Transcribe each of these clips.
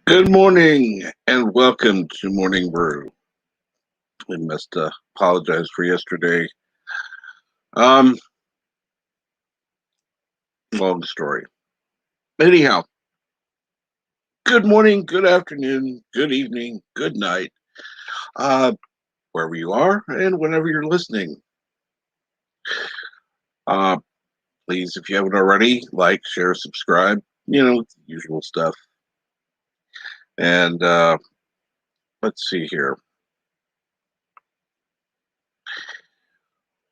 Good morning and welcome to Morning Brew. I must apologize for yesterday. Um, Long story. Anyhow, good morning, good afternoon, good evening, good night, uh, wherever you are and whenever you're listening. Uh, Please, if you haven't already, like, share, subscribe, the usual stuff. And let's see here.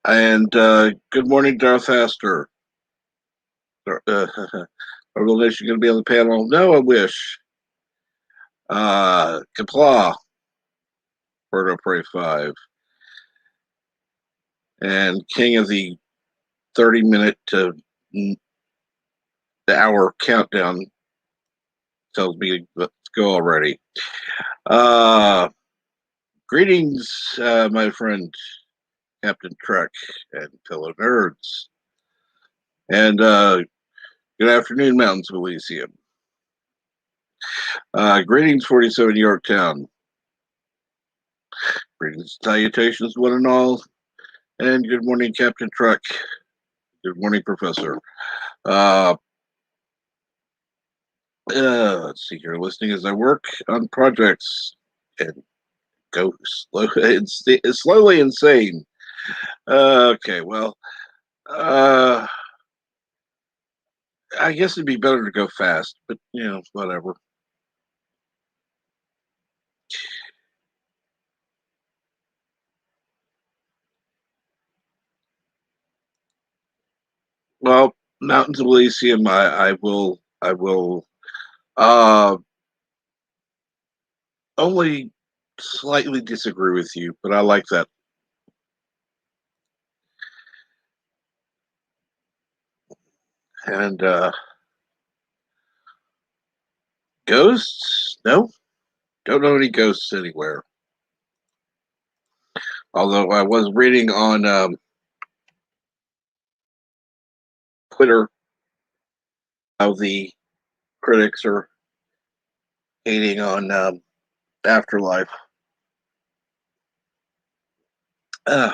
And good morning, Darth Astor. Orville, you're going to be on the panel? No, I wish. Kapla, Birdo Prey 5, and King of the 30-minute to the hour countdown tells me let's go already. Uh, Greetings, my friend Captain Trek and fellow nerds. And good afternoon, Mountains of Elysium. Greetings, 47 Yorktown. Greetings, salutations, one and all. And good morning, Captain Trek. Good morning, Professor. Let's see here. Listening as I work on projects and go slow. It's slowly insane. Okay, well, uh, I guess it'd be better to go fast, but whatever. Well, Mountains of Elysium, I will uh, only slightly disagree with you, but I like that. And ghosts? No, don't know any ghosts anywhere. Although I was reading on Twitter how the critics are hating on Afterlife. Uh,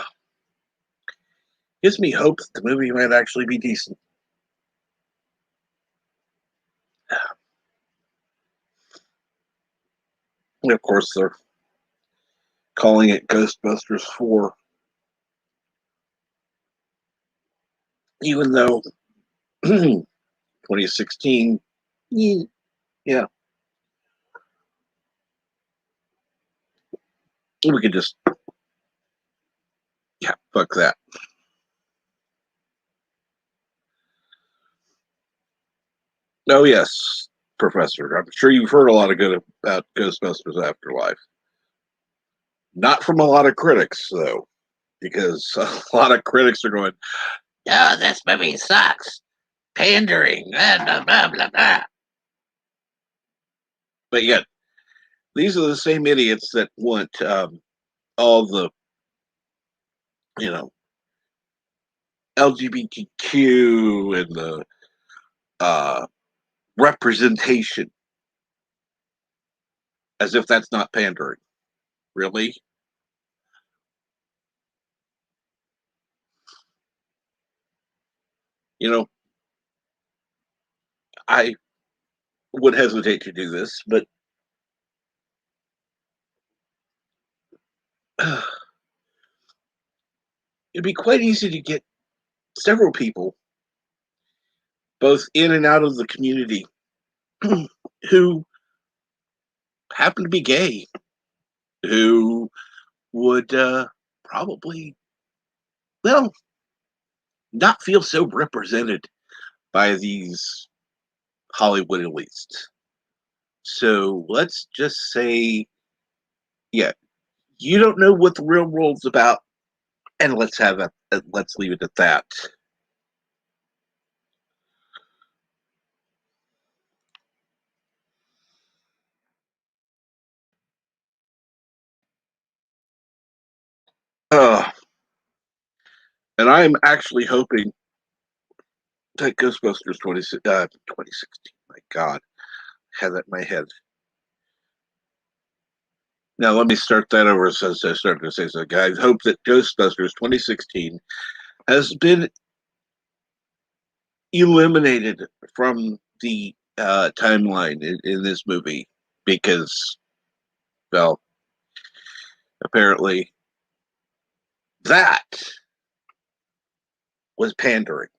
Gives me hope that the movie might actually be decent. And of course, they're calling it Ghostbusters 4, even though 2016, yeah, we could just, yeah, fuck that. Oh, yes, Professor. I'm sure you've heard a lot of good about Ghostbusters Afterlife. Not from a lot of critics, though, because a lot of critics are going, "No, this movie sucks. Pandering, blah, blah, blah, blah, blah." But yet, these are the same idiots that want all the, you know, LGBTQ and the uh, representation, as if that's not pandering. Really? You know, I would hesitate to do this, but it'd be quite easy to get several people, both in and out of the community, who happen to be gay, who would probably, well, not feel so represented by these Hollywood elites. So let's just say, yeah, you don't know what the real world's about, and let's leave it at that. Uh, and I'm actually hoping that Ghostbusters 2016, my God, I had that in my head. Now, let me start that over. As I started to say, so guys, hope that Ghostbusters 2016 has been eliminated from the timeline in this movie because, well, apparently that was pandering.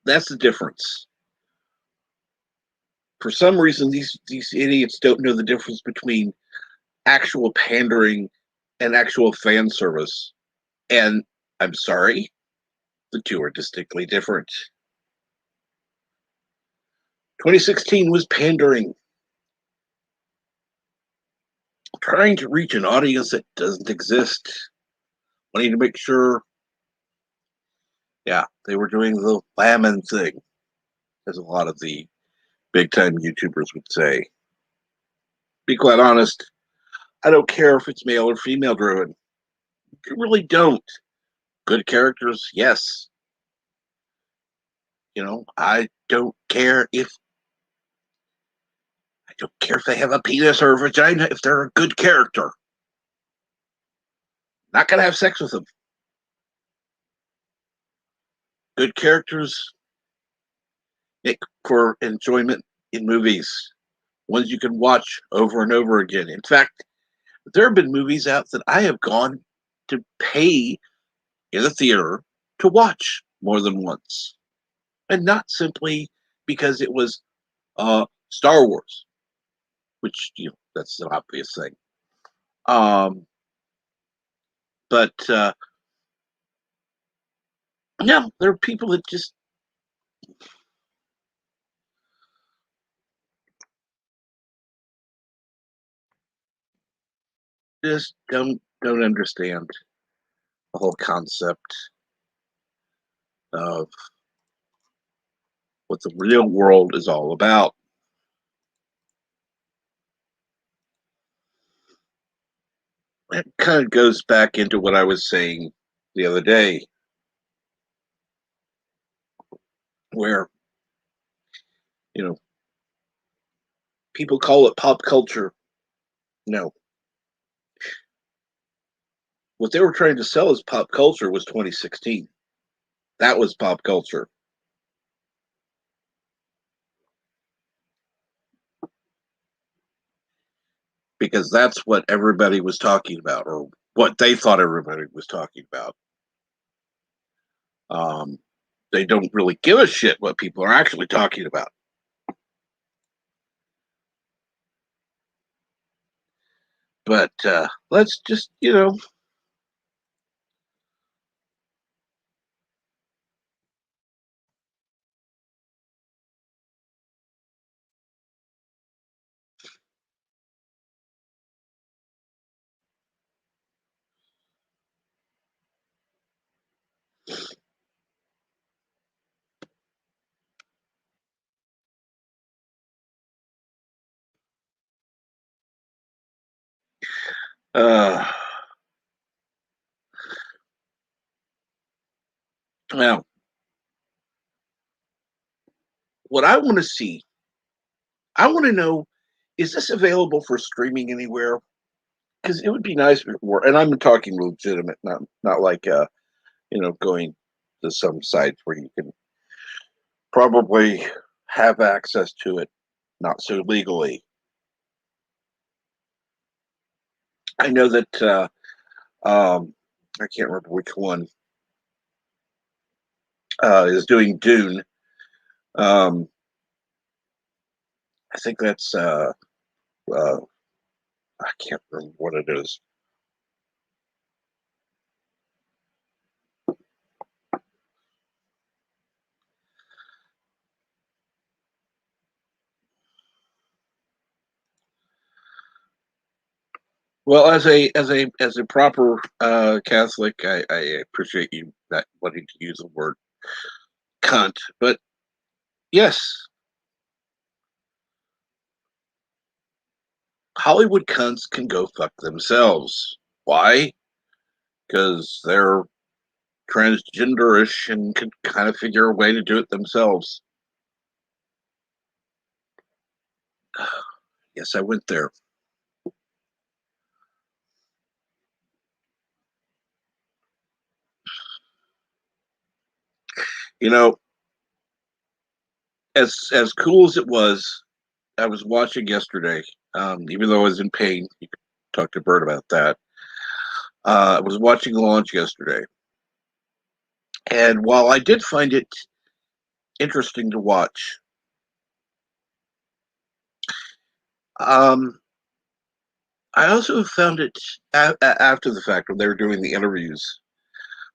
That's the difference. For some reason, these idiots don't know the difference between actual pandering and actual fan service. And I'm sorry, the two are distinctly different. 2016 was pandering, trying to reach an audience that doesn't exist, wanting to make sure, yeah, they were doing the lemon thing, as a lot of the big time YouTubers would say. Be quite honest, I don't care if it's male or female driven. You really don't. Good characters, yes. I don't care if they have a penis or a vagina if they're a good character. Not gonna have sex with them. Good characters make for enjoyment in movies, ones you can watch over and over again. In fact, there have been movies out that I have gone to pay in the theater to watch more than once, and not simply because it was Star Wars, which that's the obvious thing. But no, there are people that just don't understand the whole concept of what the real world is all about. It kind of goes back into what I was saying the other day, where you know people call it pop culture. No, what they were trying to sell as pop culture was 2016. That was pop culture because that's what everybody was talking about, or what they thought everybody was talking about. Um, they don't really give a shit what people are actually talking about. But let's just, uh, now, what I want to see, I want to know, is this available for streaming anywhere? Because it would be nice before, and I'm talking legitimate, not like going to some sites where you can probably have access to it, not so legally. I know that I can't remember which one is doing Dune. Um, I think that's uh, I can't remember what it is. Well, as a proper Catholic, I appreciate you not wanting to use the word cunt, but yes, Hollywood cunts can go fuck themselves. Why? Because they're transgenderish and can kind of figure a way to do it themselves. Yes, I went there. You know, as cool as it was, I was watching yesterday. Even though I was in pain, you could talk to Bert about that. I was watching the launch yesterday, and while I did find it interesting to watch, um, I also found it after the fact when they were doing the interviews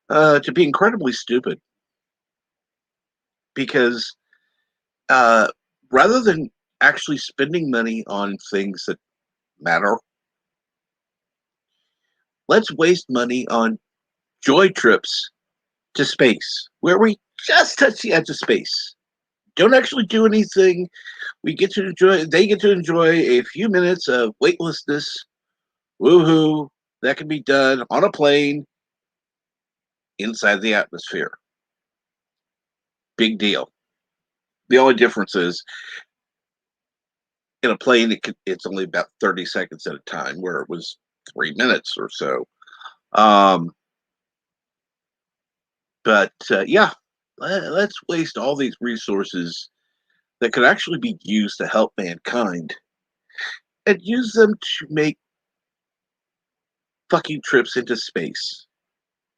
to be incredibly stupid because uh, rather than actually spending money on things that matter, let's waste money on joy trips to space where we just touch the edge of space. Don't actually do anything. We get to enjoy. They get to enjoy a few minutes of weightlessness. Woohoo! That can be done on a plane inside the atmosphere. Big deal. The only difference is in a plane, it's only about 30 seconds at a time, where it was 3 minutes or so. Um, but yeah, let's waste all these resources that could actually be used to help mankind and use them to make fucking trips into space.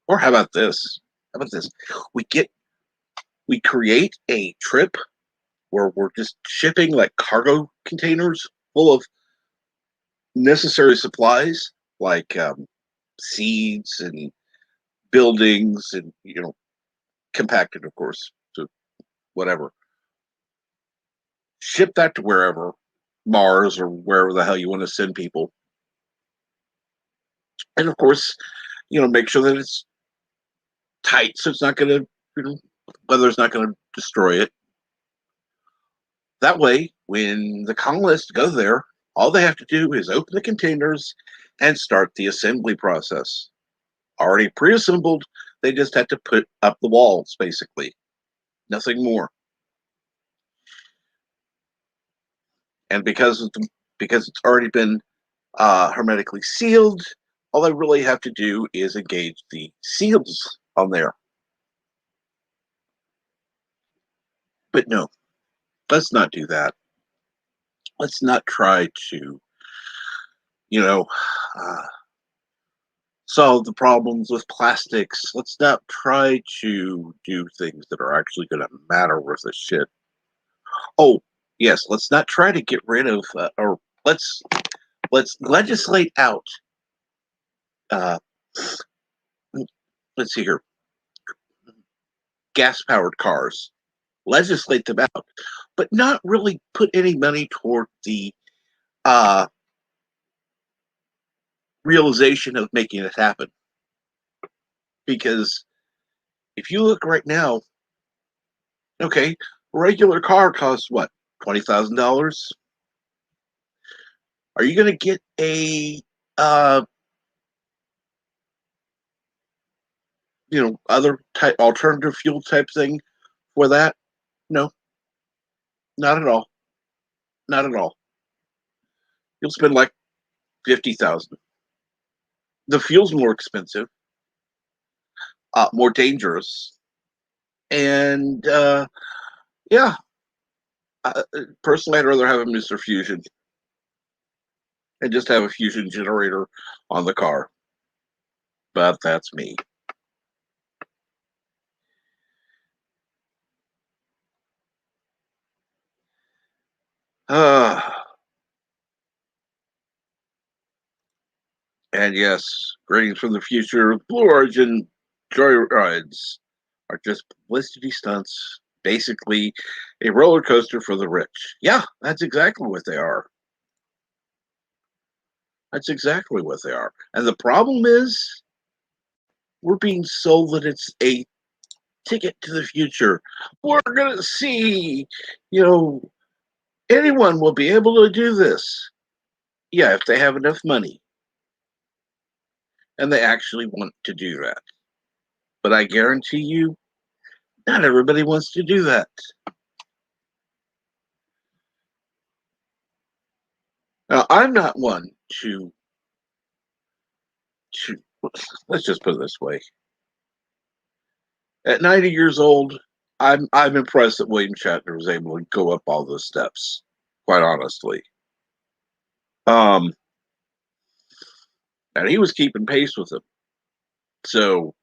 Or how about this? How about this? We get we create a trip where we're just shipping like cargo containers full of necessary supplies like seeds and buildings and compacted, of course, to whatever. Ship that to wherever, Mars or wherever the hell you want to send people, and of course, make sure that it's tight so it's not going to, weather's not going to destroy it. That way, when the colonists go there, all they have to do is open the containers and start the assembly process. Already pre-assembled, they just have to put up the walls, basically. Nothing more. And because it's already been hermetically sealed, all they really have to do is engage the seals on there. But no, let's not do that. Let's not try to, you know, uh, solve the problems with plastics. Let's not try to do things that are actually going to matter worth a shit. Oh, yes, let's not try to get rid of, or let's legislate out. Uh, let's see here, gas-powered cars. Legislate them out, but not really put any money toward the uh, realization of making it happen. Because if you look right now, okay, a regular car costs what, $20,000? Are you going to get a uh, other type alternative fuel type thing for that? No, not at all. Not at all. You'll spend like 50,000. The fuel's more expensive, more dangerous, and yeah. Personally, I'd rather have a Mr. Fusion and just have a fusion generator on the car. But that's me. Uh, and yes, greetings from the future. Blue Origin joyrides are just publicity stunts, basically a roller coaster for the rich. Yeah, that's exactly what they are. That's exactly what they are. And the problem is, we're being sold that it's a ticket to the future. We're going to see, you know, anyone will be able to do this. Yeah, if they have enough money and they actually want to do that. But I guarantee you, not everybody wants to do that. Now, I'm not one to let's just put it this way. At 90 years old, I'm impressed that William Shatner was able to go up all those steps, quite honestly. Um, and he was keeping pace with him. So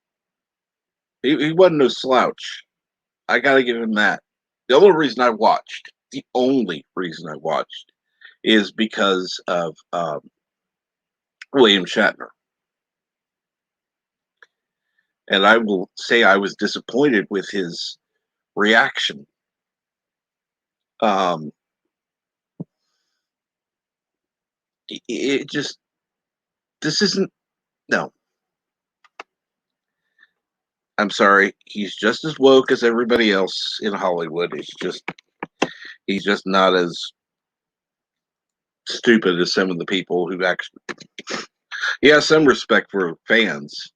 he wasn't no slouch. I got to give him that. The only reason I watched is because of William Shatner. And I will say I was disappointed with his reaction. Um, it just, this isn't, no, I'm sorry. He's just as woke as everybody else in Hollywood. He's just not as stupid as some of the people who actually, he has some respect for fans,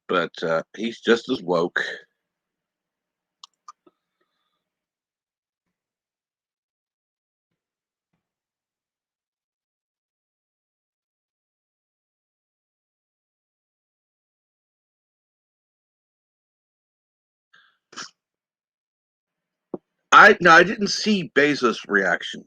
but he's just as woke. I didn't see Bezos' reaction.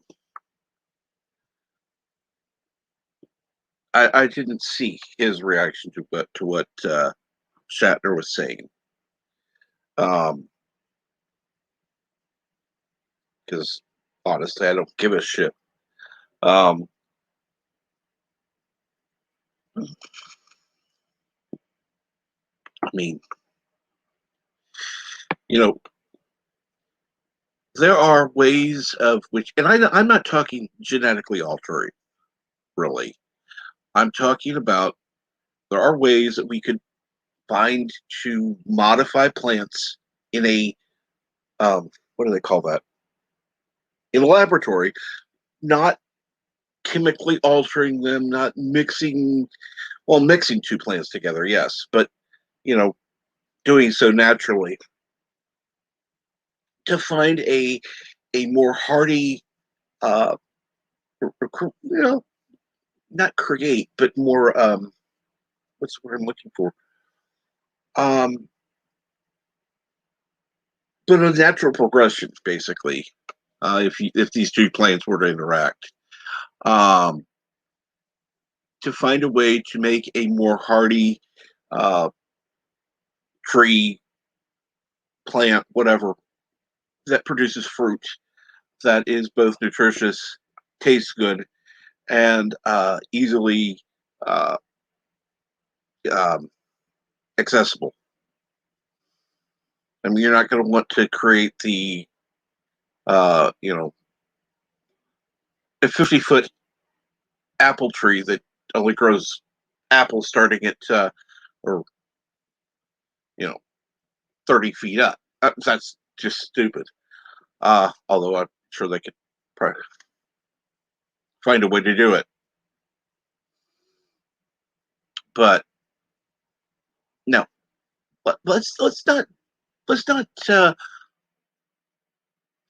I didn't see his reaction to what Shatner was saying. Because honestly, I don't give a shit. Um, I mean, you know, there are ways of which, and I'm not talking genetically altering, really. I'm talking about there are ways that we could find to modify plants in a what do they call that? In a laboratory, not chemically altering them, not mixing, well, mixing two plants together, yes, but you know, doing so naturally to find a more hardy, uh, not create, but more what's what I'm looking for? Um, but a natural progression, basically. If these two plants were to interact, um, to find a way to make a more hardy uh, tree, plant, whatever that produces fruit that is both nutritious, tastes good, and easily uh, um, accessible. I mean, you're not going to want to create the you know, a 50-foot apple tree that only grows apples starting at or you know 30 feet up. That's just stupid. Although I'm sure they could probably find a way to do it, but no. Let's not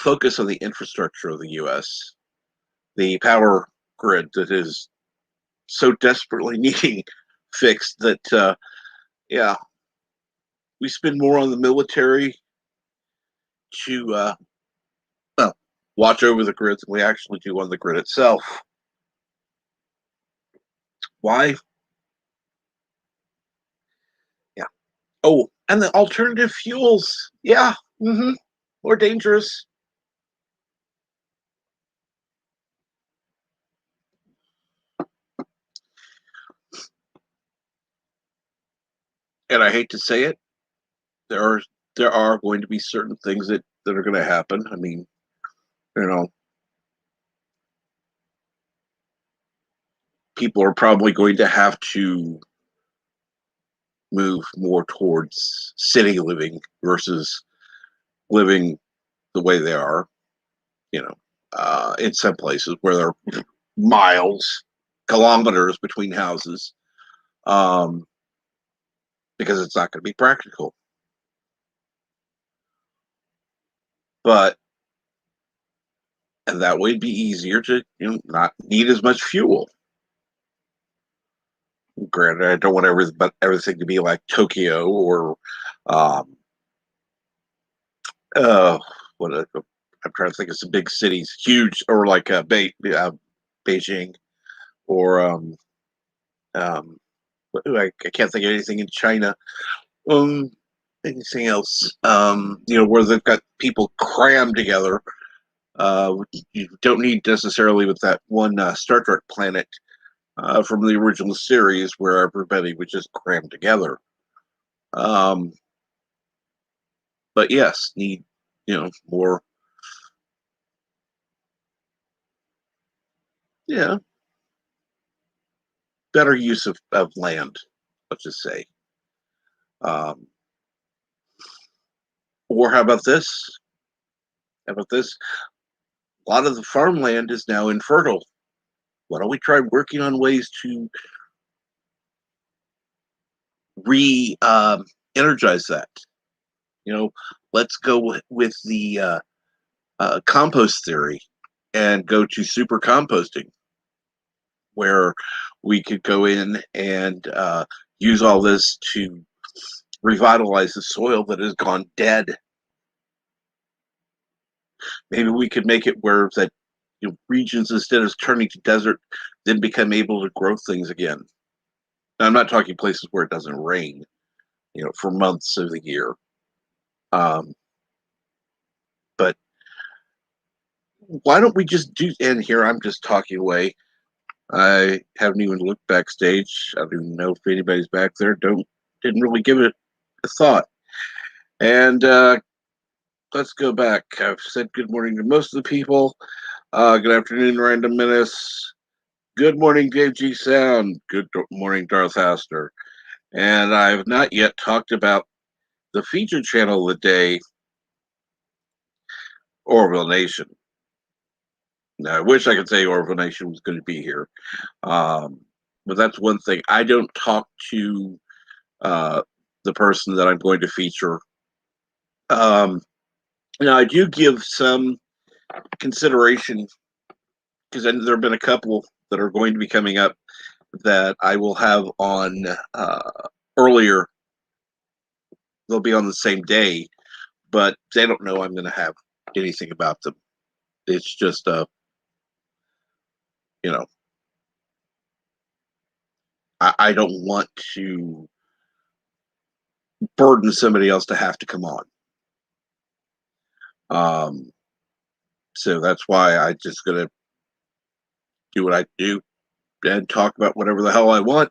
focus on the infrastructure of the U.S. The power grid that is so desperately needing fixed that yeah, we spend more on the military to well, watch over the grid than we actually do on the grid itself. Why? Yeah. Oh, and the alternative fuels. Yeah. More dangerous. And I hate to say it, there are there are going to be certain things that are going to happen. I mean, you know, people are probably going to have to move more towards city living versus living the way they are. You know, in some places where there are miles, kilometers between houses, um, because it's not going to be practical. But and that way it'd be easier to not need as much fuel. Granted, I don't want everything to be like Tokyo or um, uh, I'm trying to think of some big cities, huge, or like Beijing or um, I can't think of anything in China. Um, Anything else? Where they've got people crammed together. You don't need necessarily with that one Star Trek planet from the original series where everybody was just crammed together. Um, but yes, need more. Yeah, better use of land. Let's just say. Um, or how about this? How about this? A lot of the farmland is now infertile. Why don't we try working on ways to re energize that? You know, let's go with the compost theory and go to super composting, where we could go in and use all this to revitalize the soil that has gone dead. Maybe we could make it where that regions, instead of turning to desert, then become able to grow things again. Now, I'm not talking places where it doesn't rain, for months of the year. Um, but why don't we just do? And here I'm just talking away. I haven't even looked backstage. I don't even know if anybody's back there. Didn't really give it a thought. And let's go back. I've said good morning to most of the people. Good afternoon, Random Menace. Good morning, Dave G Sound. Good morning, Darth Haster. And I've not yet talked about the feature channel of the day, Orville Nation. Now, I wish I could say Orville Nation was going to be here. But that's one thing. I don't talk to uh, the person that I'm going to feature. Now, I do give some consideration because there have been a couple that are going to be coming up that I will have on earlier. They'll be on the same day, but they don't know I'm going to have anything about them. It's just, you know, I don't want to burden somebody else to have to come on. Um, so that's why I just going to do what I do and talk about whatever the hell I want.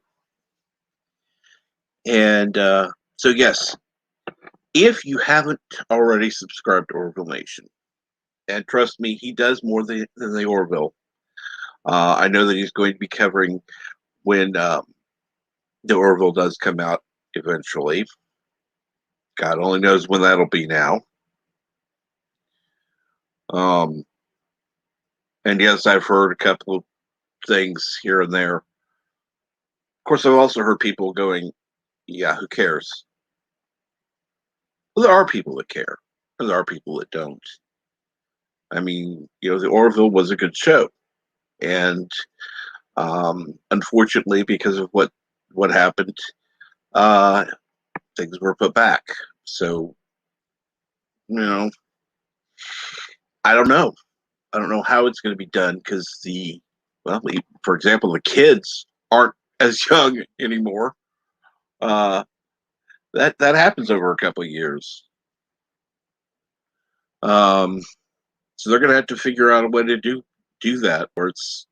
And so, yes, if you haven't already subscribed to Orville Nation, and trust me, he does more than the Orville. I know that he's going to be covering when the Orville does come out eventually. God only knows when that'll be now. Um, and yes, I've heard a couple of things here and there. Of course, I've also heard people going, yeah, who cares? Well, there are people that care. There are people that don't. I mean, the Orville was a good show. And unfortunately, because of what happened, uh, things were put back. So, you know, I don't know. I don't know how it's going to be done because for example, the kids aren't as young anymore. Uh, that happens over a couple of years. Um, so they're going to have to figure out a way to do that, or it's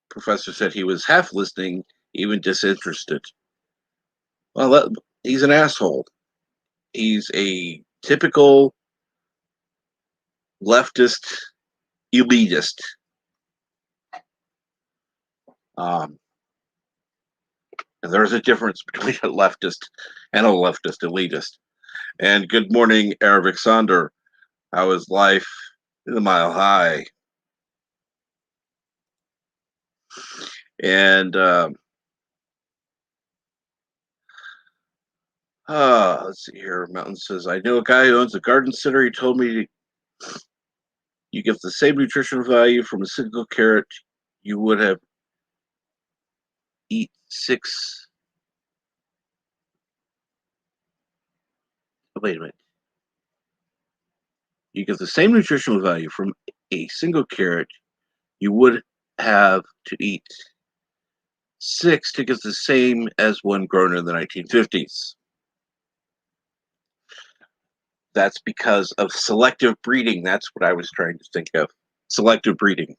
Professor said he was half listening, even disinterested. Well, he's an asshole. He's a typical leftist elitist. Um, and there's a difference between a leftist and a leftist elitist. And good morning, Arabic Sonder. How is life in the Mile High? And Let's see here. Mountain says, I know a guy who owns a garden center. He told me you get the same nutritional value from a single carrot you would have eat six. Oh, wait a minute. You get the same nutritional value from a single carrot you would have to eat six to get the same as one grown in the 1950s. That's because of selective breeding. That's what I was trying to think of. Selective breeding.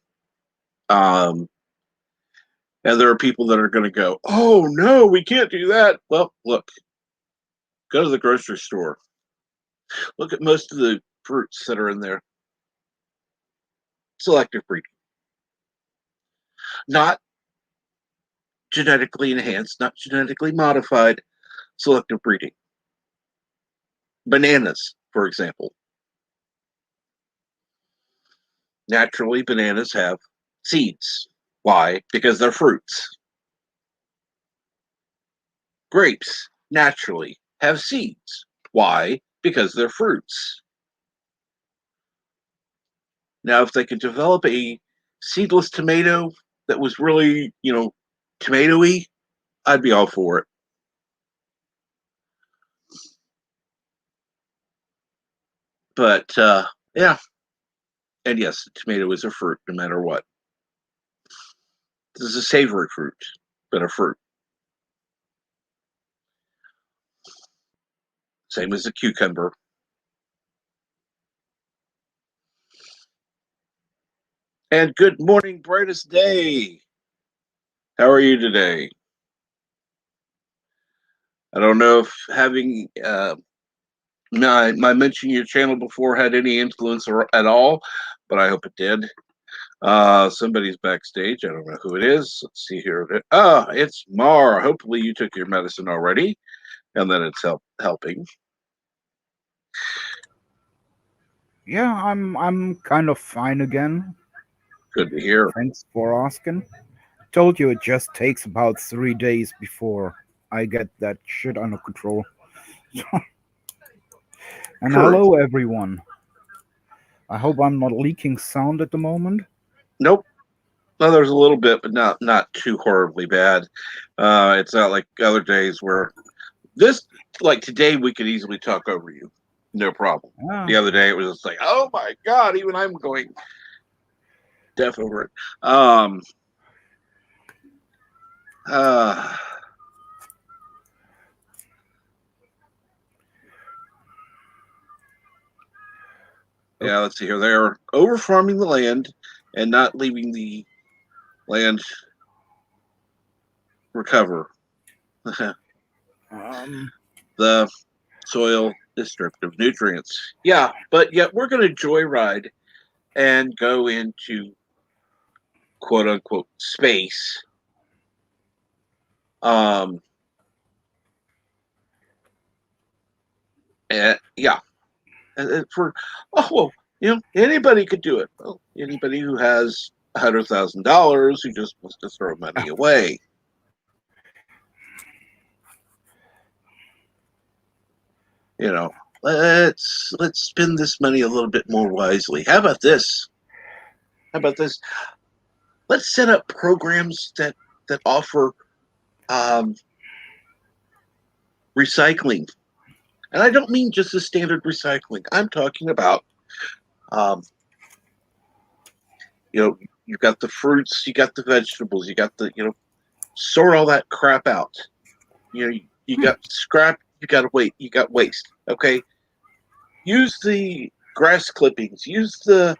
And there are people that are going to go, oh, no, we can't do that. Well, look, go to the grocery store. Look at most of the fruits that are in there. Selective breeding. Not genetically enhanced, not genetically modified, selective breeding. Bananas, for example. Naturally, bananas have seeds. Why? Because they're fruits. Grapes, naturally, have seeds. Why? Because they're fruits. Now, if they could develop a seedless tomato that was really, tomatoey, I'd be all for it. But, yeah. And yes, the tomato is a fruit no matter what. This is a savory fruit, but a fruit. Same as a cucumber. And good morning, brightest day. How are you today? I don't know if having my mentioning your channel before had any influence at all, but I hope it did. Somebody's backstage. I don't know who it is. Let's see here. It's Mar. Hopefully you took your medicine already, and then it's helping. Yeah, I'm kind of fine again. Good to hear. Thanks for asking. Told you it just takes about 3 days before I get that shit under control. And True. hello everyone. I hope I'm not leaking sound at the moment. Nope. Well, there's a little bit, but not too horribly bad. It's not like other days where this, like today, we could easily talk over you, no problem. Ah, The other day, it was just like, oh my god, even I'm going deaf over it. Uh, oh, yeah, let's see here. They're over farming the land and not leaving the land recover. um, The soil is stripped of nutrients. Yeah, but yet we're going to joyride and go into quote unquote space. Um, and yeah, and for well, anybody could do it. Well, anybody who has $100,000 who just wants to throw money away. You know, let's spend this money a little bit more wisely. How about this? How about this? Let's set up programs that offer um, recycling, and I don't mean just the standard recycling. I'm talking about um, you got the fruits, you got the vegetables, you got the sort all that crap out. You got scrap, you got weight, you got waste. Okay, use the grass clippings, use the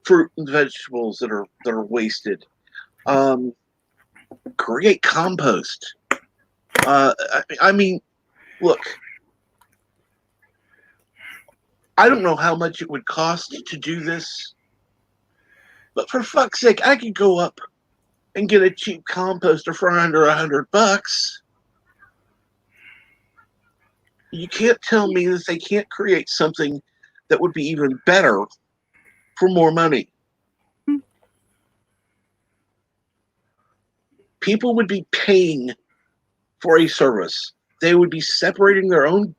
fruit and vegetables that are wasted. Um, Create compost. I mean, look, I don't know how much it would cost to do this, but for fuck's sake, I could go up and get a cheap composter for under $100. You can't tell me that they can't create something that would be even better for more money. People would be paying for a service. They would be separating their own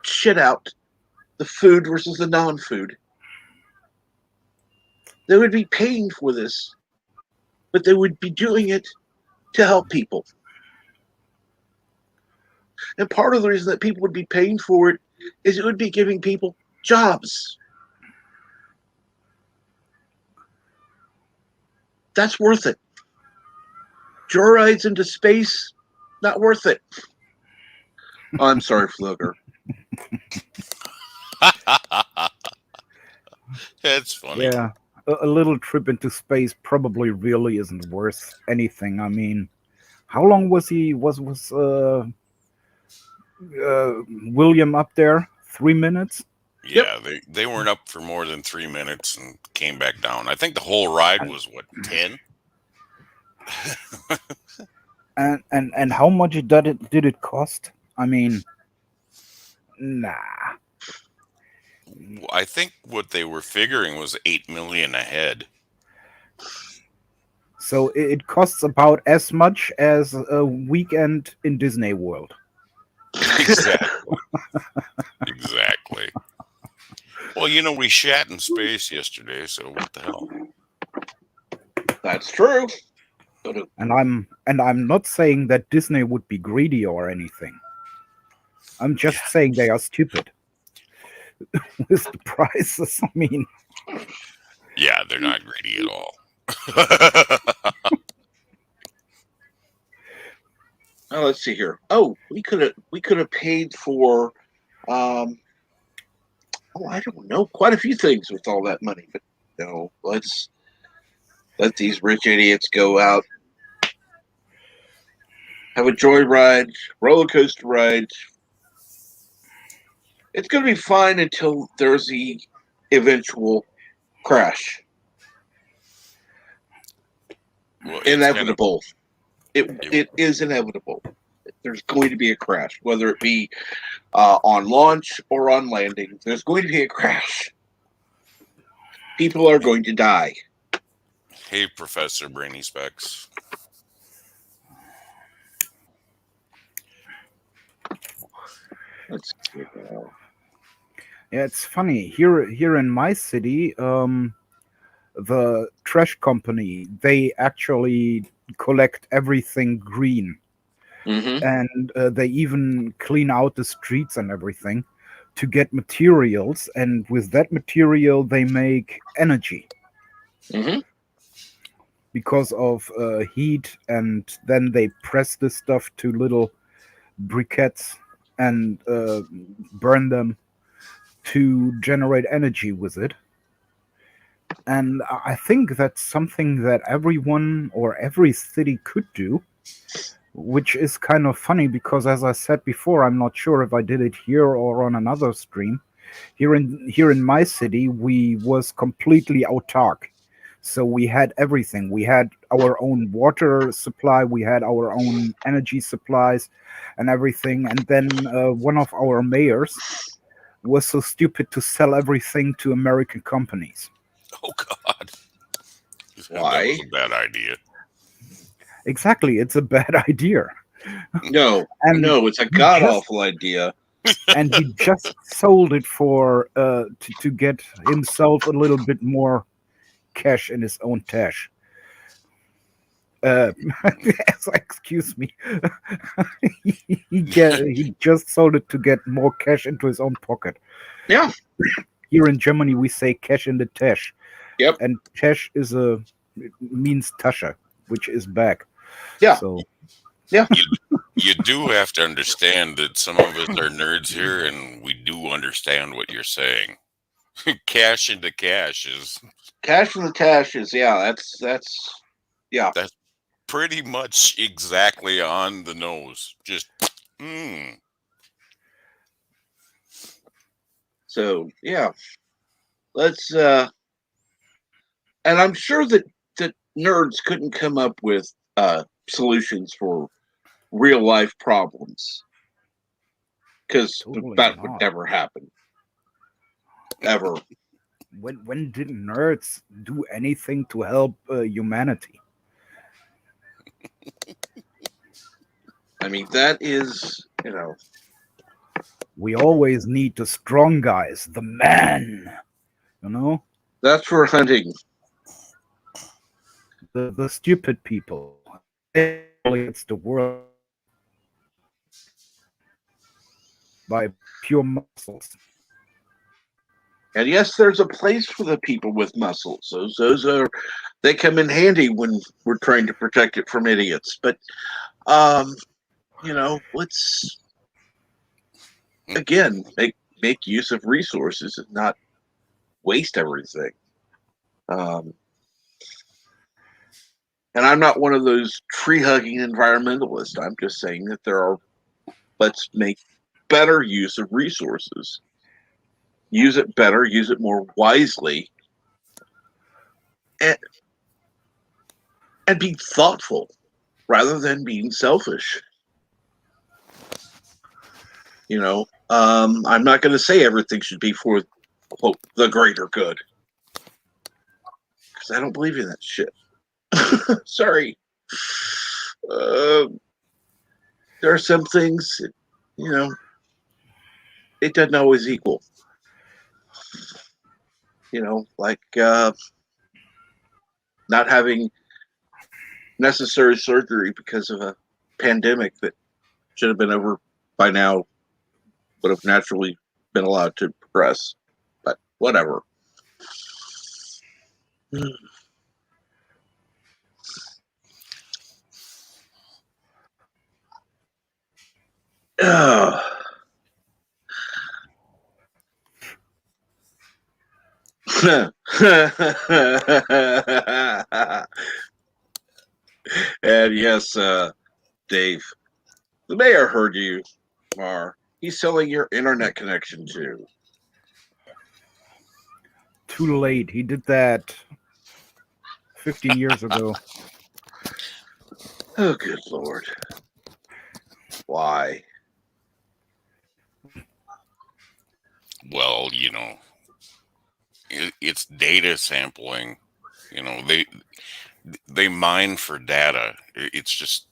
shit out, the food versus the non-food. They would be paying for this, but they would be doing it to help people. And part of the reason that people would be paying for it is it would be giving people jobs. That's worth it. Joyrides into space, not worth it. Oh, I'm sorry, Flugger. That's funny. Yeah, a little trip into space probably really isn't worth anything. I mean, how long was William up there? 3 minutes? Yep. Yeah, they weren't up for more than 3 minutes and came back down. I think the whole ride And was what, 10? and how much did it cost? I mean, nah. I think what they were figuring was 8 million a head. So it costs about as much as a weekend in Disney World. Exactly. Exactly. Well, we shat in space yesterday, so what the hell? That's true. And I'm not saying that Disney would be greedy or anything. I'm just saying they are stupid with the prices. I mean, Yeah, they're not greedy at all. Oh, let's see here. Oh, we could have paid for I don't know, quite a few things with all that money, but no, let's let these rich idiots go out, have a joyride, roller coaster ride. It's going to be fine until there's the eventual crash. Well, Inevitable. it, It is inevitable. There's going to be a crash, whether it be on launch or on landing. There's going to be a crash. People are going to die. hey, Professor Brainy Specs. Let's see. yeah, it's funny here in my city. The trash company, they actually collect everything green, Mm-hmm. and they even clean out the streets and everything to get materials, and with that material they make energy Mm-hmm. because of heat, and then they press this stuff to little briquettes and burn them to generate energy with it. And I think that's something that everyone or every city could do, which is kind of funny because, as I said before, I'm not sure if I did it here or on another stream. Here in my city, we was completely autark. So we had everything. We had our own water supply, we had our own energy supplies, and everything. And then one of our mayors was so stupid to sell everything to American companies. Oh, God. That Why? was a bad idea. Exactly, it's a bad idea. No, And no, it's a he god just awful idea. he just sold it for to get himself a little bit more cash in his own tash. Uh, excuse me. He just sold it to get more cash into his own pocket. Yeah. Here in Germany, we say cash in the tash, Yep. and tash means Tasche, which is bag. Yeah. So Yeah. You do have to understand that some of us are nerds here, and we do understand what you're saying. Cash into cash is Cash from the tash is that's yeah. that's pretty much exactly on the nose. Just So yeah. Let's and I'm sure that nerds couldn't come up with solutions for real life problems because totally that would not. never happen ever. When did nerds do anything to help humanity? I mean, that is, We always need the strong guys, the man. You know, that's for hunting. the stupid people. It's the world by pure muscles. And yes, there's a place for the people with muscles. They come in handy when we're trying to protect it from idiots. But let's again make use of resources and not waste everything. And I'm not one of those tree hugging environmentalists. I'm just saying that let's make better use of resources. Use it better, use it more wisely, and be thoughtful rather than being selfish. I'm not going to say everything should be for, quote, the greater good. Because I don't believe in that shit. Sorry. There are some things, it doesn't always equal. Like not having necessary surgery because of a pandemic that should have been over by now, would have naturally been allowed to progress. But whatever. And yes, Dave, the mayor heard you, Mar. He's selling your internet connection too. Too late. He did that 15 years ago. Oh, good Lord. Why? Well, it's data sampling. They mine for data. It's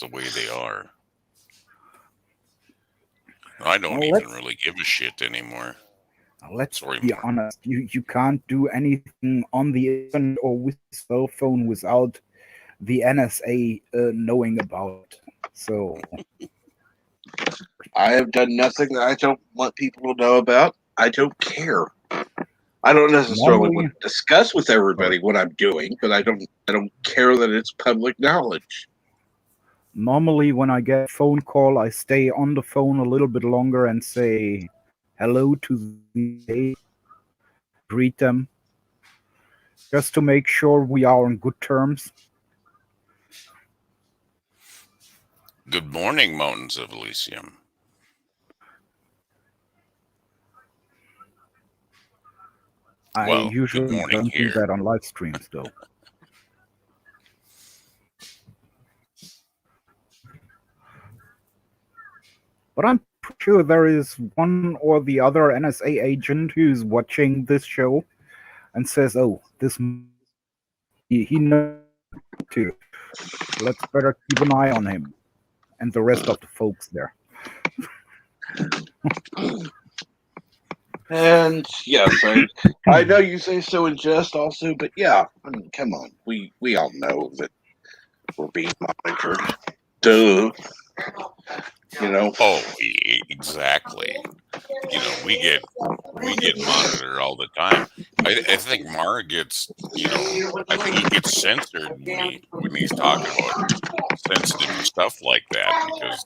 the way they are. I don't even really give a shit anymore. Let's be honest. You can't do anything on the internet or with cell phone without the NSA knowing about it. So I have done nothing that I don't want people to know about. I don't care. I don't necessarily want to discuss with everybody what I'm doing, but I don't care that it's public knowledge. Normally, when I get a phone call, I stay on the phone a little bit longer and say hello to the greet them, just to make sure we are on good terms. Good morning, Mountains of Elysium. I usually don't do that on live streams, though. But I'm sure there is one or the other NSA agent who's watching this show and says, "Oh, he knows too. Let's better keep an eye on him and the rest of the folks there." And yes, I know you say so in jest also, but yeah, I mean, come on. We all know that we're being monitored. Duh. Oh, exactly. We get monitored all the time. I think Mara gets, I think he gets censored when he's talking about sensitive stuff like that, because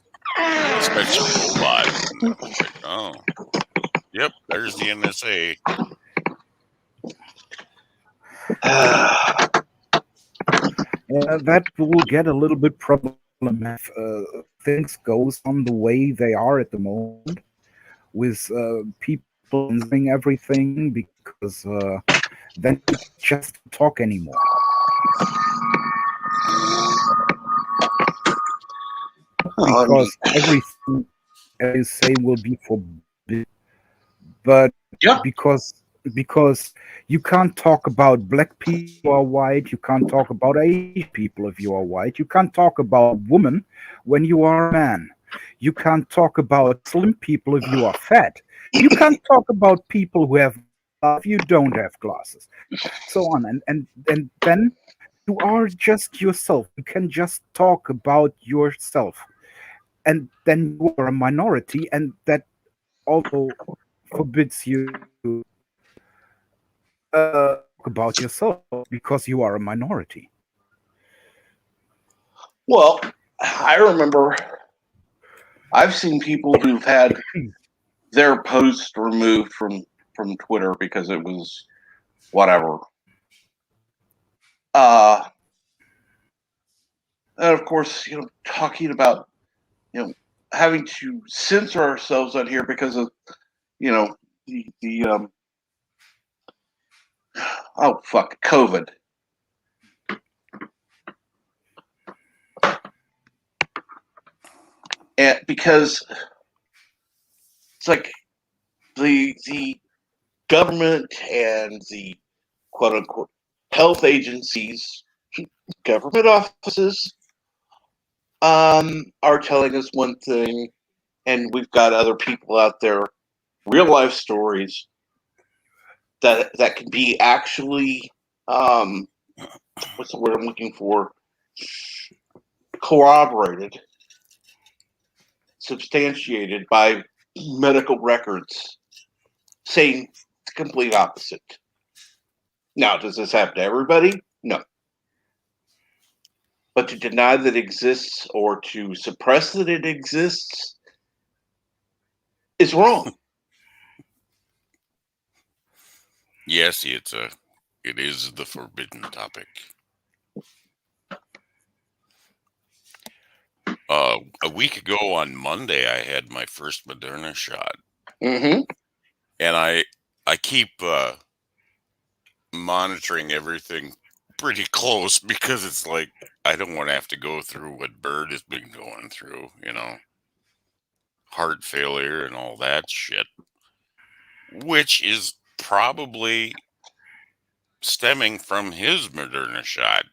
especially robots. And it's like, oh, yep, there's the NSA. That will get a little bit problematic if things goes on the way they are at the moment, with people censoring everything, because then you just talk anymore. Because everything you say will be forbidden, but because because you can't talk about black people if you are white. You can't talk about Asian people if you are white. You can't talk about women when you are a man. You can't talk about slim people if you are fat. You can't talk about people who have glasses if you don't have glasses, and so on. And then you are just yourself. You can just talk about yourself, and then you are a minority, and that also forbids you to talk about yourself because you are a minority. Well, I remember I've seen people who've had their post removed from Twitter because it was whatever. Uh, and of course, talking about having to censor ourselves on here because of the oh fuck COVID, and because it's like the government and the quote unquote health agencies, government offices, are telling us one thing, and we've got other people out there, real life stories that can be actually what's the word I'm looking for? Corroborated, substantiated by medical records, saying the complete opposite. Now, does this happen to everybody? No. But to deny that it exists or to suppress that it exists is wrong. Yes, it is the forbidden topic. A week ago on Monday, I had my first Moderna shot, Mm-hmm. and I keep monitoring everything pretty close because it's like I don't want to have to go through what Bird has been going through, heart failure and all that shit, which is probably stemming from his Moderna shot.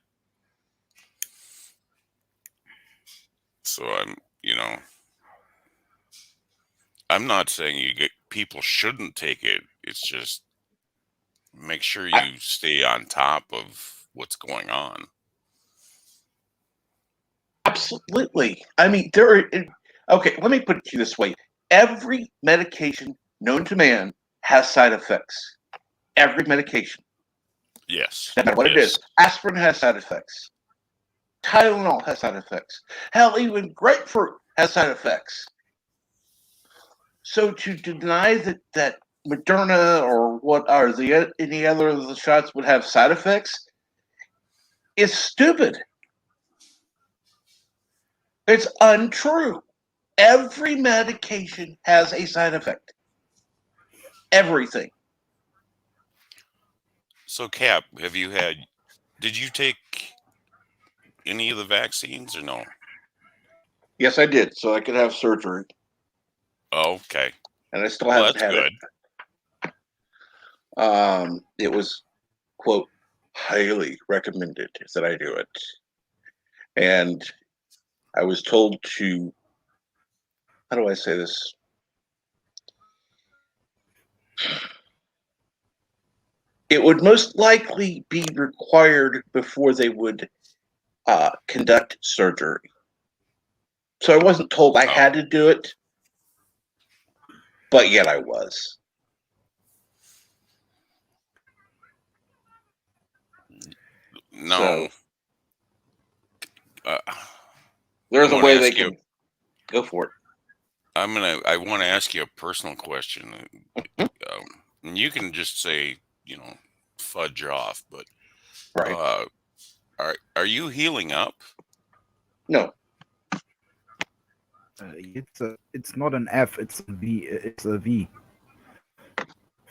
So I'm not saying people shouldn't take it. It's just make sure you stay on top of what's going on. Absolutely. I mean, there are. Okay, let me put it to you this way: every medication known to man has side effects. Every medication, Yes. no matter what it is. Aspirin has side effects. Tylenol has side effects. Hell, even grapefruit has side effects. So to deny that Moderna or what are the any other of the shots would have side effects is stupid. It's untrue. Every medication has a side effect. Everything. So, Cap, did you take any of the vaccines or no? Yes, I did, so I could have surgery, Oh, okay. and I still Well, haven't that's had good. it. It was quote highly recommended that I do it, and I was told to. How do I say this? It would most likely be required before they would conduct surgery. So I wasn't told I Oh, had to do it, but yet I was. no. So Uh, there's I a want to way they ask you. can go for it. I want to ask you a personal question. And you can just say, fudge off. But Right. uh, are you healing up? No. It's not an F. It's a V. It's a V.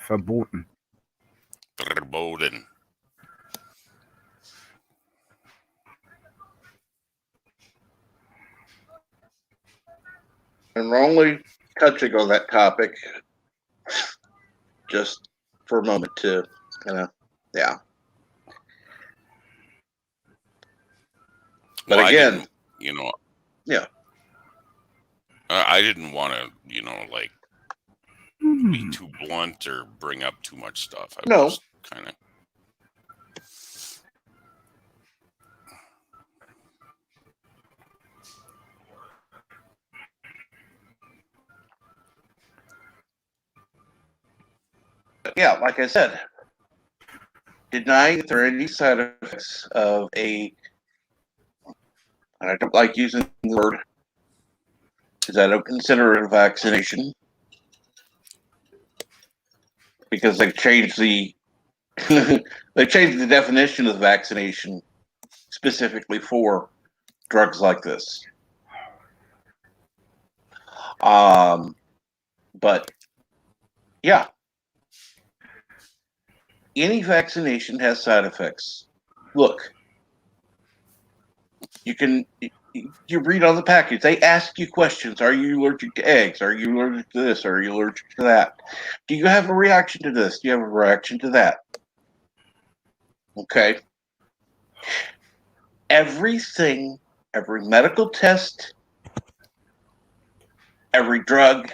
Verboten. Verboten. And we're only touching on that topic just for a moment to kind of, yeah. But Well, again, I didn't, yeah, I didn't want to, like be too blunt or bring up too much stuff. I No. was just kind of. yeah, like I said, denying that there are any side effects of and I don't like using the word, because I don't consider it a vaccination, because they've changed the definition of vaccination specifically for drugs like this. But yeah, any vaccination has side effects. Look, you read on the package. They ask you questions. Are you allergic to eggs? Are you allergic to this? Are you allergic to that? Do you have a reaction to this? Do you have a reaction to that? Okay. Everything, every medical test, every drug,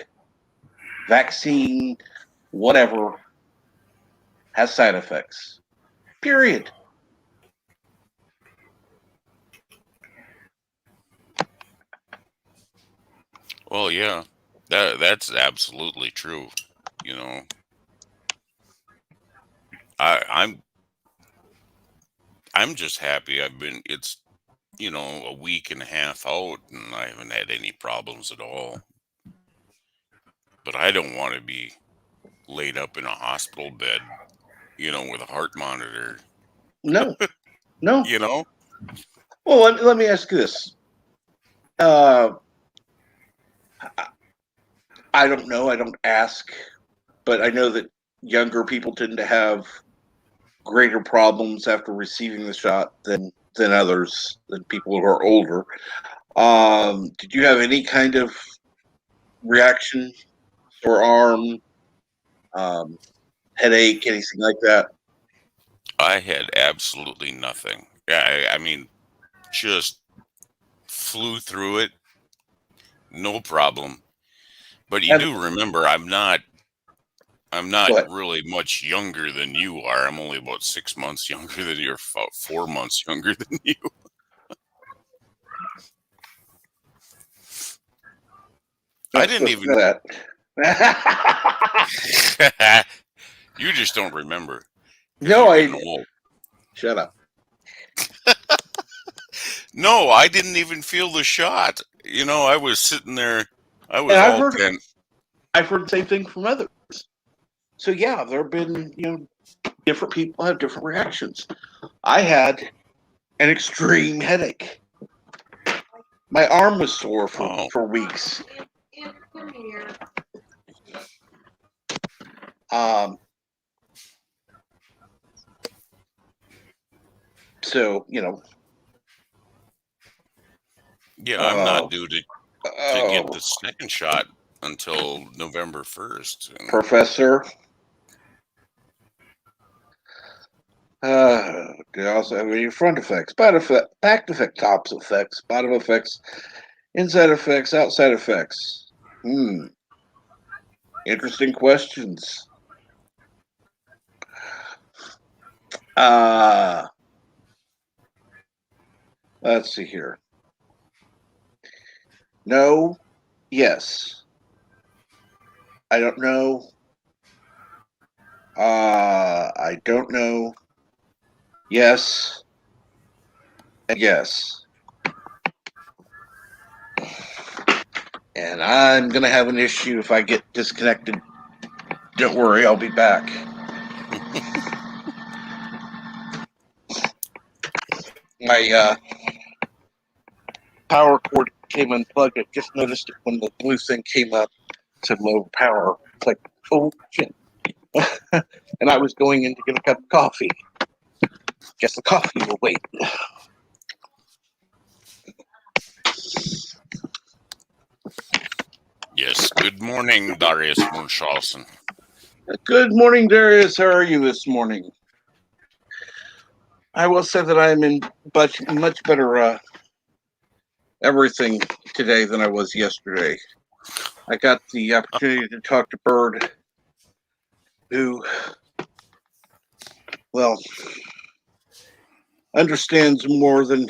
vaccine, whatever, has side effects. Period. Well, yeah, that's absolutely true. I'm just happy. It's a week and a half out, and I haven't had any problems at all. But I don't want to be laid up in a hospital bed, with a heart monitor. No. Well, let me ask you this. I don't know. I don't ask, but I know that younger people tend to have greater problems after receiving the shot than others, than people who are older. Did you have any kind of reaction, sore arm, headache, anything like that? I had absolutely nothing. Yeah, I mean, just flew through it, no problem. But you do remember, I'm not really much younger than you are. I'm only about 6 months younger than you, or 4 months younger than you. I didn't even know that. You just don't remember. No, old. Shut up. No, I didn't even feel the shot. I was sitting there. I was I've heard the same thing from others. So yeah, there have been, different people have different reactions. I had an extreme headache. My arm was sore for weeks. So, Yeah, I'm not due to get the second shot until November 1st. Professor. They also have any front effects, back effect, top effects, bottom effects, inside effects, outside effects. Interesting questions. Let's see here. No, yes. I don't know. I don't know. Yes. And yes. And I'm going to have an issue if I get disconnected. Don't worry, I'll be back. My power cord came unplugged. I just noticed it when the blue thing came up to low power. It's like, oh shit. And I was going in to get a cup of coffee. Guess the coffee will wait. Yes, good morning, Darius Munchausen. Good morning, Darius. How are you this morning? I will say that I'm in much better everything today than I was yesterday. I got the opportunity to talk to Bird, who, well, understands more than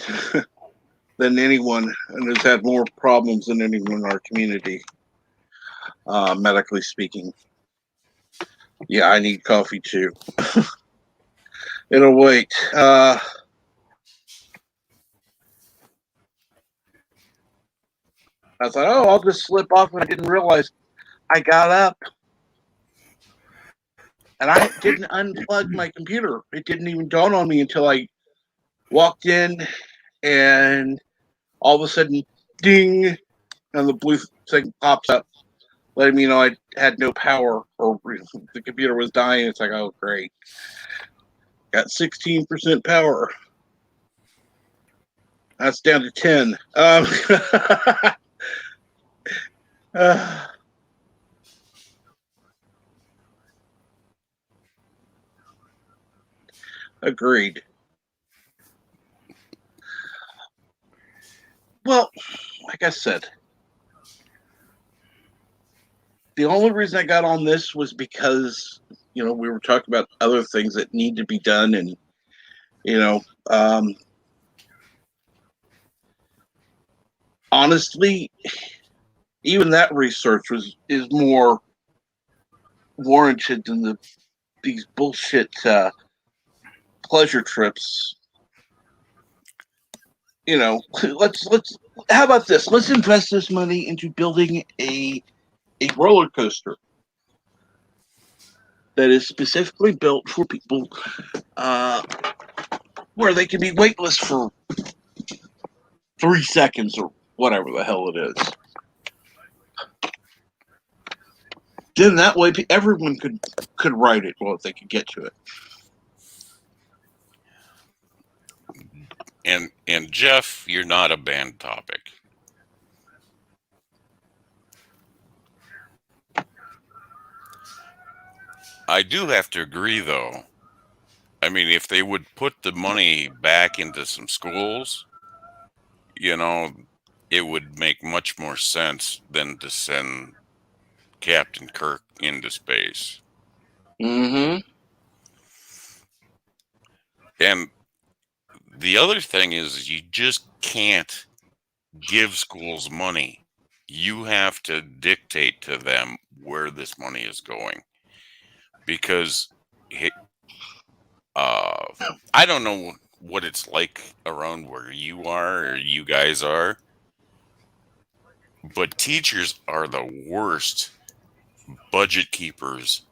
than anyone and has had more problems than anyone in our community, medically speaking. Yeah, I need coffee too. It'll wait. I thought, oh, I'll just slip off, and I didn't realize I got up and I didn't unplug my computer. It didn't even dawn on me until I walked in, and all of a sudden, ding, and the blue thing pops up, letting me know I had no power or the computer was dying. It's like, oh, great. Got 16% power. That's down to 10. Agreed. Well, like I said, the only reason I got on this was because, we were talking about other things that need to be done. And, honestly, even that research is more warranted than these bullshit pleasure trips. Let's how about this? Let's invest this money into building a roller coaster that is specifically built for people where they can be weightless for 3 seconds or whatever the hell it is. Then that way everyone could ride it, well, if they could get to it. And Jeff, you're not a banned topic. I do have to agree, though. I mean, if they would put the money back into some schools, it would make much more sense than to send Captain Kirk into space. Mm-hmm. And the other thing is you just can't give schools money. You have to dictate to them where this money is going. Because I don't know what it's like around where you are or you guys are, but teachers are the worst budget keepers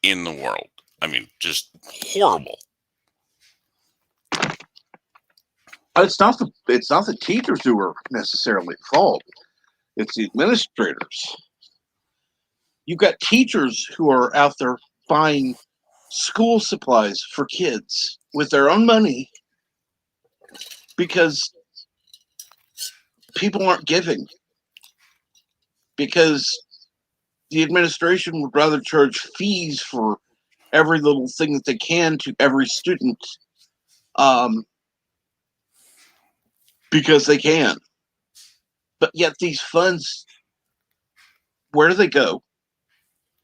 in the world. I mean, just horrible. It's not the teachers who are necessarily at fault. It's the administrators. You've got teachers who are out there buying school supplies for kids with their own money because people aren't giving. Because the administration would rather charge fees for every little thing that they can to every student, because they can. But yet these funds, where do they go?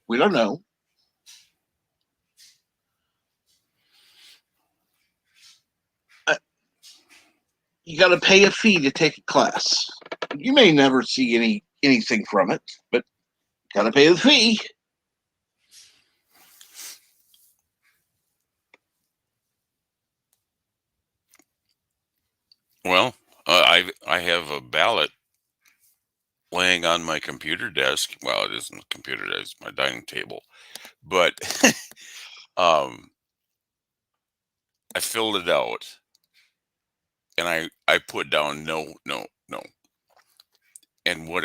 We don't know. You got to pay a fee to take a class. You may never see anything from it, but got to pay the fee. Well, I have a ballot laying on my computer desk. Well, it isn't a computer desk, it's my dining table. But I filled it out and I put down no, no, no. And what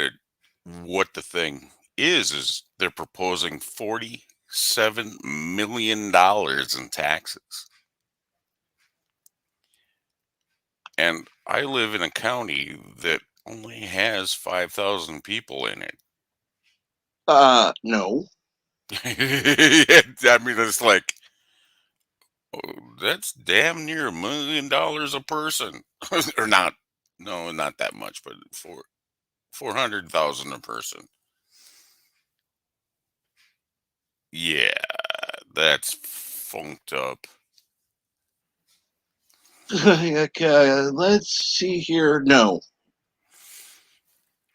the thing is they're proposing $47 million in taxes. And I live in a county that only has 5,000 people in it. No. I mean, it's like, oh, that's damn near $1 million a person, or not? No, not that much, but 400,000 a person. Yeah, that's funked up. Okay, let's see here.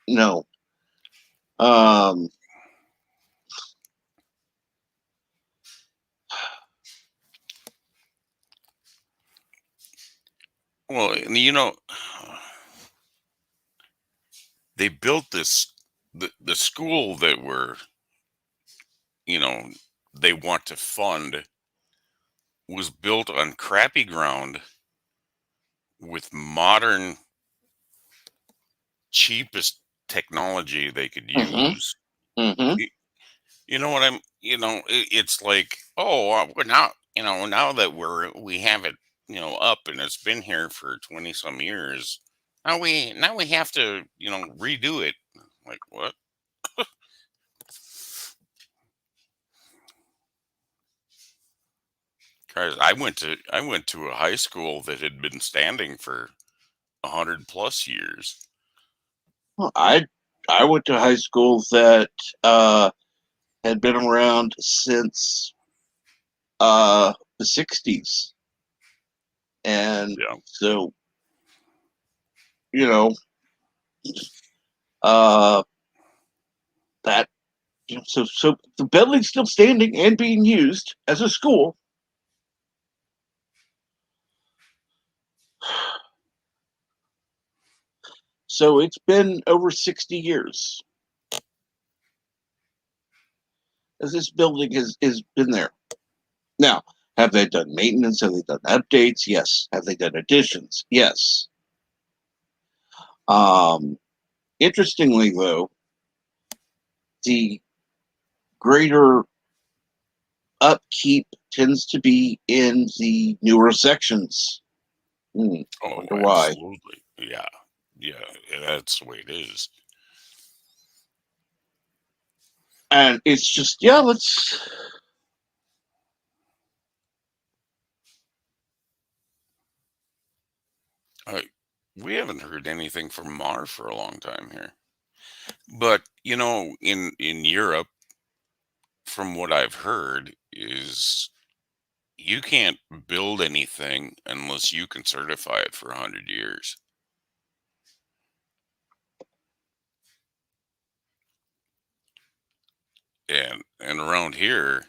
No. Um, Well, and they built the school that you know they want to fund was built on crappy ground with modern cheapest technology they could mhm, use. mhm. Y- You know what I'm? It's like, oh, we're now, now that we have it, up and it's been here for 20 some years. Now we have to, redo it. Like what? Guys, I went to a high school that had been standing for 100 plus years. Well, I went to high school that uh, had been around since the '60s, and Yeah. so you know uh, that so the building's still standing and being used as a school. So it's been over 60 years as this building has been there. Now, have they done maintenance? Have they done updates? Yes. Have they done additions? Yes. Um, Interestingly, though, the greater upkeep tends to be in the newer sections. Oh, Wonder why. absolutely. Yeah. Yeah. That's the way it is. And it's just, yeah, let's. I, we haven't heard anything from Mar for a long time here. But in Europe, from what I've heard, is you can't build anything unless you can certify it for 100 years. And around here,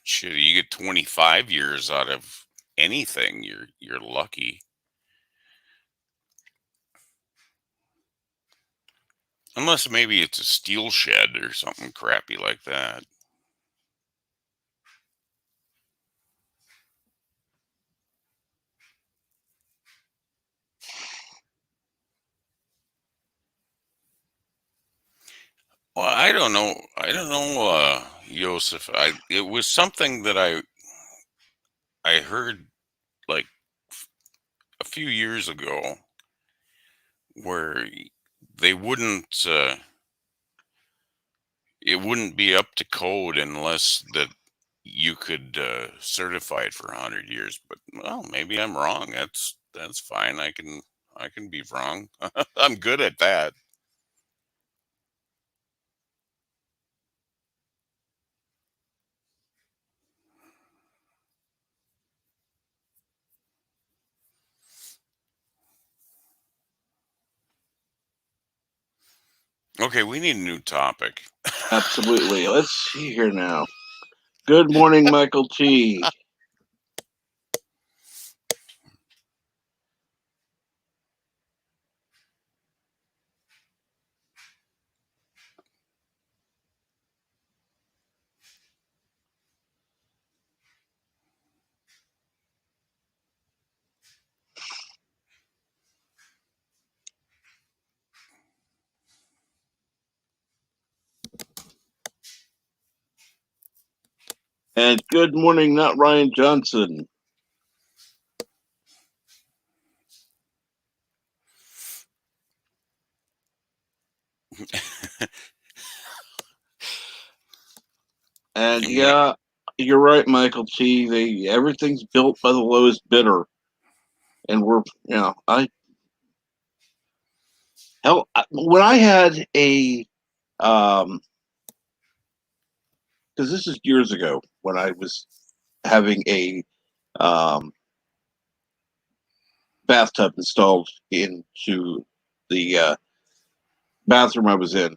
shit, you get 25 years out of anything, you're lucky. Unless maybe it's a steel shed or something crappy like that. Well, I don't know. I don't know, Joseph. It was something that I heard like a few years ago, where they it wouldn't be up to code unless that you could certify it for 100 years. But well, maybe I'm wrong. That's fine. I can be wrong. I'm good at that. Okay, we need a new topic. Absolutely. Let's see here now. Good morning, Michael T. And good morning, not Ryan Johnson. And yeah, you're right, Michael T. Everything's built by the lowest bidder, and when I had a because this is years ago when I was having a bathtub installed into the bathroom I was in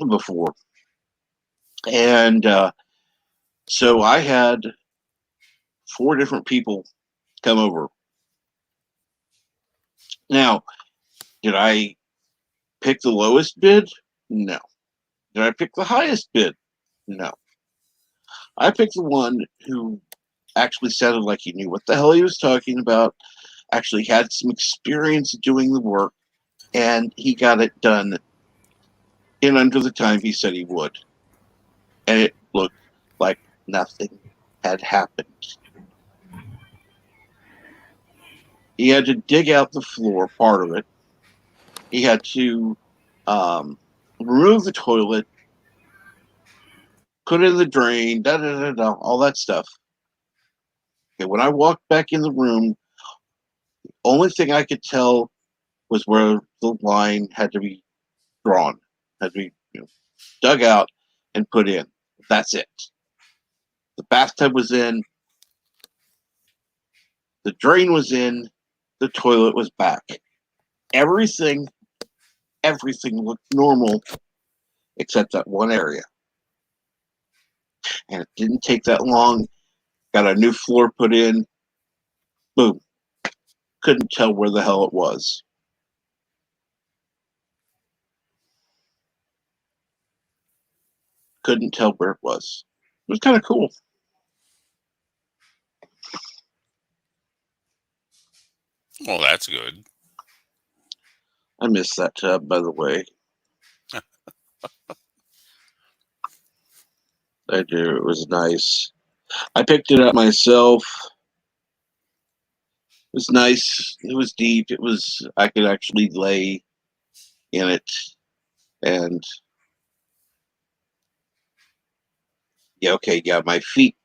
before, and so I had 4 different people come over. Now, did I pick the lowest bid? No. Did I pick the highest bid? No. I picked the one who actually sounded like he knew what the hell he was talking about, actually had some experience doing the work, and he got it done in under the time he said he would. And it looked like nothing had happened. He had to dig out the floor, part of it. He had to remove the toilet, put it in the drain, all that stuff. Okay, when I walked back in the room, the only thing I could tell was where the line had to be drawn, had to be dug out and put in. That's it. The bathtub was in, the drain was in, the toilet was back. Everything looked normal except that one area. And it didn't take that long. Got a new floor put in. Boom. Couldn't tell where the hell it was. Couldn't tell where it was. It was kind of cool. Well, that's good. I missed that tub, by the way. I do. It was nice. I picked it up myself. It was nice. It was deep. I could actually lay in it. And my feet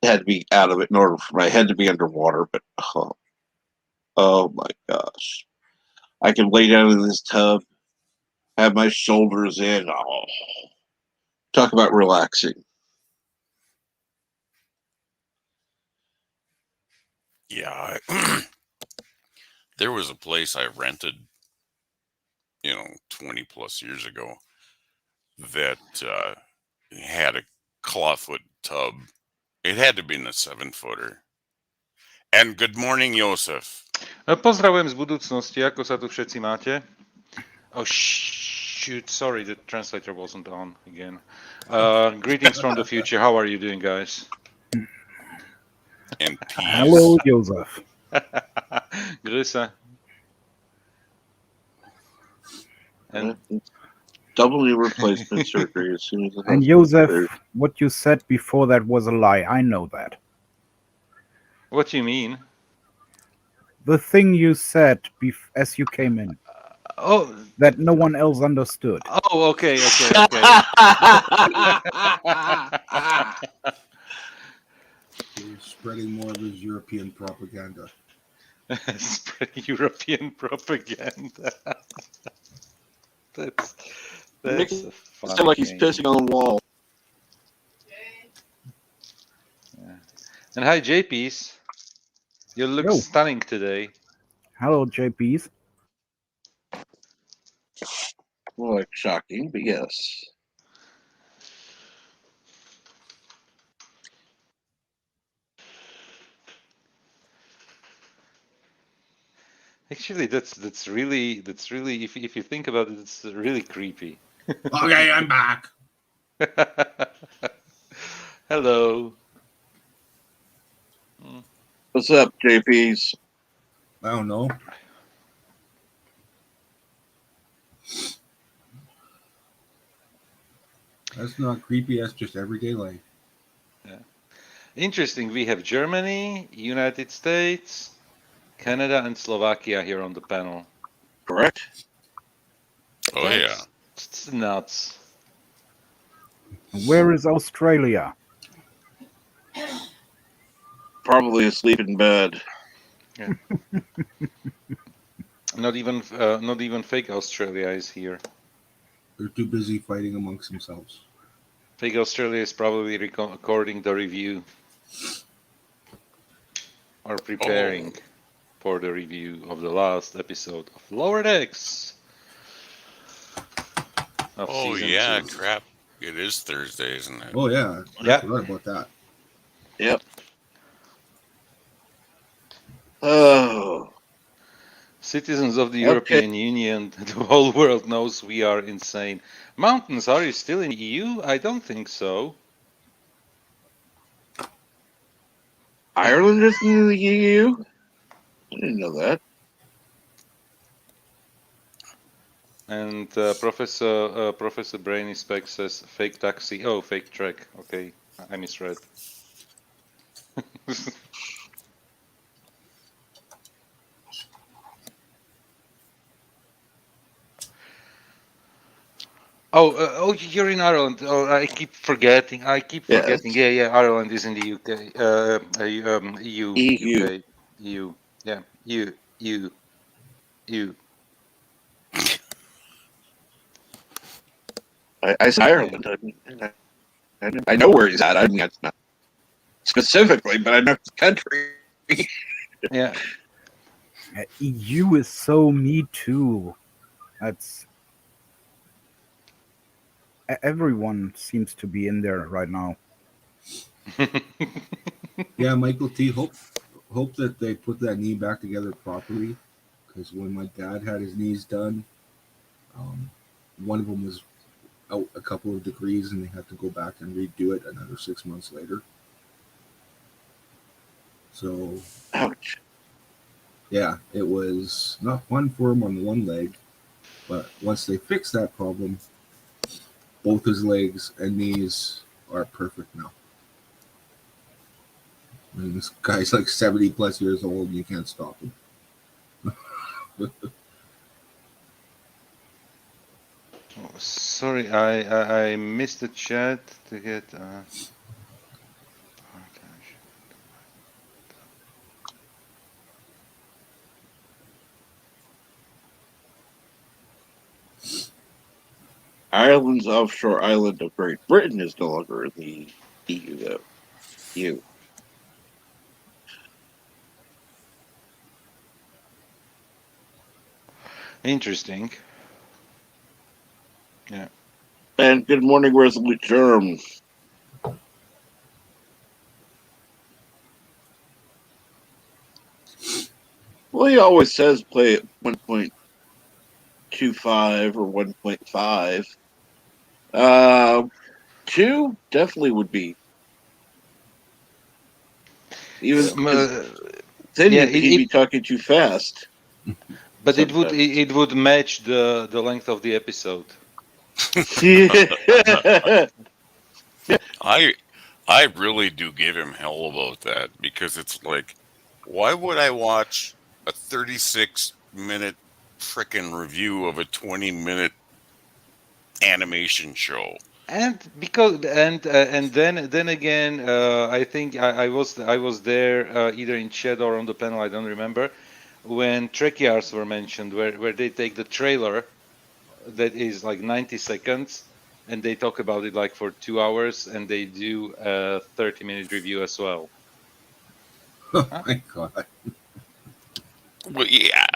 had to be out of it in order for my head to be underwater. But oh my gosh. I could lay down in this tub, have my shoulders in. Oh, talk about relaxing. Yeah. There was a place I rented, 20 plus years ago that had a clawfoot tub. It had to be in a 7-footer. And good morning, Josef. Pozdravujem z budúcnosti, ako sa tu všetci máte? Oh shoot, sorry, the translator wasn't on again. Greetings from the future, how are you doing, guys? And peas. Hello, Joseph. Grüße. And double knee replacement surgery as soon as it And Joseph, what you said before that was a lie. I know that. What do you mean? The thing you said as you came in. That no one else understood. Oh, okay. He's spreading more of his European propaganda. Spreading European propaganda. That's a funny sound like he's pissing on the wall. Yeah. And hi, JPs. You look stunning today. Hello, JPs. Well, like shocking, but yes. Actually, that's really if you think about it, it's really creepy. Okay, I'm back. Hello. What's up, JPs? I don't know. That's not creepy. That's just everyday life. Yeah. Interesting. We have Germany, United States, Canada, and Slovakia here on the panel. Correct. Oh, yeah. It's nuts. Where is Australia? Probably asleep in bed. Not even fake Australia is here. They're too busy fighting amongst themselves. Fake Australia is probably recording the review or preparing for the review of the last episode of Lower Decks. Of Oh season yeah, 2. crap! It is Thursday, isn't it? Oh yeah, Yeah. I forgot about that. Yep. Oh. Citizens of the Okay. European Union, the whole world knows we are insane. Mountains, are you still in the EU? I don't think so. Ireland is in the EU? I didn't know that. And Professor Brainy Spec says fake taxi. Oh, fake track. Okay, I misread. Oh, you're in Ireland. Oh, I keep forgetting. Yes. Yeah, Ireland is in the UK. EU, EU. UK, EU. Yeah, EU. I said Ireland. I know where he's at. I mean, that's not specifically, but I know the country. Yeah. EU is so me too. That's everyone seems to be in there right now. Yeah, Michael T. Hope that they put that knee back together properly, because when my dad had his knees done, one of them was out a couple of degrees, and they had to go back and redo it another 6 months later. So, Ouch. yeah, it was not fun for him on one leg, but once they fixed that problem, both his legs and knees are perfect now. And this guy's like 70 plus years old, and you can't stop him. Oh, sorry, I missed the chat to get. Ireland's offshore island of Great Britain is no longer in the EU, though. EU. Interesting. Yeah. And good morning, Resolute Germ. Well, he always says play at 1.25 or 1.5. 2 definitely would be. Even then, yeah, he'd be talking too fast. But sometimes. it would match the length of the episode. I really do give him hell about that, because it's like, why would I watch a 36-minute frickin' review of a 20-minute animation show? And because and then again, I think I was there either in chat or on the panel, I don't remember, when Trekyards were mentioned, where they take the trailer that is like 90 seconds and they talk about it like for 2 hours, and they do a 30-minute review as well. Oh my god. Well, yeah.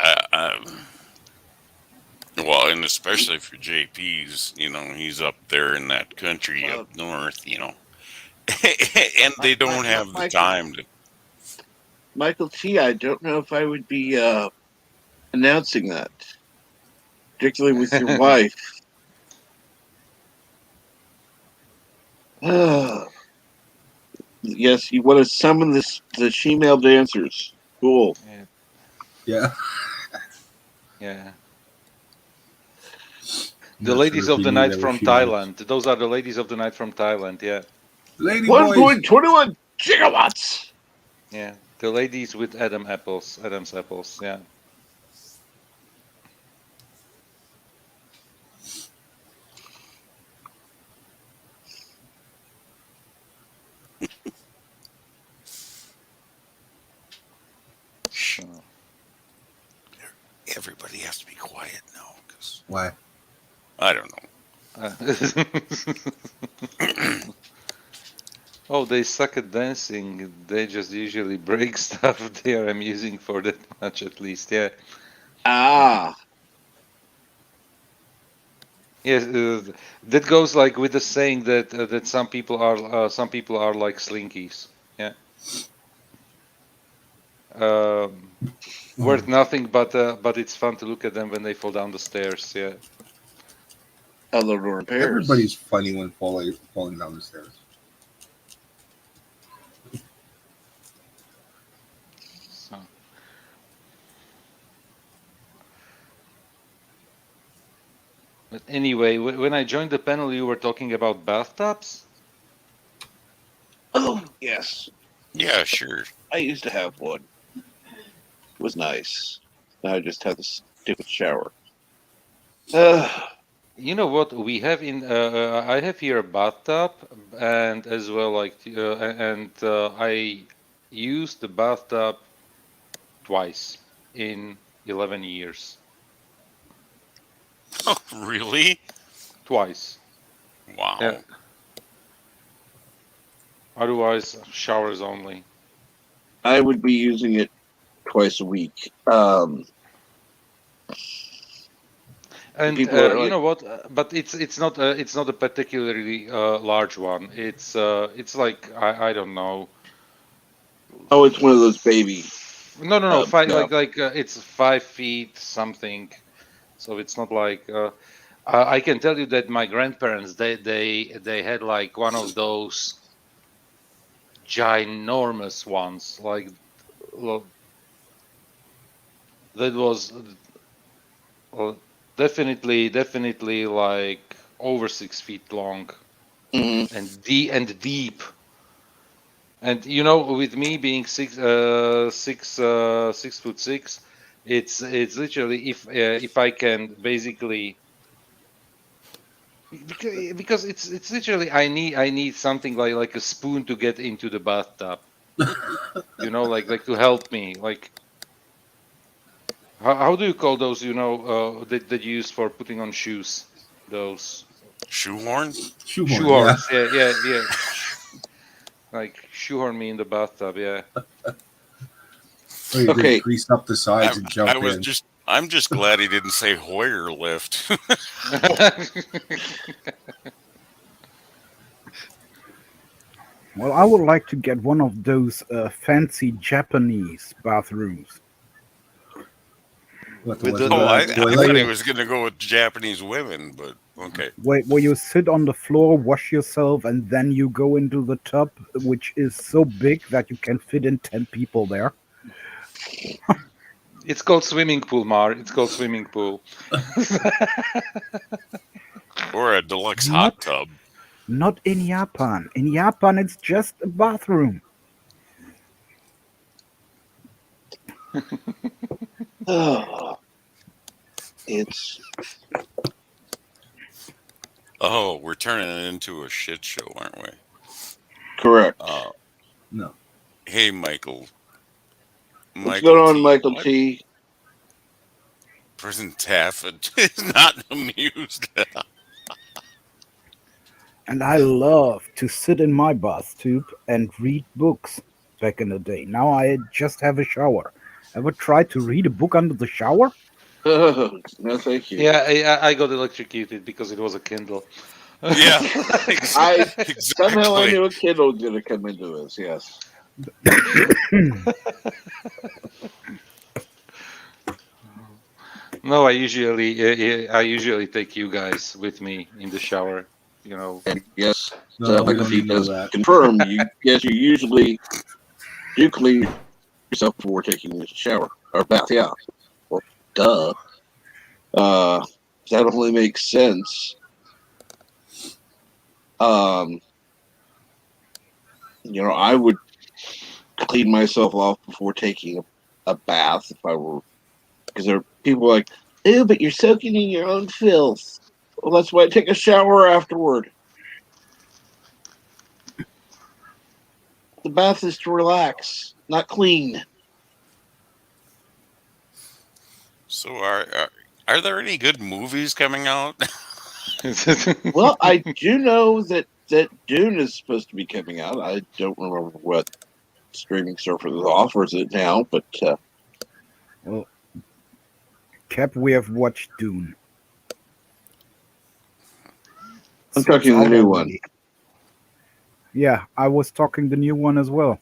Well, and especially for JP's, he's up there in that country up north, and they don't have the time to. Michael T, I don't know if I would be announcing that, particularly with your wife. Yes, you want to summon the female dancers. Cool. Yeah. Yeah. The ladies of the night from Thailand. Those are the ladies of the night from Thailand, yeah. Lady 1.21 gigawatts! Yeah. The ladies with Adam's apples, yeah. everybody has to be quiet now? Because Why? I don't know. Oh, they suck at dancing. They just usually break stuff. They are amusing for that much, at least. Yeah. Ah, Yes, that goes like with the saying that some people are like slinkies. Yeah. Worth nothing, but it's fun to look at them when they fall down the stairs. Yeah. other repairs. Everybody's funny when falling down the stairs. So. But anyway, when I joined the panel, you were talking about bathtubs. Oh, yes. Yeah, sure. I used to have one. It was nice. Now I just have this stupid shower. You know what we have in? I have here a bathtub, and as well I used the bathtub twice in 11 years. Oh, really? Twice. Wow. Yeah. Otherwise, showers only. I would be using it twice a week. And People are you like, know what? But it's not a particularly large one. It's like I don't know. oh, it's one of those baby. No. Yeah. It's 5 feet something. So it's not like I can tell you that my grandparents they had like one of those ginormous ones. Like that was definitely like over 6 feet long Hmm. and deep. And with me being 6'6", it's literally if I can basically because it's literally I need something like a spoon to get into the bathtub. Like to help me. Like how do you call those? That you use for putting on shoes. Those Shoehorn? Shoehorn, yeah. shoehorns. Yeah. Like shoehorn me in the bathtub. Yeah. Or you Okay. just grease up the sides and jump in. I'm just glad he didn't say Hoyer lift. Well, I would like to get one of those fancy Japanese bathrooms. What, the With ones the with Oh, I the thought toilet? he was going to go with Japanese women, but okay. Where you sit on the floor, wash yourself, and then you go into the tub, which is so big that you can fit in 10 people there. It's called swimming pool, Mar. It's called swimming pool. Or a deluxe Not, hot tub. not in Japan. In Japan, it's just a bathroom. It's Oh, we're turning it into a shit show, aren't we? correct. No. Hey, Michael. What's going on, T. Michael What? T? President Taffet is not amused. And I love to sit in my bathtub and read books back in the day. Now I just have a shower. Ever tried to read a book under the shower? No, thank you. Yeah, I got electrocuted because it was a Kindle. Yeah, Somehow I exactly. knew a kid was going to come into this. Yes. No, I usually take you guys with me in the shower. And yes, No, we Michael don't T need to know does that. confirm. You usually do clean yourself before taking a shower or bath. Yeah. Well, duh. That only makes sense. Um, I would clean myself off before taking a bath if I were, because there are people like, ew, but you're soaking in your own filth. Well, that's why I take a shower afterward. The bath is to relax, not clean. So are there any good movies coming out? Well, I do know that Dune is supposed to be coming out. I don't remember what streaming service offers it now, but Well, Cap, we have watched Dune. I'm So it's talking the out new one. already. Yeah, I was talking the new one as well.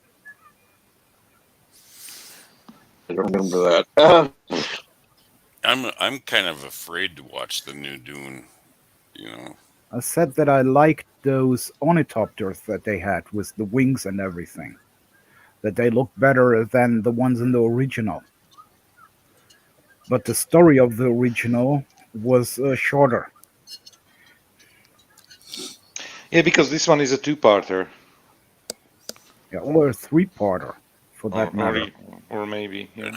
I don't remember that. I'm kind of afraid to watch the new Dune. You know, I said that I liked those ornithopters that they had with the wings and everything. That they looked better than the ones in the original. But the story of the original was shorter. Yeah, because this one is a two-parter, Yeah, or a three-parter, for or that matter. or maybe, yeah.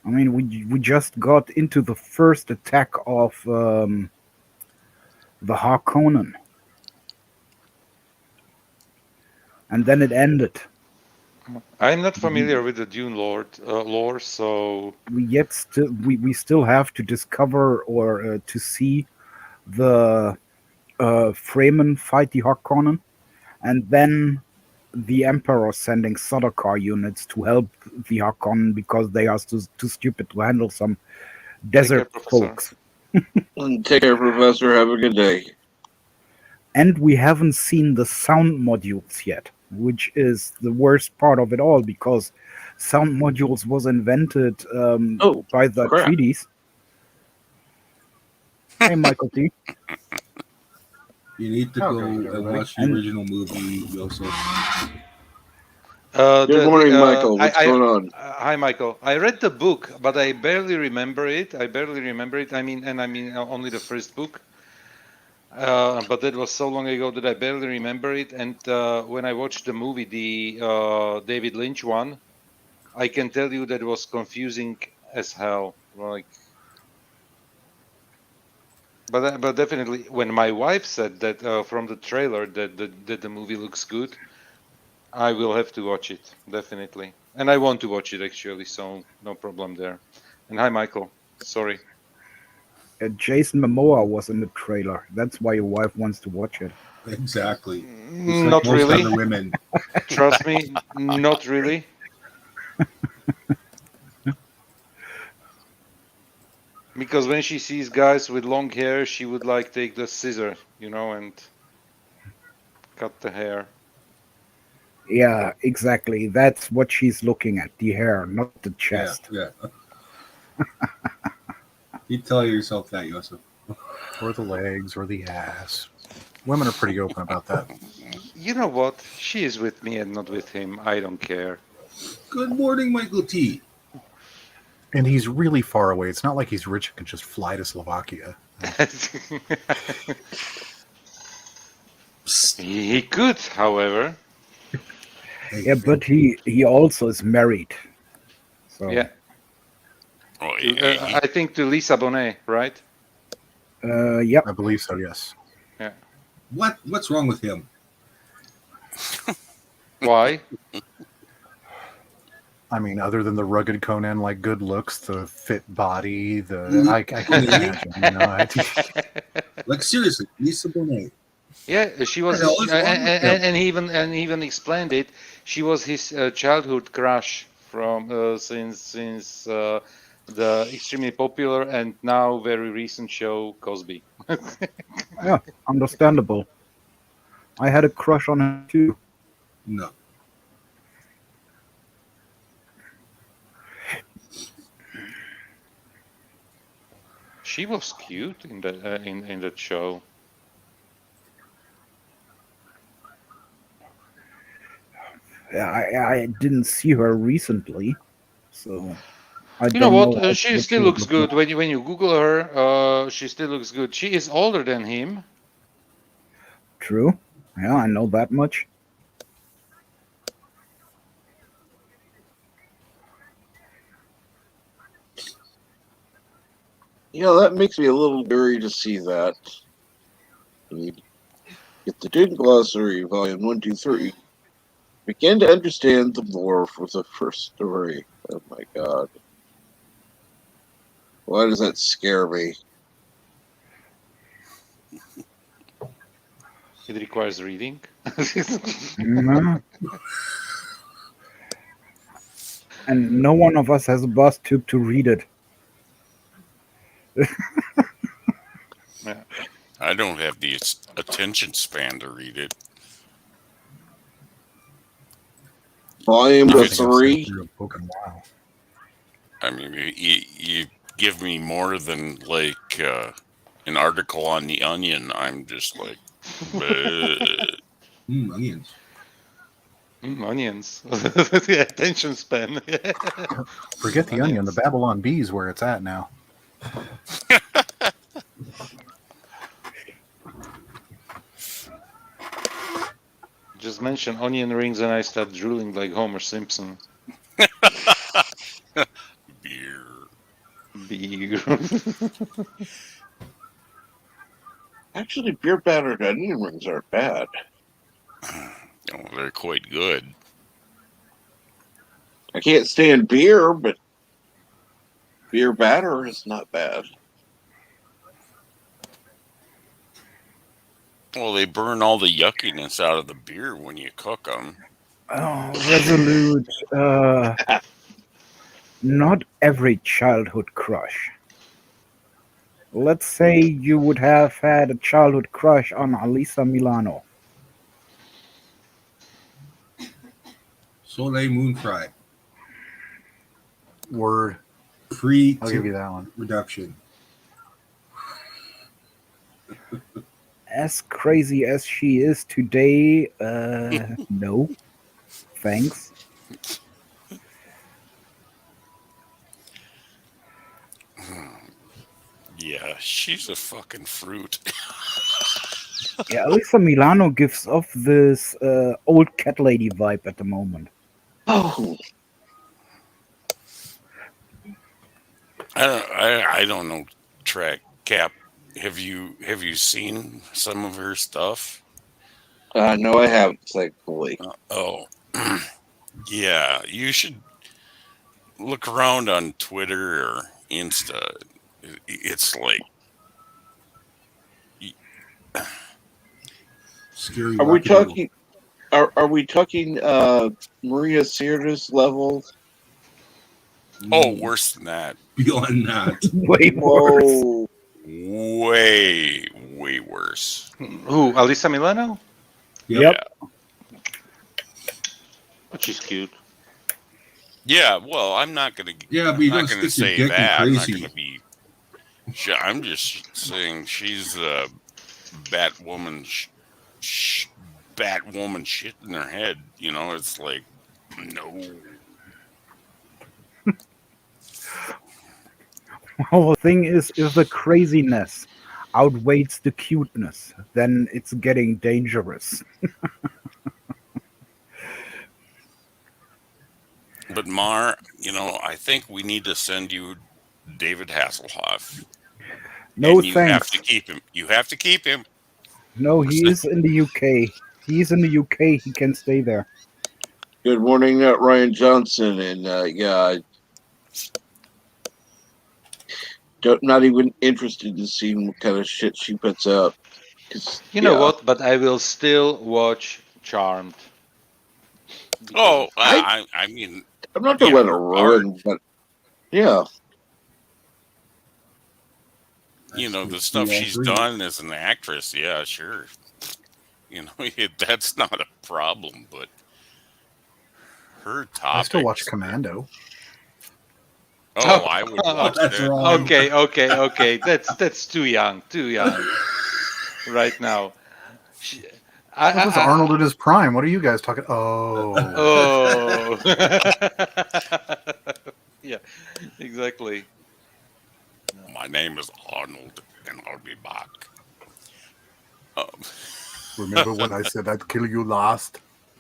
I mean, we just got into the first attack of the Harkonnen, and then it ended. I'm not familiar with the Dune lore, so We still have to discover or to see the Fremen fight the Harkonnen, and then the Emperor sending Sardaukar units to help the Harkonnen because they are too stupid to handle some take care, desert Professor. folks. Take care, Professor. Have a good day. And we haven't seen the sound modules yet, which is the worst part of it all because sound modules was invented Oh, by the crap. treaties. Hey, Michael T. You need to Okay, go and everybody. watch the And- original movie, Joseph. Good morning, Michael. What's going on? Hi, Michael. I read the book, but I barely remember it. I mean only the first book. But that was so long ago that I barely remember it. And when I watched the movie, the David Lynch one, I can tell you that it was confusing as hell. Like, but definitely, when my wife said that from the trailer that the movie looks good, I will have to watch it definitely, and I want to watch it actually, so no problem there. And hi, Michael. Sorry. Jason Momoa was in the trailer. That's why your wife wants to watch it. Exactly. It's like Not most really. other women. Trust me, not really. Because when she sees guys with long hair, she would like take the scissor, and cut the hair. Yeah, exactly. That's what she's looking at, the hair, not the chest. Yeah. You tell yourself that, Joseph. Or the legs, or the ass. Women are pretty open about that. You know what? She is with me and not with him. I don't care. Good morning, Michael T. And he's really far away. It's not like he's rich and can just fly to Slovakia. Psst. He could, however. Hey, Yeah, but he also is married. So Yeah. well, I think to Lisa Bonet, right? yep. I believe so, yes. Yeah. What's wrong with him? Why? I mean, other than the rugged Conan, like good looks, the fit body, I can't imagine. Like seriously, Lisa Bonet. Yeah, she was, What the hell is wrong with him? and he even explained it. She was his childhood crush from since the extremely popular and now very recent show Cosby. Yeah, understandable. I had a crush on her too. No. She was cute in that in that show. I didn't see her recently, so I You know don't what? know She what still would looks look good like. when you Google her. She still looks good. She is older than him. True. Yeah, I know that much. That makes me a little weary to see that. Get the Dune Glossary, Volume 1, 2, 3. Begin to understand the lore for the first story. Oh my god. Why does that scare me? It requires reading. Mhm. And no one of us has a bus tube to read it. Yeah. I don't have the attention span to read it. Volume I don't of think I've sat 3. through a book in a while. I mean, you give me more than like an article on the Onion. I'm just like, bleh. Onions. Onions. The attention span. Forget the Onion. The Onions. Babylon Bee's where it's at now. Just mention onion rings and I start drooling like Homer Simpson. Beer. Beer. Actually, beer battered onion rings aren't bad. Oh, they're quite good. I can't stand beer, but beer batter is not bad. Well, they burn all the yuckiness out of the beer when you cook them. Oh, Resolute. Not every childhood crush. Let's say you would have had a childhood crush on Alisa Milano. Soleil Moon Fry. Word. Pre I'll give you that one. reduction. As crazy as she is today, no. Thanks. Yeah, she's a fucking fruit. Yeah, Alisa Milano gives off this old cat lady vibe at the moment. Oh, I don't know. Track Cap. Have you seen some of her stuff? no, I haven't, thankfully. Oh, yeah. You should look around on Twitter or Insta. It's like Scary. Are we wackadoodle. talking? Are we talking Maria Sierra's level? worse than that. Beyond that. Way worse. Whoa! Way worse. Who? Alisa Milano? Yep. But she's cute. Yeah. Well, I'm not gonna. Yeah, but you I'm don't not gonna stick your say dick in that. I'm not crazy. gonna be. I'm just saying she's a bat woman. Bat woman shit in her head. You know, it's like no. Well, the thing is, if the craziness outweighs the cuteness, then it's getting dangerous. But Mar, I think we need to send you David Hasselhoff. No And you have thanks. to keep him. You have to keep him. No, he is in the UK. He's in the UK. He can stay there. Good morning, Ryan Johnson, and yeah, not even interested to see what kind of shit she puts out. You know what? But I will still watch Charmed. Oh, I- I mean, I'm not gonna let her art. ruin, but yeah, The stuff she's done as an actress. Yeah, sure. That's not a problem. But her topic. I still watch Commando. Oh, I would watch That's that. wrong. Okay. That's too young. Right now. That was Arnold at his prime. What are you guys talking? Oh. Yeah, exactly. My name is Arnold, and I'll be back. Remember when I said I'd kill you last?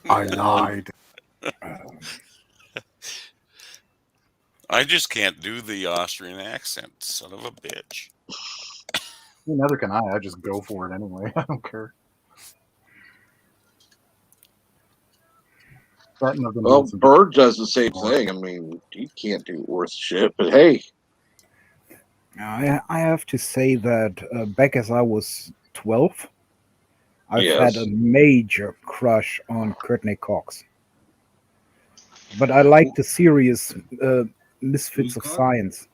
I lied. I just can't do the Austrian accent, son of a bitch. Neither can I. I just go for it anyway. I don't care. Starting of the Well, Nielsen. Bird does the same thing. I mean, he can't do worse shit, but hey, I have to say that back as I was 12, I've had a yes. major crush on Courtney Cox. But I like the series Misfits Who's of called? Science.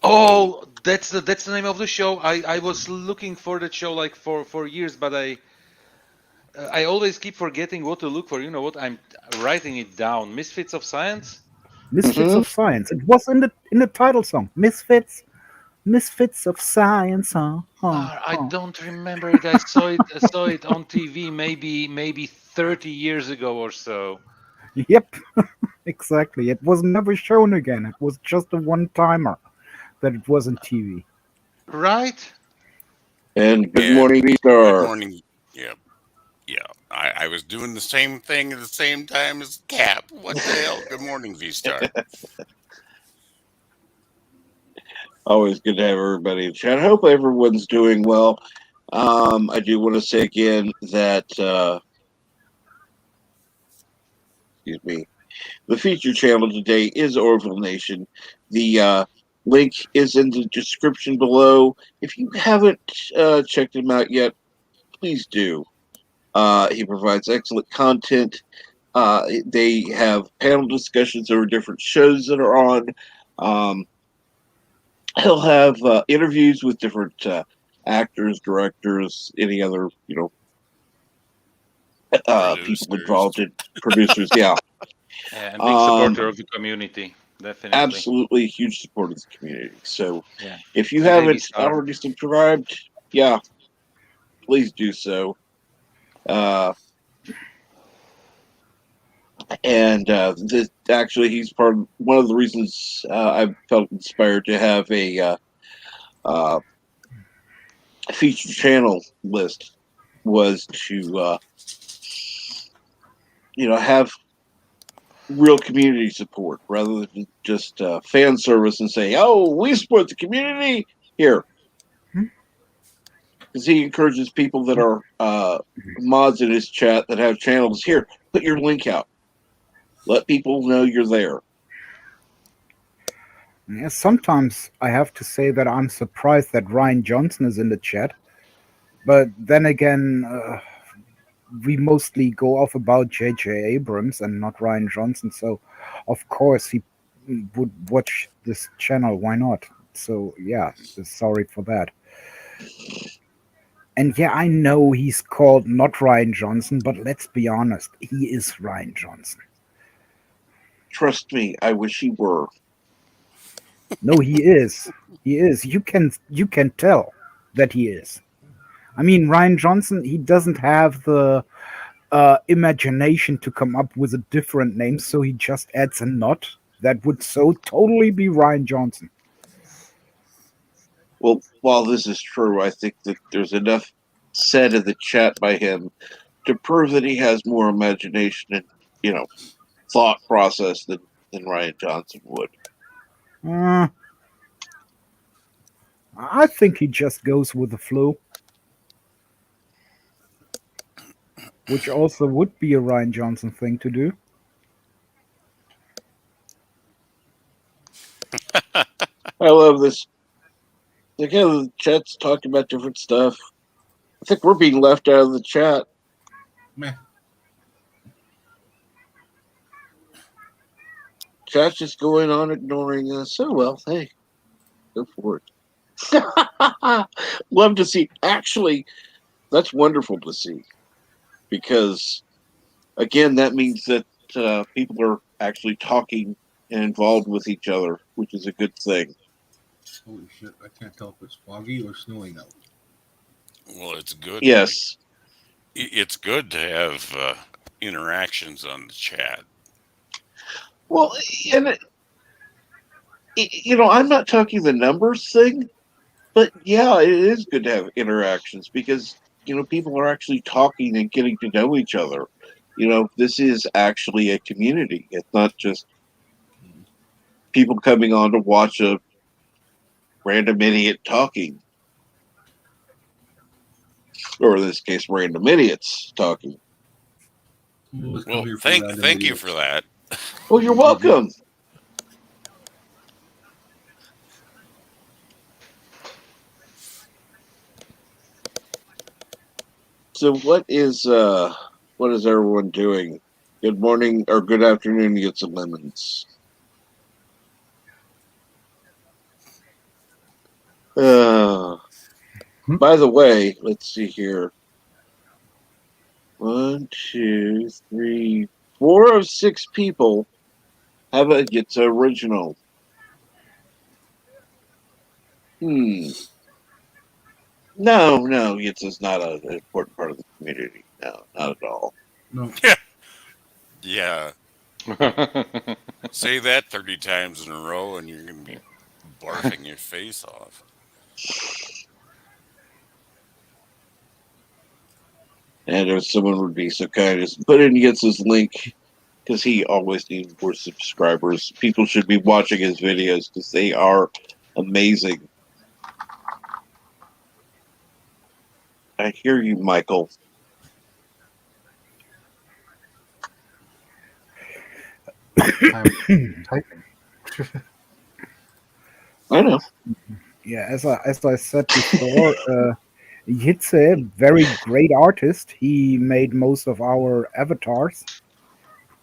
Oh, that's the name of the show. I was looking for that show like for years, but I always keep forgetting what to look for. You know what? I'm writing it down. Misfits of Science. Misfits Hmm. of Science. It was in the title song. Misfits of Science. I don't remember it. I saw it on TV maybe 30 years ago or so. Yep, exactly. It was never shown again. It was just a one timer that it was on TV. Right? And Good And Morning, good V-Star. morning. Yeah, yeah. I was doing the same thing at the same time as Cap. What the hell? Good morning, V Star. Always good to have everybody in chat. I hope everyone's doing well. I do want to say again that, excuse me, the feature channel today is Orville Nation. The link is in the description below. If you haven't checked him out yet, please do. He provides excellent content. They have panel discussions over different shows that are on. Um, he'll have interviews with different actors, directors, any other people Producers. involved in producers. Yeah, Yeah, and big um, supporter of the community. Definitely. absolutely huge support of the community. So Yeah. if you And heavy haven't star. already subscribed, yeah, please do so. Uh, and this, actually, he's part of one of the reasons I felt inspired to have uh, feature channel list was to have real community support rather than just fan service and say, "Oh, we support the community here," because he encourages people that are mods in his chat that have channels here. Put your link out. Let people know you're there. Yeah, sometimes I have to say that I'm surprised that Ryan Johnson is in the chat. But then again, we mostly go off about J.J. Abrams and not Ryan Johnson. So, of course, he would watch this channel. Why not? So, yeah, sorry for that. And yeah, I know he's called not Ryan Johnson, but let's be honest, he is Ryan Johnson. Trust me, I wish he were. No, he is. He is. You can tell that he is. I mean, Ryan Johnson, he doesn't have the imagination to come up with a different name, so he just adds a not. That would so totally be Ryan Johnson. Well, while this is true, I think that there's enough said in the chat by him to prove that he has more imagination and thought process than Ryan Johnson would. Uh, I think he just goes with the flow, which also would be a Ryan Johnson thing to do. I love this. Again, the chat's talking about different stuff. I think we're being left out of the chat. Meh. Chat's just going on ignoring us. Oh well, hey, go for it. Love to see. Actually, that's wonderful to see because again, that means that people are actually talking and involved with each other, which is a good thing. Holy shit! I can't tell if it's foggy or snowing out. Well, it's good. Yes. It's good to have interactions on the chat. Well, and I'm not talking the numbers thing, but yeah, it is good to have interactions because people are actually talking and getting to know each other. This is actually a community. It's not just people coming on to watch a random idiot talking, or in this case, random idiots talking. Always come Well, here for thank random thank you videos. for that. Well, you're welcome. So what is everyone doing? Good morning or good afternoon, get some lemons. By the way, let's see here. 1, 2, 3, 4 of 6 people have a Yitza original. No, Yitza's not an important part of the community. No, not at all. No, Yeah. Say that 30 times in a row and you're going to be barfing your face off. And if someone would be so kind as to put in Yitza's link, because he always needs more subscribers. People should be watching his videos because they are amazing. I hear you, Michael. I'm typing. I know. Yeah, as I said before, Yitze, very great artist. He made most of our avatars.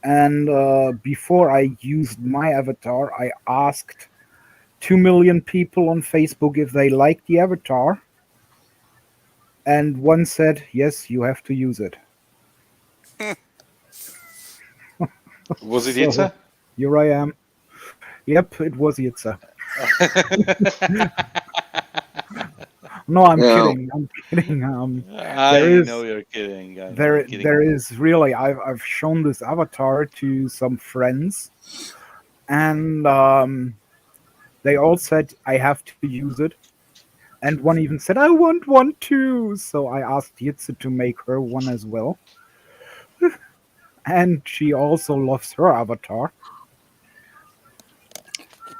And before I used my avatar, I asked 2 million people on Facebook if they liked the avatar. And one said, yes, you have to use it. Was it So Yitza? here I am. Yep, it was Yitze. No, I'm Now, kidding. I'm kidding. There I know is you're kidding. I know there you're kidding. there is really I've shown this avatar to some friends, and they all said I have to use it, and one even said I want one too. So I asked Yitze to make her one as well, and she also loves her avatar,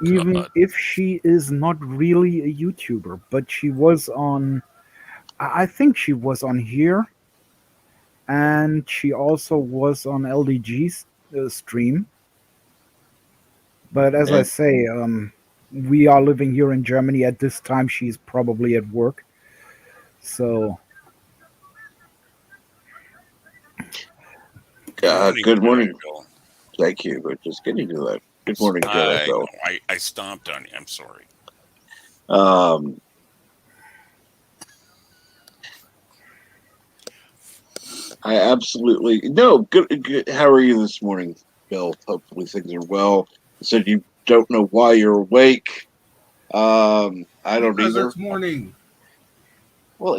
even God. if she is not really a YouTuber. But she was on. I think she was on here, and she also was on LDG's stream. But as I and say, we are living here in Germany at this time. She's probably at work. So, Good morning, good Jedi morning. Bill. Thank you. But just getting to that. Good morning, Jedi I Bill. know. I stomped on you. I'm sorry. I absolutely no. Good. How are you this morning, Bill? Hopefully things are well. You said you don't know why you're awake. I don't because either. it's morning. Well,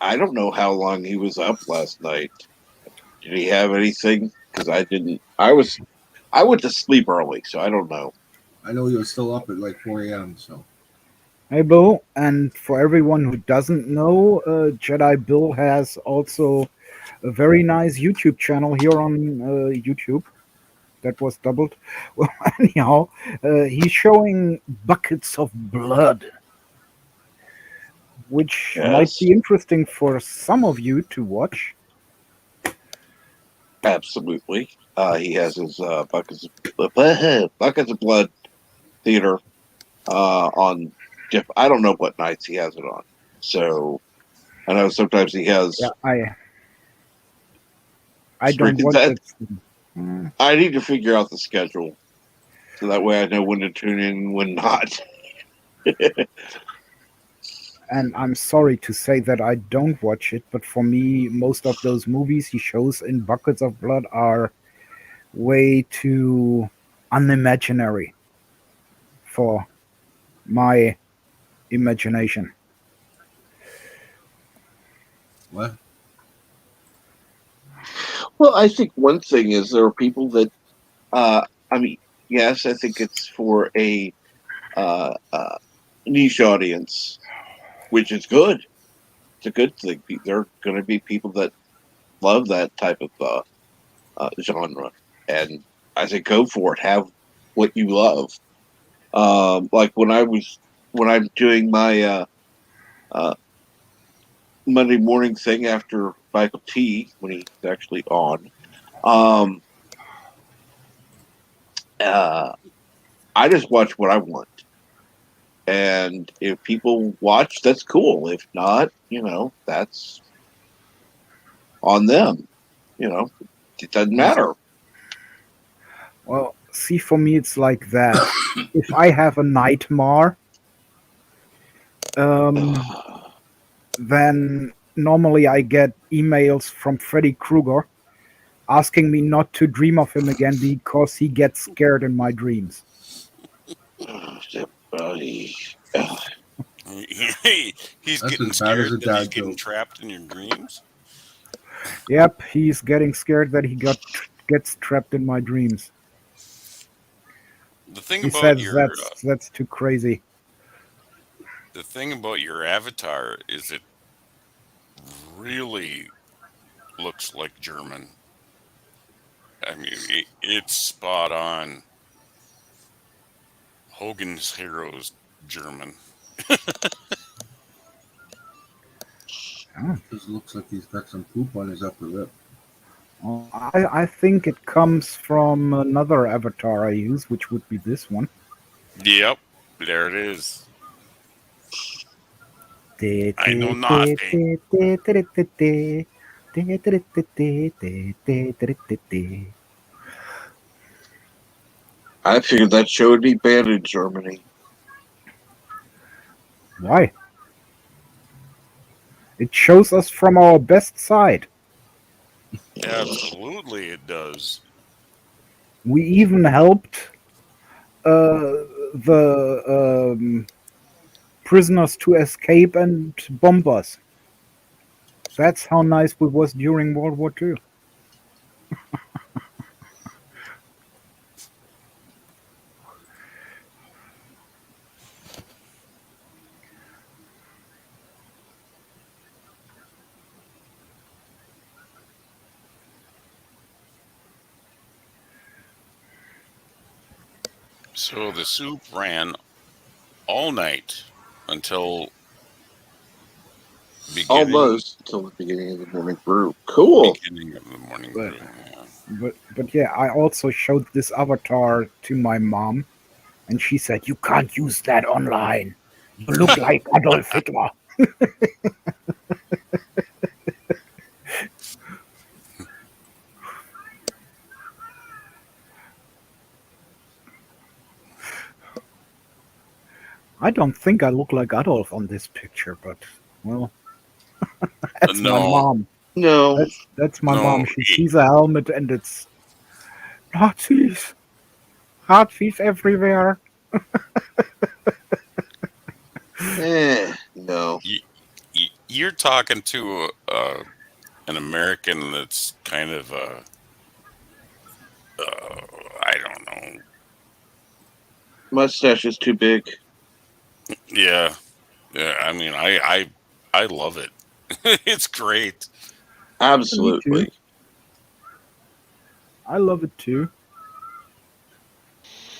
I don't know how long he was up last night. Did he have anything? Because I didn't. I went to sleep early, so I don't know. I know you're still up at like 4 a.m. So hey, Bill. And for everyone who doesn't know, Jedi Bill has also a very nice YouTube channel here on YouTube. That was doubled. Well, anyhow, he's showing buckets of blood, which might Yes, be interesting for some of you to watch. absolutely. He has his buckets of blood theater on. I don't know what nights he has it on. So I know sometimes he has Yeah, I don't streams. watch That that. Mm. I need to figure out the schedule so that way I know when to tune in and when not. And I'm sorry to say that I don't watch it, but for me, most of those movies he shows in Buckets of Blood are way too unimaginary for my imagination. what? Well, I think one thing is there are people that I mean, yes, I think it's for a niche audience, which is good. It's a good thing. There are going to be people that love that type of genre, and I say go for it. Have what you love. Like when I'm doing my uh, Monday morning thing after Michael T when he's actually on. Um, uh, I just watch what I want, and if people watch, that's cool. If not, that's on them. It doesn't matter. Well, see, for me, it's like that. If I have a nightmare, then normally I get emails from Freddy Krueger asking me not to dream of him again because he gets scared in my dreams. Buddy. He's That's getting as bad as scared a that he's dad getting joke. trapped in your dreams. Yep, he's getting scared that he gets trapped in my dreams. The thing He about says your that's too crazy. the thing about your avatar is it really looks like German. I mean, it's spot on. Hogan's Heroes German. Oh. Just looks like he's got some poop on his upper lip. I think it comes from another avatar I use, which would be this one. Yep, there it is. I know nothing. I figured that show would be banned in Germany. Why? It shows us from our best side. Absolutely, it does. We even helped the prisoners to escape and bomb us. That's how nice we was during World War II. So the soup ran all night until Almost until the beginning of the morning brew. Cool. beginning of the morning But- brew. Yeah. But yeah, I also showed this avatar to my mom, and she said, "You can't use that online. You look like Adolf Hitler." I don't think I look like Adolf on this picture, but well, that's my No, mom. No. That's my No, mom. She sees a helmet and it's Nazis, Nazis everywhere. No. you're talking to an American that's kind of I don't know. Mustache is too big. Yeah, yeah. I mean, I love it. It's great. Absolutely. I love it too.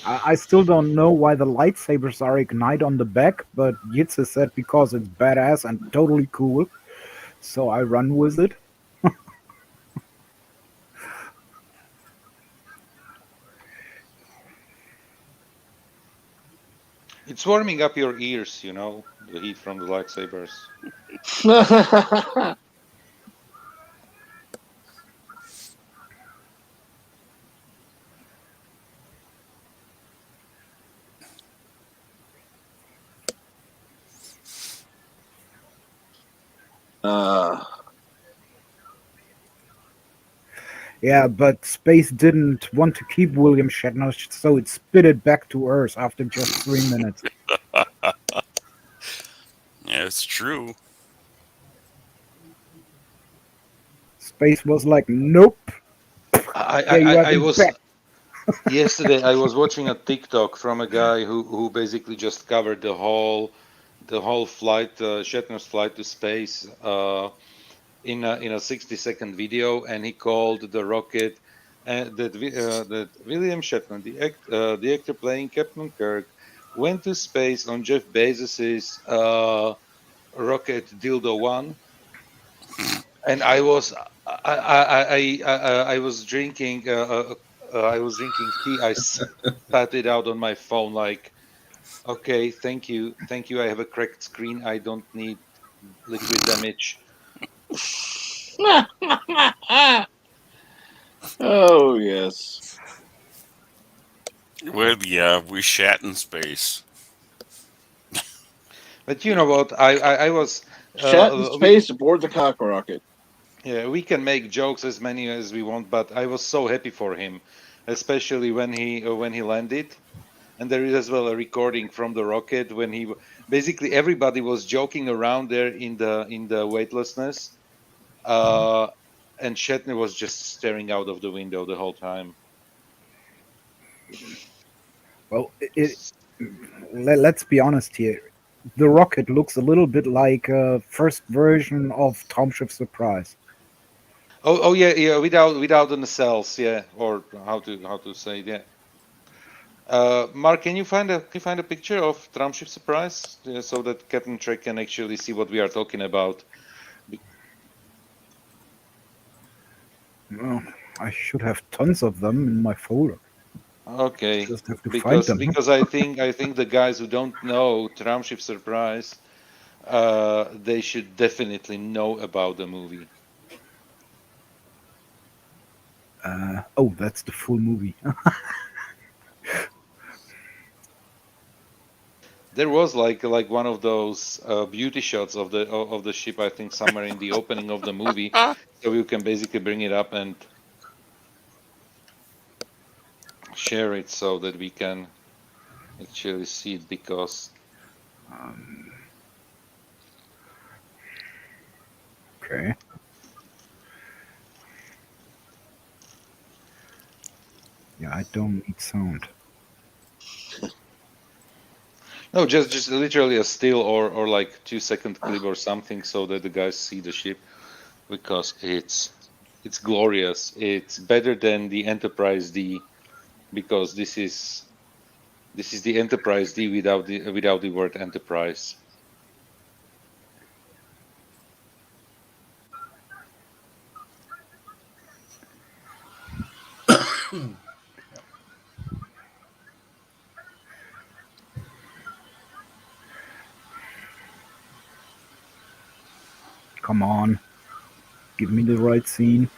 I still don't know why the lightsabers are ignite on the back, but Yitze said because it's badass and totally cool. So I run with it. It's warming up your ears, the heat from the lightsabers. Yeah, but space didn't want to keep William Shatner, so it spit it back to Earth after just 3 minutes. Yeah, it's true. Space was like, nope. Yeah, you have I it was back. yesterday. I was watching a TikTok from a guy who basically just covered the whole flight, Shatner's flight to space, in a 60-second video, and he called the rocket that William Shatner, the actor playing Captain Kirk, went to space on Jeff Bezos's rocket Dildo One, and I was drinking. I was drinking tea. I spat it out on my phone. Like, okay, thank you, thank you. I have a cracked screen. I don't need liquid damage. Oh yes. Well, yeah, we shat in space. But you know what? I was. Shat in We space aboard the cock rocket. Yeah, we can make jokes as many as we want, but I was so happy for him, especially when he landed. And there is as well a recording from the rocket when basically everybody was joking around there in the weightlessness, uh, and Shatner was just staring out of the window the whole time. Well, let's be honest here. The rocket looks a little bit like a first version of Traumschiff Surprise. Oh yeah, yeah, without the nacelles, yeah, or how to say it, yeah. Mark, can you find a picture of Traumschiff Surprise so that Captain Trek can actually see what we are talking about? Well, I should have tons of them in my folder. Okay, Just have to find them. because I think the guys who don't know Traumschiff Surprise, they should definitely know about the movie. Oh, that's the full movie. There was like one of those beauty shots of the ship, I think, somewhere in the opening of the movie, so you can basically bring it up and share it so that we can actually see it because Okay. Yeah, I don't need sound. no, just literally a still or like 2 second clip or something so that the guys see the ship because it's glorious. It's better than the Enterprise D because this is the Enterprise D without the word Enterprise. Come on. Give me the right scene.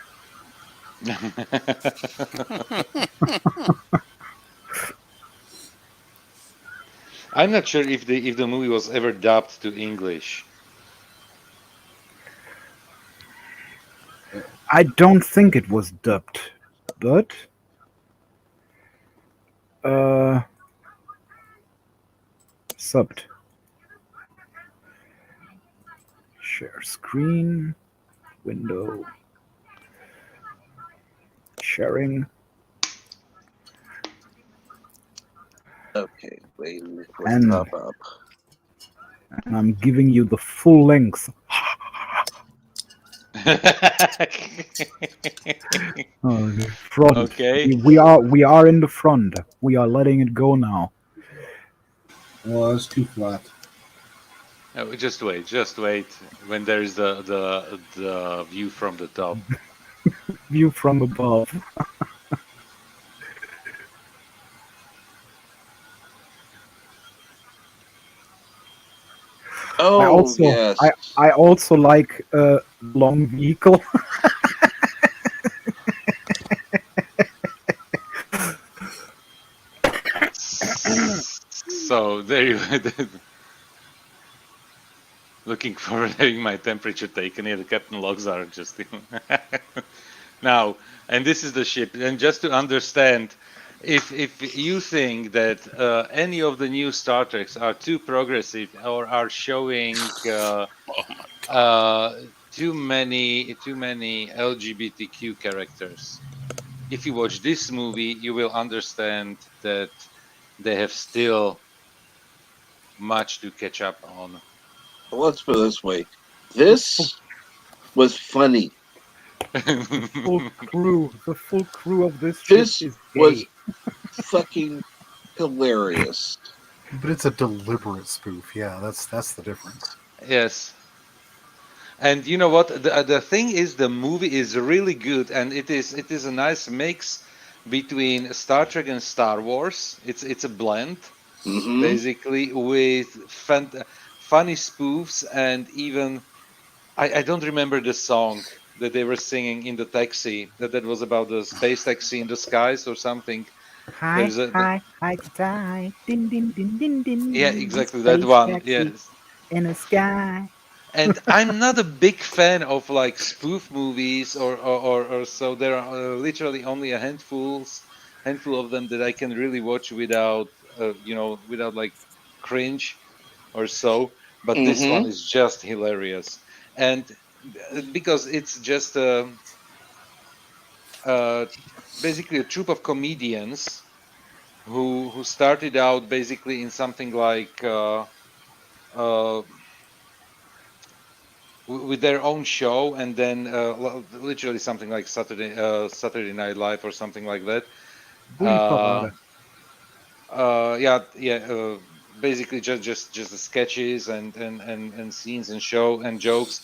I'm not sure if the movie was ever dubbed to English. I don't think it was dubbed, but uh, subbed. Share screen, window, sharing. Okay, waiting for it to And pop up. and I'm giving you the full length. The front. Okay. We are in the front. We are letting it go now. Oh, that's too flat. No, just wait. When there is the view from the top. View from above. Oh yes. I also like long vehicle. So there you looking forward to having my temperature taken. Yeah, the captain logs are just now, and this is the ship. And just to understand, if you think that any of the new Star Treks are too progressive or are showing Oh my god. too many LGBTQ characters, if you watch this movie, you will understand that they have still much to catch up on. Let's put it this way. This was funny. The full crew of this ship This is was gay. fucking hilarious. But it's a deliberate spoof. Yeah, that's the difference. Yes. And you know what? The thing is, the movie is really good, and it is a nice mix between Star Trek and Star Wars. It's a blend, Mm-hmm. basically, with funny spoofs, and even I don't remember the song that they were singing in the taxi, that was about the space taxi in the skies or something. Hi, There's a hi, hi, hi, din, din, din, din, Yeah, din, exactly that space one. taxi Yes. in the sky. And I'm not a big fan of like spoof movies or so. There are literally only a handful of them that I can really watch without without like cringe or so. But this one Mm-hmm. is just hilarious, and because it's just uh, basically a troupe of comedians who started out basically in something like uh, with their own show, and then literally something like Saturday Night Live or something like that. Uh, Bully-Parade. yeah. Basically, just the sketches and scenes and show and jokes,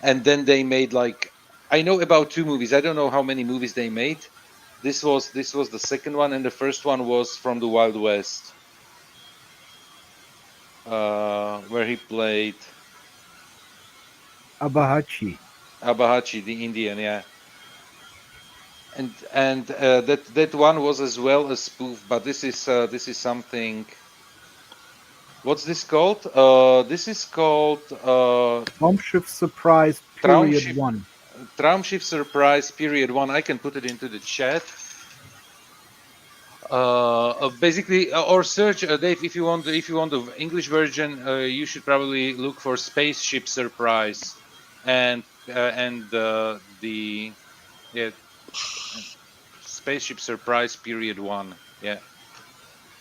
and then they made like I know about two movies. I don't know how many movies they made. This was the second one, and the first one was from the Wild West, where he played Abahachi. Abahachi, the Indian. Yeah, and that one was as well a spoof, but this is something. What's this called? This is called Raumschiff Surprise Period Traumschiff 1. Traumschiff Surprise Period One. I can put it into the chat. Basically, or search, Dave, if you want the English version, you should probably look for Spaceship Surprise, and the yeah, Spaceship Surprise Period One. Yeah,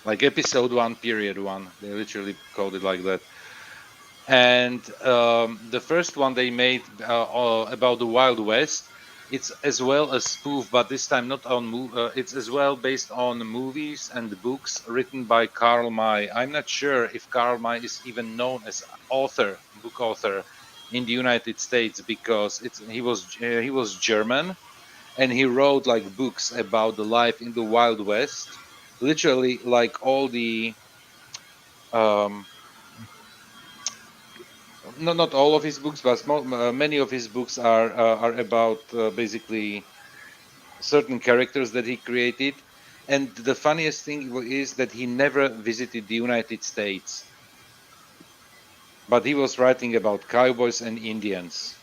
like episode one, period one. They literally called it like that. And the first one they made about the Wild West, it's as well a spoof, but this time not on it's as well based on movies and books written by Karl May. I'm not sure if Karl May is even known as book author in the United States, because he was German, and he wrote like books about the life in the Wild West, literally like all the um, not all of his books, but many of his books are about basically certain characters that he created. And the funniest thing is that he never visited the United States, but he was writing about cowboys and Indians.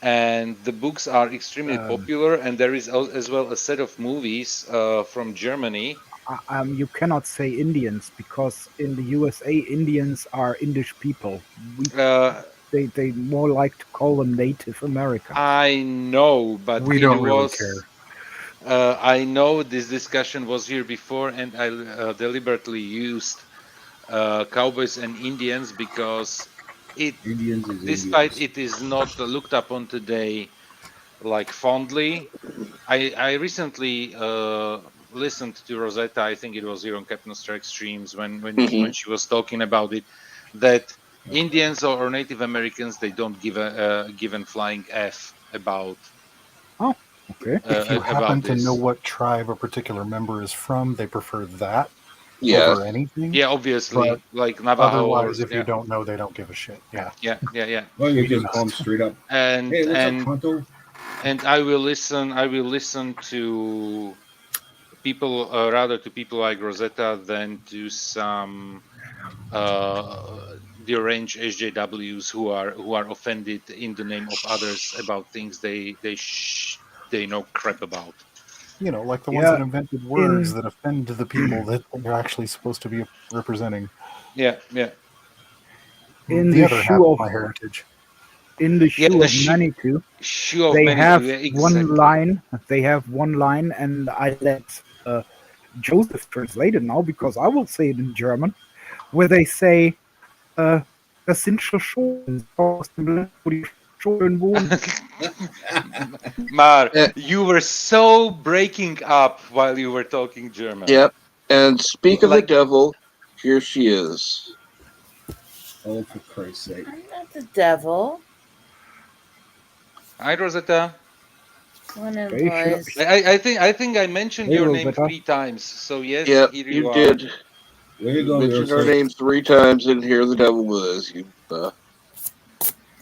And the books are extremely Um, popular, and there is as well a set of movies from Germany. you cannot say Indians because in the USA, Indians are Indish people. Uh, They more like to call them Native Americans. I know, but We it don't really was. care. I know this discussion was here before, and I deliberately used cowboys and Indians because it, Indians is despite Indians. it is not looked upon today like fondly. I recently listened to Rosetta. I think it was here on Captain Strike streams when Mm-hmm. she was talking about it, that Indians or Native Americans, they don't give a given flying f Oh, okay. If you happen about to know this. what tribe a particular member is from, they prefer that Yes. over anything. Yeah, But obviously, like Navajo or otherwise, if you yeah, don't know, they don't give a shit. Yeah, yeah. Well, you we do just call them not. straight up. And Hey, what's up, and Tonto? and I will listen to people, rather to people like Rosetta than to some deranged SJWs who are offended in the name of others about things they know crap about. Like the ones Yeah, that invented words in that offend the people that they're actually supposed to be representing. Yeah. in The the other half shoe of of my heritage. in the Yeah, shoe the of Manitou, shoe of they Manitou. have Yeah, one exactly. line. They have one line, and I let Joseph translate it now because I will say it in German, where they say, "Das sind schon Schonen, sie kommen aus dem Land, wo die Schonen wohnen." Mar, Uh, you were so breaking up while you were talking German. yep. And speak of the Like, devil, here she is. Oh, for Christ's sake. I'm not the devil. Hi, Rosetta. Morning, Okay, boys. I think I mentioned Hey, your name Rosetta. 3 times. So yes, Yep, here you you are. did. Where you You going, mentioned our Ursa? names 3 times, and here the devil was.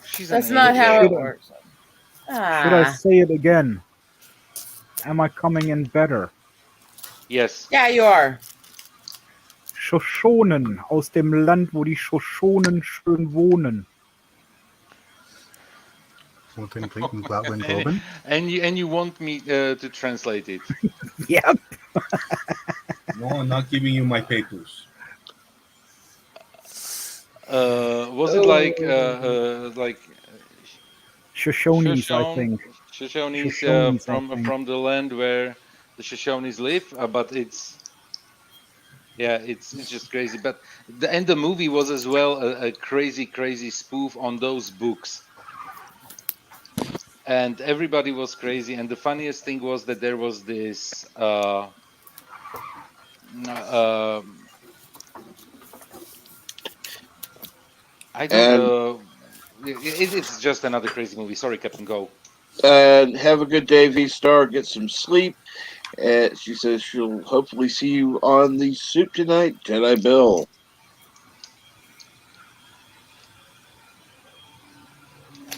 She's an That's not angel. how Should it I, works. should I Ah, say it again? Am I coming in better? Yes. yeah, you are. Shoshonen aus dem Land, wo die Shoshonen schön wohnen. Guten Guten Guten And, Globen. and you want me to translate it? Yep. No, I'm not giving you my papers. Was it like Shoshones, I think. Shoshones Shoshones, I think. from the land where the Shoshones live? But it's just crazy. But the movie was as well a crazy spoof on those books, and everybody was crazy. And the funniest thing was that there was this. I don't. And It's just another crazy movie. Sorry, Captain. Go. have a good day, V Star. Get some sleep. She says she'll hopefully see you on the soup tonight, Jedi Bill.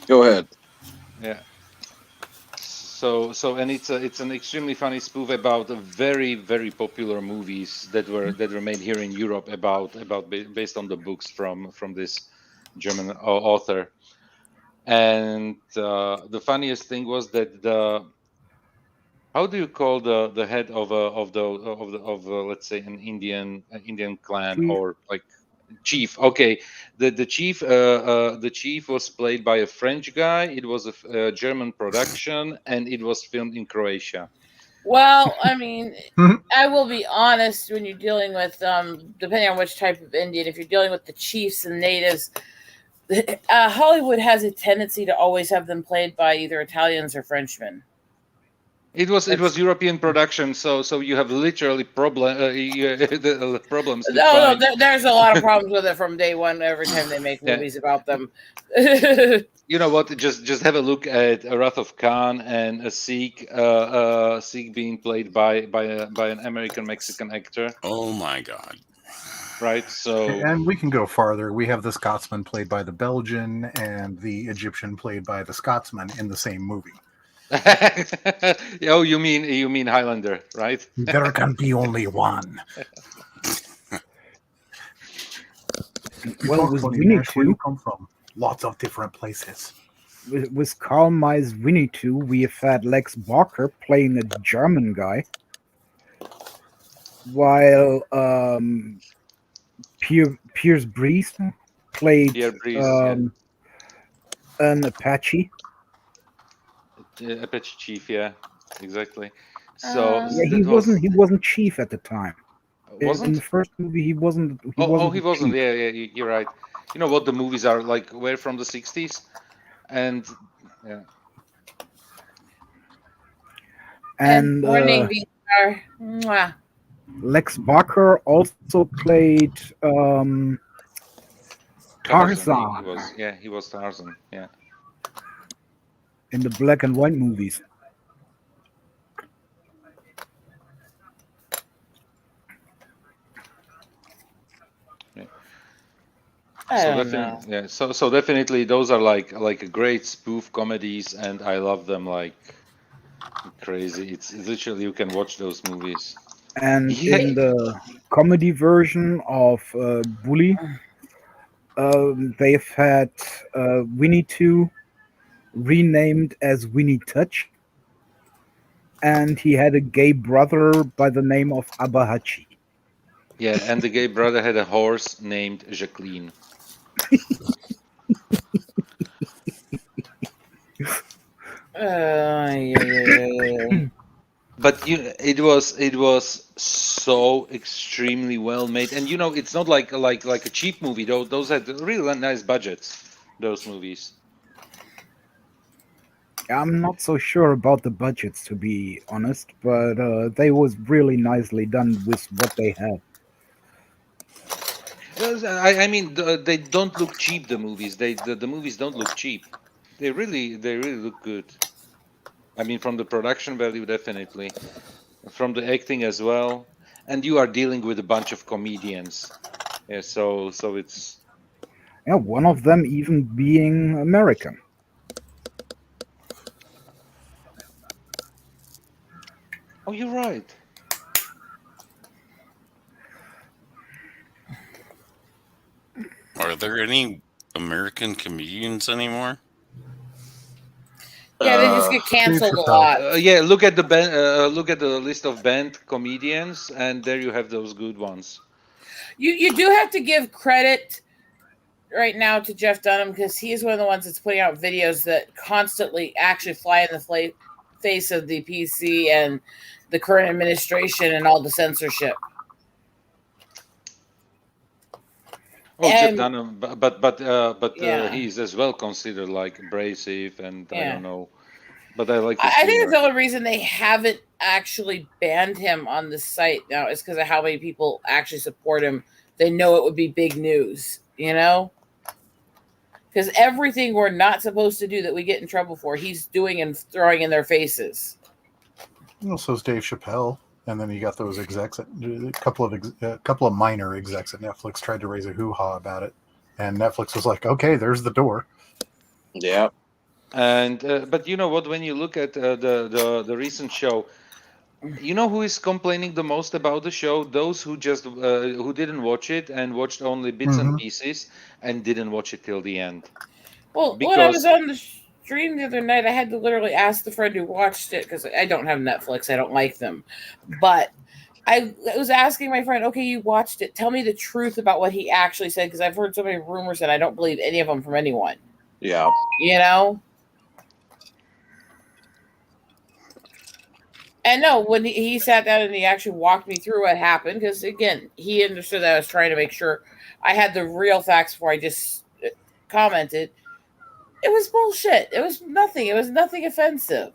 Go ahead. Yeah. And it's an extremely funny spoof about a very popular movies that were made here in Europe based on the books from this German author. And the funniest thing was that the how do you call the head of let's say an Indian clan, Chief. or like chief? Okay, the chief was played by a French guy. It was a German production, and it was filmed in Croatia. Well, I mean, I will be honest, when you're dealing with, depending on which type of Indian, if you're dealing with the chiefs and natives, Hollywood has a tendency to always have them played by either Italians or Frenchmen. It was European production, so you have literally problems to No, find. there's a lot of problems with it from day one. Every time they make Yeah. movies about them. You know what? Just have a look at Wrath of Khan and a Sikh being played by an American Mexican actor, Oh my God. right? So And we can go farther. We have the Scotsman played by the Belgian and the Egyptian played by the Scotsman in the same movie. oh, you mean Highlander, right? There can be only one. Well, Talk with funny, Winnie Nash, where you 2, come from? Lots of different places. with Karl May's Winnie 2, we have had Lex Barker playing a German guy, while Pierce Breeze played Pierre Brice, an Apache. Apache Chief, yeah, exactly. So Yeah, that he wasn't chief at the time. In the wasn't. first movie, he wasn't He the wasn't. chief. Yeah, you're right. You know what the movies are like? We're from the '60s, and yeah. And And morning, VR. Mwah. Lex Barker also played Tarzan. He Tarzan was. Yeah, he was Tarzan. Yeah. in the black and white movies. Yeah. I So don't know. definitely, yeah. So definitely, those are like a great spoof comedies, and I love them like crazy. It's literally you can watch those movies. And Yeah. in the comedy version of Bully, they've had Winnie 2 renamed as Winnie Touch, and he had a gay brother by the name of Abahachi. Yeah, and the gay brother had a horse named Jacqueline. Yeah. But it was so extremely well made, and it's not like a cheap movie. Though those had really nice budgets. Those movies. I'm not so sure about the budgets, to be honest, but they was really nicely done with what they had. I mean, they don't look cheap. The movies, the movies don't look cheap. they really look good. I mean, from the production value, definitely, from the acting as well, and you are dealing with a bunch of comedians. Yeah, so it's. Yeah, one of them even being American. Oh, you're right. Are there any American comedians anymore? Yeah, they just get Dave canceled a Chappelle. lot. Yeah, look at the look at the list of banned comedians, and there you have those good ones. You do have to give credit right now to Jeff Dunham because he is one of the ones that's putting out videos that constantly actually fly in the face of the PC and the current administration and all the censorship. Oh, Jeff And Dunham, but yeah, he's as well considered like abrasive, and I yeah. don't know, but I like his I think humor. the only reason they haven't actually banned him on the site now is because of how many people actually support him. They know it would be big news, you know? Because everything we're not supposed to do that we get in trouble for, he's doing and throwing in their faces. Well, so is Dave Chappelle, and then you got those execs, a couple of minor execs at Netflix tried to raise a hoo-ha about it, and Netflix was like, "Okay, there's the door." Yeah. And but you know what? When you look at the recent show, you know who is complaining the most about the show? Those who just who didn't watch it and watched only bits and Mhm. pieces and didn't watch it till the end. Well, when I was Because on the stream the other night, I had to literally ask the friend who watched it because I don't have Netflix. I don't like them. But I was asking my friend, okay, you watched it. Tell me the truth about what he actually said because I've heard so many rumors and I don't believe any of them from anyone. Yeah. You know? And no, when he sat down and he actually walked me through what happened, because again, he understood that I was trying to make sure I had the real facts before I just commented. It was bullshit. It was nothing. It was nothing offensive.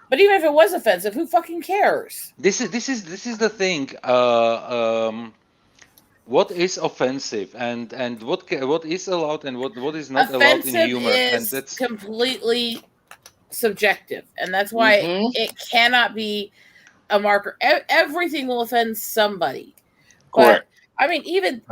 But even if it was offensive, who fucking cares? this is the thing. What is offensive and what is allowed and what is not allowed in Offensive humor, and is that's completely subjective, and that's why it cannot be a marker. Everything will offend somebody. Correct. But I mean, even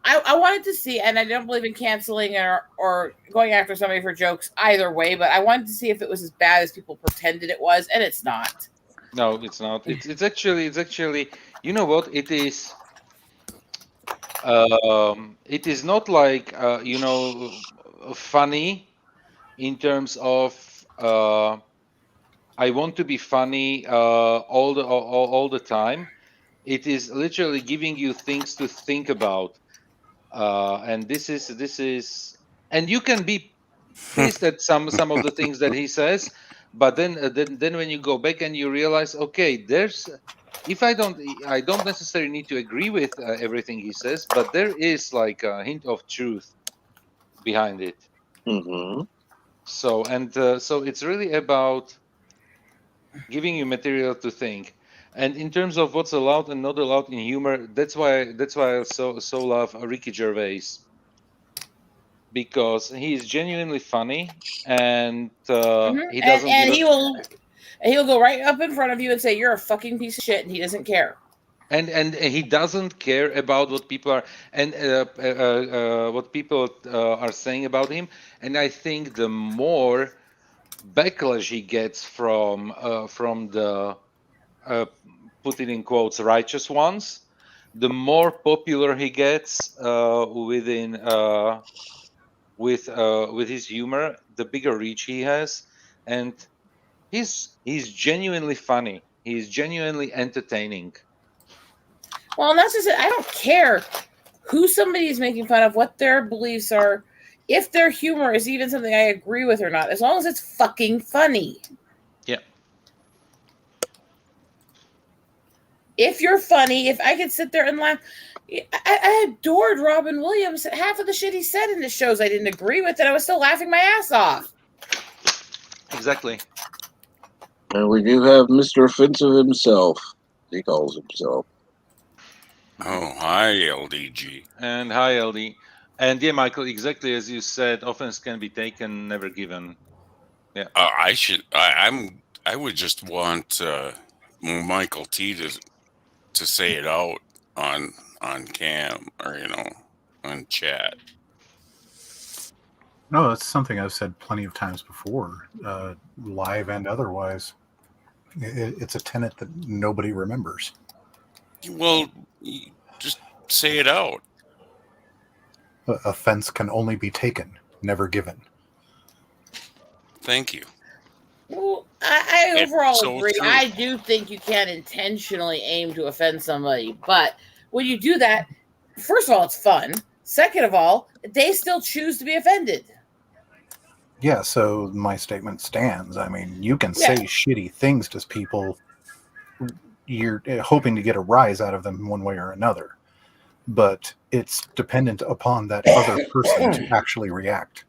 I wanted to see, and I don't believe in canceling or going after somebody for jokes either way, but I wanted to see if it was as bad as people pretended it was, and it's not. no, it's not. It's actually you know what it is. It is not like you know funny in terms of I want to be funny all the time. It is literally giving you things to think about, and this is, and you can be pissed at some of the things that he says, but then when you go back and you realize, okay, there's if I don't necessarily need to agree with everything he says, but there is like a hint of truth behind it. Mm-hmm. So and so it's really about giving you material to think. And in terms of what's allowed and not allowed in humor, that's why I so love Ricky Gervais, because he is genuinely funny, and he doesn't give And a he'll go right up in front of you and say you're a fucking piece of shit, and he doesn't care. and he doesn't care about what people are and what people are saying about him. And I think the more backlash he gets from the put it in quotes righteous ones, the more popular he gets within with his humor, the bigger reach he has, and he's genuinely funny. He's genuinely entertaining. Well, and that's just it. I don't care who somebody is making fun of, what their beliefs are, if their humor is even something I agree with or not, as long as it's fucking funny. Yeah. If you're funny, if I could sit there and laugh, I adored Robin Williams. Half of the shit he said in the shows I didn't agree with, and I was still laughing my ass off. Exactly. And we do have Mr. Offensive himself. He calls himself. Oh, hi, LDG. And hi, LD. And yeah, Michael, exactly as you said, offense can be taken, never given. Yeah. I would just want Michael T to say it out on cam or on chat. No, it's something I've said plenty of times before, live and otherwise. It's a tenet that nobody remembers. Well, just say it out. Offense can only be taken, never given. Thank you. Well, I It's overall so agree. true. I do think you can intentionally aim to offend somebody, but when you do that, first of all, it's fun. Second of all, they still choose to be offended. Yeah, so my statement stands. I mean, you can say shitty things to people. You're hoping to get a rise out of them one way or another, but it's dependent upon that other person to actually react.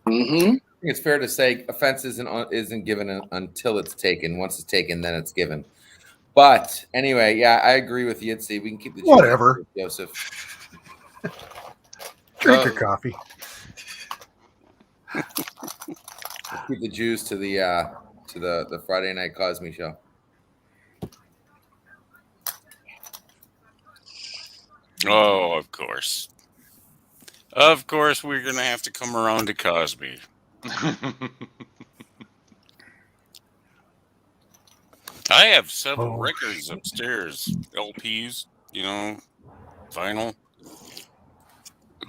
Mm-hmm. I think it's fair to say offense isn't given until it's taken. Once it's taken, then it's given. But anyway, yeah, I agree with you. See, we can keep the juice Whatever. Joseph. Drink your coffee. Keep the Jews to the Friday Night Cosby show. Oh, of course. Of course, we're going to have to come around to Cosby. I have several records upstairs, LPs, vinyl,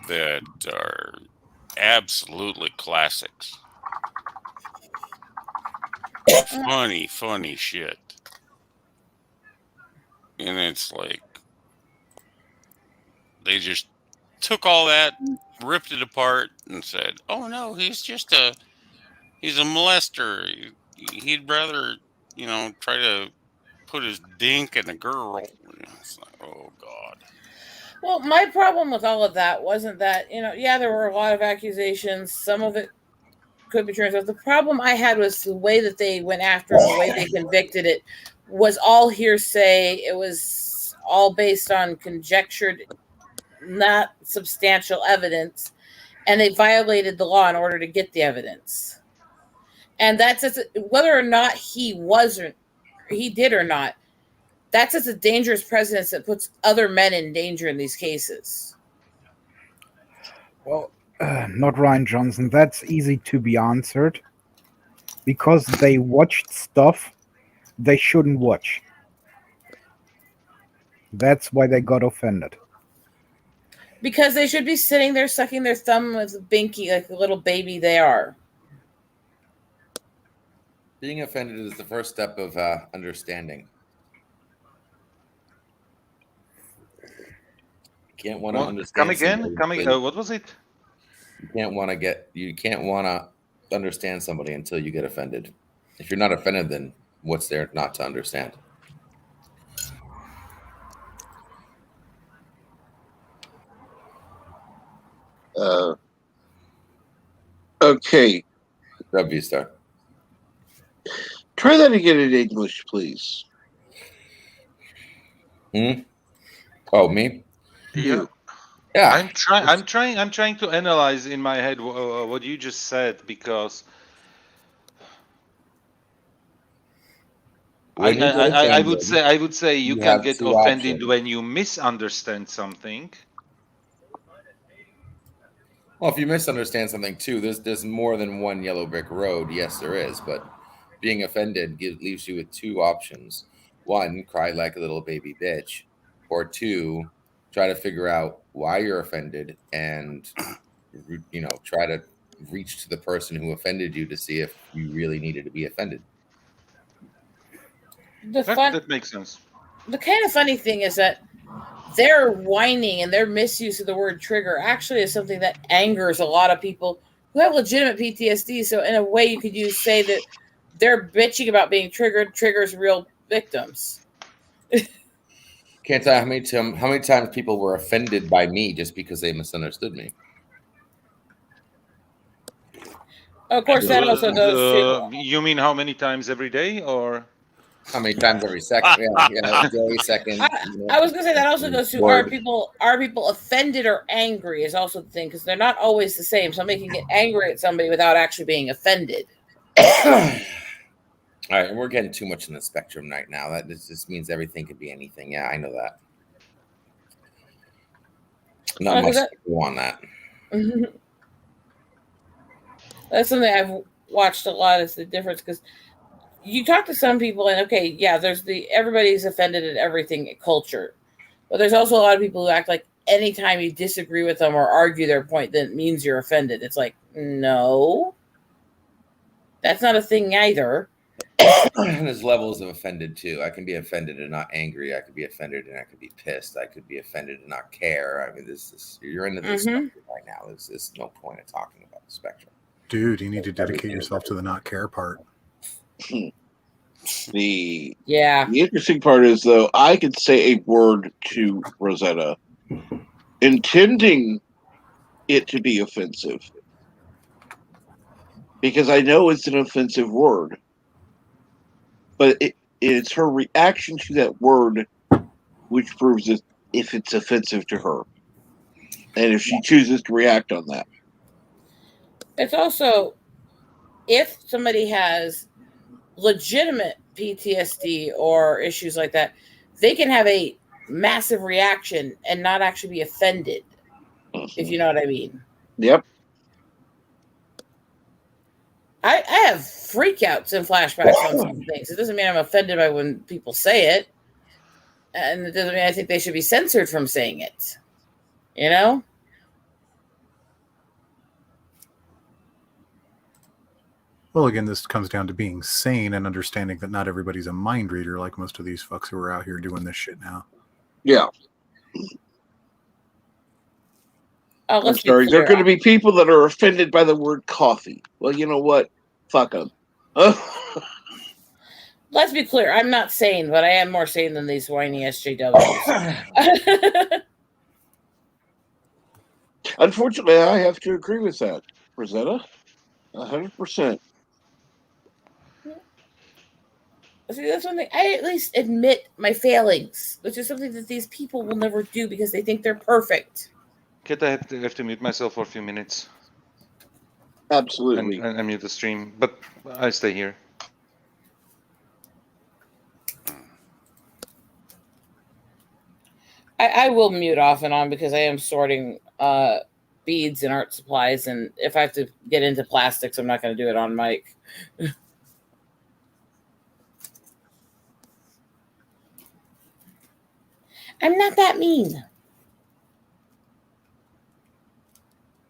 that are absolutely classics. Funny shit. And it's like, they just took all that, ripped it apart, and said, "Oh no, he's a molester. He'd rather, try to put his dink in a girl." It's like, oh God. Well, my problem with all of that wasn't that, there were a lot of accusations. Some of it could be true. The problem I had was the way that they went after him, the way they convicted it was all hearsay. It was all based on conjectured, not substantial evidence, and they violated the law in order to get the evidence. And that's whether or not he did or not. That's a dangerous precedent that puts other men in danger in these cases. Well, not Ryan Johnson. That's easy to be answered because they watched stuff they shouldn't watch. That's why they got offended. Because they should be sitting there sucking their thumb with a binky like a little baby they are. Being offended is the first step of understanding. You can't want to understand. Come again. What was it? You can't want to understand somebody until you get offended. If you're not offended, then what's there not to understand? Okay. W star. Try that again in English, please. Oh, me? Yeah. Yeah. I'm trying to analyze in my head what you just said, because I would say you can get offended options when you misunderstand something. Well, if you misunderstand something too, there's more than one yellow brick road. Yes, there is, but being offended leaves you with two options. One, cry like a little baby bitch, or two, try to figure out why you're offended and try to reach to the person who offended you to see if you really needed to be offended. That makes sense. The kind of funny thing is that their whining and their misuse of the word trigger actually is something that angers a lot of people who have legitimate PTSD. So in a way, you could say that they're bitching about being triggered triggers real victims. Can't tell you how many times people were offended by me just because they misunderstood me. Of course, that also goes to... You mean how many times every day, or? How many times every second? Day, second. I was gonna say that also goes to word. are people offended or angry is also the thing, because they're not always the same. Somebody can get angry at somebody without actually being offended. All right, and we're getting too much in the spectrum right now. That just means everything could be anything. Yeah, I know that. Not much to do on that. That's something I've watched a lot, is the difference, because you talk to some people and okay, yeah, there's everybody's offended at everything culture, but there's also a lot of people who act like anytime you disagree with them or argue their point, that means you're offended. It's like, no, that's not a thing either. There's levels of offended too. I can be offended and not angry. I could be offended and I could be pissed. I could be offended and not care. I mean, you're into this spectrum right now. There's no point in talking about the spectrum. Dude, you need to dedicate yourself to the not care part. The interesting part is, though, I could say a word to Rosetta intending it to be offensive, because I know it's an offensive word, but it's her reaction to that word which proves if it's offensive to her, and if she chooses to react on that. It's also, if somebody has legitimate PTSD or issues like that, they can have a massive reaction and not actually be offended, if you know what I mean. Yep. I have freakouts and flashbacks on some things. It doesn't mean I'm offended by when people say it, and it doesn't mean I think they should be censored from saying it. You know? Well, again, this comes down to being sane and understanding that not everybody's a mind reader like most of these fucks who are out here doing this shit now. Yeah. I'm sorry. There are going to be people that are offended by the word coffee. Well, you know what? Fuck them. Let's be clear. I'm not sane, but I am more sane than these whiny SJWs. Unfortunately, I have to agree with that, Rosetta. 100%. See, that's one thing. I at least admit my failings, which is something that these people will never do because they think they're perfect. Kid, I have to mute myself for a few minutes. Absolutely. And mute the stream, but I stay here. I will mute off and on because I am sorting beads and art supplies, and if I have to get into plastics, I'm not going to do it on mic. I'm not that mean.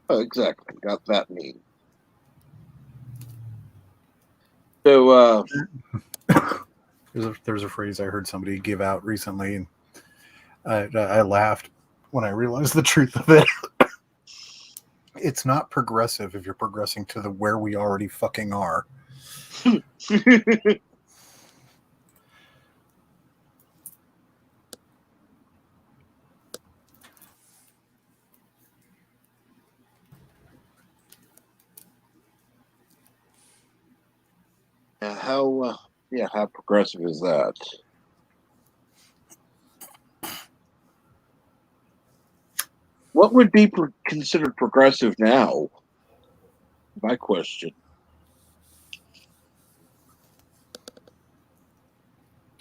Oh, exactly. Not that mean. So, there's a phrase I heard somebody give out recently, and I laughed when I realized the truth of it. It's not progressive if you're progressing to the where we already fucking are. How progressive is that? What would be considered progressive now? My question.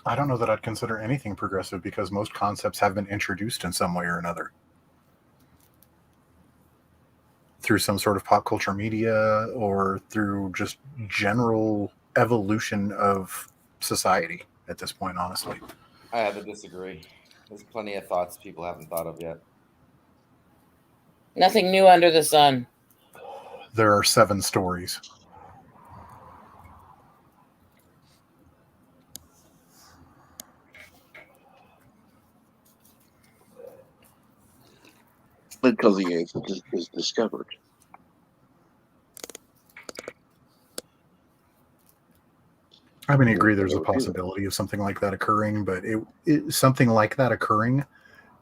I don't know that I'd consider anything progressive because most concepts have been introduced in some way or another. Through some sort of pop culture media or through just general evolution of society at this point, honestly. I have to disagree. There's plenty of thoughts people haven't thought of yet. Nothing new under the sun. There are 7 stories. Until the 8th is discovered. I mean, I agree there's a possibility of something like that occurring, but something like that occurring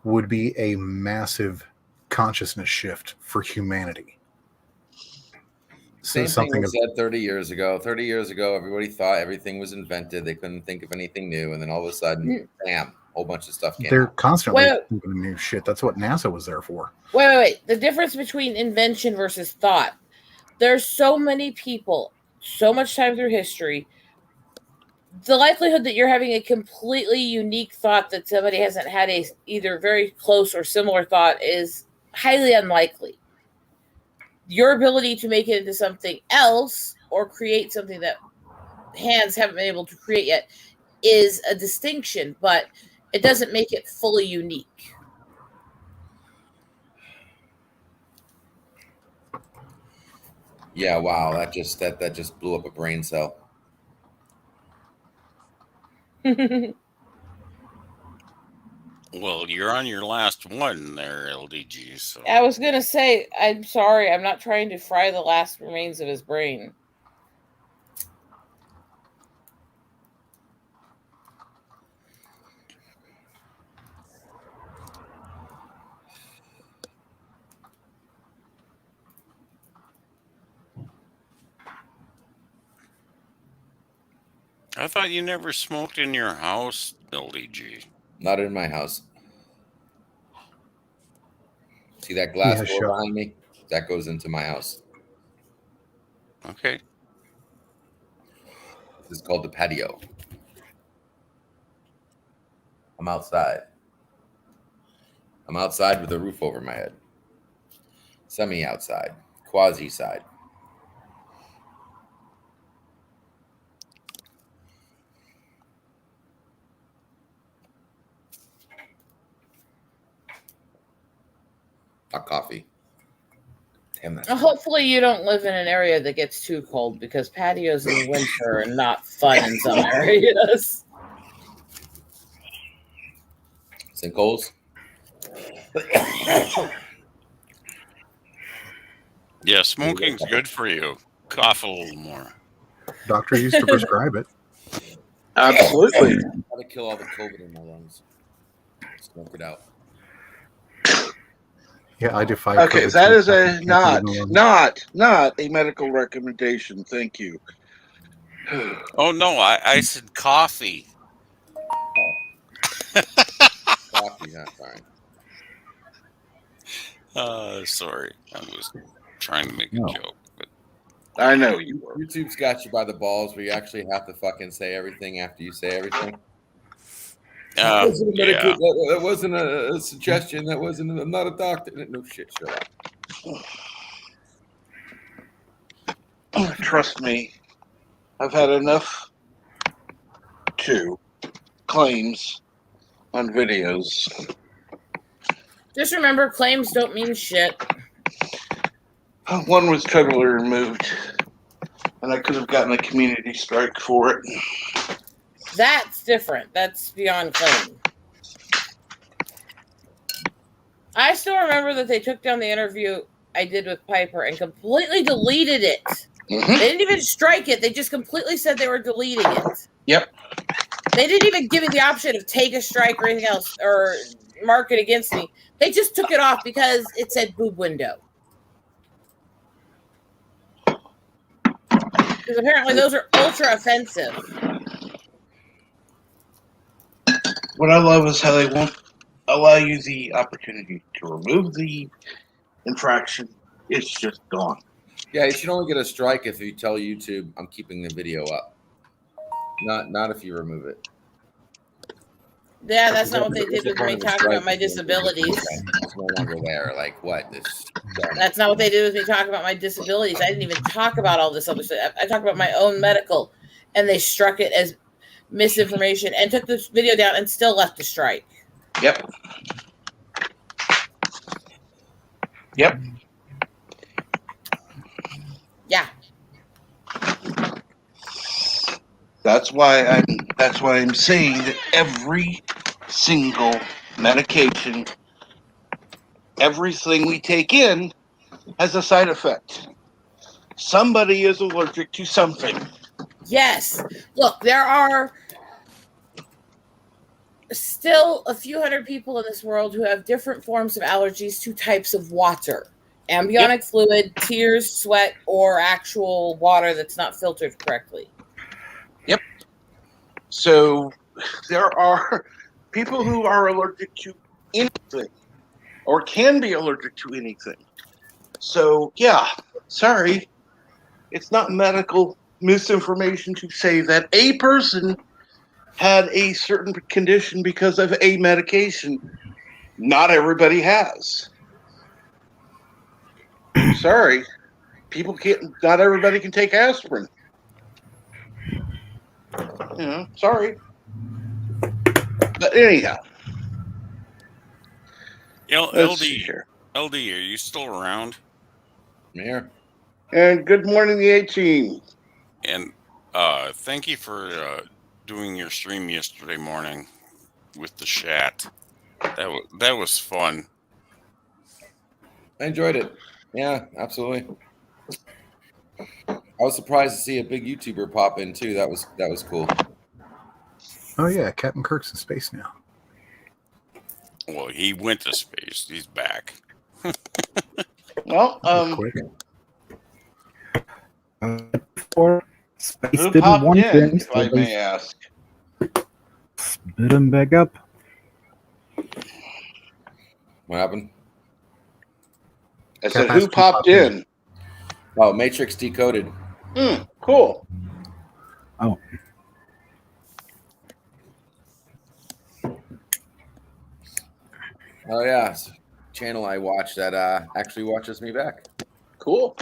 would be a massive consciousness shift for humanity. Same thing something was of said 30 years ago. 30 years ago, everybody thought everything was invented. They couldn't think of anything new. And then all of a sudden, bam, a whole bunch of stuff came they're out. constantly Wait. thinking of new shit. That's what NASA was there for. Wait. The difference between invention versus thought. There's so many people, so much time through history. The likelihood that you're having a completely unique thought that somebody hasn't had a either very close or similar thought is highly unlikely. Your ability to make it into something else or create something that hands haven't been able to create yet is a distinction, but it doesn't make it fully unique. Yeah, wow, that just blew up a brain cell. Well, you're on your last one there, LDG. So I was going to say, I'm sorry, I'm not trying to fry the last remains of his brain. I thought you never smoked in your house, LDG. Not in my house. See that glass Yeah, door sure. behind me? That goes into my house. Okay. This is called the patio. I'm outside. I'm outside with a roof over my head. Semi-outside. Quasi-side. Hot coffee. Damn, that's Hopefully you don't live in an area that gets too cold because patios in the winter are not fun in some areas. sinkholes. Yeah, smoking's good for you. Cough a little more. Doctor used to prescribe it. Absolutely. How to kill all the COVID in my lungs. Smoke it out. Yeah, I defy. Okay, COVID that to is attack a the cancer in the lungs. not a medical recommendation. Thank you. Oh no, I said coffee. Coffee, not fine. Sorry, I was trying to make a No. joke, but I know you were. YouTube's got you by the balls where you actually have to fucking say everything after you say everything. That wasn't a yeah. that wasn't a suggestion. That wasn't. I'm not a doctor. No shit. Shut up. Trust me, I've had enough claims on videos. Just remember, claims don't mean shit. One was totally removed, and I could have gotten a community strike for it. That's different. That's beyond claim. I still remember that they took down the interview I did with Piper and completely deleted it. Mm-hmm. They didn't even strike it. They just completely said they were deleting it. Yep. They didn't even give me the option of take a strike or anything else or mark it against me. They just took it off because it said boob window. Because apparently those are ultra offensive. What I love is how they won't allow you the opportunity to remove the infraction. It's just gone. Yeah, you should only get a strike if you tell YouTube I'm keeping the video up. Not if you remove it. Yeah, that's not what they did with me talking about my disabilities. It's no longer there. Like what? That's not what they did with me talking about my disabilities. I didn't even talk about all this other stuff. I talked about my own medical, and they struck it as misinformation and took this video down and still left a strike. Yep. Yep. Yeah. That's why I'm saying that every single medication, everything we take in has a side effect. Somebody is allergic to something. Yes. Look, there are still a few hundred people in this world who have different forms of allergies to types of water. Amniotic fluid, tears, sweat, or actual water that's not filtered correctly. Yep. So there are people who are allergic to anything or can be allergic to anything. So, yeah, sorry. It's not medical misinformation to say that a person had a certain condition because of a medication. Not everybody has. Sorry. People can't, not everybody can take aspirin. Sorry. But anyhow. Let's see here. LD, are you still around? I'm here. And good morning, the A-Team. And thank you for doing your stream yesterday morning with the chat. That was fun. I enjoyed it. Yeah, absolutely. I was surprised to see a big YouTuber pop in too. That was cool. Oh yeah, Captain Kirk's in space now. Well, he went to space. He's back. Well, quick. Before space who didn't popped want in, him, if I may ask? Spit him back up. What happened? I said, who popped in? Oh, Matrix Decoded. Cool. Oh. Oh yeah, channel I watch that actually watches me back. Cool.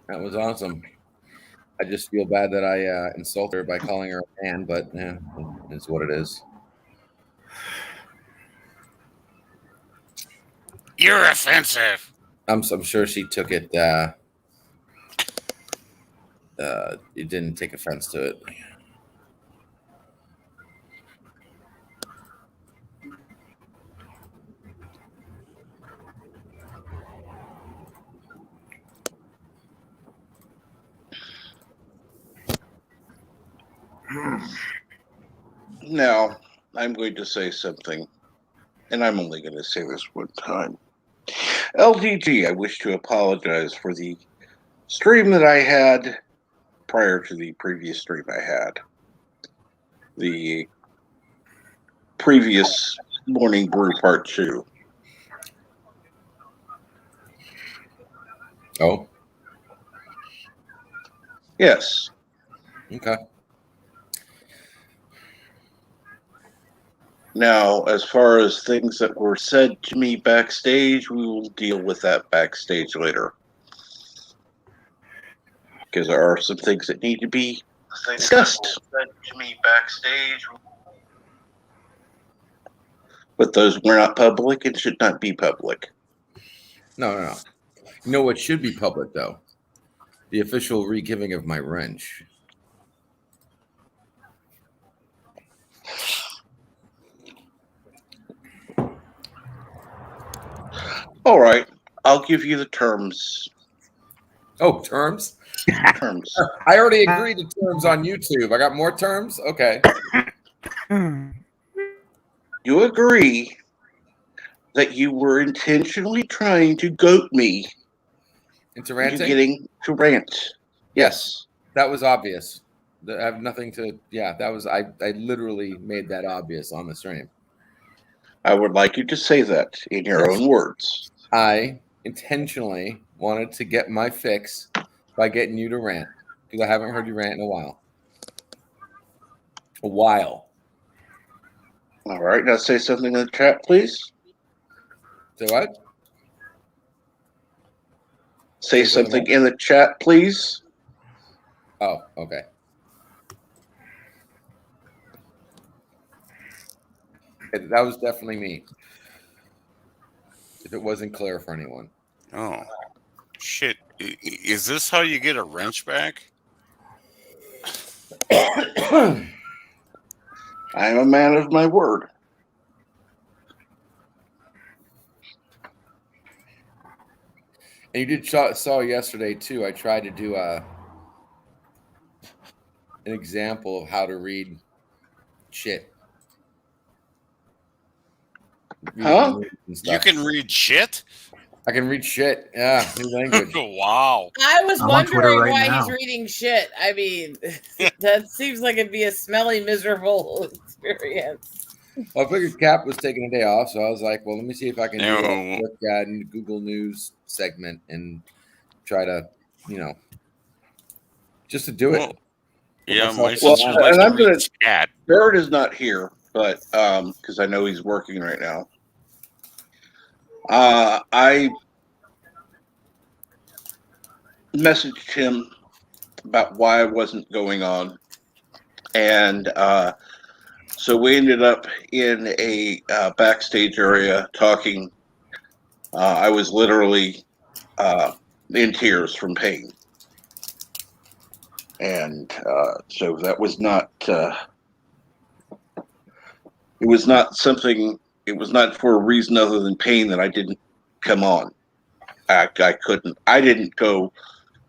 That was awesome. I just feel bad that I insult her by calling her a man, but yeah, it's what it is. You're offensive. I'm sure she took it. It didn't take offense to it. Now, I'm going to say something, and I'm only going to say this one time. LDG, I wish to apologize for the stream that I had prior to the previous stream I had. The previous Morning Brew Part 2. Oh? Yes. Okay. Now, as far as things that were said to me backstage, we will deal with that backstage later. Because there are some things that need to be discussed. Said to me backstage. But those were not public and should not be public. No. You know what should be public, though? The official re-giving of my wrench. All right. I'll give you the terms. Oh, terms? Terms. I already agreed to terms on YouTube. I got more terms? Okay. You agree that you were intentionally trying to goat me into ranting? Getting to rant. Yes. That was obvious. I have nothing to. Yeah, that was. I literally made that obvious on the stream. I would like you to say that in your own words. I intentionally wanted to get my fix by getting you to rant because I haven't heard you rant in a while. All right. Now say something in the chat, please. Say what? Say something in the chat, please. Oh, okay. That was definitely me. If it wasn't clear for anyone. Oh, shit. Is this how you get a wrench back? I am a man of my word. And you did saw yesterday too. I tried to do an example of how to read shit. Huh? and You stuff. can read shit? I can read shit. Yeah, new language. Wow. I was I'm on Twitter wondering right why he's now. reading shit. I mean, that seems like it'd be a smelly, miserable experience. I figured Cap was taking a day off, so I was like, well, let me see if I can do a No. quick Google News segment and try to, just to do it. Well, yeah, myself my in Well, sister line. likes and to I'm read gonna. chat. Bird is not here, but because I know he's working right now. I messaged him about why I wasn't going on, and so we ended up in a backstage area talking. I was literally in tears from pain, and so that was not. It was not something. It was not for a reason other than pain that I didn't come on. I couldn't. I didn't go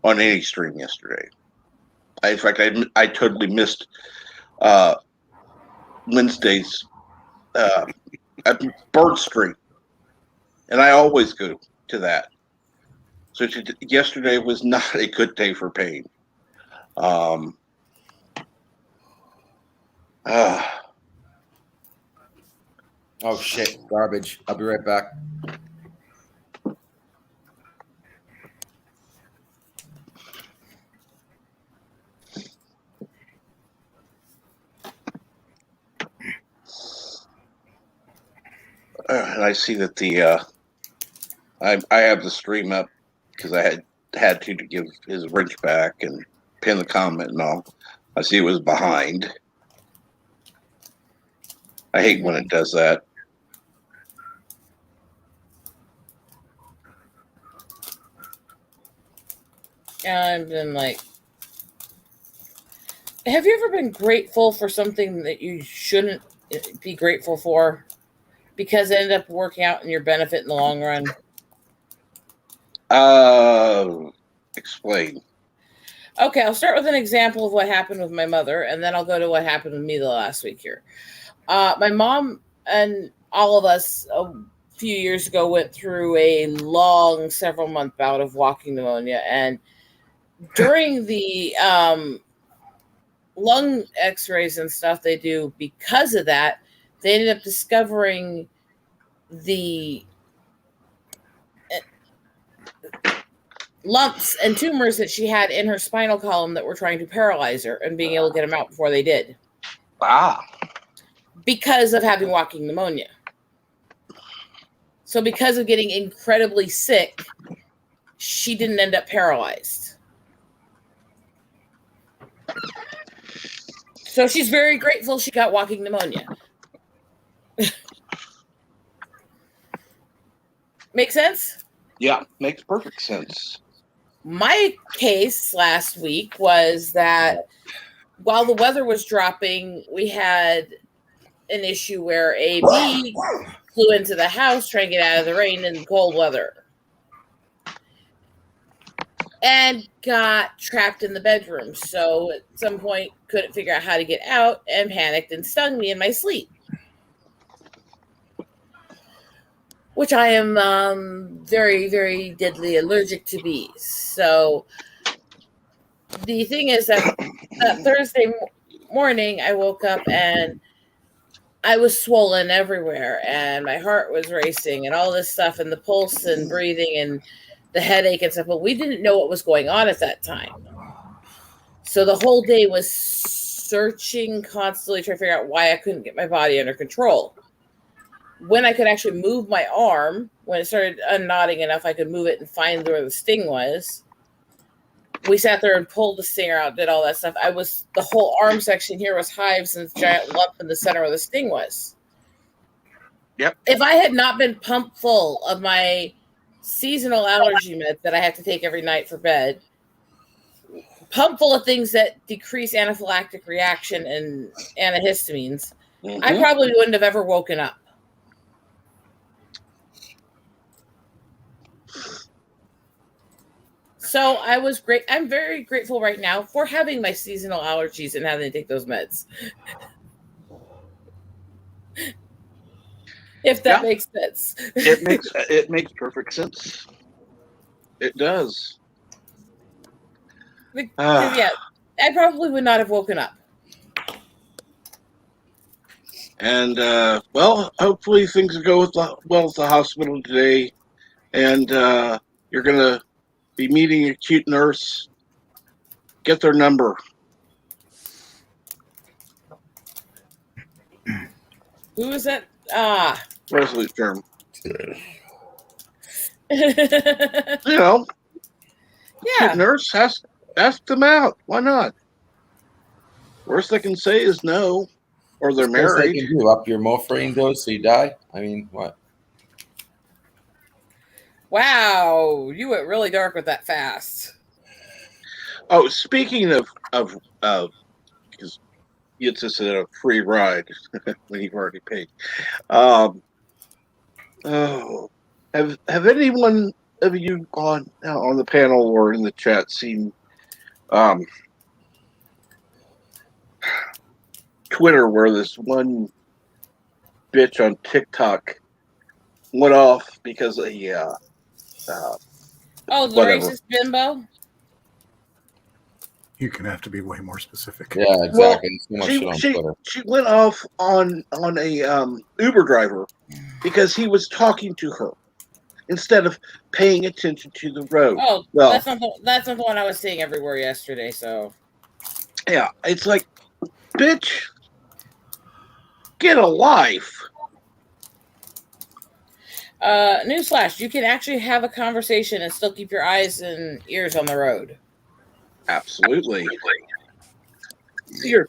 on any stream yesterday. In fact, I totally missed Wednesday's uh, bird stream, and I always go to that. So yesterday was not a good day for pain. Um, uh, Oh shit, garbage. I'll be right back. and I see that I have the stream up because I had to give his wrench back and pin the comment and all. I see it was behind. I hate when it does that. And I've been like, have you ever been grateful for something that you shouldn't be grateful for because it ended up working out in your benefit in the long run? Explain. Okay, I'll start with an example of what happened with my mother, and then I'll go to what happened with me the last week here. My mom and all of us a few years ago went through a long, several-month bout of walking pneumonia, and during the lung x-rays and stuff they do because of that, they ended up discovering the lumps and tumors that she had in her spinal column that were trying to paralyze her and being able to get them out before they did. Because of having walking pneumonia. So because of getting incredibly sick, she didn't end up paralyzed. So she's very grateful she got walking pneumonia. Make sense? Yeah, makes perfect sense. My case last week was that while the weather was dropping, we had an issue where a bee flew into the house trying to get out of the rain and cold weather and got trapped in the bedroom. So at some point couldn't figure out how to get out and panicked and stung me in my sleep, which I am very, very deadly allergic to bees. So the thing is that Thursday morning I woke up and I was swollen everywhere and my heart was racing and all this stuff and the pulse and breathing and the headache and stuff, but we didn't know what was going on at that time. So the whole day was searching constantly, trying to figure out why I couldn't get my body under control. When I could actually move my arm, when it started unknotting enough, I could move it and find where the sting was. We sat there and pulled the stinger out, did all that stuff. The whole arm section here was hives and this giant lump in the center where the sting was. Yep. If I had not been pumped full of my seasonal allergy meds that I have to take every night for bed, pumped full of things that decrease anaphylactic reaction and antihistamines, I probably wouldn't have ever woken up. So I was great. I'm very grateful right now for having my seasonal allergies and having to take those meds. If that Yeah. makes sense. It makes perfect sense. It does. Because, yeah, I probably would not have woken up. And well, hopefully things will go well at the hospital today. And you're gonna be meeting a cute nurse. Get their number. Who is that? Ah. Resolute Germ. Yeah. You know, cute nurse, ask them out. Why not? Worst they can say is no, or they're What's the worst they married. can do? Up your morphine dose so you die? I mean, what? Wow, you went really dark with that fast. Oh, speaking of because gets us a free ride when you've already paid. Oh, have anyone of you on the panel or in the chat seen Twitter where this one bitch on TikTok went off because of the whatever. racist bimbo? You're gonna have to be way more specific. Yeah, exactly. Well, so much shit on Twitter. She went off on a Uber driver because he was talking to her instead of paying attention to the road. Oh, well, that's not the one I was seeing everywhere yesterday. So yeah, it's like, bitch, get a life. Newsflash: you can actually have a conversation and still keep your eyes and ears on the road. Absolutely. Here,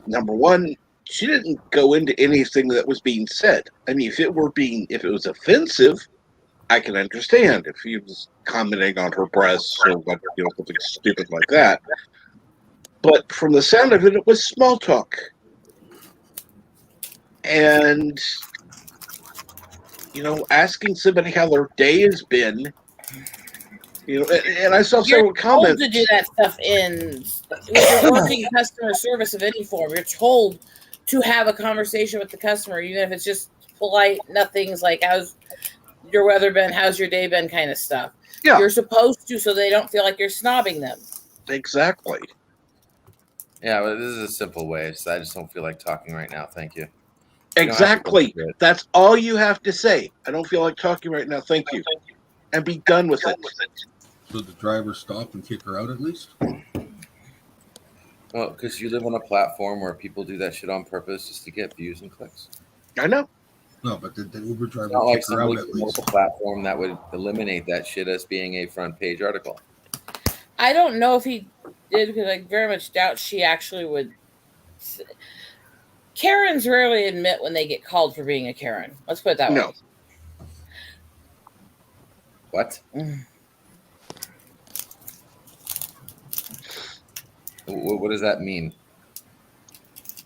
number one, she didn't go into anything that was being said. I mean, if it was offensive, I can understand if he was commenting on her breasts or something stupid like that. But from the sound of it, it was small talk. And, asking somebody how their day has been, and I saw several comments. You're told to do that stuff when you're working customer service of any form. You're told to have a conversation with the customer, even if it's just polite, nothing's like, how's your weather been, how's your day been kind of stuff. Yeah. You're supposed to, so they don't feel like you're snobbing them. Exactly. Yeah, but this is a simple way. So I just don't feel like talking right now. Thank you. Exactly. That's all you have to say. I don't feel like talking right now. Thank you. And be done with it. So the driver stop and kick her out at least? Well, because you live on a platform where people do that shit on purpose just to get views and clicks. I know. No, but did the Uber driver Not like kick her out somebody at promote least? a platform that would eliminate that shit as being a front page article. I don't know if he did, because I very much doubt she actually would. Karens rarely admit when they get called for being a Karen. Let's put it that way. What? What does that mean?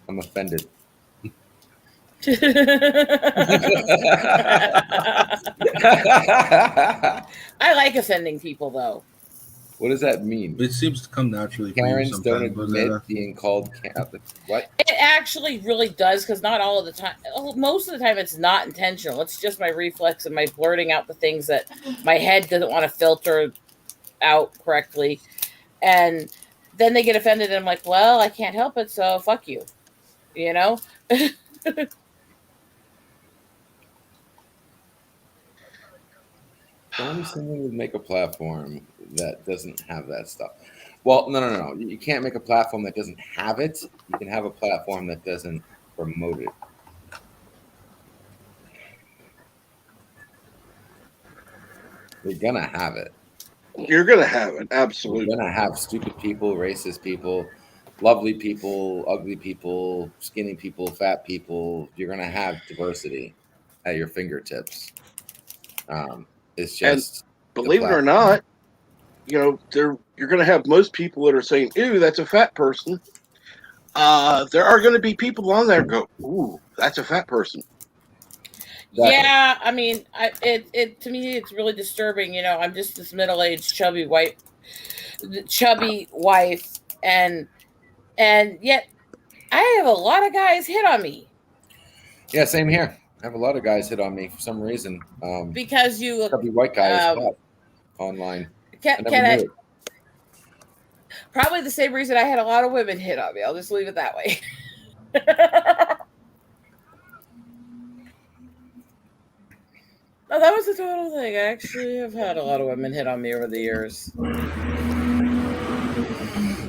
I'm offended. I like offending people, though. What does that mean? It seems to come naturally. Karens don't admit being called what? It actually really does, because not all of the time. Most of the time, it's not intentional. It's just my reflex and my blurting out the things that my head doesn't want to filter out correctly, and then they get offended, and I'm like, well, I can't help it, so fuck you. You know. Only someone would make a platform that doesn't have that stuff. Well, no. You can't make a platform that doesn't have it. You can have a platform that doesn't promote it. You're gonna have it. You're gonna have it. Absolutely. You're gonna have stupid people, racist people, lovely people, ugly people, skinny people, fat people. You're gonna have diversity at your fingertips. It's just, and believe it or not, you're going to have most people that are saying, "Ew, that's a fat person." There are going to be people on there go, "Ooh, that's a fat person." Exactly. Yeah, I mean, it to me, it's really disturbing. I'm just this middle-aged, chubby wife, and yet I have a lot of guys hit on me. Yeah, same here. I have a lot of guys hit on me for some reason. Because you look. Chubby white guy is hot online. I never knew it. Probably the same reason I had a lot of women hit on me. I'll just leave it that way. No, that was the total thing. I actually have had a lot of women hit on me over the years.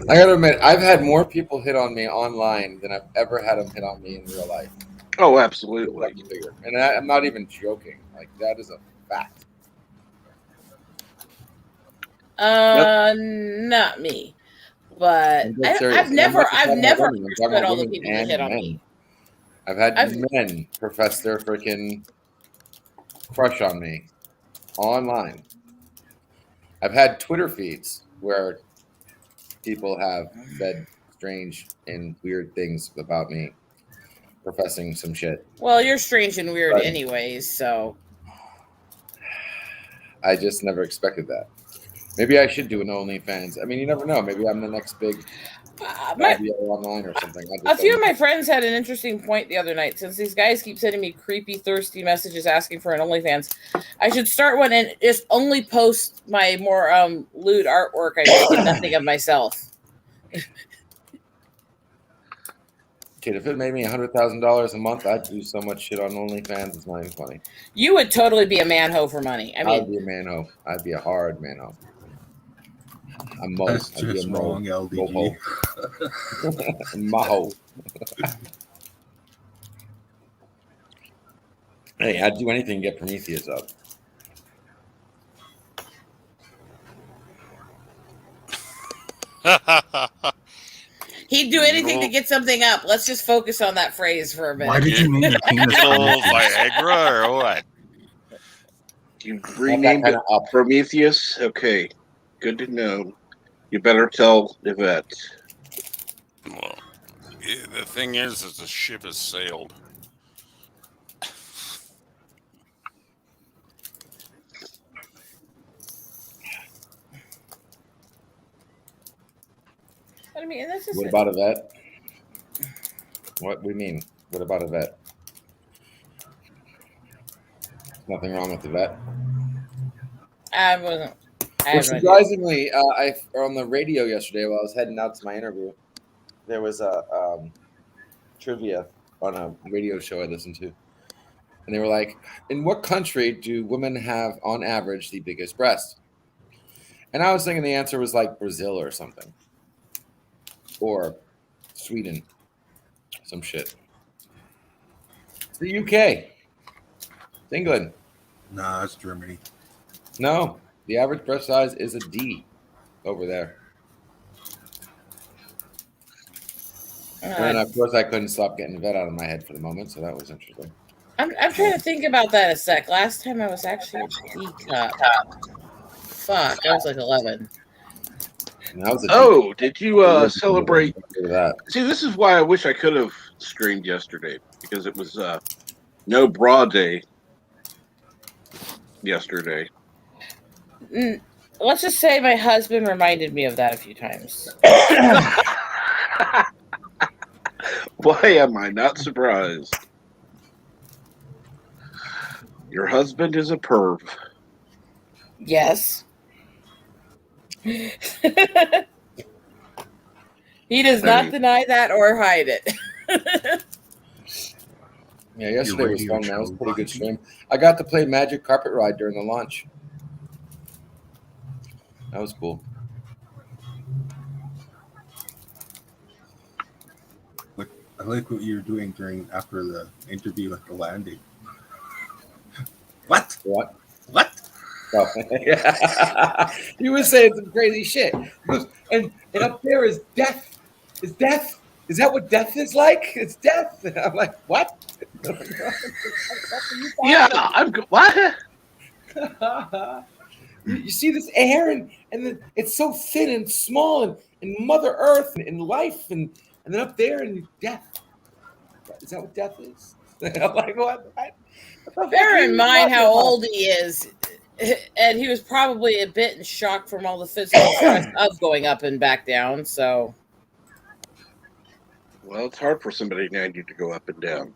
I gotta admit, I've had more people hit on me online than I've ever had them hit on me in real life. Oh, absolutely. And I'm not even joking. Like, that is a fact. Not me, but I've never understood all the people that hit on me. I've had men profess their freaking crush on me online. I've had Twitter feeds where people have said strange and weird things about me, professing some shit. Well, you're strange and weird anyways, so. I just never expected that. Maybe I should do an OnlyFans. I mean, you never know. Maybe I'm the next big online or something. A few of my friends had an interesting point the other night. Since these guys keep sending me creepy, thirsty messages asking for an OnlyFans, I should start one and just only post my more lewd artwork I make and nothing of myself. Kid, if it made me $100,000 a month, I'd do so much shit on OnlyFans. It's not even funny. You would totally be a man-ho for money. I mean, I'd be a man-ho. I'd be a hard man-ho. That's just wrong, LDG. Maho. Hey, I'd do anything to get Prometheus up. He'd do anything to get something up. Let's just focus on that phrase for a minute. Why did you name your penis Viagra or what? You renamed it Prometheus? Okay. Good to know. You better tell Yvette. Well, the thing is the ship has sailed. I mean, this is what about Yvette? What do you mean? What about Yvette? Nothing wrong with Yvette. I wasn't. Well, surprisingly, I on the radio yesterday while I was heading out to my interview, there was a trivia on a radio show I listened to, and they were like, "In what country do women have, on average, the biggest breast?" And I was thinking the answer was like Brazil or something, or Sweden, some shit. It's the UK. It's England. Nah, it's Germany. No. The average breast size is a D over there. And of course, I couldn't stop getting vet out of my head for the moment, so that was interesting. I'm trying to think about that a sec. Last time I was actually a D cup. Fuck, I was like 11. Did you celebrate that? See, this is why I wish I could have streamed yesterday, because it was no bra day yesterday. Let's just say my husband reminded me of that a few times. Why am I not surprised? Your husband is a perv. Yes. He does not deny that or hide it. Yeah, yesterday was fun. That was a pretty good stream. I got to play Magic Carpet Ride during the launch. That was cool. I like what you're doing after the interview at the landing. What? What? Oh, yeah. He was saying some crazy shit. And up there is death. Is death? Is that what death is like? It's death. And I'm like, what? Yeah, what? You see this air and then it's so thin and small and Mother Earth and life and then up there and death. Is that what death is? I'm like, what? Bear in mind how old he is, and he was probably a bit in shock from all the physical stress of going up and back down. So, well, it's hard for somebody 90 to go up and down.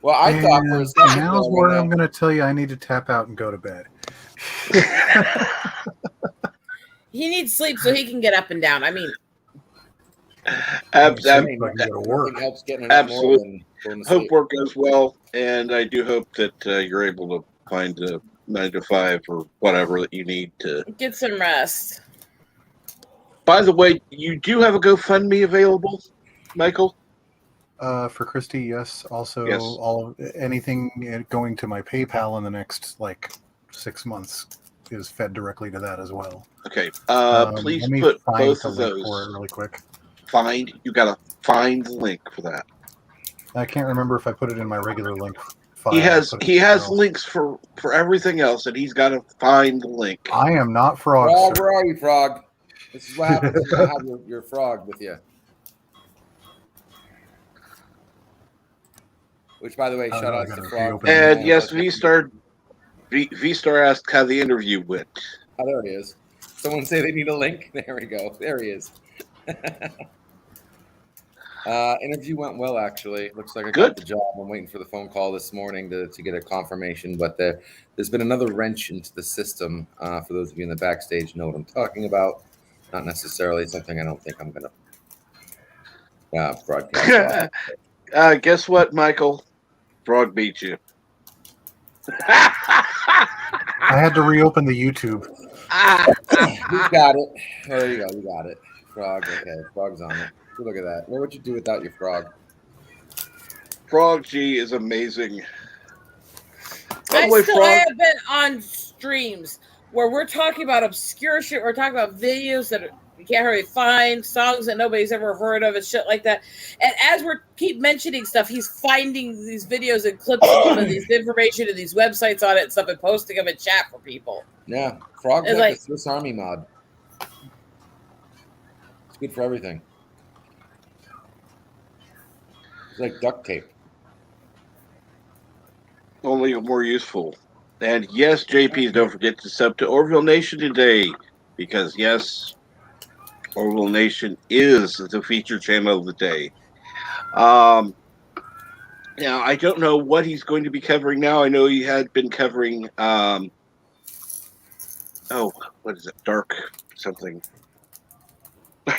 Well, I thought for a And second now's there where when I'm going to tell you I need to tap out and go to bed. He needs sleep so he can get up and down. I mean, Ab- So ab- I can go to work. nothing helps getting it up more Absolutely. than going to Hope sleep. work goes well, and I do hope that you're able to find a 9 to 5 or whatever that you need to. get some rest. By the way, you do have a GoFundMe available, Michael? For Christy, yes. Also, Yes. anything going to my PayPal in the next 6 months is fed directly to that as well. Okay. Please Let me put find both the of link those. for it really quick. You gotta find the link for that. I can't remember if I put it in my regular link file. He has Put it has somewhere else. links for everything else, and he's got to find the link. I am not Frog, Frog, sir. where are you, Frog? This is what happens when you don't have your frog with you. Which, by the way, Oh, shout no, I out to gotta Frog. reopen And yes, V-Star asked how the interview went. Oh, there he is. Someone say they need a link. There we go. There he is. Interview went well, actually. Looks like I got the job. I'm waiting for the phone call this morning to get a confirmation. But there's been another wrench into the system. For those of you in the backstage know what I'm talking about. Not necessarily something I don't think I'm going to broadcast. Guess what, Michael? Frog beat you. I had to reopen the YouTube. We got it. There you go. We got it. Frog. Okay. Frog's on it. Look at that. What would you do without your frog? Frog G is amazing. I have been on streams where we're talking about obscure shit. We're talking about videos that you can't really find, songs that nobody's ever heard of, and shit like that. And as we keep mentioning stuff, he's finding these videos and clips of them and these information and these websites on it and stuff and posting them in chat for people. Yeah, Frog's It's like a Swiss Army mod. It's good for everything. It's like duct tape. Only more useful. And yes, JPs, don't forget to sub to Orville Nation today, because yes, Orville Nation is the feature channel of the day. Now, I don't know what he's going to be covering now. I know he had been covering, what is it? Dark something. I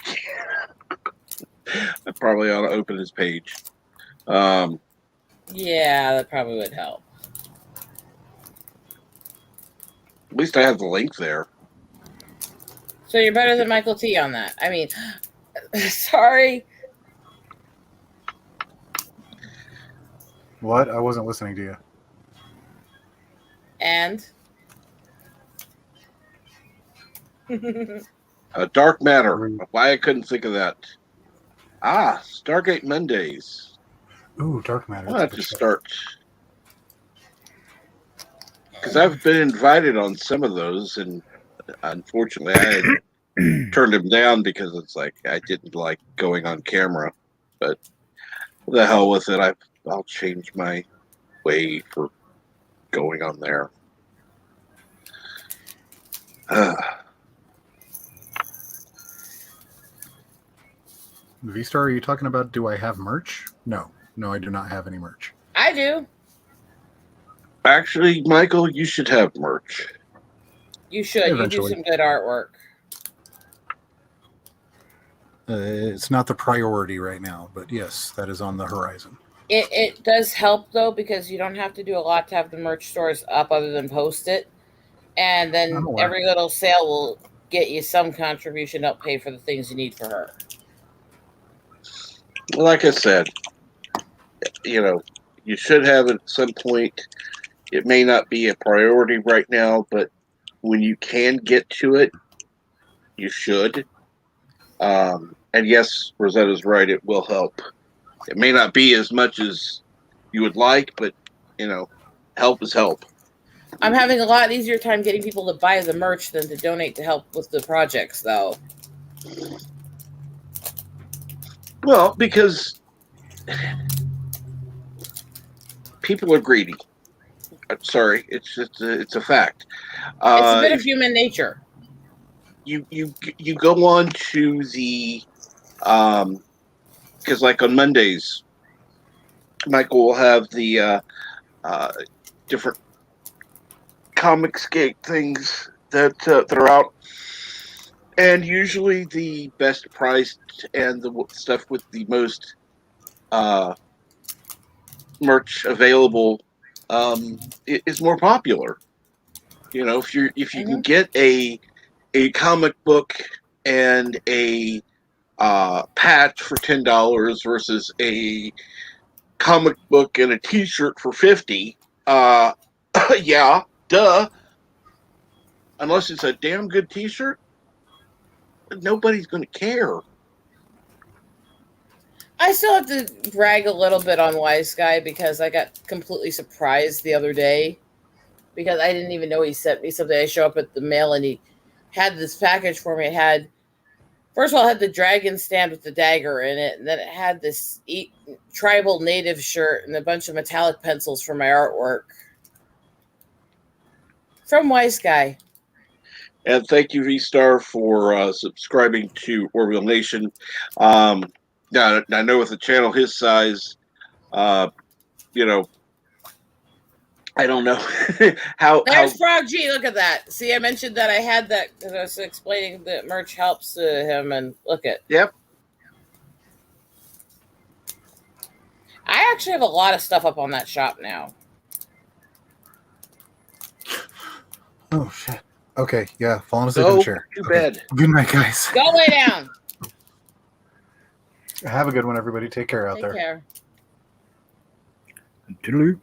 probably ought to open his page. Yeah, that probably would help. At least I have the link there. So you're better than Michael T on that. I mean, sorry. What? I wasn't listening to you. And? Dark Matter. Why I couldn't think of that. Stargate Mondays. Ooh, Dark Matter. I'll have to start. Because I've been invited on some of those, and unfortunately I had turned them down because it's like I didn't like going on camera. But the hell with it. I'll change my way for going on there. V-Star, are you talking about do I have merch? No, I do not have any merch. I do. Actually, Michael, you should have merch. You should. Eventually. You do some good artwork. It's not the priority right now, but yes, that is on the horizon. It does help, though, because you don't have to do a lot to have the merch stores up other than post it. And then every little sale will get you some contribution to help pay for the things you need for her. Like I said, you should have it at some point. It may not be a priority right now, but when you can get to it, you should. And yes, Rosetta's right. It will help. It may not be as much as you would like, but, help is help. I'm having a lot easier time getting people to buy the merch than to donate to help with the projects, though. Well, because people are greedy. I'm sorry, it's a fact. It's a bit of human nature. You go on to the because like on Mondays, Michael will have the different Comicsgate things that are out, and usually the best priced and the stuff with the most merch available is more popular. You know, if you can get a comic book and a patch for $10 versus a comic book and a T-shirt for $50, yeah, duh. Unless it's a damn good T-shirt, nobody's going to care. I still have to brag a little bit on Wise Guy because I got completely surprised the other day because I didn't even know he sent me something. I show up at the mail and he had this package for me. It had, first of all, it had the dragon stand with the dagger in it, and then it had this tribal native shirt and a bunch of metallic pencils for my artwork. From Wise Guy. And thank you, V-Star, for subscribing to Orville Nation. Now, I know with a channel his size, you know, I don't know how. There's Frog G. Look at that. See, I mentioned that I had that because I was explaining that merch helps him, and look at. Yep. I actually have a lot of stuff up on that shop now. Oh shit. Okay, yeah, falling asleep in Go the chair. to Okay. bed. Good night, guys. Go lay down. Have a good one, everybody. Take care out Take there. care. Toodaloo.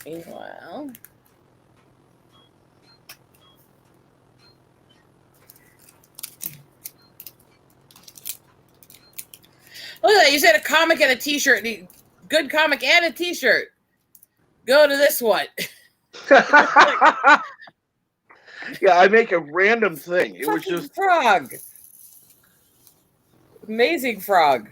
Meanwhile. Look at that. You said a comic and a t-shirt. Good comic and a t-shirt. Go to this one. Yeah, I make a random thing. It was Fucking just frog. Amazing frog.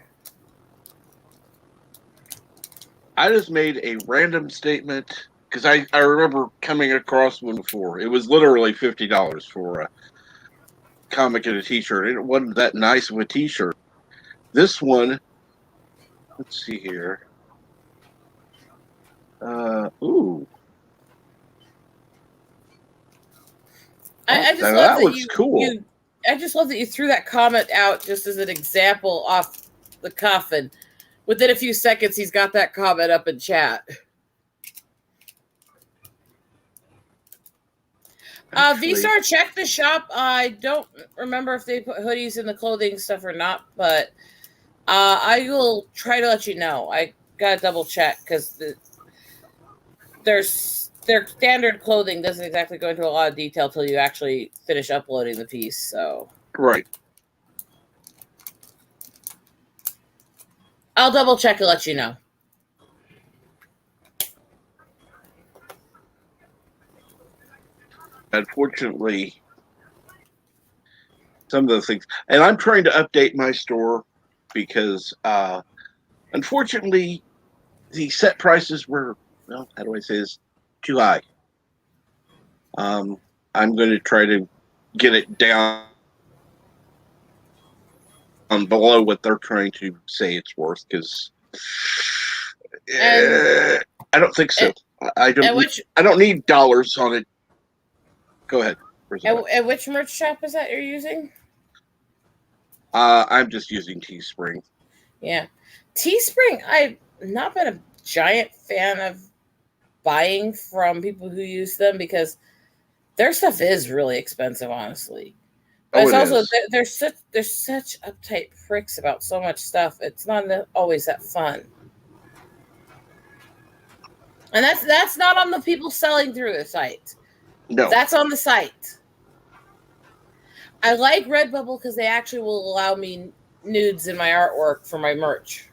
I just made a random statement because I remember coming across one before. It was literally $50 for a comic and a T-shirt. It wasn't that nice of a T-shirt. This one, let's see here. Ooh. I just Now love that that looks cool. I just love that you threw that comment out just as an example off the cuff, and within a few seconds, he's got that comment up in chat. V-Star, check the shop. I don't remember if they put hoodies in the clothing stuff or not, but I will try to let you know. I gotta double check because their standard clothing doesn't exactly go into a lot of detail till you actually finish uploading the piece. So Right. I'll double check and let you know. Unfortunately, some of the things, and I'm trying to update my store because, unfortunately, the set prices were, well, how do I say this, too high. I'm going to try to get it down below what they're trying to say it's worth because I don't think so. I don't need dollars on it. Go ahead. And which merch shop is that you're using? I'm just using Teespring. Yeah. Teespring, I've not been a giant fan of buying from people who use them because their stuff is really expensive, honestly. But it's also they're such uptight pricks about so much stuff. It's not always that fun. And that's not on the people selling through the site. No. That's on the site. I like Redbubble because they actually will allow me nudes in my artwork for my merch.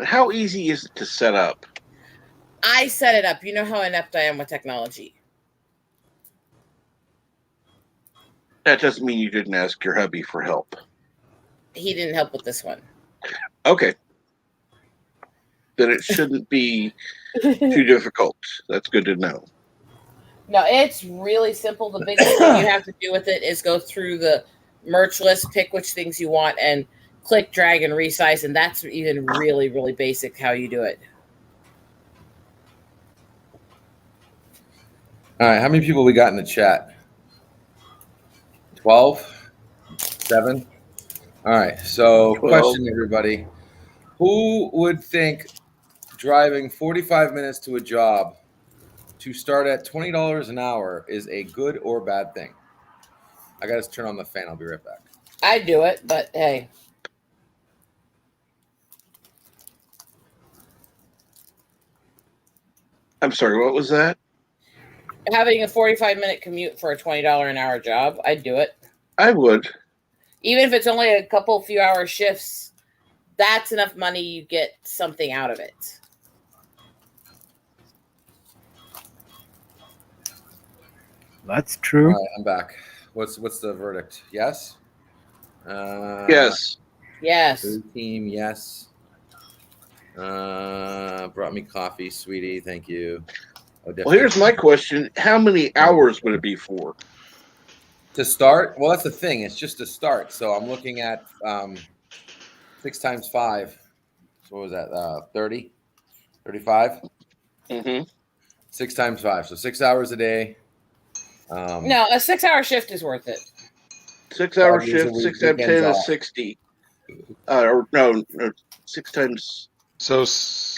How easy is it to set up? I set it up. You know how inept I am with technology. That doesn't mean you didn't ask your hubby for help. He didn't help with this one. Okay. then it shouldn't be too difficult. That's good to know. No, it's really simple. The biggest thing you have to do with it is go through the merch list, pick which things you want, and click, drag, and resize. And that's even really, really basic how you do it. All right, how many people we got in the chat? 12? 7? All right, so 12. question, everybody. Who would think driving 45 minutes to a job to start at $20 an hour is a good or bad thing? I got to turn on the fan. I'll be right back. I do it, but hey. I'm sorry, what was that? Having a 45-minute commute for a $20 an hour job, I'd do it. I would. Even if it's only a few hour shifts, that's enough money. You get something out of it. That's true. All right, I'm back. What's the verdict? Yes? Yes. Yes. Blue team, yes. Brought me coffee, sweetie. Thank you. Oh, Well, here's my question. How many hours would it be for? To start? Well, that's the thing. It's just to start. So I'm looking at 6 times 5. So what was that? 30? 35? Mm-hmm. 6 times 5. So 6 hours a day. No, a 6-hour shift is worth it. 6-hour 5 days a shift, week, 6 times 10 weekends is off. 60. Or no, 6 times So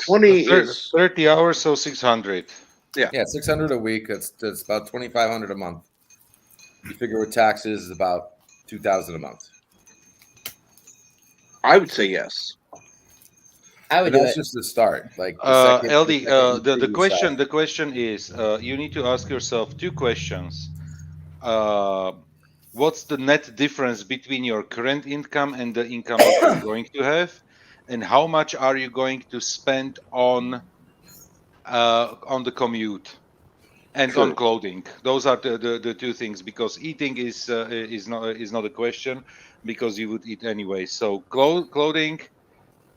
20 is 30 hours, so 600. Yeah, 600 a week. That's about 2,500 a month. You figure with taxes, is about 2,000 a month. I would say yes. I would But do that's it. just the start. Like LD, the the question is, you need to ask yourself 2 questions. What's the net difference between your current income and the income that you're going to have, and how much are you going to spend on the commute and True. on clothing? Those are the 2 things, because eating is not a question, because you would eat anyway. So clothing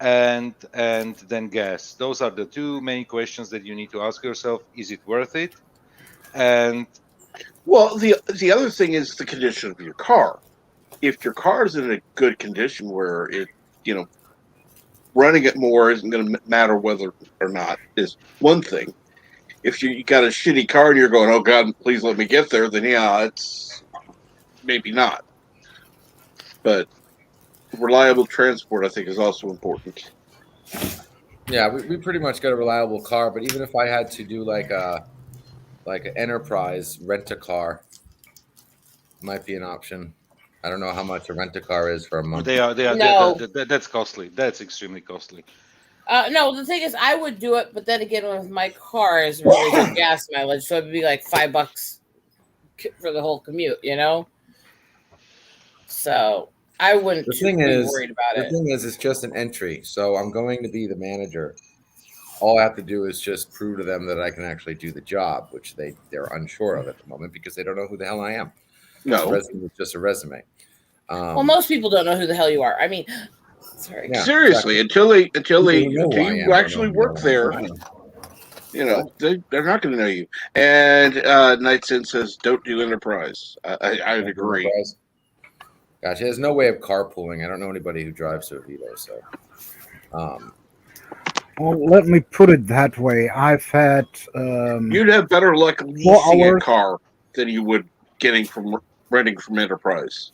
and then gas. Those are the 2 main questions that you need to ask yourself. Is it worth it? And Well, the other thing is the condition of your car. If your car is in a good condition where it, running it more isn't going to matter whether or not is one thing. If you got a shitty car and you're going, oh God, please let me get there, then yeah, it's maybe not. But reliable transport, I think, is also important. Yeah, we pretty much got a reliable car. But even if I had to do like an enterprise rent a car, might be an option. I don't know how much a rent a car is for a month. that's costly. That's extremely costly. No, the thing is, I would do it, but then again, with my car is really good gas mileage, so it'd be like $5 for the whole commute, So I wouldn't be worried about it. The thing is, it's just an entry. So I'm going to be the manager. All I have to do is just prove to them that I can actually do the job, which they're unsure of at the moment because they don't know who the hell I am. No, resume is just a resume. Well, most people don't know who the hell you are. I mean, sorry. Yeah, seriously, exactly. until you actually work there, they're not going to know you. And Nightsin says, "Don't do enterprise." I would agree. Enterprise. Gosh, there's no way of carpooling. I don't know anybody who drives to Orville, so. Well, let me put it that way. I've had. You'd have better luck leasing a car than you would renting from Enterprise.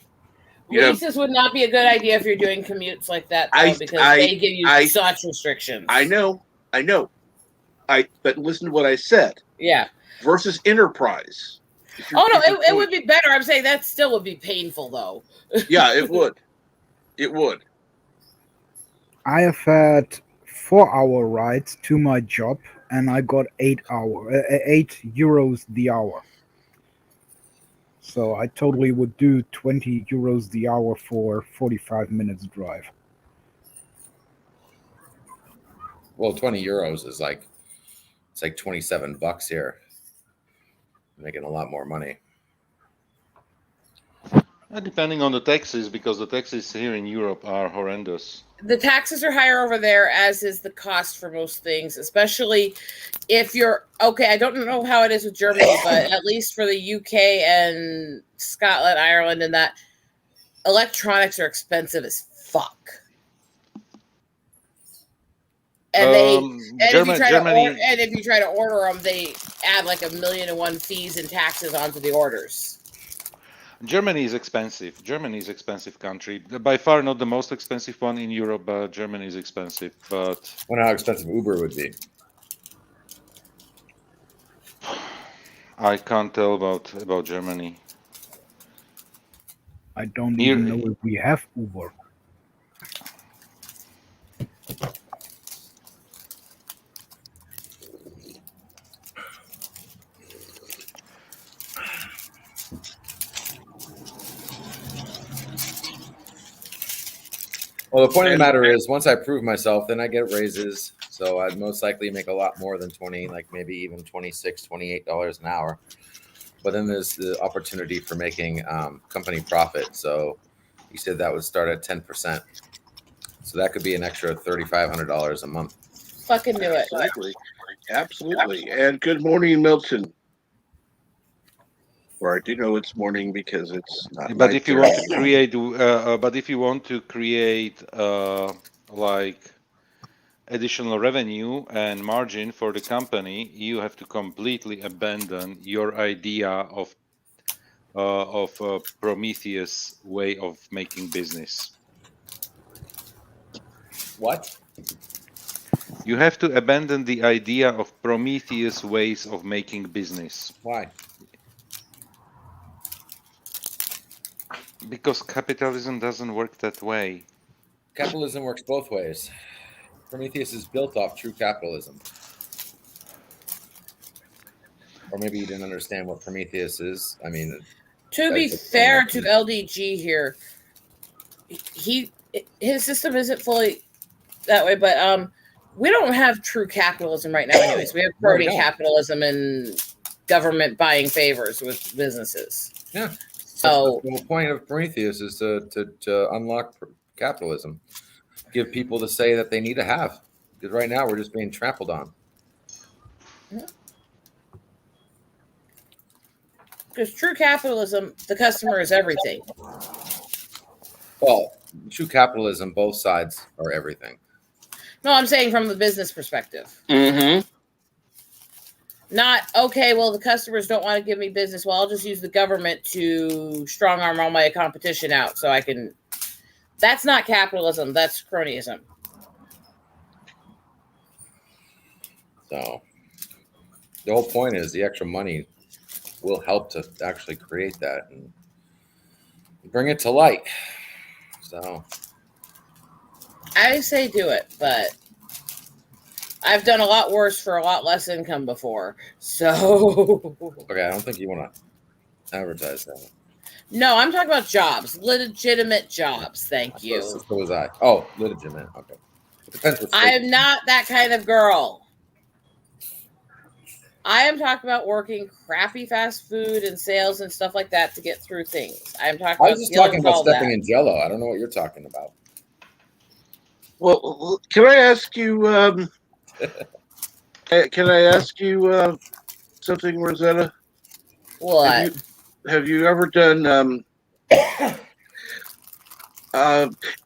Leases would not be a good idea if you're doing commutes like that, though, because they give you such restrictions. I know. But listen to what I said. Yeah. Versus Enterprise. Oh no, it would be better. I'm saying that still would be painful, though. Yeah, it would. It would. I have had 4-hour rides to my job, and I got 8 euros the hour. So I totally would do 20 euros the hour for 45 minutes drive. Well, 20 euros is like 27 bucks here. I'm making a lot more money. Depending on the taxes, because the taxes here in Europe are horrendous. The taxes are higher over there, as is the cost for most things, especially if you're okay. I don't know how it is with Germany, but at least for the UK and Scotland, Ireland, and that, electronics are expensive as fuck. And Germany, if you try to order them, they add like 1,000,001 fees and taxes onto the orders. Germany is expensive. Germany is expensive country. By far not the most expensive one in Europe, but Germany is expensive. But I wonder how expensive Uber would be. I can't tell about Germany. I don't even know if we have Uber. Well, the point of the matter is, once I prove myself, then I get raises. So I'd most likely make a lot more than 20, like maybe even $26, $28 an hour. But then there's the opportunity for making company profit. So you said that would start at 10%. So that could be an extra $3,500 a month. Fucking knew it. Absolutely. And good morning, Milton. Or I do know it's morning because it's not. But if you want to create, like additional revenue and margin for the company, you have to completely abandon your idea of Prometheus way of making business. What? You have to abandon the idea of Prometheus ways of making business. Why? Because capitalism doesn't work that way. Capitalism works both ways. Prometheus is built off true capitalism. Or maybe you didn't understand what Prometheus is. I mean, to be fair to LDG here, his system isn't fully that way, but we don't have true capitalism right now anyways. We have crony capitalism and government buying favors with businesses. Yeah. So the whole point of Prometheus is to unlock capitalism, give people the say that they need to have. Because right now we're just being trampled on. Because true capitalism, the customer is everything. Well, true capitalism, both sides are everything. No, I'm saying from the business perspective. Mm-hmm. Not, okay, well, the customers don't want to give me business. Well, I'll just use the government to strong arm all my competition out so I can. That's not capitalism. That's cronyism. So the whole point is the extra money will help to actually create that and bring it to light. So I say do it, but I've done a lot worse for a lot less income before. So okay, I don't think you want to advertise that. No, I'm talking about jobs, legitimate jobs. Thank you. So was I. Oh, legitimate. Okay. It depends what I am not that kind of girl. I am talking about working crappy fast food and sales and stuff like that to get through things. I'm talking. I was just talking about stepping in Jello. I don't know what you're talking about. Well, can I ask you? Can I ask you something, Rosetta? What? Have you ever done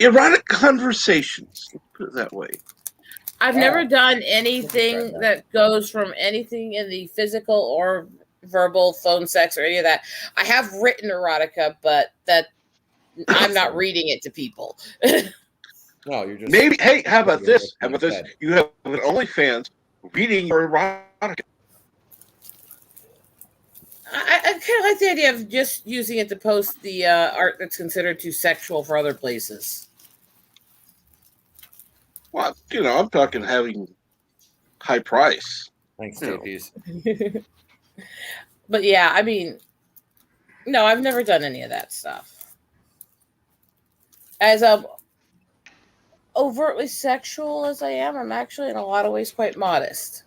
erotic conversations? Put it that way. I've never done anything that goes from anything in the physical or verbal phone sex or any of that. I have written erotica, but that I'm not reading it to people. No, you're just maybe. Hey, how about this? How about this? You have an OnlyFans reading your erotica. I kind of like the idea of just using it to post the art that's considered too sexual for other places. Well, I'm talking having high price. Thanks, JPs. But yeah, I mean, no, I've never done any of that stuff. As overtly sexual as I am, I'm actually in a lot of ways quite modest.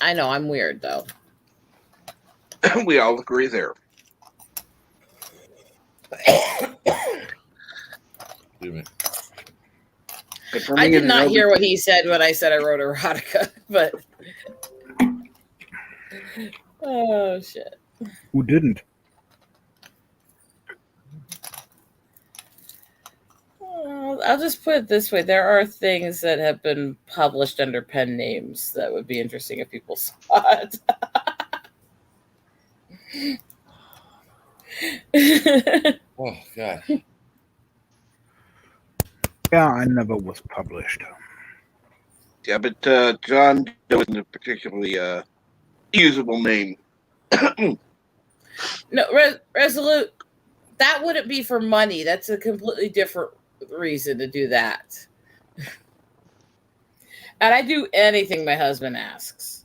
I know I'm weird though. We all agree there. Excuse me. I did not hear what he said when I said I wrote erotica, but oh shit. Who didn't? I'll just put it this way. There are things that have been published under pen names that would be interesting if people saw it. Oh, God. Yeah, I never was published. Yeah, but John Doe isn't a particularly usable name. No, Resolute, that wouldn't be for money. That's a completely different reason to do that. And I do anything my husband asks.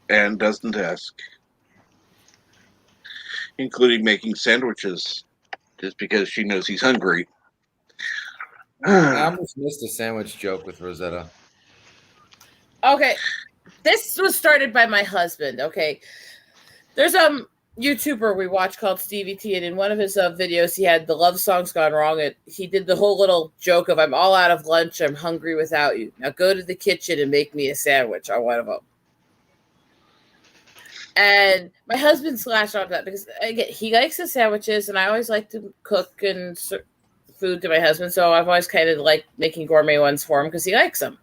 And doesn't ask. Including making sandwiches. Just because she knows he's hungry. I almost missed a sandwich joke with Rosetta. Okay. This was started by my husband. Okay. There's a YouTuber we watch called Stevie T, and in one of his videos, he had the love songs gone wrong. And he did the whole little joke of, I'm all out of lunch. I'm hungry without you. Now go to the kitchen and make me a sandwich on one of them. And my husband slashed off that because again, he likes the sandwiches, and I always like to cook and food to my husband. So I've always kind of liked making gourmet ones for him because he likes them.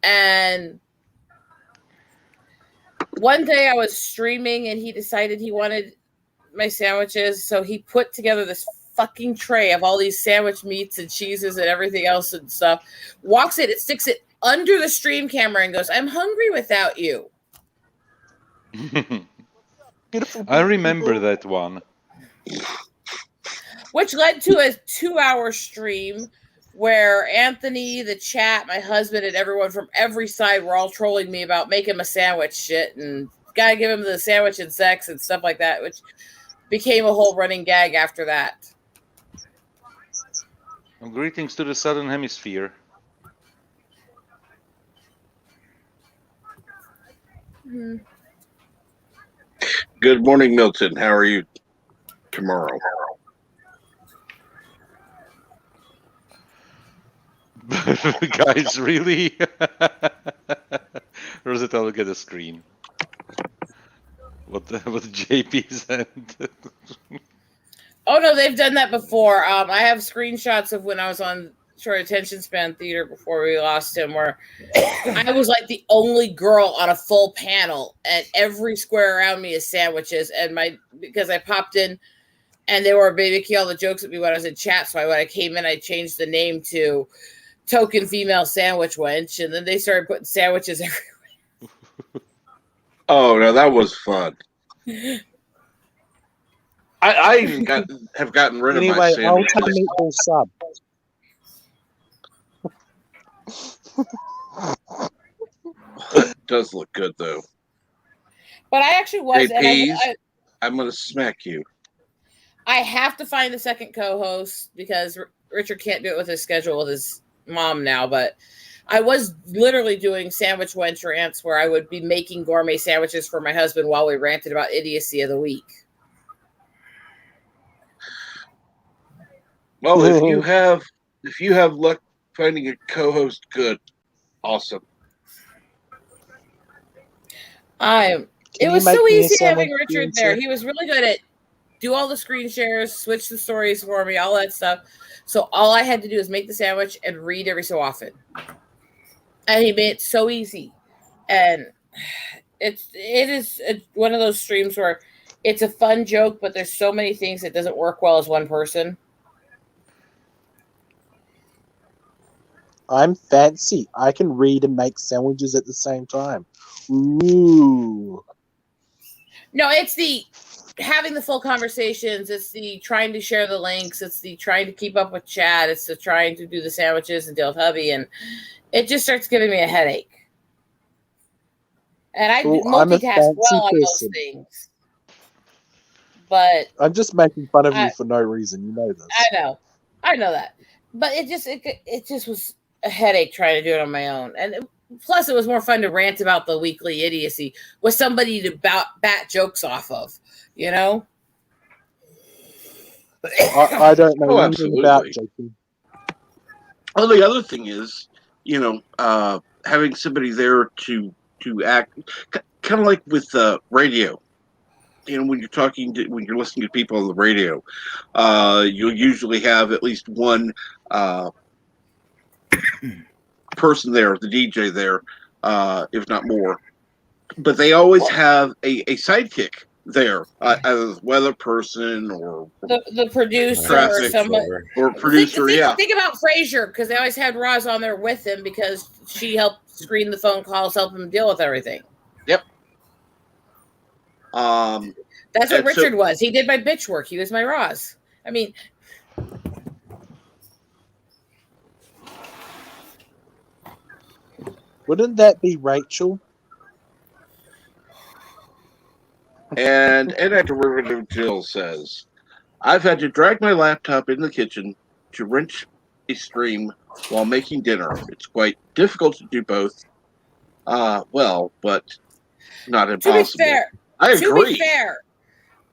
And one day I was streaming and he decided he wanted my sandwiches. So he put together this fucking tray of all these sandwich meats and cheeses and everything else and stuff, walks it, sticks it under the stream camera and goes, I'm hungry without you. I remember that one. Which led to a 2-hour stream where Anthony, the chat, my husband, and everyone from every side were all trolling me about making a sandwich shit and gotta give him the sandwich and sex and stuff like that, which became a whole running gag after that. Well, greetings to the Southern Hemisphere. Mm-hmm. Good morning, Milton. How are you tomorrow? Guys, really? Rosetta will get a screen. What JP sent. Oh no, they've done that before. I have screenshots of when I was on Short Attention Span Theater before we lost him, where I was like the only girl on a full panel, and every square around me is sandwiches. And because I popped in, and they were making all the jokes at me when I was in chat. So when I came in, I changed the name to Token Female Sandwich Wench, and then they started putting sandwiches everywhere. Oh no, that was fun. I even have gotten rid of my sandwiches. I'll take a meatball sub. It does look good though. But I actually was. I'm gonna smack you. I have to find a second co-host because Richard can't do it with his schedule with his mom now. But I was literally doing sandwich wench rants where I would be making gourmet sandwiches for my husband while we ranted about idiocy of the week. Well, if you have luck finding a co-host, good, awesome. It was so easy having Richard there. He was really good at do all the screen shares, switch the stories for me, all that stuff. So all I had to do is make the sandwich and read every so often. And he made it so easy. And it is one of those streams where it's a fun joke, but there's so many things that doesn't work well as one person. I'm fancy. I can read and make sandwiches at the same time. Ooh. No, it's the having the full conversations. It's the trying to share the links. It's the trying to keep up with chat. It's the trying to do the sandwiches and deal with hubby. And it just starts giving me a headache. And I multitask well on those things. But I'm just making fun of you for no reason. You know this. I know that. But it just was a headache trying to do it on my own. And Plus, it was more fun to rant about the weekly idiocy with somebody to bat jokes off of, you know? I don't know Oh, anything about absolutely. joking. Well, the other thing is, having somebody there to act, kind of like with radio. When you're listening to people on the radio, you'll usually have at least one person there, the DJ there, if not more. But they always have a sidekick there, either the weather person or The producer or traffic somebody. or producer. Yeah. Think about Frasier, because they always had Roz on there with him because she helped screen the phone calls, help him deal with everything. Yep. That's what Richard was. He did my bitch work. He was my Roz. I mean, wouldn't that be Rachel? And at Derivative Jill says, I've had to drag my laptop in the kitchen to wrench a stream while making dinner. It's quite difficult to do both. But not impossible. To be fair, I agree.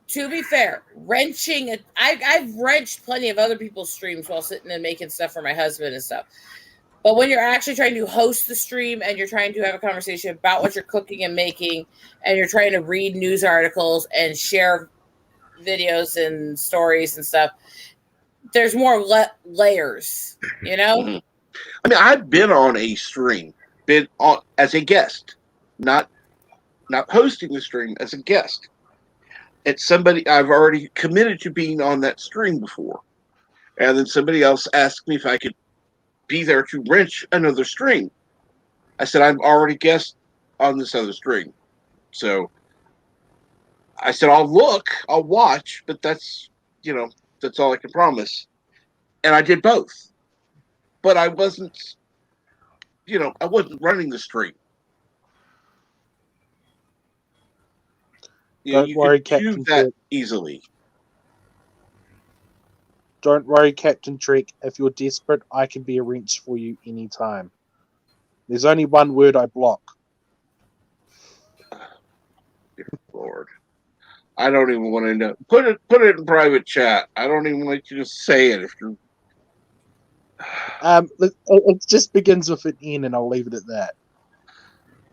To be fair, wrenching I've wrenched plenty of other people's streams while sitting and making stuff for my husband and stuff. But when you're actually trying to host the stream and you're trying to have a conversation about what you're cooking and making, and you're trying to read news articles and share videos and stories and stuff, there's more layers, you know? Mm-hmm. I mean, I've been on a stream, been on as a guest, not hosting the stream, as a guest. It's somebody I've already committed to being on that stream before. And then somebody else asked me if I could be there to wrench another stream. I said, I'm already guest on this other stream. So I said, I'll watch, but that's all I can promise. And I did both. But I wasn't running the stream. Don't worry, Captain Trick. Easily. Don't worry, Captain Trick. If you're desperate, I can be a wrench for you anytime. There's only one word I block. Dear Lord. I don't even want to know. Put it in private chat. I don't even like you to say it if you're. It just begins with an N, and I'll leave it at that.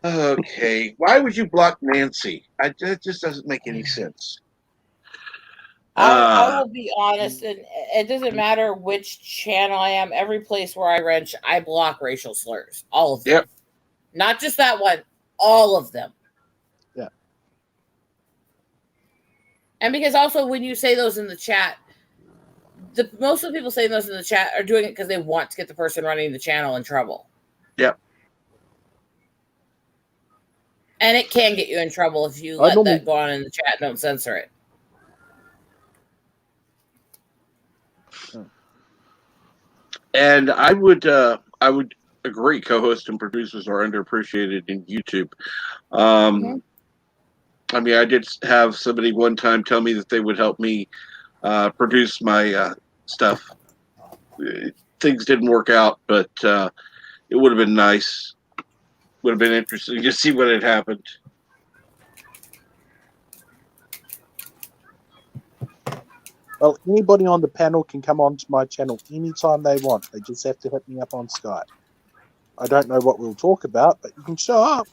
Okay. Why would you block Nancy? That just doesn't make any sense. I will be honest, and it doesn't matter which channel I am. Every place where I wrench, I block racial slurs. All of them. Yep. Not just that one. All of them. Yeah. And because also when you say those in the chat, most of the people saying those in the chat are doing it because they want to get the person running the channel in trouble. Yep. And it can get you in trouble if you let that go on in the chat and don't censor it. And I would agree. Co-hosts and producers are underappreciated in YouTube. I mean, I did have somebody one time tell me that they would help me produce my stuff. Things didn't work out, but it would have been nice. Would have been interesting to see what had happened. Well, anybody on the panel can come onto my channel anytime they want. They just have to hit me up on Skype. I don't know what we'll talk about, but you can show up.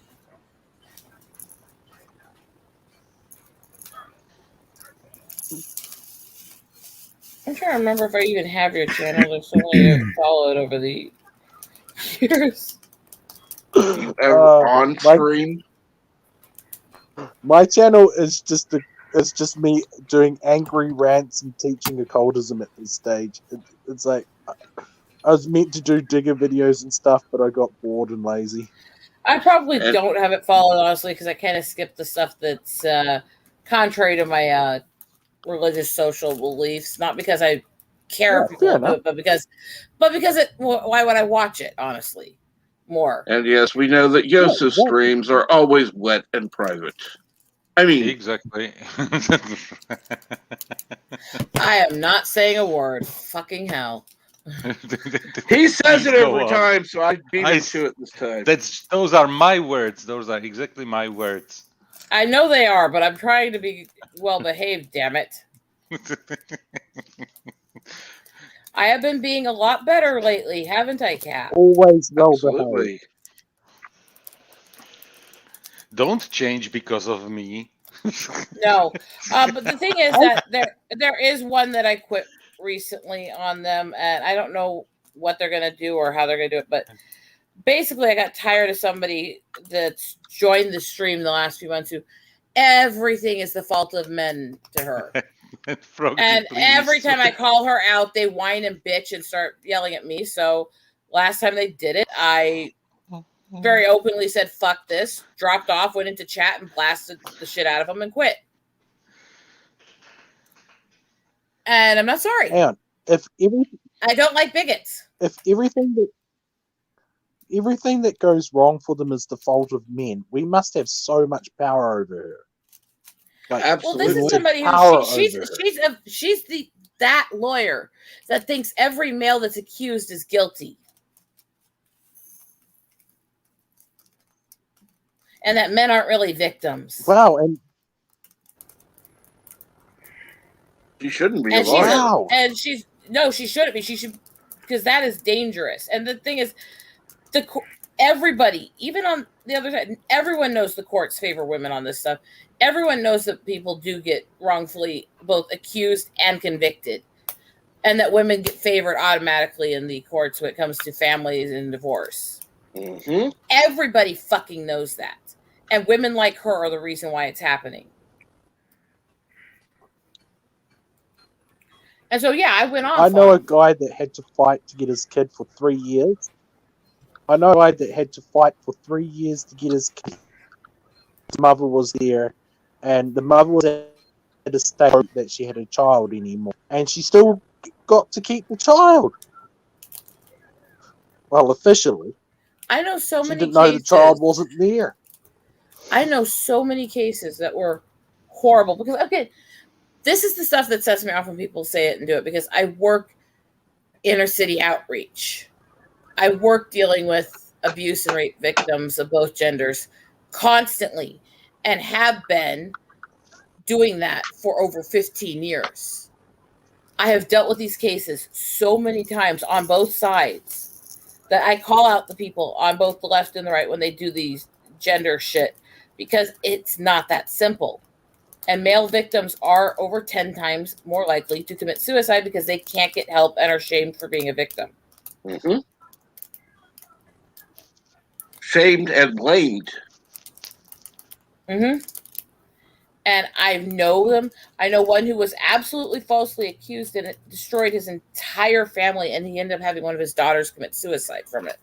I'm trying to remember if I even have your channel. There's so many I've followed over the years. On screen. My channel is just me doing angry rants and teaching occultism at this stage. It's like I was meant to do digger videos and stuff, but I got bored and lazy. I probably don't have it followed, honestly, because I kind of skipped the stuff that's contrary to my religious social beliefs. Not because I care if people do it, but because why would I watch it, honestly? More. And yes, we know that Yosef streams are always wet and private. I mean, exactly. I am not saying a word. Fucking hell. He says it Go every on. time, so I beat I him to it this time. Those are my words. Those are exactly my words. I know they are, but I'm trying to be well behaved, damn it. I have been being a lot better lately, haven't I, Cap? Always well behaved. Absolutely. Don't change because of me. No, but the thing is that there is one that I quit recently on them, and I don't know what they're gonna do or how they're gonna do it. But basically, I got tired of somebody that's joined the stream the last few months who everything is the fault of men to her. Froggy, And please. every time I call her out, they whine and bitch and start yelling at me. So last time they did it, I very openly said, fuck this, dropped off, went into chat and blasted the shit out of them and quit. And I'm not sorry. And I don't like bigots. if everything that goes wrong for them is the fault of men, we must have so much power over her. Like, Well, this Absolutely. is somebody Power who she's over she's that lawyer that thinks every male that's accused is guilty. And that men aren't really victims. wow, and She shouldn't be a And lawyer. wow. she shouldn't be. She should, because that is dangerous. And the thing is, everybody, even on the other side, everyone knows the courts favor women on this stuff. Everyone knows that people do get wrongfully both accused and convicted, and that women get favored automatically in the courts when it comes to families and divorce. Mm-hmm. Everybody fucking knows that. And women like her are the reason why it's happening. And so, yeah, I went off. I know on a guy that had to fight to get his kid for 3 years. I know a guy that had to fight for 3 years to get his kid. His mother was there, and the mother was at a state that she had a child anymore, and she still got to keep the child. Well, officially. I know so She many didn't know the cases. child wasn't there. I know so many cases that were horrible because, okay, this is the stuff that sets me off when people say it and do it, because I work inner city outreach. I work dealing with abuse and rape victims of both genders constantly and have been doing that for over 15 years. I have dealt with these cases so many times on both sides that I call out the people on both the left and the right when they do these gender shit, because it's not that simple. And male victims are over 10 times more likely to commit suicide because they can't get help and are shamed for being a victim. Mm-hmm. Shamed and blamed. Mm-hmm. And I know them. I know one who was absolutely falsely accused and it destroyed his entire family, and he ended up having one of his daughters commit suicide from it.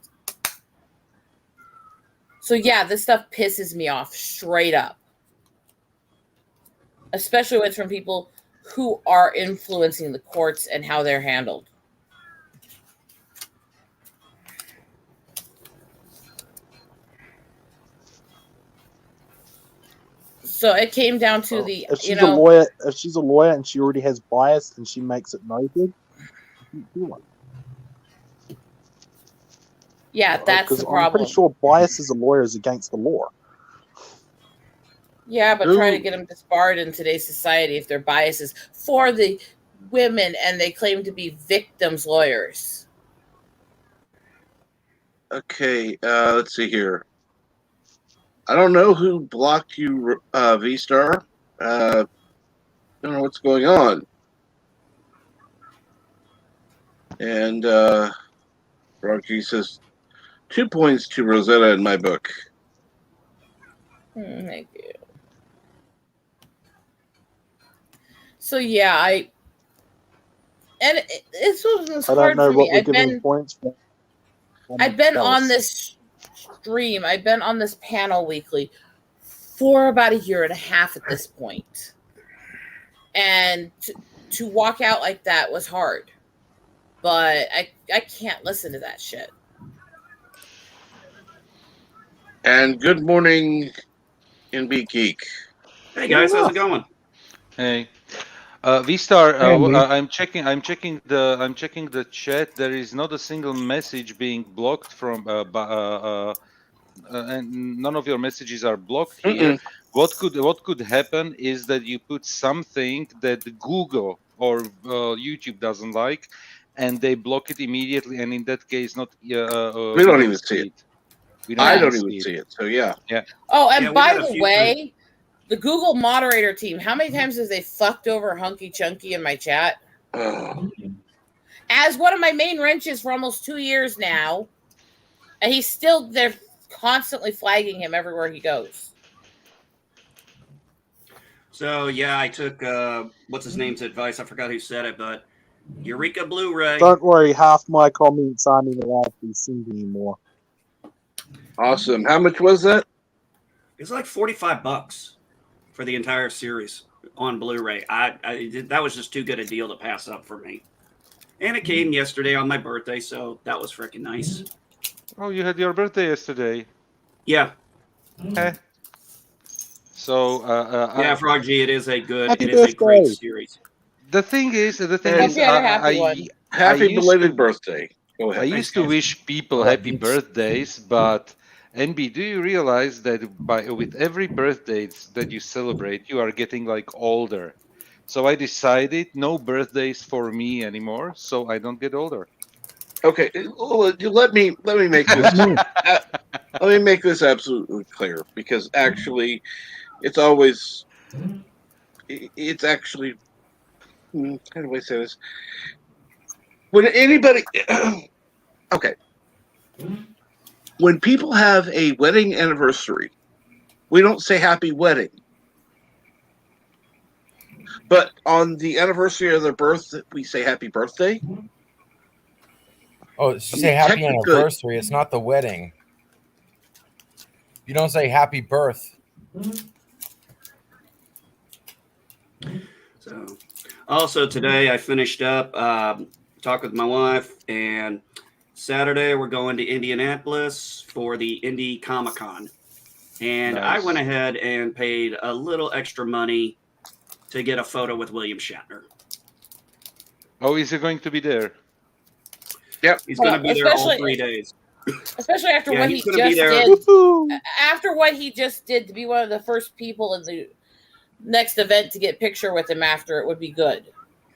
So yeah, this stuff pisses me off straight up. Especially when it's from people who are influencing the courts and how they're handled. So it came down to the, If she's a lawyer and she already has bias and she makes it noted, yeah, that's the problem. I'm pretty sure bias as a lawyer is against the law. Yeah, but try to get them disbarred in today's society if their biases for the women and they claim to be victims lawyers. Okay, let's see here. I don't know who blocked you, V-Star. I don't know what's going on. And Rocky says, 2 points to Rosetta in my book. Thank you. So yeah, this was I hard don't know for what me. we're giving points for. I've been on this stream. I've been on this panel weekly for about 1.5 years at this point. And to walk out like that was hard. But I can't listen to that shit. And good morning, NB Geek. Hey guys, how's it going? Hey. V-Star, Andy. I'm checking the chat. There is not a single message being blocked from and none of your messages are blocked here. Mm-mm. What could happen is that you put something that Google or YouTube doesn't like, and they block it immediately. And in that case, not We we don't don't even see see it. it. We don't I Yeah. even don't even see it. see it. So yeah. Yeah. Oh, and Yeah, we by had a the few way, the Google moderator team, how many times has they fucked over Hunky Chunky in my chat? Oh, As one of my main wrenches for almost 2 years now, and they're constantly flagging him everywhere he goes. So yeah, I took what's his name's advice. I forgot who said it, but Eureka Blu-ray. Don't worry, half my comments aren't even allowed to be seen anymore. awesome. How much was that? It's like $45 for the entire series on Blu-ray. That was just too good a deal to pass up for me. And it came yesterday on my birthday, so that was freaking nice. Oh, you had your birthday yesterday. Yeah. Eh. So Yeah, Frog G, it is a great birthday. series. the thing is, Hope you had a happy one. Happy used belated to- birthday. Go I ahead. used to wish people happy birthdays, but NB, do you realize that with every birthday that you celebrate, you are getting like older? So I decided no birthdays for me anymore, so I don't get older. Okay, let me make this let me make this absolutely clear, because actually, it's actually how do I say this? When anybody, okay, when people have a wedding anniversary, we don't say happy wedding. But on the anniversary of their birth, we say happy birthday. Oh, you say happy anniversary. It's not the wedding. You don't say happy birth. So, also today I finished up, talked with my wife, and Saturday we're going to Indianapolis for the Indy Comic-Con. And I Nice. went ahead and paid a little extra money to get a photo with William Shatner. Oh, is he going to be there? Yep. He's going to be there all especially- 3 days. Especially after Yeah, what he's he gonna be just there. did. Woohoo! After what he just did, to be one of the first people in the next event to get picture with him after, it would be good.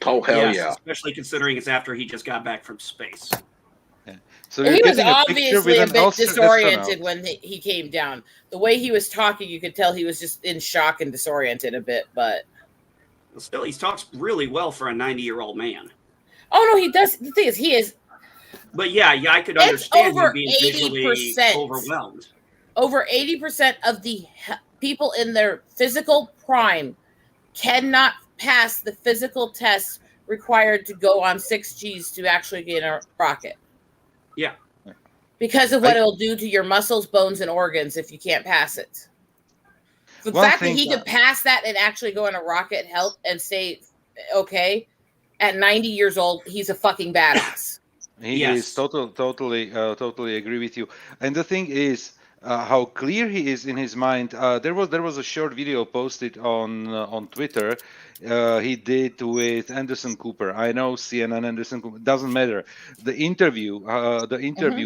Oh hell Yes, yeah! especially considering it's after he just got back from space. So He you're was getting a picture obviously with a an bit disoriented astronaut. when he came down. The way he was talking, you could tell he was just in shock and disoriented a bit. But Still, he talks really well for a 90-year-old man. oh no, he does. The thing is, he is. But yeah, I could It's understand over him being visually 80%. overwhelmed. Over 80% of the people in their physical prime cannot pass the physical tests required to go on 6Gs to actually get a rocket. Yeah. Because of what it'll do to your muscles, bones, and organs if you can't pass it. The One fact that thing he could pass that and actually go in a rocket and stay okay at 90 years old, he's a fucking badass. He Yes. is totally agree with you. And the thing is, how clear he is in his mind. There was a short video posted on Twitter. He did with Anderson Cooper. I know CNN Anderson Cooper. Doesn't matter. The interview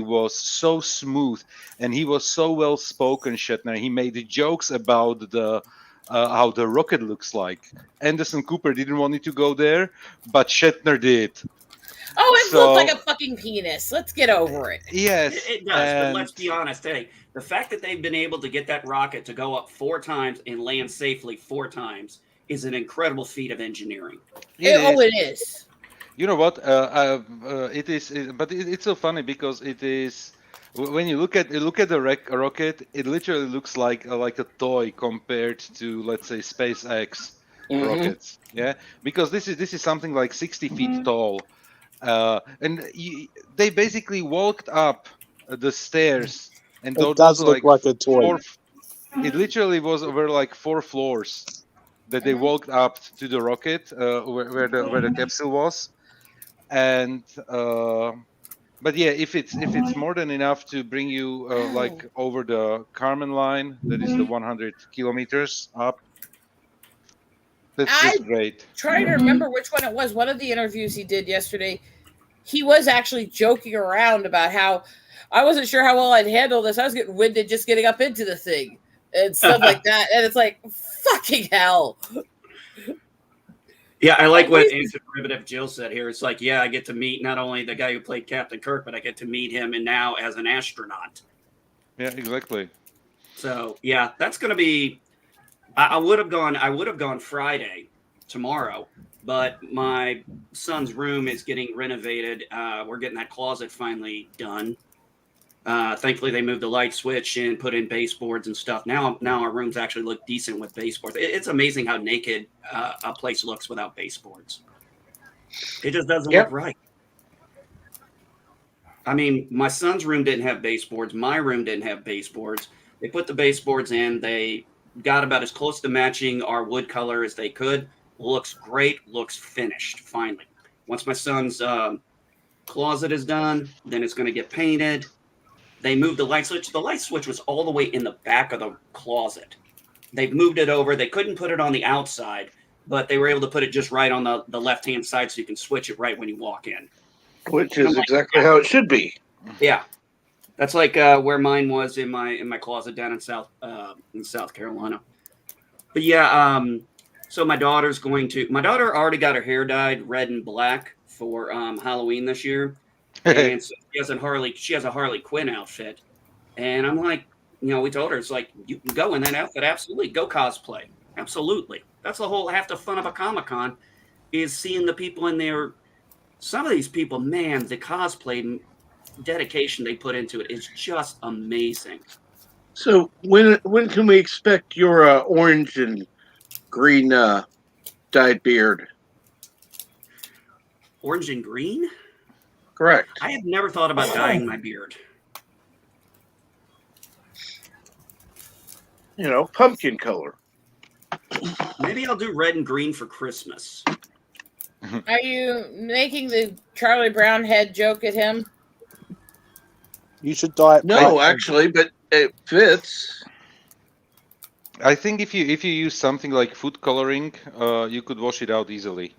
was so smooth, and he was so well spoken. Shatner. He made jokes about the how the rocket looks like. Anderson Cooper didn't want it to go there, but Shatner did. Oh, it So- looked like a fucking penis. Let's get over it. Yes, It does, but let's and- be honest. Hey, the fact that they've been able to get that rocket to go up 4 times and land safely 4 times is an incredible feat of engineering. It is. You know what? It is, but it's so funny because it is. When you look at the rocket, it literally looks like a toy compared to, let's say, SpaceX rockets. Yeah, because this is something like 60 feet tall, and they basically walked up the stairs, and It those does were look like a toy. It literally was over like 4 floors that they walked up to the rocket where the capsule was, and but yeah, if it's more than enough to bring you like over the Kármán line, that is the 100 kilometers up, That's great. Trying to remember which one it was. One of the interviews he did yesterday, he was actually joking around about how I wasn't sure how well I'd handle this. I was getting winded just getting up into the thing and stuff like that. And it's like, fucking hell. Yeah, I like what Anti-Derivative Jill said here. It's like, yeah, I get to meet not only the guy who played Captain Kirk, but I get to meet him and now as an astronaut. Yeah, exactly. So yeah, that's going to be. I would have gone Friday, tomorrow, but my son's room is getting renovated. We're getting that closet finally done. Thankfully, they moved the light switch and put in baseboards and stuff. Now our rooms actually look decent with baseboards. It's amazing how naked a place looks without baseboards. It just doesn't look right. I mean, my son's room didn't have baseboards. My room didn't have baseboards. They put the baseboards in. They got about as close to matching our wood color as they could. Looks great. Looks finished, finally. Once my son's closet is done, then it's going to get painted. They moved the light switch. The light switch was all the way in the back of the closet. They've moved it over. They couldn't put it on the outside, but they were able to put it just right on the left-hand side so you can switch it right when you walk in. Which is exactly how it should be. Yeah. That's like where mine was in my closet down in South Carolina. But yeah, so my daughter already got her hair dyed red and black for Halloween this year. And so she has a Harley Quinn outfit. And I'm like, we told her, it's like, you can go in that outfit, absolutely. Go cosplay. Absolutely. That's half the fun of a Comic-Con is seeing the people in there. Some of these people, man, the cosplay dedication they put into it is just amazing. So when can we expect your orange and green dyed beard? Orange and green? Correct. I have never thought about dyeing my beard. Pumpkin color. Maybe I'll do red and green for Christmas. Are you making the Charlie Brown head joke at him? You should dye it. No, actually, but it fits. I think if you use something like food coloring, you could wash it out easily.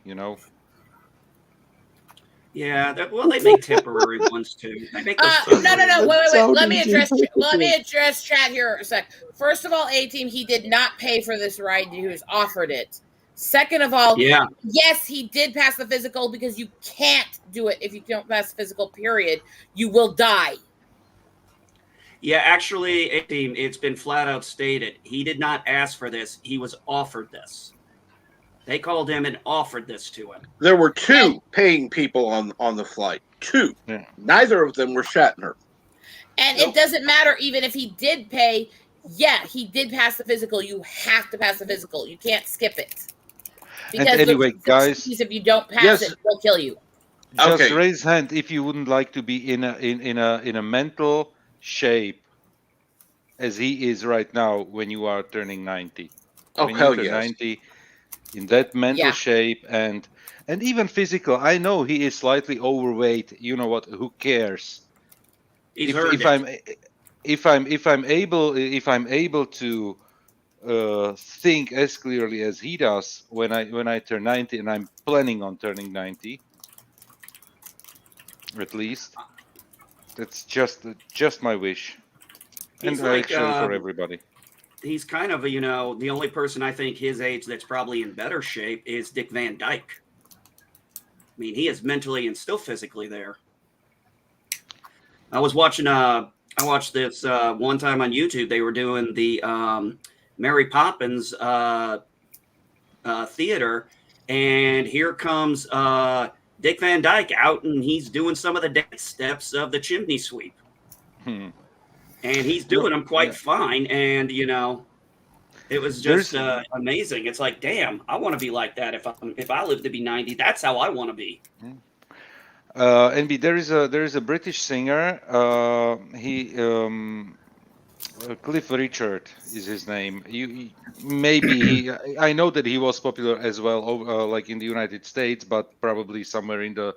Yeah, they make temporary ones too. They make those no. Wait. Let me address chat here a sec. First of all, A-Team, he did not pay for this ride. He was offered it. Second of all, yes, he did pass the physical because you can't do it if you don't pass the physical, period. You will die. Yeah, actually, A-Team, it's been flat out stated. He did not ask for this. He was offered this. They called him and offered this to him. There were two paying people on the flight. Two. Yeah. Neither of them were Shatner. And it doesn't matter even if he did pay. Yeah, he did pass the physical. You have to pass the physical. You can't skip it. Because and anyway, guys, if you don't pass it, they'll kill you. Just raise hand if you wouldn't like to be in a mental shape as he is right now when you are turning 90. Oh, when hell you turn yes. 90, in that mental shape and even physical. I know he is slightly overweight. You know what? Who cares? If I'm able to think as clearly as he does when I turn 90, and I'm planning on turning 90, at least. That's just my wish, and actually for everybody. He's kind of the only person I think his age that's probably in better shape is Dick Van Dyke. I mean, he is mentally and still physically there. I watched this one time on YouTube. They were doing the Mary Poppins theater, and here comes Dick Van Dyke out, and he's doing some of the dance steps of the chimney sweep. And he's doing them quite fine. And, it was just amazing. It's like, damn, I want to be like that. If I live to be 90, that's how I want to be. NB, there is a British singer. Cliff Richard is his name. I know that he was popular as well, like in the United States, but probably somewhere in the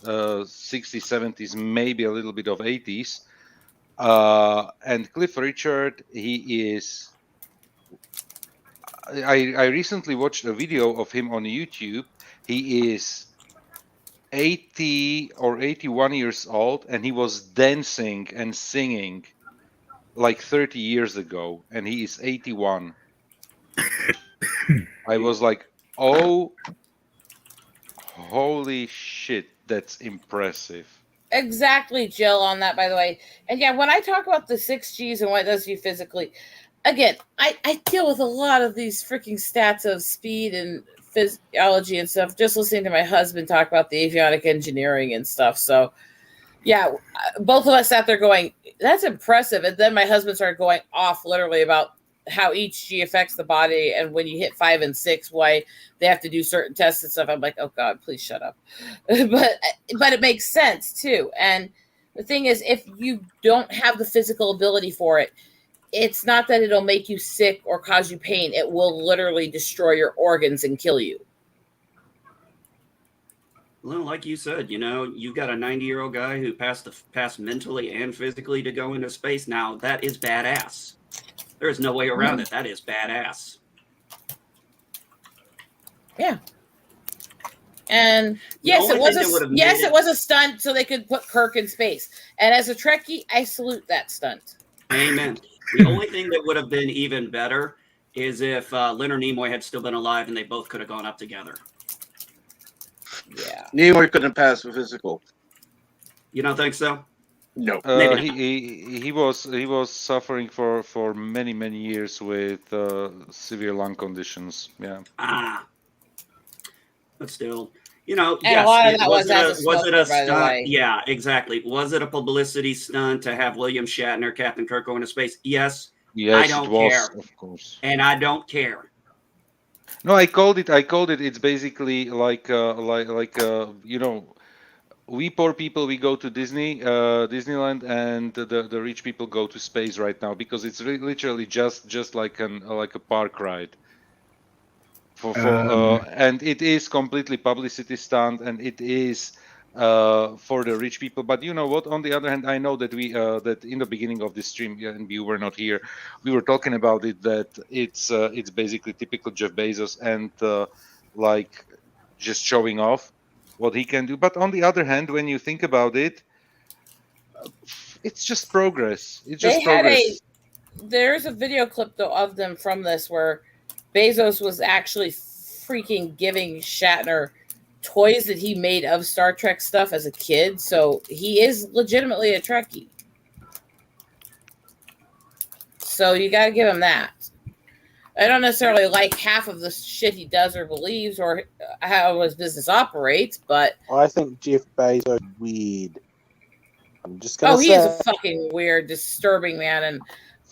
60s, 70s, maybe a little bit of 80s. And Cliff Richard, he is I recently watched a video of him on YouTube. He is 80 or 81 years old, and he was dancing and singing like 30 years ago, and he is 81. I was like, oh, holy shit, that's impressive. Exactly, Jill, on that, by the way. And yeah, when I talk about the 6Gs and what it does to you physically, again, I deal with a lot of these freaking stats of speed and physiology and stuff, just listening to my husband talk about the avionic engineering and stuff. So, yeah, both of us sat there going, that's impressive. And then my husband started going off literally about how each G affects the body, and when you hit 5 and 6, why they have to do certain tests and stuff. I'm like, oh God, please shut up. but it makes sense too. And the thing is, if you don't have the physical ability for it, it's not that it'll make you sick or cause you pain. It will literally destroy your organs and kill you. Well, like you said, you've got a 90-year-old guy who passed mentally and physically to go into space. Now, that is badass. There is no way around it. That is badass. Yeah. And yes, it was a stunt so they could put Kirk in space. And as a Trekkie, I salute that stunt. Amen. The only thing that would have been even better is if Leonard Nimoy had still been alive and they both could have gone up together. Yeah. Nimoy couldn't pass the physical. You don't think so? No. He was suffering for many years with severe lung conditions. Yeah. But still, and yes, a lot of that was it a stunt? Yeah, exactly. Was it a publicity stunt to have William Shatner, Captain Kirk, go into space? Yes. Yes, I don't it was, care. of course. And I don't care. No, I called it. It's basically like we poor people, we go to Disneyland, and the rich people go to space right now, because it's literally just like a park ride. And it is completely publicity stunt, and it is for the rich people. But you know what? On the other hand, I know that that in the beginning of this stream, and you were not here, we were talking about it, that it's basically typical Jeff Bezos, and like just showing off what he can do. But on the other hand, when you think about it, it's just progress. It's just progress. There's a video clip though of them from this where Bezos was actually freaking giving Shatner toys that he made of Star Trek stuff as a kid. So he is legitimately a Trekkie. So you got to give him that. I don't necessarily like half of the shit he does or believes or how his business operates, but I think Jeff Bezos is weird. I'm just gonna say. He is a fucking weird, disturbing man, and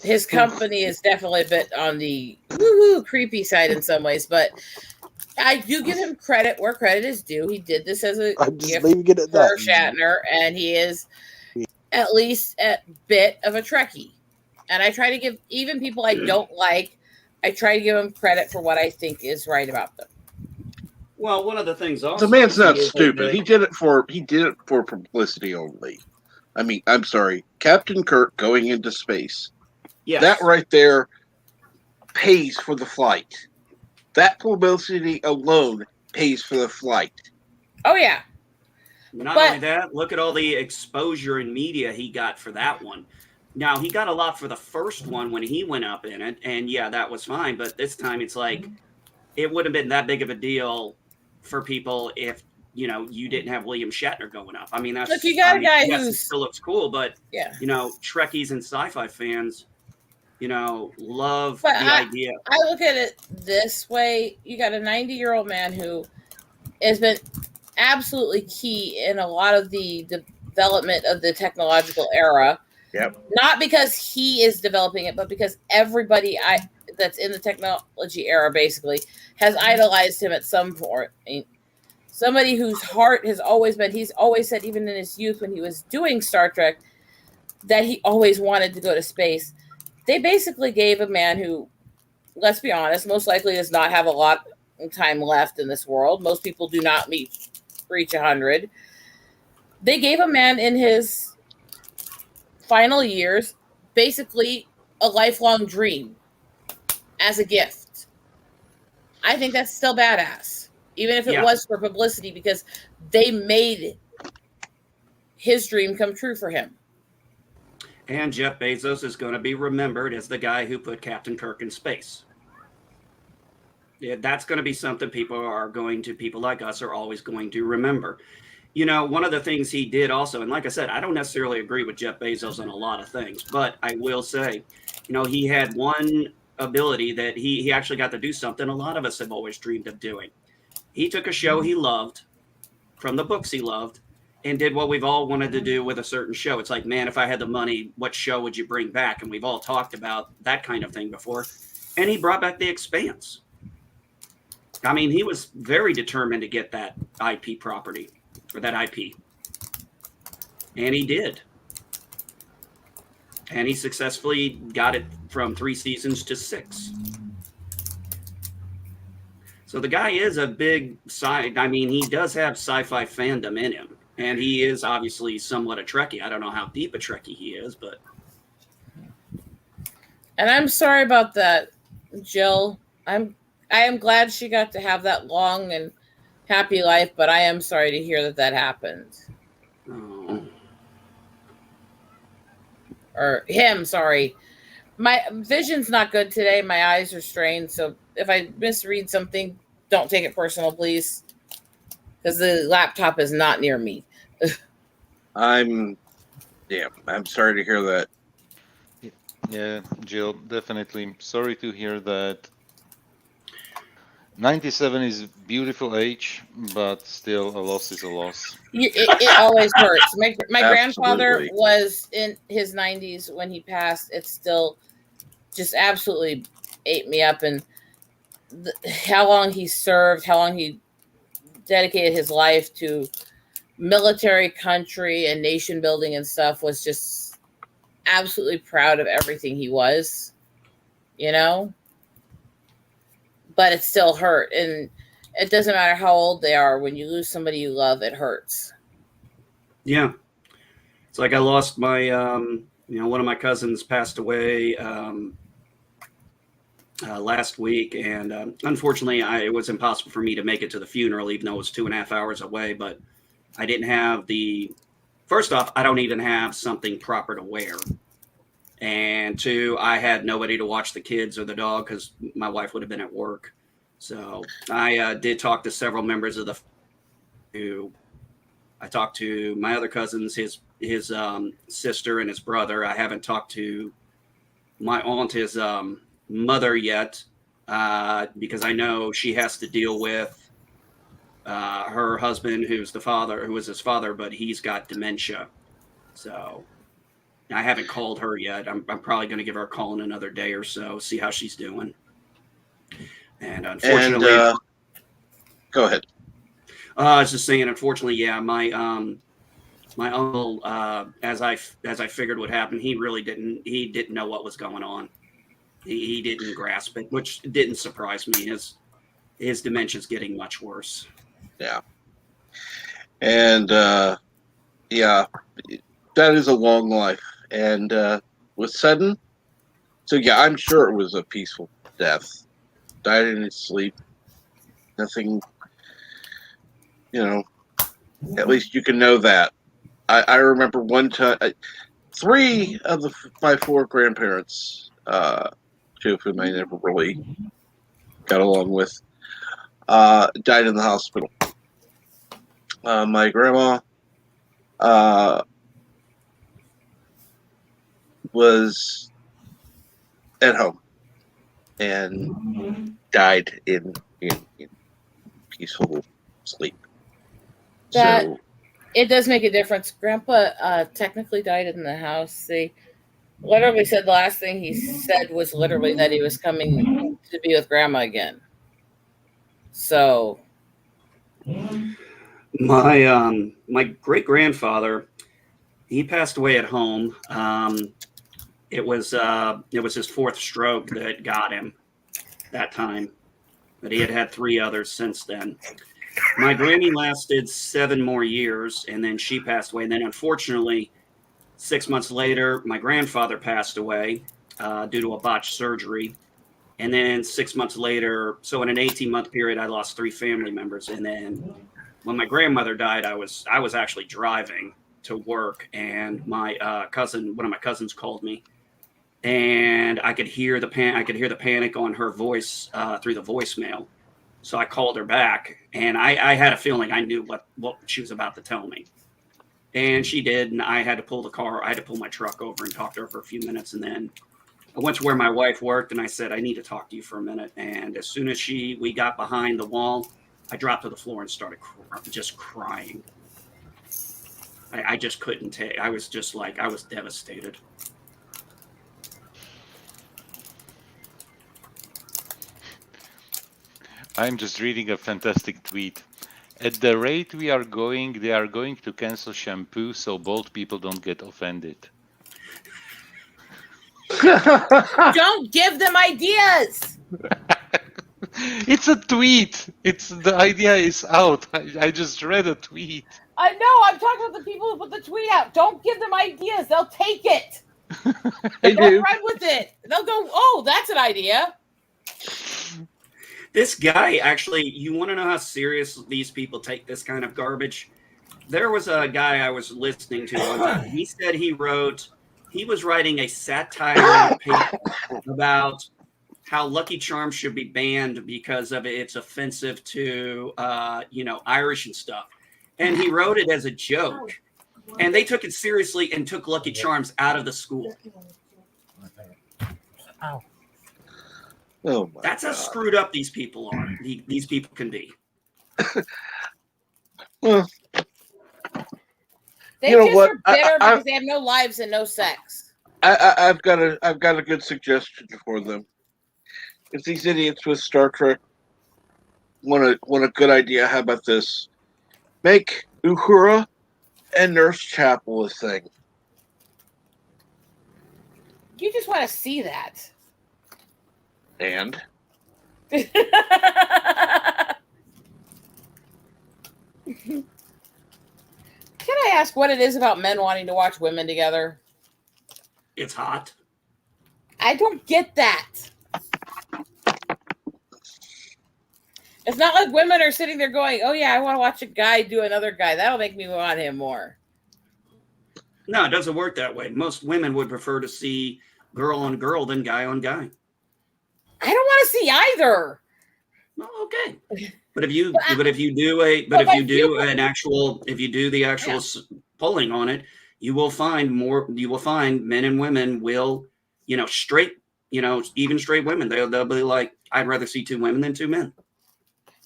his company is definitely a bit on the woo-hoo creepy side in some ways, but I do give him credit where credit is due. He did this as a gift for Shatner, and he is at least a bit of a Trekkie. And I try to give even people I don't like, I try to give them credit for what I think is right about them. Well, one of the things also, the man's not stupid. He did it for publicity only. I mean, I'm sorry, Captain Kirk going into space. Yes. That right there pays for the flight. That publicity alone pays for the flight. Oh yeah. Not only that, look at all the exposure in media he got for that one. Now, he got a lot for the first one when he went up in it, and yeah, that was fine. But this time, it's like it wouldn't have been that big of a deal for people if you didn't have William Shatner going up. I mean, that's look, you got a guy who still looks cool, but Trekkies and sci-fi fans, love the idea. I look at it this way: you got a 90-year-old man who has been absolutely key in a lot of the development of the technological era. Yep. Not because he is developing it, but because everybody that's in the technology era basically has idolized him at some point. Somebody whose heart has always been, he's always said, even in his youth when he was doing Star Trek, that he always wanted to go to space. They basically gave a man who, let's be honest, most likely does not have a lot of time left in this world. Most people do not reach 100. They gave a man in his final years basically a lifelong dream as a gift. I think that's still badass, even if it Yeah. was for publicity, because they made his dream come true for him. And Jeff Bezos is going to be remembered as the guy who put Captain Kirk in space. Yeah, that's going to be something people like us are always going to remember. You know, one of the things he did also, and like I said, I don't necessarily agree with Jeff Bezos on a lot of things, but I will say, you know, he had one ability that he actually got to do something a lot of us have always dreamed of doing. He took a show he loved from the books he loved and did what we've all wanted to do with a certain show. It's like, man, if I had the money, what show would you bring back? And we've all talked about that kind of thing before. And he brought back The Expanse. I mean, he was very determined to get that IP property, or that IP. And he did. And he successfully got it from 3 seasons to 6. So the guy is a big he does have sci-fi fandom in him. And he is obviously somewhat a Trekkie. I don't know how deep a Trekkie he is, but. And I'm sorry about that, Jill. I am glad she got to have that long and happy life, but I am sorry to hear that happened. Oh. Or him, sorry. My vision's not good today. My eyes are strained, so if I misread something, don't take it personal, please. Because the laptop is not near me. I'm sorry to hear that. Yeah, Jill, definitely. Sorry to hear that. 97 is a beautiful age, but still a loss is a loss. It always hurts. My grandfather Absolutely. was in his 90s when he passed. It still just absolutely ate me up. And how long he served, how long he dedicated his life to military, country, and nation building and stuff, was just absolutely proud of everything he was, you know? But it still hurt. And it doesn't matter how old they are. When you lose somebody you love, it hurts. Yeah. It's like I lost my, one of my cousins passed away last week. And unfortunately, it was impossible for me to make it to the funeral, even though it was 2.5 hours away. But I didn't have first off, I don't even have something proper to wear. And 2, I had nobody to watch the kids or the dog because my wife would have been at work. So I did talk to several members of I talked to my other cousins, his sister and his brother. I haven't talked to my aunt, his mother yet, because I know she has to deal with her husband, who was his father, but he's got dementia. So I haven't called her yet. I'm probably going to give her a call in another day or so, see how she's doing. And unfortunately, Go ahead. I was just saying, unfortunately, yeah, my uncle, as I figured would happen, he really didn't know what was going on. He didn't grasp it, which didn't surprise me. His dementia's getting much worse. Yeah. And that is a long life. And with Sudden, so yeah, I'm sure it was a peaceful death. Died in his sleep. Nothing, at least you can know that. I remember one time, 3 of my 4 grandparents, 2 of whom I never really got along with, died in the hospital. My grandma was at home and died in peaceful sleep. It does make a difference. Grandpa technically died in the house. They literally said the last thing he said was literally that he was coming to be with Grandma again. So my great grandfather, he passed away at home. It was his 4th stroke that got him that time, but he had 3 others since then. My granny lasted 7 more years, and then she passed away. And then, unfortunately, 6 months later, my grandfather passed away due to a botched surgery. And then 6 months later, so in an 18-month period, I lost 3 family members. And then when my grandmother died, I was actually driving to work, and my one of my cousins called me, and I could hear the panic on her voice through the voicemail. So I called her back, and I had a feeling I knew what she was about to tell me. And she did, and I had to pull my truck over and talk to her for a few minutes. And then I went to where my wife worked, and I said, I need to talk to you for a minute. And as soon as we got behind the wall, I dropped to the floor and started just crying. I just couldn't take. I was just like, I was devastated. I'm just reading a fantastic tweet. At the rate we are going, they are going to cancel shampoo so bald people don't get offended. Don't give them ideas. It's a tweet. The idea is out. I just read a tweet. I know. I'm talking about the people who put the tweet out. Don't give them ideas. They'll take it. They'll run with it. They'll go, oh, that's an idea. This guy, actually, you want to know how serious these people take this kind of garbage? There was a guy I was listening to one time. He said he was writing a satire paper about how Lucky Charms should be banned because of it's offensive to, Irish and stuff. And he wrote it as a joke. And they took it seriously and took Lucky Charms out of the school. Ow. Oh my That's God. how screwed up these people are. These people can be. They just are bitter because they have no lives and no sex. I've got a good suggestion for them. If these idiots with Star Trek want a good idea, how about this? Make Uhura and Nurse Chapel a thing. You just want to see that. And? Can I ask what it is about men wanting to watch women together? It's hot. I don't get that. It's not like women are sitting there going, oh yeah, I want to watch a guy do another guy. That'll make me want him more. No, it doesn't work that way. Most women would prefer to see girl on girl than guy on guy. I don't want to see either. Oh, okay. But if you do the actual polling on it, you will find men and women will, even straight women, they'll be like, I'd rather see 2 women than 2 men.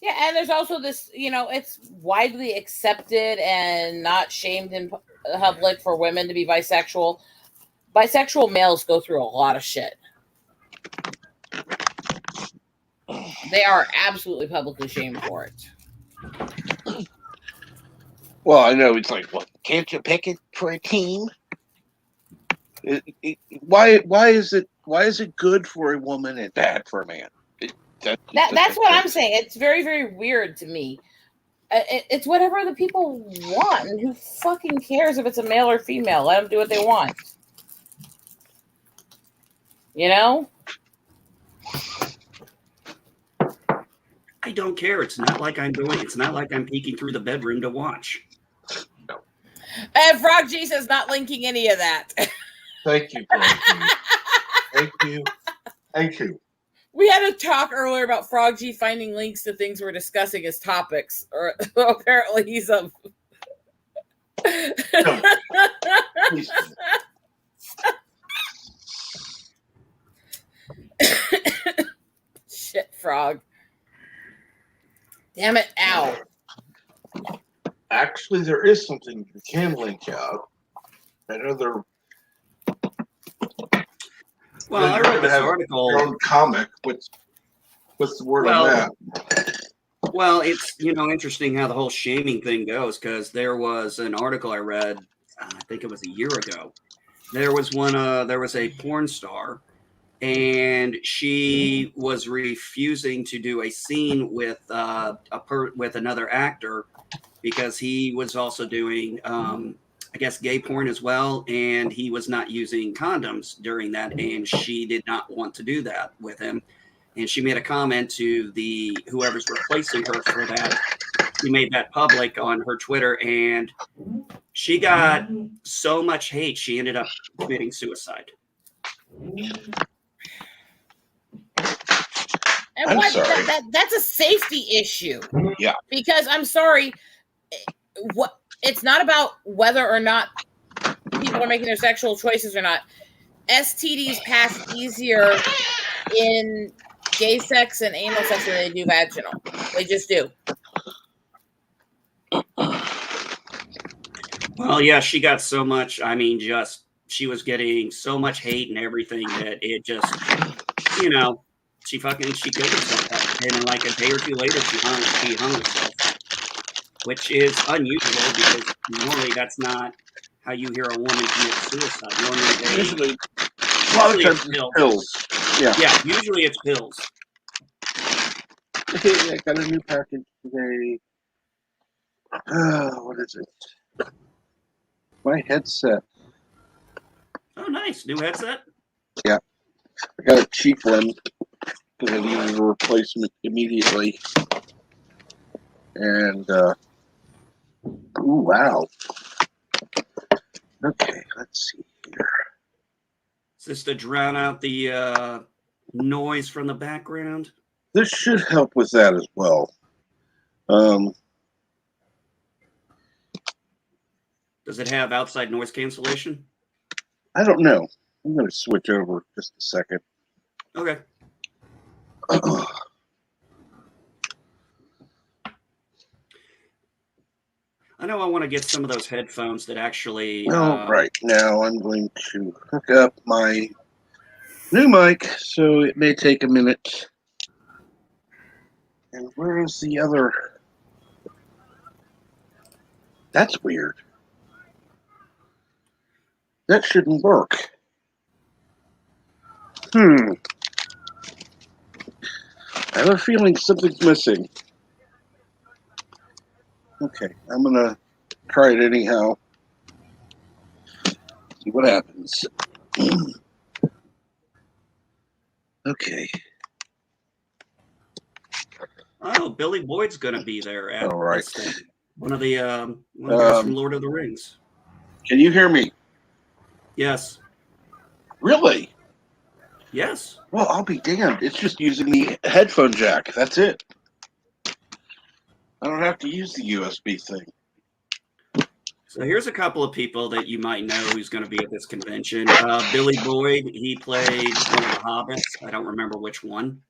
Yeah, and there's also this, it's widely accepted and not shamed in public for women to be bisexual. Bisexual males go through a lot of shit. They are absolutely publicly shamed for it. Well, I know it's like, what? Can't you pick it for a team? Why is it good for a woman and bad for a man? That's what I'm saying. It's very, very weird to me. It's whatever the people want, and who fucking cares if it's a male or female? Let them do what they want. I don't care. It's not like I'm peeking through the bedroom to watch. No. And Frog G says not linking any of that. Thank you. Thank you. We had a talk earlier about Frog G finding links to things we're discussing as topics. Or apparently he's a. No. Please. Shit, Frog. Damn it, ow. Actually, there is something you can link out. I know there. Well, I read this article. Your own comic. What's the word on that? Well, it's interesting how the whole shaming thing goes, because there was an article I read, I think it was a year ago. There was a porn star, and she was refusing to do a scene with with another actor because he was also doing I guess gay porn as well, and he was not using condoms during that, and she did not want to do that with him. and she made a comment to the whoever's replacing her for that. She made that public on her Twitter, and she got so much hate she ended up committing suicide. And I'm what? sorry. That's a safety issue. Yeah. Because I'm sorry, what? It's not about whether or not people are making their sexual choices or not. STDs pass easier in gay sex and anal sex than they do vaginal. They just do. Well, yeah, she got so much. I mean, just she was getting so much hate and everything that it just, she killed herself. And then, like a day or two later, she hung herself, which is unusual because normally that's not how you hear a woman commit suicide. Normally, Usually, a lot of times it's pills. Yeah. Yeah, usually it's pills. Hey, I got a new package today. What is it? My headset. Oh, nice. New headset? Yeah. I got a cheap one because I needed a replacement immediately. And, ooh, wow. Okay, let's see here. Is this to drown out the noise from the background? This should help with that as well. Does it have outside noise cancellation? I don't know. I'm going to switch over just a second. Okay. I know I want to get some of those headphones that actually... Well, right now I'm going to hook up my new mic, so it may take a minute. And where is the other? That's weird. That shouldn't work. I have a feeling something's missing. Okay, I'm gonna try it anyhow. See what happens. Okay. Oh, Billy Boyd's going to be there at All right. this thing. One of the guys from Lord of the Rings. Can you hear me? Yes. Really? Yes. Well, I'll be damned. It's just using the headphone jack. That's it. I don't have to use the USB thing. So here's a couple of people that you might know who's going to be at this convention. Billy Boyd, he played one of the Hobbits. I don't remember which one.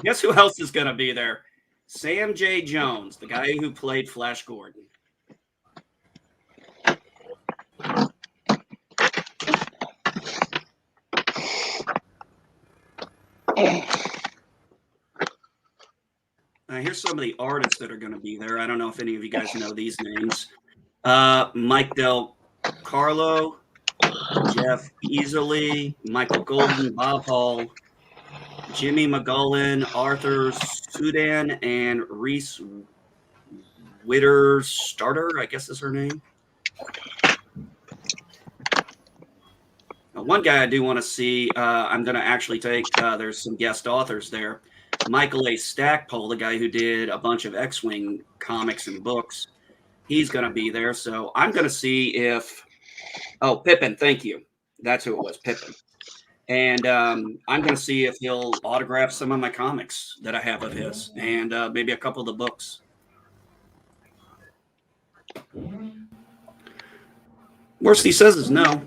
Guess who else is going to be there? Sam J. Jones, the guy who played Flash Gordon. Here's some of the artists that are going to be there. I don't know if any of you guys know these names. Mike Del Carlo, Jeff Easley, Michael Golden, Bob Hall, Jimmy McGullen, Arthur Sudan, and Reese Starter, I guess is her name. One guy I do want to see, I'm going to actually take, there's some guest authors there. Michael A. Stackpole, the guy who did a bunch of X-Wing comics and books, he's going to be there. So I'm going to see if, Pippin, thank you. That's who it was, Pippin. And I'm going to see if he'll autograph some of my comics that I have of his and maybe a couple of the books. Worst he says is no.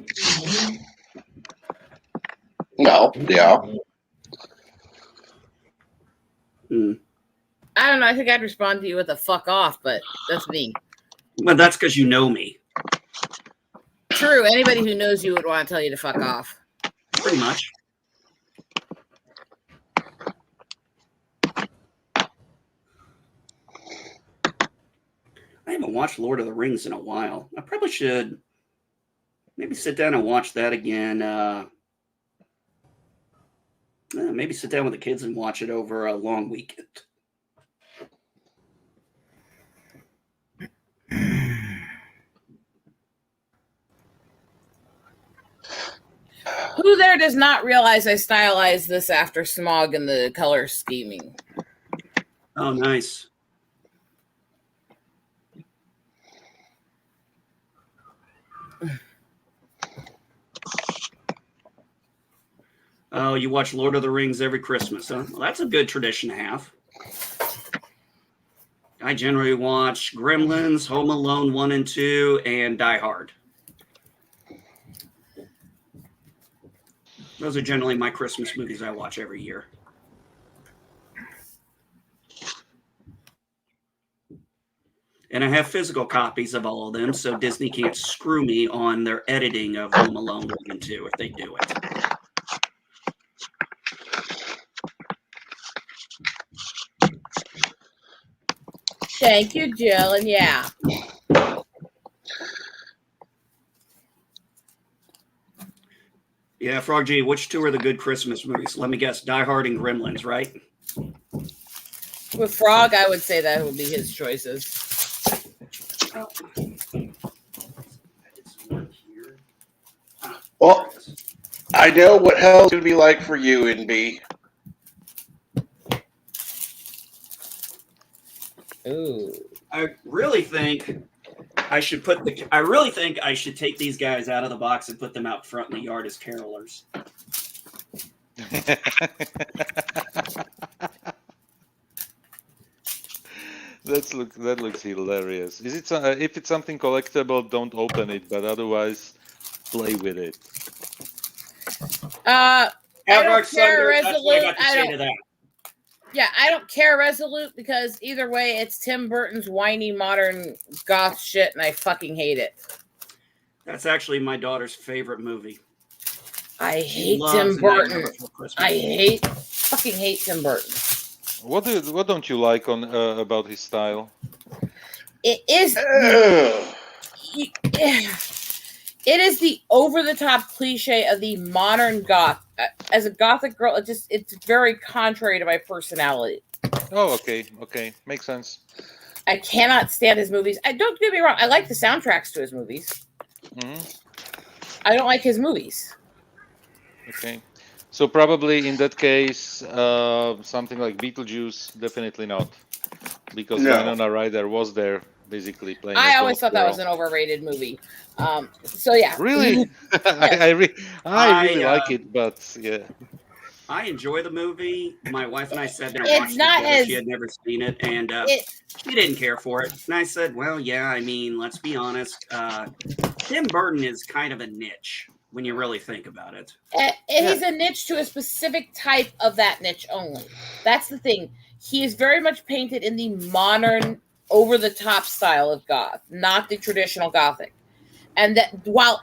No, yeah. I don't know. I think I'd respond to you with a fuck off, but that's me. Well, that's because you know me. True. Anybody who knows you would want to tell you to fuck off. Pretty much. I haven't watched Lord of the Rings in a while. I probably should maybe sit down and watch that again. Maybe sit down with the kids and watch it over a long weekend. Who Who there does not realize I stylized this after Smog and the color scheming? Oh, nice. Oh, you watch Lord of the Rings every Christmas, huh? Well, that's a good tradition to have. I generally watch Gremlins, Home Alone 1 and 2, and Die Hard. Those are generally my Christmas movies I watch every year. And I have physical copies of all of them, so Disney can't screw me on their editing of Home Alone 1 and 2 if they do it. Thank you, Jill, and yeah. Yeah, Frog G, which two are the good Christmas movies? Let me guess, Die Hard and Gremlins, right? With Frog, I would say that would be his choices. Well, I know what hell's going to be like for you, NB. Ooh. I really think I should take these guys out of the box and put them out front in the yard as carolers. That looks hilarious. Is it if it's something collectible, don't open it, but otherwise play with it. I don't care, That's what I Resolute. got to say to that. Yeah, I don't care, Resolute, because either way, it's Tim Burton's whiny modern goth shit, and I fucking hate it. That's actually my daughter's favorite movie. I She hate loves Tim A Nightmare Burton. Before Christmas. I fucking hate Tim Burton. What don't you like on about his style? It is. It is the over-the-top cliche of the modern goth. As a gothic girl, it's very contrary to my personality. Oh, okay, makes sense. I cannot stand his movies. Don't get me wrong. I like the soundtracks to his movies. Mm-hmm. I don't like his movies. Okay, so probably in that case, something like Beetlejuice, definitely not, because Winona Ryder was there basically playing. I always thought that was an overrated movie. So yeah. Really, Yes. I really like it, but yeah. I enjoy the movie. My wife and I sat there and It's watched it not together. as- She had never seen it, and she didn't care for it. And I said, well, yeah, I mean, let's be honest. Tim Burton is kind of a niche when you really think about it. He's a niche to a specific type of that niche only. That's the thing. He is very much painted in the modern, over-the-top style of goth, not the traditional gothic. And that while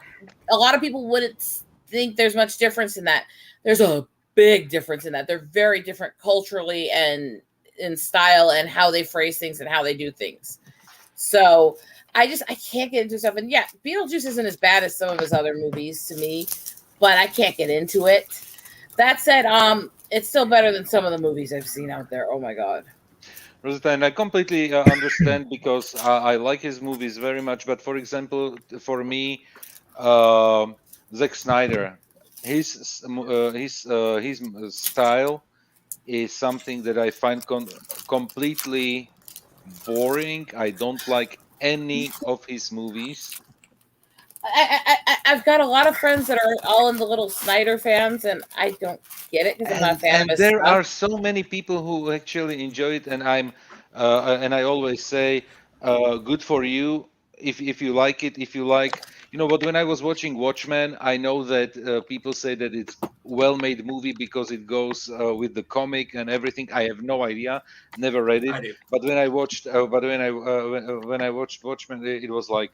a lot of people wouldn't think there's much difference in that, there's a big difference in that. They're very different culturally and in style and how they phrase things and how they do things. So I can't get into stuff. And yeah, Beetlejuice isn't as bad as some of his other movies to me, but I can't get into it. That said, it's still better than some of the movies I've seen out there. Oh my God. Rosita, and I completely understand because I like his movies very much. But for example, for me, Zack Snyder, his style is something that I find completely boring. I don't like any of his movies. I've got a lot of friends that are all in the little Snyder fans, and I don't get it because I'm not a fan of his there stuff. are so many people who actually enjoy it, and I always say, good for you if you like it. If you like, but when I was watching Watchmen, I know that people say that it's well-made movie because it goes with the comic and everything. I have no idea, never read it. I do. But when I watched, when I watched Watchmen, it was like,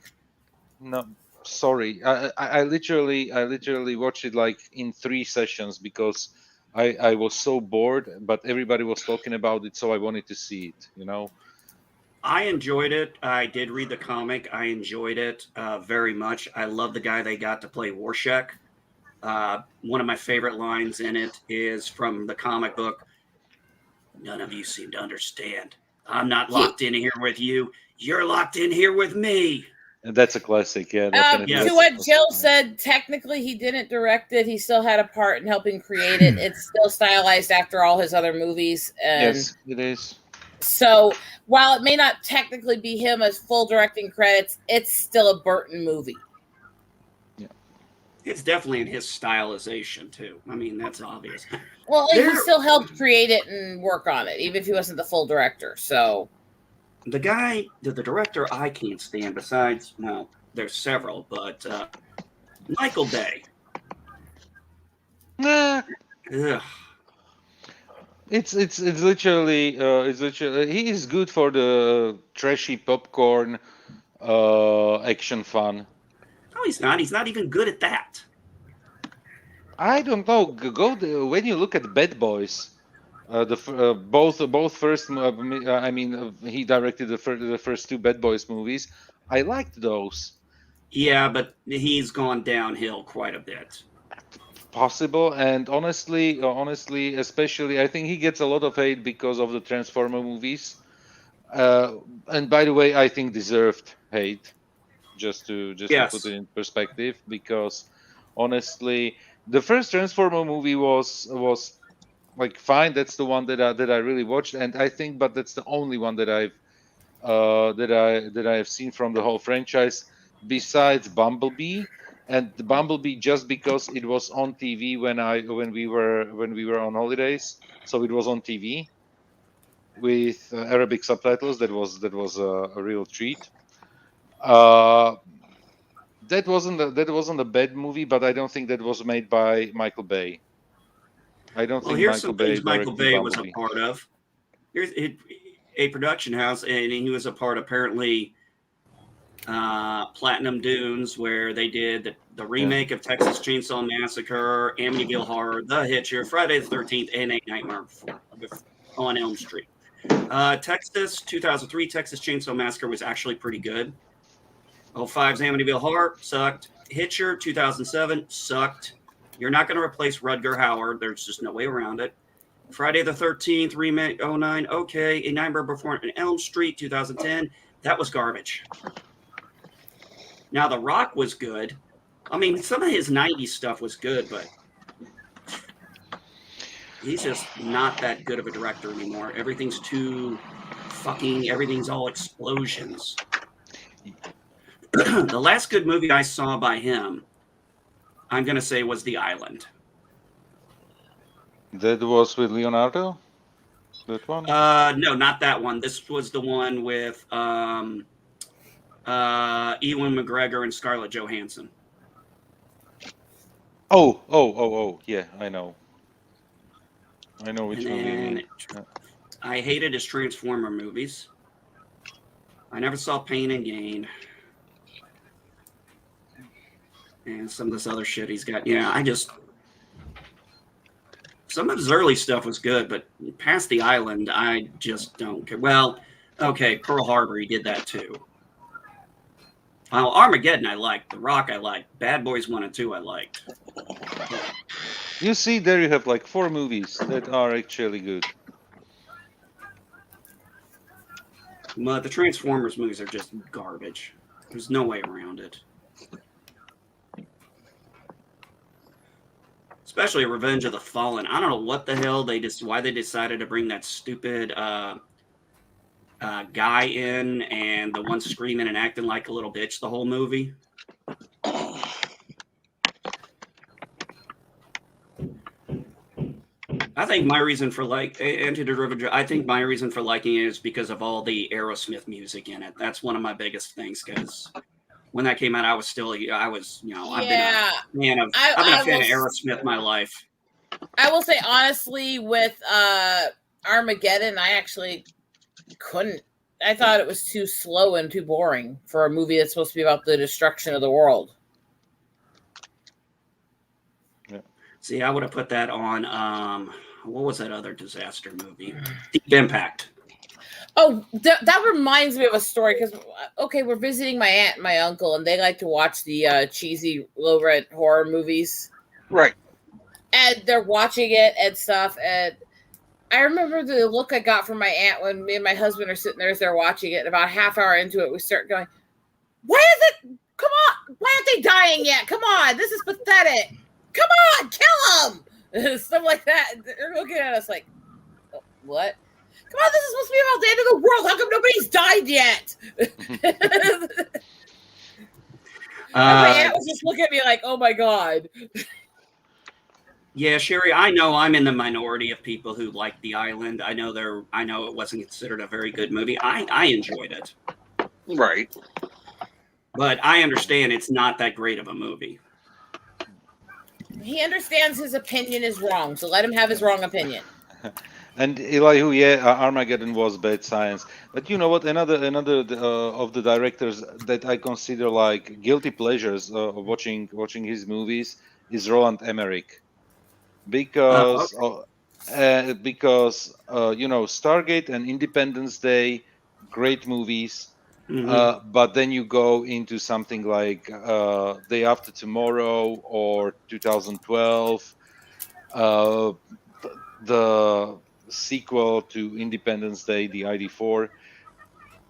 no. Sorry, I literally watched it like in 3 sessions because I was so bored, but everybody was talking about it, so I wanted to see it. I enjoyed it. I did read the comic. I enjoyed it very much. I love the guy they got to play Rorschach. One of my favorite lines in it is from the comic book. None of you seem to understand. I'm not locked in here with you. You're locked in here with me. And that's a classic, yeah, definitely. Yes. To what Jill said, technically he didn't direct it. He still had a part in helping create it. It's still stylized after all his other movies. And Yes, it is. so while it may not technically be him as full directing credits, it's still a Burton movie. It's definitely in his stylization too. I mean, that's obvious. Well, he still helped create it and work on it, even if he wasn't the full director. So the director I can't stand, besides, well, there's several, but Michael Bay. Nah. Ugh. It's literally he is good for the trashy popcorn action fun. No, he's not. He's not even good at that. I don't know. When you look at Bad Boys, both first. He directed the first two Bad Boys movies. I liked those. Yeah, but he's gone downhill quite a bit. Possible, and honestly, especially, I think he gets a lot of hate because of the Transformer movies. And by the way, I think deserved hate. Just to put it in perspective, because honestly, the first Transformer movie was like fine. That's the one that I really watched, and I think, but that's the only one that I've that I have seen from the whole franchise, besides Bumblebee. And the Bumblebee, just because it was on TV when we were on holidays, so it was on TV with Arabic subtitles. That was a real treat. That wasn't a bad movie, but I don't think that was made by Michael Bay. I don't think Here's Michael some Bay things Michael directed Bay was a Bumblebee. part of. Here's a production house, and he was a part, apparently, Platinum Dunes, where they did the remake of Texas Chainsaw Massacre, Amityville Horror, The Hitcher, Friday the 13th, and A Nightmare on Elm Street. Texas 2003 Texas Chainsaw Massacre was actually pretty good. 05's Amityville Horror sucked. Hitcher 2007 sucked. You're not going to replace Rutger Hauer. There's just no way around it. Friday the 13th remake 09, okay. A Nightmare Before on Elm Street 2010, that was garbage. Now The Rock was good. I mean, some of his 90s stuff was good, but he's just not that good of a director anymore. Everything's all explosions. The last good movie I saw by him, I'm going to say, was The Island. That was with Leonardo? That one? No, not that one. This was the one with Ewan McGregor and Scarlett Johansson. Oh, yeah, I know which movie you mean. I hated his Transformer movies. I never saw Pain and Gain. And some of this other shit he's got. Yeah, some of his early stuff was good, but past The Island, I just don't care. Well, okay, Pearl Harbor, he did that too. Well, Armageddon I liked. The Rock I liked. Bad Boys 1 and 2 I liked. You see, there you have like 4 movies that are actually good. But the Transformers movies are just garbage. There's no way around it. Especially Revenge of the Fallen. I don't know what the hell why they decided to bring that stupid guy in, and the one screaming and acting like a little bitch the whole movie. I think my reason for I think my reason for liking it is because of all the Aerosmith music in it. That's one of my biggest things, because when that came out, I've been a fan of Aerosmith my life. I will say honestly, with Armageddon, I actually couldn't. I thought it was too slow and too boring for a movie that's supposed to be about the destruction of the world. Yeah. See, I would have put that on. What was that other disaster movie? Deep Impact. Oh, that reminds me of a story, because, okay, we're visiting my aunt and my uncle, and they like to watch the cheesy, low-rent horror movies. Right. And they're watching it and stuff, and I remember the look I got from my aunt when me and my husband are sitting there as they're watching it, and about a half hour into it, we start going, Why is it? Come on! Why aren't they dying yet? Come on! This is pathetic. Come on, kill them! Stuff like that. They're looking at us like, what? Come on, this is supposed to be about the end of the world. How come nobody's died yet? And my aunt was just looking at me like, oh my God. Yeah, Sherry, I know I'm in the minority of people who like The Island. I know it wasn't considered a very good movie. I enjoyed it. Right. But I understand it's not that great of a movie. He understands his opinion is wrong, so let him have his wrong opinion. And Elihu, Armageddon was bad science. But you know what? Another of the directors that I consider like guilty pleasures of watching his movies is Roland Emmerich, because Stargate and Independence Day, great movies. But then you go into something like Day After Tomorrow or 2012. The sequel to Independence Day, the ID4.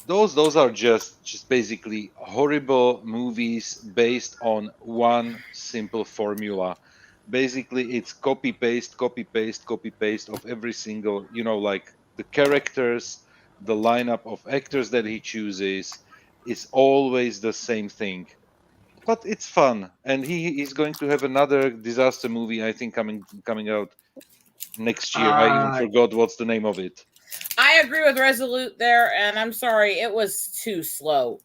Those are just basically horrible movies based on one simple formula. Basically, it's copy paste of every single, like the characters, the lineup of actors that he chooses is always the same thing. But it's fun, and he is going to have another disaster movie, I think, coming out next year. I even forgot what's the name of it. I agree with Resolute there, and I'm sorry, it was too slow.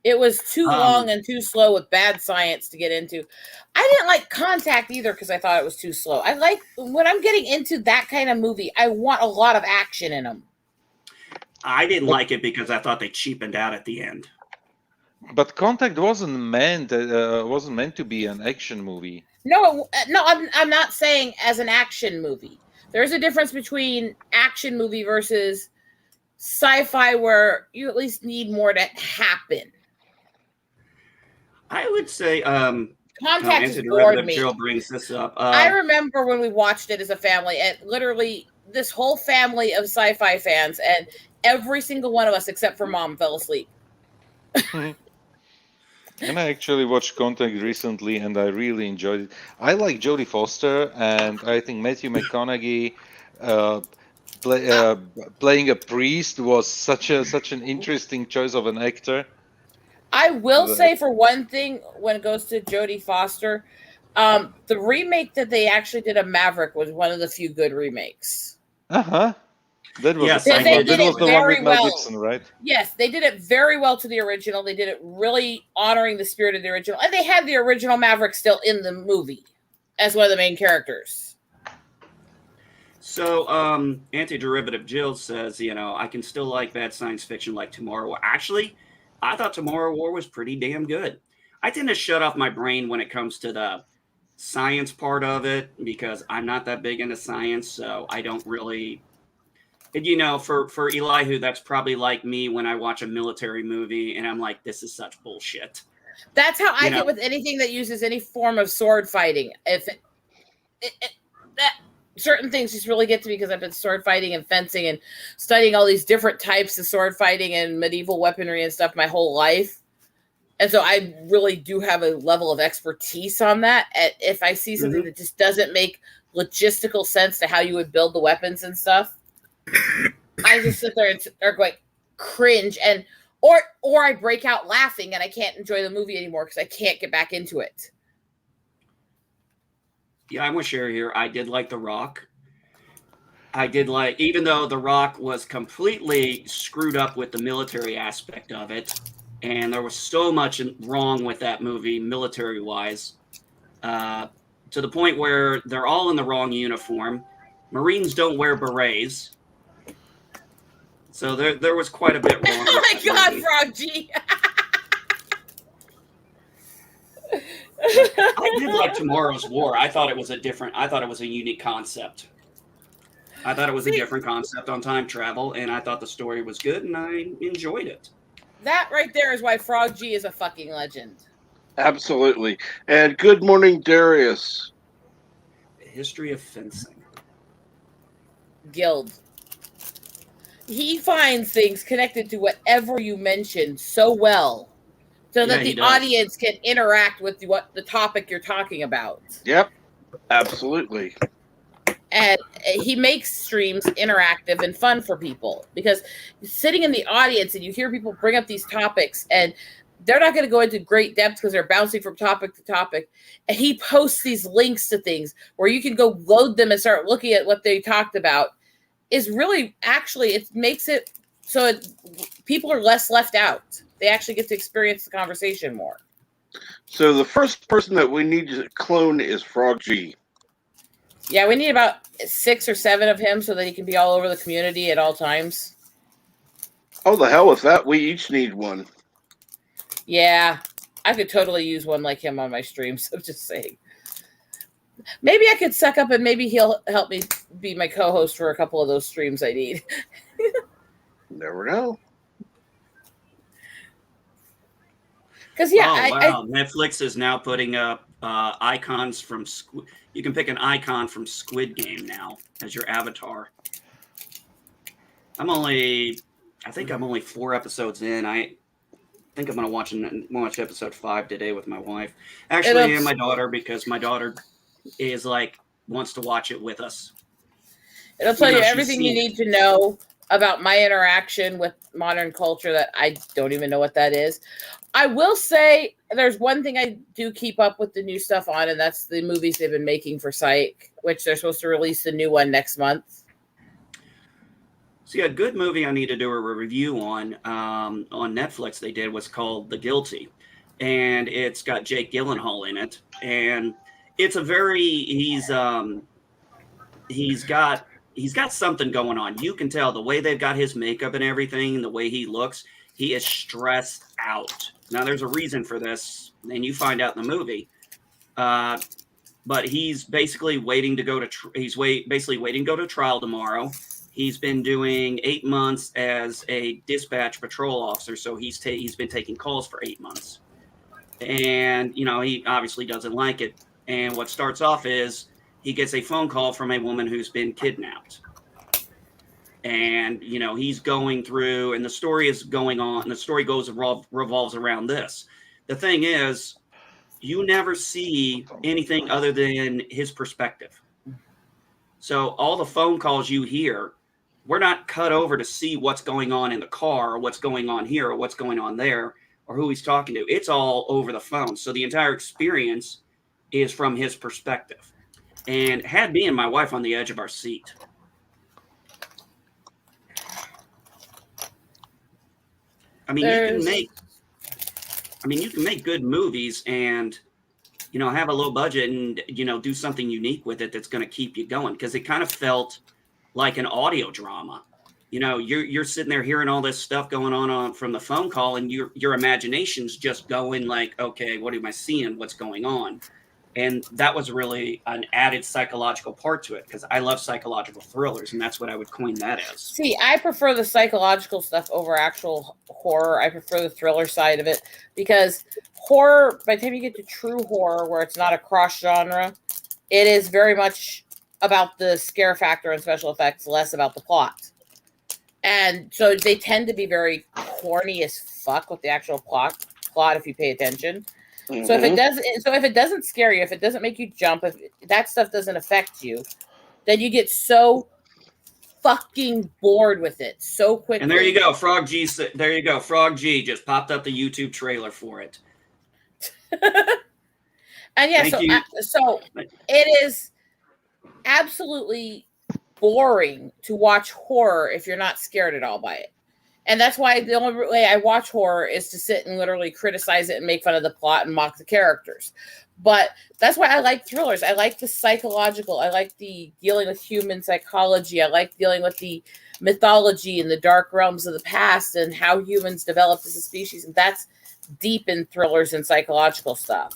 It was too long and too slow with bad science to get into. I didn't like Contact either because I thought it was too slow. I like when I'm getting into that kind of movie, I want a lot of action in them. I didn't like it because I thought they cheapened out at the end. But Contact wasn't meant to be an action movie. No, I'm not saying as an action movie. There's a difference between action movie versus sci-fi, where you at least need more to happen. I would say Contact has bored me. Jill brings this up. I remember when we watched it as a family, and literally this whole family of sci-fi fans, and every single one of us except for Mom fell asleep. And I actually watched Contact recently, and I really enjoyed it. I like Jodie Foster, and I think Matthew McConaughey playing a priest was such an interesting choice of an actor. I will say, for one thing, when it goes to Jodie Foster, the remake that they actually did of Maverick was one of the few good remakes. That was, yes, the one with Mel Gibson, right? Yes, they did it very well to the original. They did it really honoring the spirit of the original. And they had the original Maverick still in the movie as one of the main characters. So, Antiderivative Jill says, I can still like bad science fiction like Tomorrow War. Actually, I thought Tomorrow War was pretty damn good. I tend to shut off my brain when it comes to the science part of it because I'm not that big into science, so I don't really... And, for Elihu, that's probably like me when I watch a military movie and I'm like, this is such bullshit. That's how I get with anything that uses any form of sword fighting. If that certain things just really get to me because I've been sword fighting and fencing and studying all these different types of sword fighting and medieval weaponry and stuff my whole life. And so I really do have a level of expertise on that. If I see something that just doesn't make logistical sense to how you would build the weapons and stuff, I just sit there and are like cringe or I break out laughing and I can't enjoy the movie anymore because I can't get back into it. Yeah, I'm with Sherry here. I did like The Rock. Even though The Rock was completely screwed up with the military aspect of it, and there was so much wrong with that movie military-wise, to the point where they're all in the wrong uniform. Marines don't wear berets. So there was quite a bit wrong. Oh my God, Frog G! I did like Tomorrow's War. I thought it was a unique concept. I thought it was a different concept on time travel, and I thought the story was good, and I enjoyed it. That right there is why Frog G is a fucking legend. Absolutely. And good morning, Darius. History of fencing. Guild. He finds things connected to whatever you mentioned so well so Yeah, that he the does. audience can interact with what the topic you're talking about. Yep, absolutely. And he makes streams interactive and fun for people, because sitting in the audience and you hear people bring up these topics and they're not going to go into great depth because they're bouncing from topic to topic. And he posts these links to things where you can go load them and start looking at what they talked about. Is really, actually, it makes it so people are less left out. They actually get to experience the conversation more. So the first person that we need to clone is Frog G. Yeah, we need about 6 or 7 of him so that he can be all over the community at all times. Oh, the hell with that. We each need one. Yeah, I could totally use one like him on my streams. I'm just saying. Maybe I could suck up and maybe he'll help me be my co-host for a couple of those streams I need. Never know. Because, yeah. Netflix is now putting up icons from you can pick an icon from Squid Game now as your avatar. I think I'm only 4 episodes in. I think I'm going to watch episode 5 today with my wife. Actually, and my daughter, because my daughter is wants to watch it with us. It'll tell you everything you need to know about my interaction with modern culture that I don't even know what that is. I will say there's one thing I do keep up with the new stuff on, and that's the movies they've been making for Psych, which they're supposed to release the new one next month. See, a good movie I need to do a review on Netflix they did was called The Guilty, and it's got Jake Gyllenhaal in it, and it's he's got something going on. You can tell the way they've got his makeup and everything, the way he looks, he is stressed out. Now, there's a reason for this, and you find out in the movie. But he's basically waiting to go to trial tomorrow. He's been doing 8 months as a dispatch patrol officer, so he's been taking calls for 8 months, and he obviously doesn't like it. And what starts off is he gets a phone call from a woman who's been kidnapped. And, he's going through, and the story is going on, and the story revolves around this. The thing is, you never see anything other than his perspective. So all the phone calls you hear, we're not cut over to see what's going on in the car, or what's going on here, or what's going on there, or who he's talking to. It's all over the phone. So the entire experience is from his perspective. And it had me and my wife on the edge of our seat. I mean, you can make good movies and, have a low budget and, do something unique with it that's going to keep you going, because it kind of felt like an audio drama. You're sitting there hearing all this stuff going on from the phone call, and your imagination's just going like, okay, what am I seeing? What's going on? And that was really an added psychological part to it, because I love psychological thrillers, and that's what I would coin that as. See, I prefer the psychological stuff over actual horror. I prefer the thriller side of it, because horror, by the time you get to true horror, where it's not a cross genre, it is very much about the scare factor and special effects, less about the plot. And so they tend to be very corny as fuck with the actual plot if you pay attention. Mm-hmm. So if it doesn't scare you, if it doesn't make you jump, if that stuff doesn't affect you, then you get so fucking bored with it so quickly. And there you go, Frog G. There you go, Frog G. Just popped up the YouTube trailer for it. And yeah, so it is absolutely boring to watch horror if you're not scared at all by it. And that's why the only way I watch horror is to sit and literally criticize it and make fun of the plot and mock the characters. But that's why I like thrillers. I like the psychological. I like the dealing with human psychology. I like dealing with the mythology and the dark realms of the past and how humans developed as a species. And that's deep in thrillers and psychological stuff.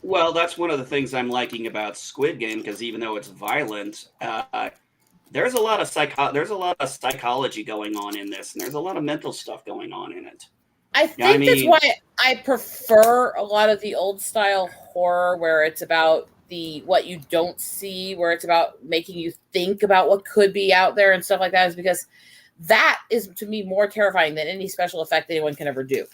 Well, that's one of the things I'm liking about Squid Game, because even though it's violent, there's a lot of psychology going on in this, and there's a lot of mental stuff going on in it. I think that's why I prefer a lot of the old style horror, where it's about what you don't see, where it's about making you think about what could be out there and stuff like that, is because that is, to me, more terrifying than any special effect anyone can ever do.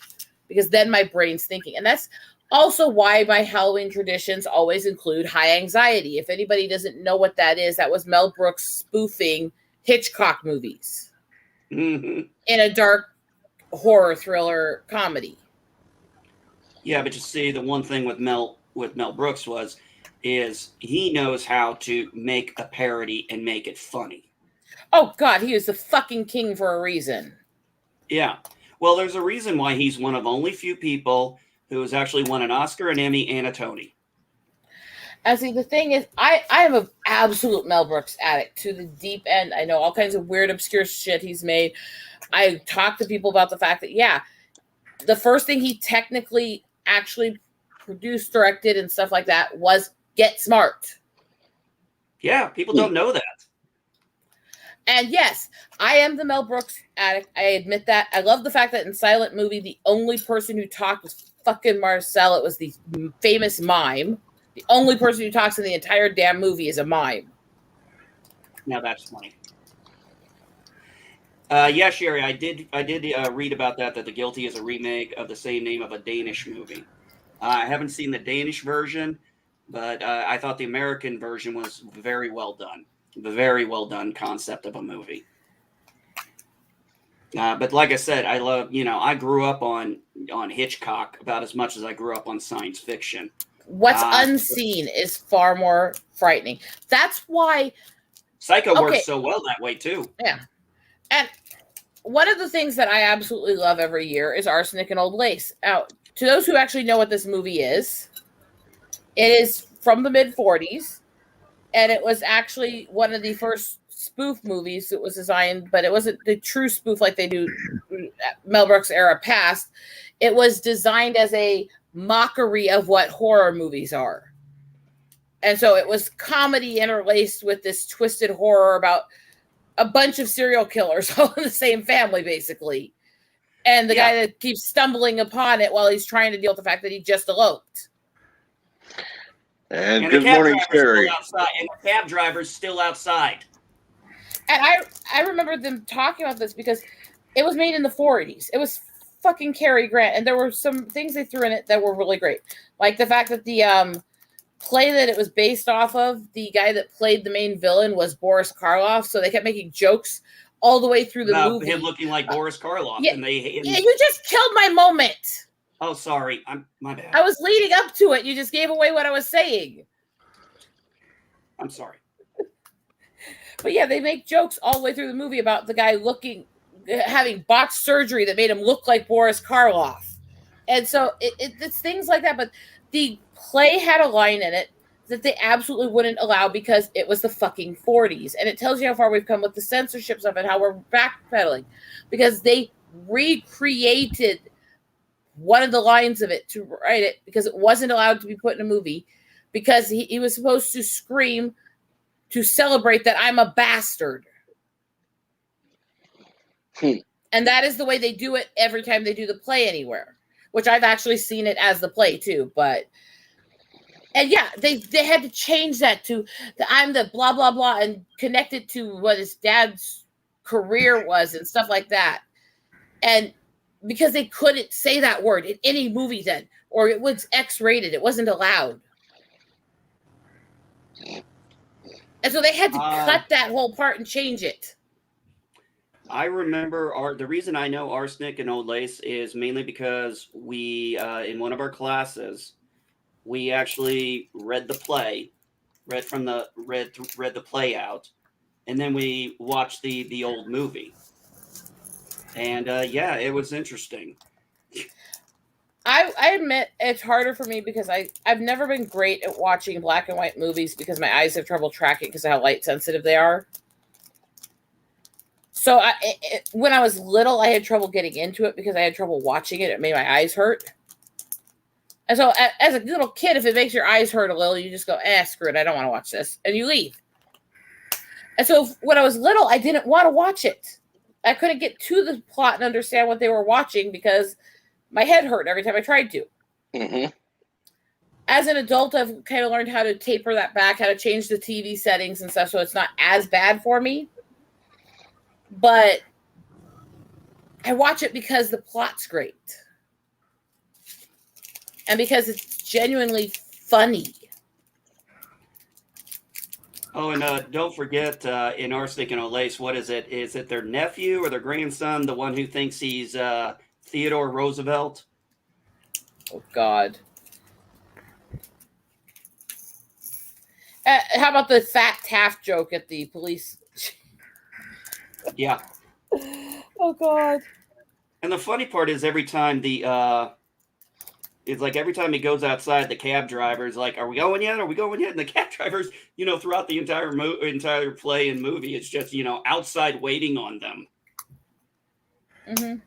because then my brain's thinking. And that's also why my Halloween traditions always include high anxiety. If anybody doesn't know what that is, that was Mel Brooks spoofing Hitchcock movies in a dark horror thriller comedy. Yeah, but you see, the one thing with Mel Brooks is he knows how to make a parody and make it funny. Oh God, he was the fucking king for a reason. Yeah. Well, there's a reason why he's one of only few people who has actually won an Oscar, an Emmy, and a Tony. And see, the thing is, I am an absolute Mel Brooks addict to the deep end. I know all kinds of weird, obscure shit he's made. I talk to people about the fact that, yeah, the first thing he technically actually produced, directed, and stuff like that was Get Smart. Yeah, people don't know that. And yes, I am the Mel Brooks addict. I admit that. I love the fact that in Silent Movie, the only person who talked was fucking Marcel. It was the famous mime. The only person who talks in the entire damn movie is a mime. Now that's funny. Yeah, Sherry, I did read about that The Guilty is a remake of the same name of a Danish movie. I haven't seen the Danish version, but I thought the American version was very well done. The very well done concept of a movie. But like I said, I love, I grew up on Hitchcock about as much as I grew up on science fiction. What's unseen is far more frightening. That's why Psycho works so well that way too. Yeah. And one of the things that I absolutely love every year is Arsenic and Old Lace. Now, to those who actually know what this movie is, it is from the mid-40s, and it was actually one of the first spoof movies that was designed, but it wasn't the true spoof like they do Mel Brooks era past. It was designed as a mockery of what horror movies are. And so it was comedy interlaced with this twisted horror about a bunch of serial killers all in the same family, basically. And the guy that keeps stumbling upon it while he's trying to deal with the fact that he just eloped. And good morning, Sherry. And the cab driver's still outside. And I remember them talking about this because it was made in the 40s. It was fucking Cary Grant. And there were some things they threw in it that were really great. Like the fact that the play that it was based off of, the guy that played the main villain was Boris Karloff. So they kept making jokes all the way through the movie. Him looking like Boris Karloff. Yeah, you just killed my moment. Oh, sorry. My bad. I was leading up to it. You just gave away what I was saying. I'm sorry. But yeah, they make jokes all the way through the movie about the guy having botched surgery that made him look like Boris Karloff. And so it's things like that. But the play had a line in it that they absolutely wouldn't allow because it was the fucking 40s. And it tells you how far we've come with the censorship stuff and how we're backpedaling. Because they recreated one of the lines of it to write it because it wasn't allowed to be put in a movie because he was supposed to scream to celebrate that I'm a bastard. And that is the way they do it every time they do the play anywhere, which I've actually seen it as the play too. And yeah, they had to change that to I'm the blah, blah, blah and connect it to what his dad's career was and stuff like that. And because they couldn't say that word in any movie then, or it was X-rated. It wasn't allowed. And so they had to cut that whole part and change it. I remember the reason I know Arsenic and Old Lace is mainly because we, in one of our classes, we actually read the play, read the play out, and then we watched the old movie. And yeah, it was interesting. I admit it's harder for me because I've never been great at watching black and white movies because my eyes have trouble tracking because of how light sensitive they are. So when I was little, I had trouble getting into it because I had trouble watching it. It made my eyes hurt. And so as a little kid, if it makes your eyes hurt a little, you just go, screw it. I don't want to watch this. And you leave. And so when I was little, I didn't want to watch it. I couldn't get to the plot and understand what they were watching because my head hurt every time I tried to. Mm-hmm. As an adult, I've kind of learned how to taper that back, how to change the TV settings and stuff so it's not as bad for me. But I watch it because the plot's great. and because it's genuinely funny. Oh, and don't forget, in Arsenic and Olace, what is it? Is it their nephew or their grandson, the one who thinks he's Theodore Roosevelt? Oh, God. How about the fat Taft joke at the police? Yeah. Oh, God. And the funny part is every time it's like every time he goes outside, the cab driver's like, "Are we going yet? Are we going yet?" And the cab driver's, throughout the entire play and movie, it's just outside waiting on them. Mm-hmm.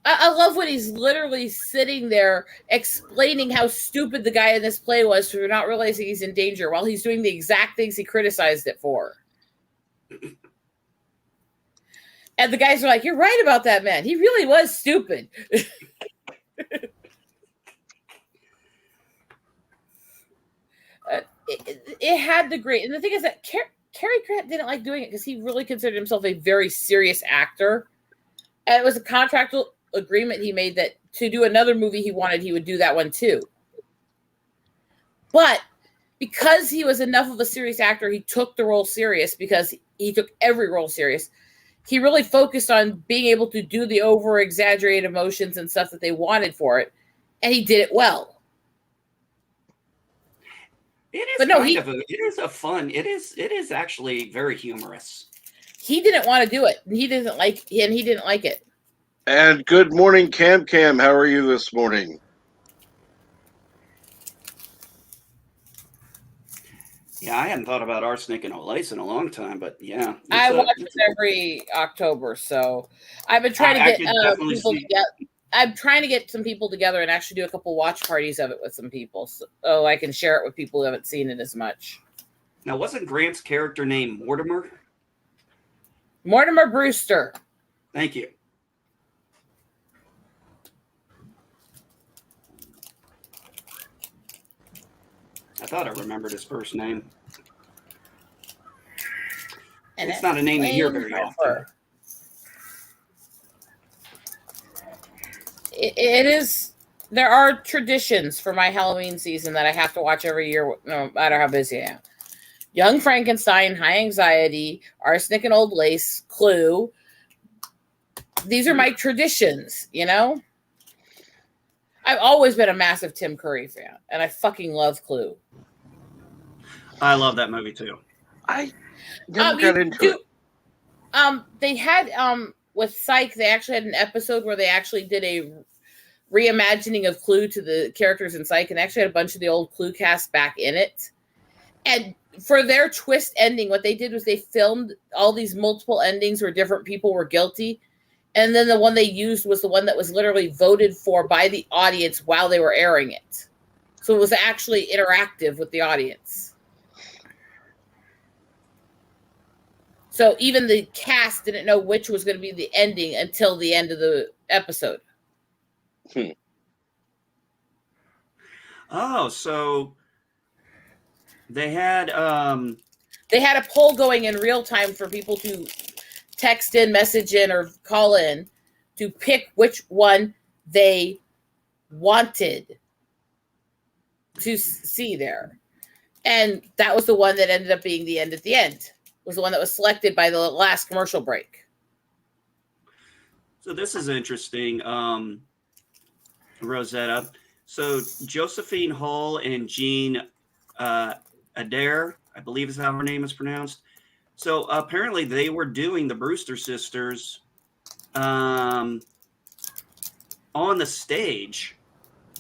I love when he's literally sitting there explaining how stupid the guy in this play was for not realizing he's in danger while he's doing the exact things he criticized it for. And the guys are like, "You're right about that, man. He really was stupid." It had the great, and the thing is that Cary Grant didn't like doing it because he really considered himself a very serious actor, and it was a contractual agreement he made that to do another movie he would do that one too. But because he was enough of a serious actor, he took the role serious because he took every role serious. He really focused on being able to do the over exaggerated emotions and stuff that they wanted for it, and he did it well. It is it is actually very humorous. He didn't want to do it. He didn't like it. And good morning, Cam. How are you this morning? Yeah, I hadn't thought about Arsenic and Olace in a long time, but yeah. I watch it every October, so I've been trying to get people together. I'm trying to get some people together and actually do a couple watch parties of it with some people, so I can share it with people who haven't seen it as much. Now, wasn't Grant's character named Mortimer? Mortimer Brewster. Thank you. I thought I remembered his first name. And it's not a name you hear very often. It is. There are traditions for my Halloween season that I have to watch every year, no matter how busy I am. Young Frankenstein, High Anxiety, Arsenic and Old Lace, Clue. These are my traditions, I've always been a massive Tim Curry fan, and I fucking love Clue. I love that movie too. I never got into it. They had with Psych, they actually had an episode where they actually did a reimagining of Clue to the characters in Psych, and actually had a bunch of the old Clue cast back in it. And for their twist ending, what they did was they filmed all these multiple endings where different people were guilty. And then the one they used was the one that was literally voted for by the audience while they were airing it. So it was actually interactive with the audience. So even the cast didn't know which was going to be the ending until the end of the episode. Oh, so they had a poll going in real time for people to text in, message in, or call in to pick which one they wanted to see there. And that was the one that ended up being the end at the end. Was the one that was selected by the last commercial break. So this is interesting, Rosetta. So Josephine Hall and Jean Adair, I believe is how her name is pronounced. So apparently they were doing the Brewster Sisters on the stage,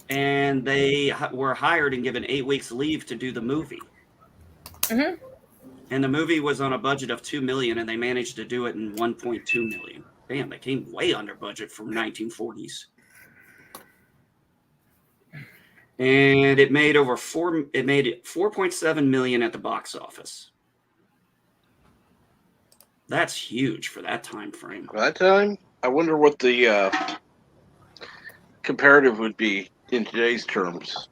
and they were hired and given 8 weeks leave to do the movie. Mm-hmm. And the movie was on a budget of $2 million, and they managed to do it in $1.2 million. Damn, they came way under budget from 1940s. And it made $4.7 million at the box office. That's huge for that time frame. For that time, I wonder what the comparative would be in today's terms.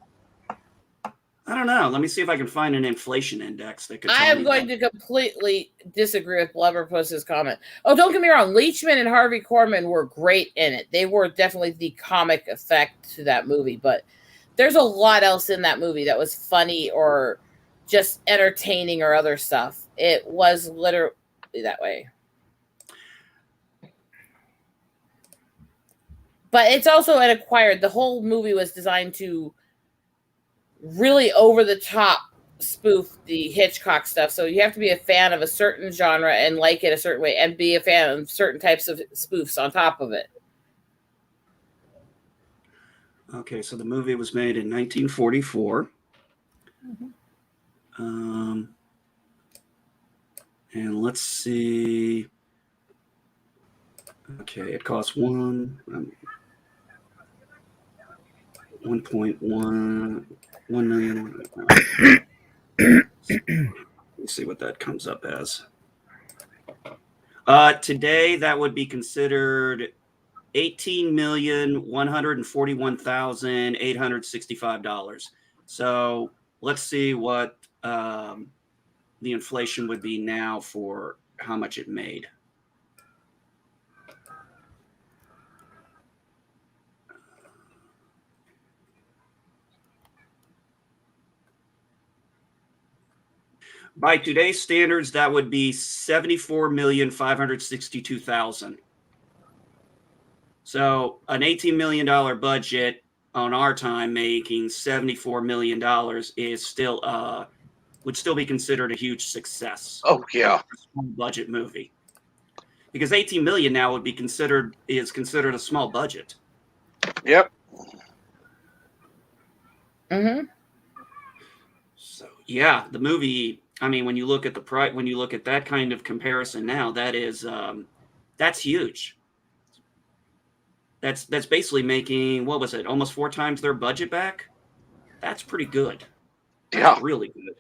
I don't know. Let me see if I can find an inflation index that could. I am going to completely disagree with Blubberpuss's comment. Oh, don't get me wrong. Leachman and Harvey Korman were great in it. They were definitely the comic effect to that movie, but there's a lot else in that movie that was funny or just entertaining or other stuff. It was literally that way. But it's also an acquired. The whole movie was designed to really over the top spoof the Hitchcock stuff. So you have to be a fan of a certain genre and like it a certain way and be a fan of certain types of spoofs on top of it. Okay, so the movie was made in 1944. And let's see. Okay, it costs 1.1 million. Let's see what that comes up as. Today, that would be considered $18,141,865. So let's see what the inflation would be now for how much it made. By today's standards, that would be $74,562,000. So an $18 million budget on our time making $74 million is still would still be considered a huge success. Oh yeah, a small budget movie, because 18 million now would be considered a small budget. Yep. So yeah, the movie. I mean, when you look at when you look at that kind of comparison now, that is that's huge. That's basically making, what was it, almost 4 times their budget back. That's pretty good. That's really good.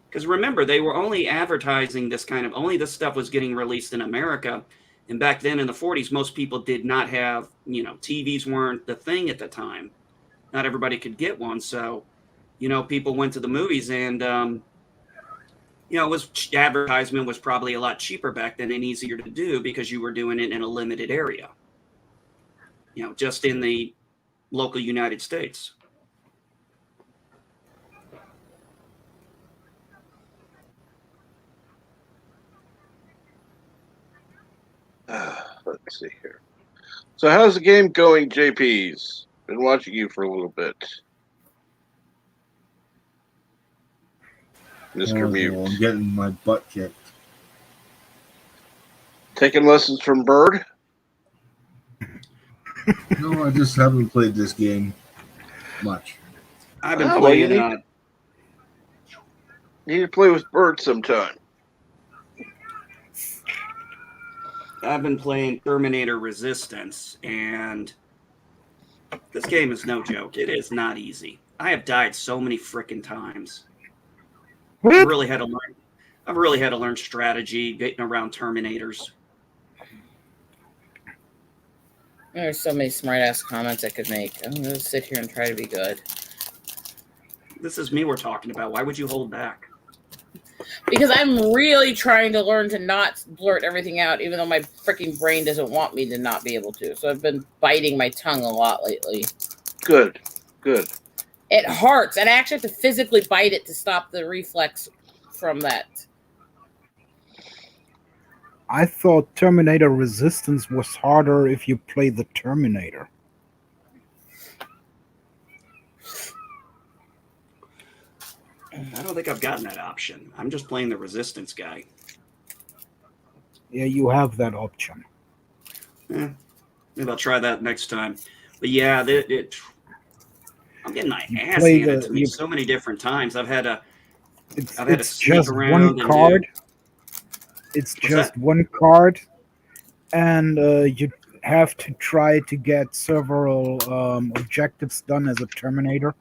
Because remember, they were only advertising this stuff was getting released in America. And back then in the 40s, most people did not have, TVs weren't the thing at the time. Not everybody could get one. So, people went to the movies and, advertisement was probably a lot cheaper back then and easier to do because you were doing it in a limited area, just in the local United States. Let's see here. So how's the game going, JP's? Been watching you for a little bit. Mr. Mute. I'm getting my butt kicked. Taking lessons from Bird? No, I just haven't played this game much. I've been playing. You need to play with Bird sometime. I've been playing Terminator Resistance, and this game is no joke. It is not easy. I have died so many freaking times. I've really had to learn strategy, getting around Terminators. There's so many smart-ass comments I could make. I'm going to sit here and try to be good. This is me we're talking about. Why would you hold back? Because I'm really trying to learn to not blurt everything out, even though my freaking brain doesn't want me to not be able to. So I've been biting my tongue a lot lately. Good. It hurts, and I actually have to physically bite it to stop the reflex from that. I thought Terminator Resistance was harder if you play the Terminator. I don't think I've gotten that option. I'm just playing the Resistance guy. Yeah, you have that option. Maybe I'll try that next time. But yeah, I'm getting my ass handed to me so many different times. I've had to sneak around. One card. It's just one card, and you have to try to get several objectives done as a Terminator.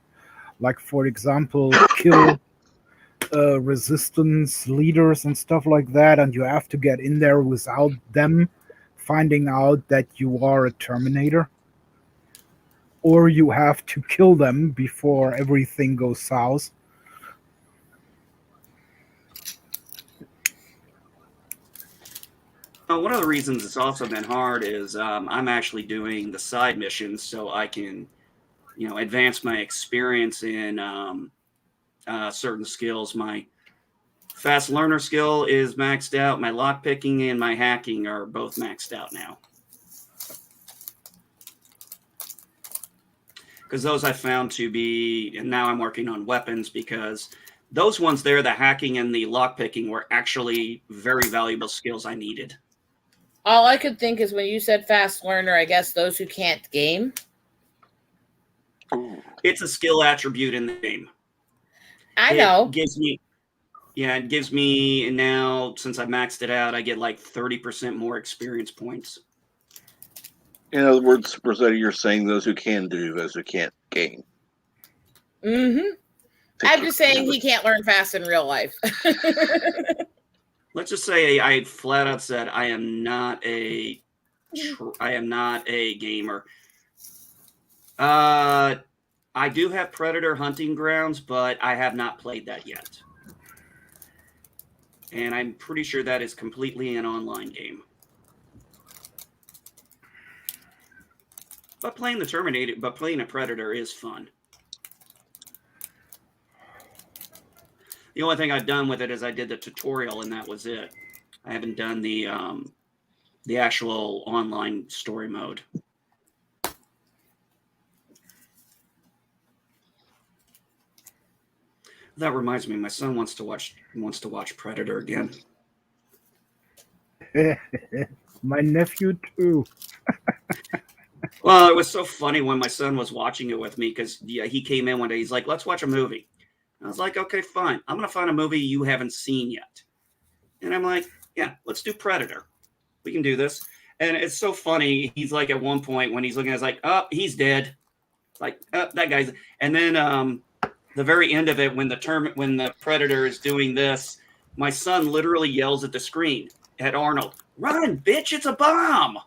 Like, for example, kill resistance leaders and stuff like that, and you have to get in there without them finding out that you are a Terminator. or you have to kill them before everything goes south. One of the reasons it's also been hard is I'm actually doing the side missions so I can, advance my experience in certain skills. My fast learner skill is maxed out. My lock picking and my hacking are both maxed out now. Because those I found to be, and now I'm working on weapons because those ones there, the hacking and the lock picking, were actually very valuable skills I needed. All I could think is when you said fast learner, I guess those who can't game. It's a skill attribute in the game. I know. It gives me now, since I maxed it out, I get like 30% more experience points. In other words, Rosetta, you're saying those who can do, those who can't game. Mm-hmm. I'm just saying he can't learn fast in real life. Let's just say I flat out said I am not a gamer. I do have Predator Hunting Grounds, but I have not played that yet. And I'm pretty sure that is completely an online game. But playing a Predator is fun. The only thing I've done with it is I did the tutorial, and that was it. I haven't done the actual online story mode. That reminds me, my son wants to watch Predator again. My nephew too. Well, it was so funny when my son was watching it with me because he came in one day. He's like, "Let's watch a movie." I was like, "Okay, fine. I'm going to find a movie you haven't seen yet." And I'm like, "Yeah, let's do Predator. We can do this." And it's so funny. He's like, at one point when he's looking, I was like, "Oh, he's dead." Like, that guy's. And then the very end of it, when the Predator is doing this, my son literally yells at the screen at Arnold, "Run, bitch! It's a bomb!"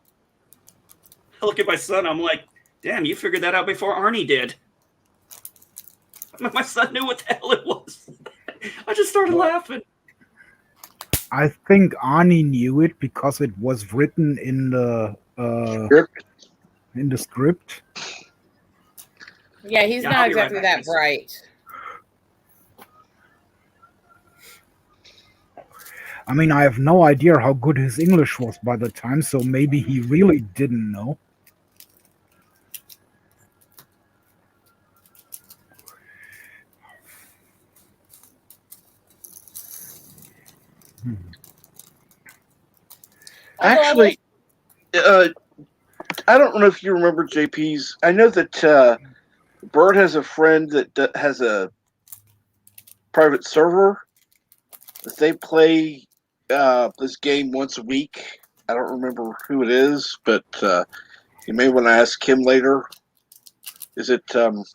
I look at my son. I'm like, "Damn, you figured that out before Arnie did." My son knew what the hell it was. I just started laughing. I think Arnie knew it because it was written in the script. Yeah, he's not exactly that bright. I mean, I have no idea how good his English was by the time, so maybe he really didn't know. Actually, I don't know if you remember JP's. I know that Bird has a friend that has a private server that they play this game once a week. I don't remember who it is, but you may want to ask him later. Is it who's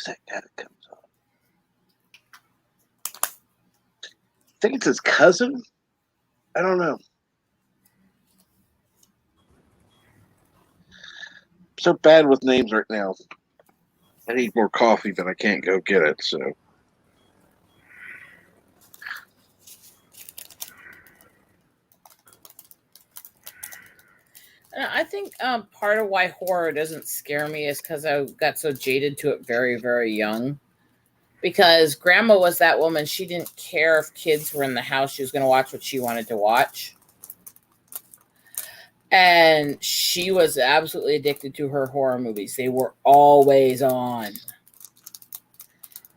that guy that comes on? I think it's his cousin. I don't know. I'm so bad with names right now. I need more coffee, but I can't go get it. So. I think part of why horror doesn't scare me is because I got so jaded to it very, very young. Because Grandma was that woman. She didn't care if kids were in the house. She was going to watch what she wanted to watch. And she was absolutely addicted to her horror movies. They were always on.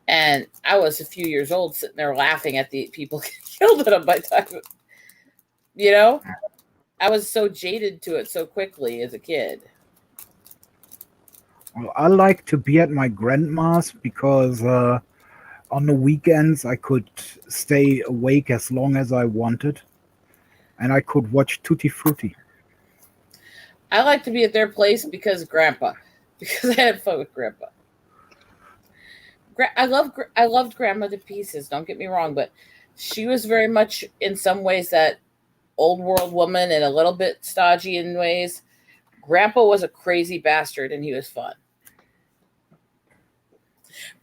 And I was a few years old sitting there laughing at the people killed at them by the time. You know? I was so jaded to it so quickly as a kid. Well, I like to be at my grandma's because on the weekends I could stay awake as long as I wanted. And I could watch Tutti Frutti. I like to be at their place because Grandpa. Because I had fun with Grandpa. I loved Grandma to pieces, don't get me wrong, but she was very much in some ways that old world woman and a little bit stodgy in ways. Grandpa was a crazy bastard, and he was fun.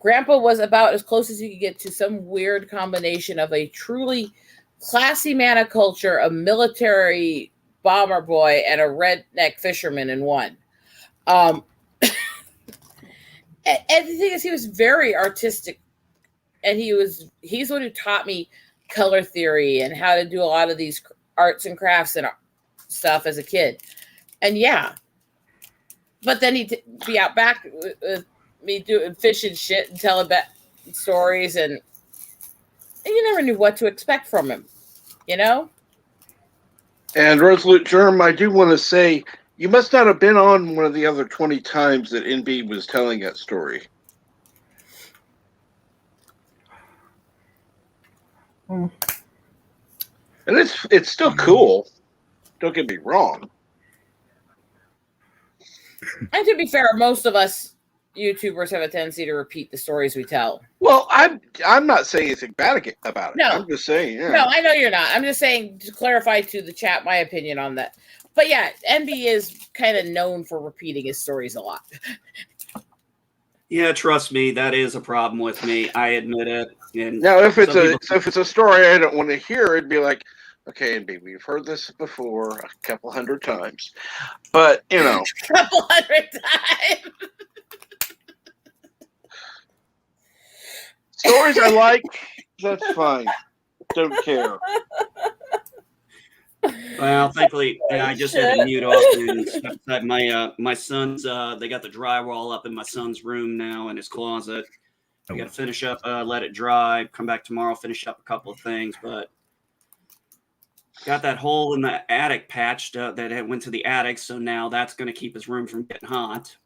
Grandpa was about as close as you could get to some weird combination of a truly classy man of culture, a military bomber boy, and a redneck fisherman in one. And the thing is, he was very artistic, and he's the one who taught me color theory and how to do a lot of these arts and crafts and stuff as a kid. And yeah, but then he'd be out back with me doing fishing shit and telling stories, and you never knew what to expect from him, you know? And Resolute Germ, I do want to say, you must not have been on one of the other 20 times that NB was telling that story. Oh. And it's still cool. Don't get me wrong. And to be fair, most of us YouTubers have a tendency to repeat the stories we tell. Well, I'm not saying anything bad about it. No. I'm just saying, yeah. No, I know you're not. I'm just saying to clarify to the chat my opinion on that. But yeah, NB is kind of known for repeating his stories a lot. Yeah, trust me, that is a problem with me. I admit it. And now, if it's a story I don't want to hear, it'd be like, okay, NB, we've heard this before a couple hundred times, but you know, a couple hundred times. Stories I like, that's fine. Don't care. Well, thankfully, I just had to mute off and step aside. My son's they got the drywall up in my son's room now in his closet. I got to finish up, let it dry, come back tomorrow, finish up a couple of things, but got that hole in the attic patched that it went to the attic, so now that's going to keep his room from getting hot.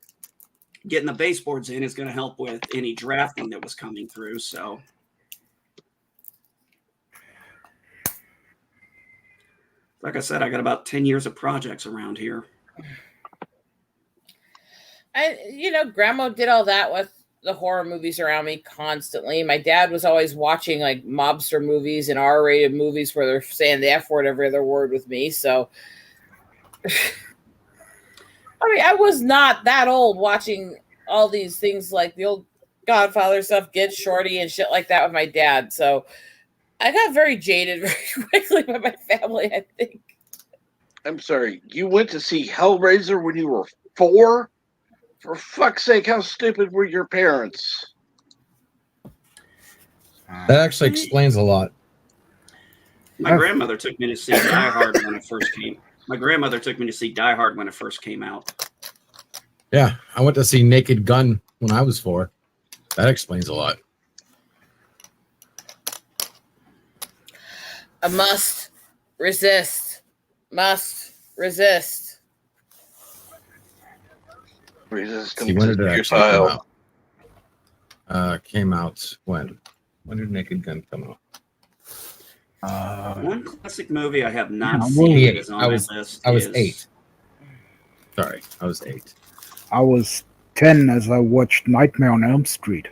Getting the baseboards in is going to help with any drafting that was coming through, so. Like I said, I got about 10 years of projects around here. Grandma did all that with the horror movies around me constantly. My dad was always watching like mobster movies and R-rated movies where they're saying the F word every other word with me. So, I mean, I was not that old watching all these things like the old Godfather stuff, Get Shorty and shit like that with my dad. So I got very jaded very quickly by my family, I think. I'm sorry, you went to see Hellraiser when you were 4? For fuck's sake, how stupid were your parents? That actually explains a lot. My grandmother took me to see Die Hard when it first came. My grandmother took me to see Die Hard when it first came out. Yeah, I went to see Naked Gun when I was 4. That explains a lot. I must resist. Must resist. Resistance See, when did it is actually come futile. out? Came out when? When did Naked Gun come out? One classic movie I have not Yeah, seen well, that is on my list. I was is 8. Sorry, I was 8. I was 10 as I watched Nightmare on Elm Street.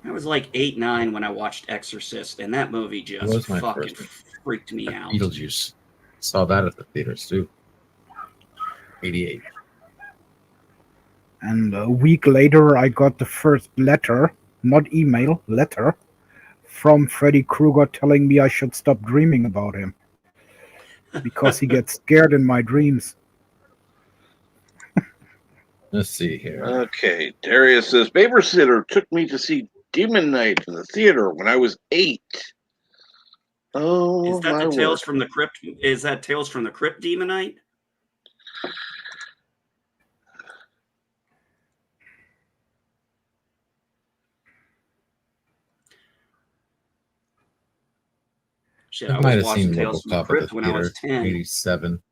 I was like 8, 9 when I watched Exorcist, and that movie just fucking freaked me out. Beetlejuice. Saw that at the theaters too. 88. And a week later, I got the first letter, not email, letter, from Freddy Krueger telling me I should stop dreaming about him because he gets scared in my dreams. Let's see here. Okay, Darius says, babysitter took me to see Demon Knight in the theater when I was 8. Oh, Is that the Tales from the Crypt? Is that Tales from the Crypt Demon Knight? Shit, I I might was have seen watching Tales from the RoboCop at Crypt the when I was theater. 10. 87.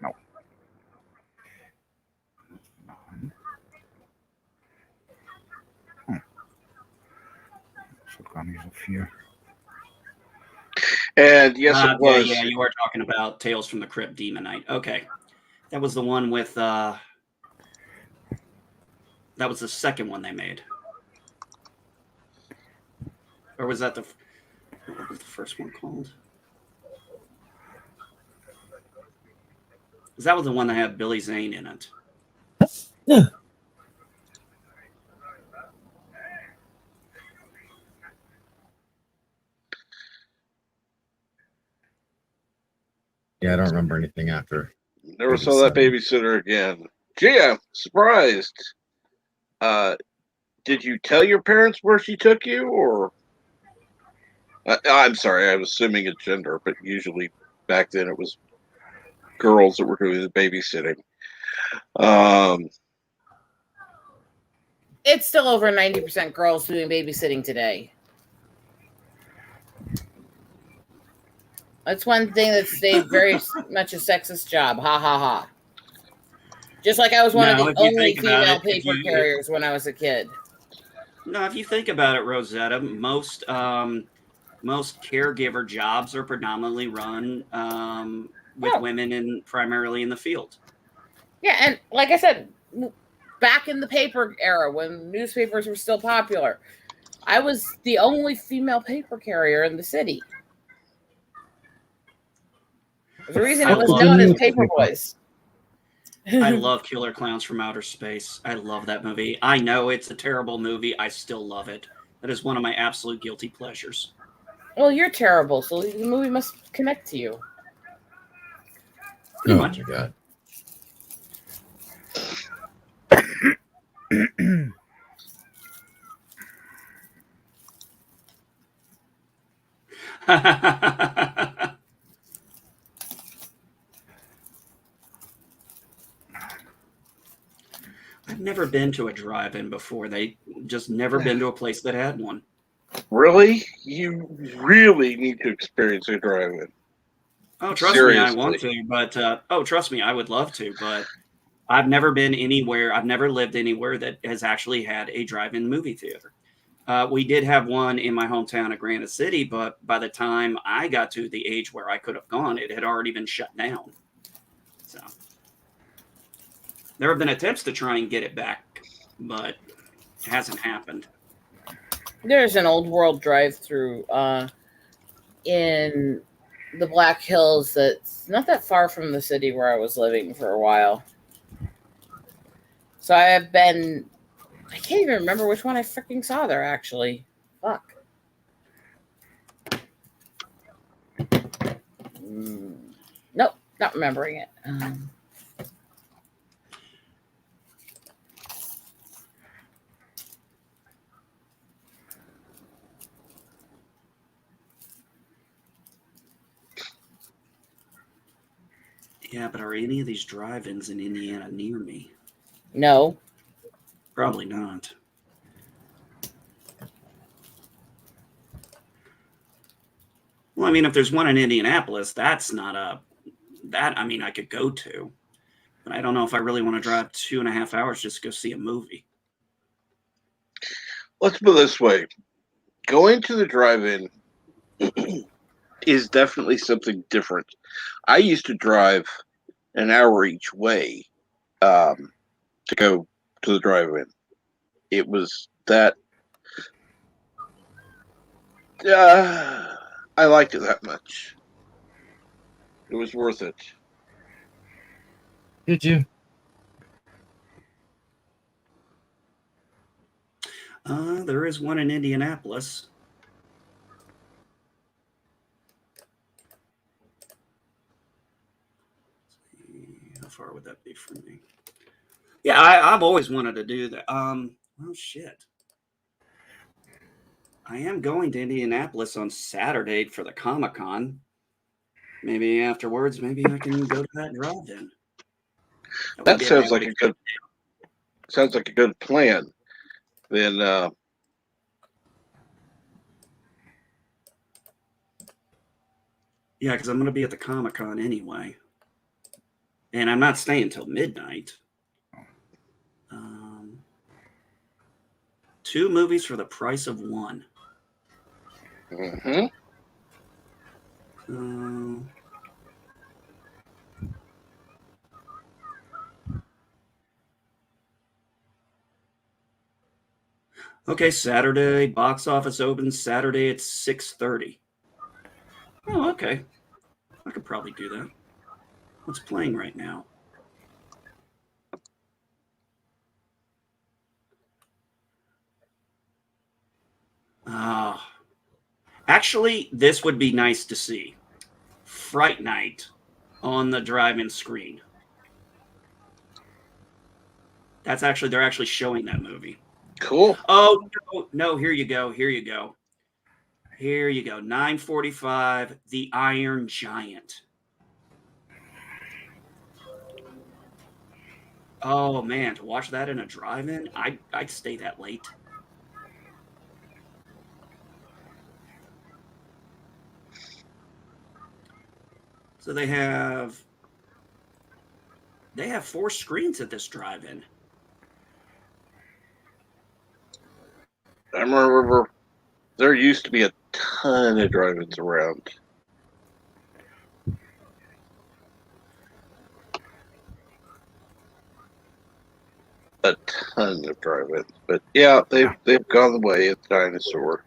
No. And yes, it was. Yeah, you are talking about Tales from the Crypt Demon Knight. Okay. That was the one with that was the second one they made. Or was that What was the first one called? Because that was the one that had Billy Zane in it. Yeah, I don't remember anything after. Never saw that babysitter again. Gia, surprised. Did you tell your parents where she took you, or? I'm sorry, I was assuming a gender, but usually back then it was girls that were doing the babysitting. It's still over 90% girls doing babysitting today. That's one thing that stayed very much a sexist job. Ha ha ha. Just like I was one of the only female paper carriers when I was a kid. No, if you think about it, Rosetta, most caregiver jobs are predominantly run with women in primarily in the field. Yeah, and like I said, back in the paper era when newspapers were still popular, I was the only female paper carrier in the city. There's a reason it was known as Paper Boys. I love Killer Clowns from Outer Space. I love that movie. I know it's a terrible movie. I still love it. That is one of my absolute guilty pleasures. Well, you're terrible, so the movie must connect to you. Pretty much. My God. I've never been to a drive-in before. They just never been to a place that had one. Really? You really need to experience a drive-in. Oh, trust me, I want to, but trust me, I would love to, but I've never been anywhere. I've never lived anywhere that has actually had a drive-in movie theater. We did have one in my hometown of Granite City, but by the time I got to the age where I could have gone, it had already been shut down. So there have been attempts to try and get it back, but it hasn't happened. There's an old world drive-through in the Black Hills that's not that far from the city where I was living for a while. So I have been, I can't even remember which one I freaking saw there, actually. Fuck. Nope, not remembering it. Yeah, but are any of these drive-ins in Indiana near me? No. Probably not. Well, I mean, if there's one in Indianapolis, that's not I mean, I could go to, but I don't know if I really want to drive 2.5 hours just to go see a movie. Let's put it this way. Going to the drive-in is definitely something different. I used to drive an hour each way to go to the drive-in. It was that I liked it that much. It was worth it. Did you? There is one in Indianapolis. How far would that be from me? Yeah, I've always wanted to do that. Oh shit. I am going to Indianapolis on Saturday for the Comic-Con. Maybe afterwards, maybe I can go to that drive-in. That sounds like a good plan. Then yeah, because I'm going to be at the Comic-Con anyway. And I'm not staying until midnight. 2 movies for the price of 1. Mm-hmm. Okay, Saturday, box office opens Saturday at 6:30. Oh, okay. I could probably do that. What's playing right now? Actually, this would be nice to see. Fright Night on the drive-in screen. They're actually showing that movie. Cool. Oh, no, here you go. 9:45, The Iron Giant. Oh man, to watch that in a drive-in, I'd stay that late. So they have 4 screens at this drive-in. I remember there used to be a ton of drive-ins around. A ton of drive-ins, but yeah, they've gone the way of the dinosaur.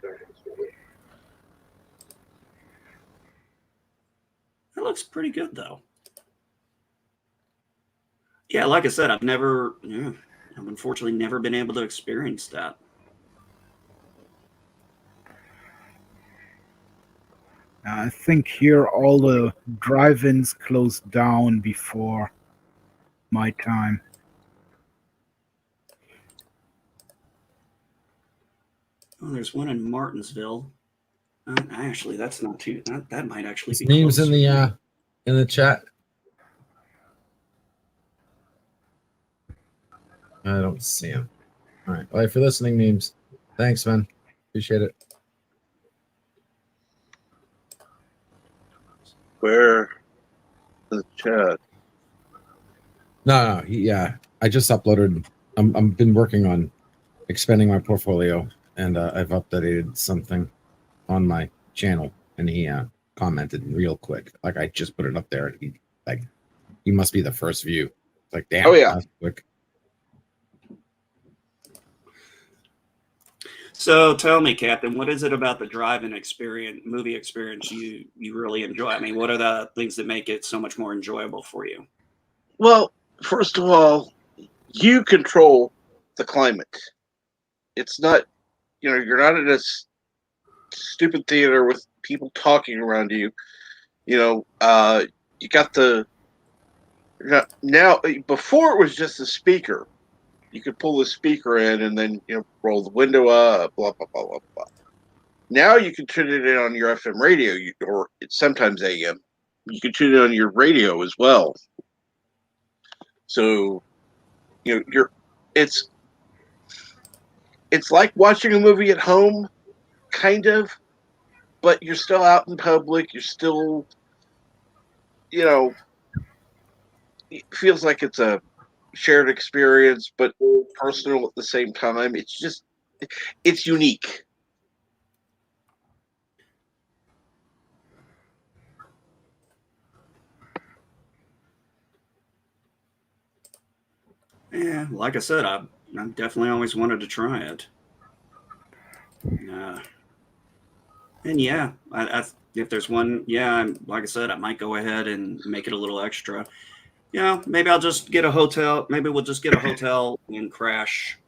That looks pretty good though. Yeah, like I said, I've unfortunately never been able to experience that. I think here all the drive-ins closed down before my time. Oh, there's one in Martinsville. Actually, that's not too. That might actually His be name's closer. in the chat. I don't see him. All right. Well, for listening, memes. Thanks, man. Appreciate it. Where the chat? No. Yeah. I just uploaded. I'm been working on expanding my portfolio, and I've updated something on my channel, and he commented real quick. Like I just put it up there. He must be the first view. Like damn. Oh yeah. That's quick. So tell me, Captain, what is it about the drive-in movie experience you really enjoy? I mean, what are the things that make it so much more enjoyable for you? Well, first of all, you control the climate. It's not, you're not in a stupid theater with people talking around you. You got now. Before it was just a speaker. You could pull the speaker in and then roll the window up, blah blah blah blah blah. Now you can tune it in on your FM radio, or it's sometimes AM. You can tune it on your radio as well. So, it's like watching a movie at home, kind of, but you're still out in public. You're still, it feels like it's a shared experience, but personal at the same time. It's unique. Yeah, like I said, I've definitely always wanted to try it. And yeah, if there's one, like I said, I might go ahead and make it a little extra. Maybe I'll just get a hotel. Maybe we'll just get a hotel and crash.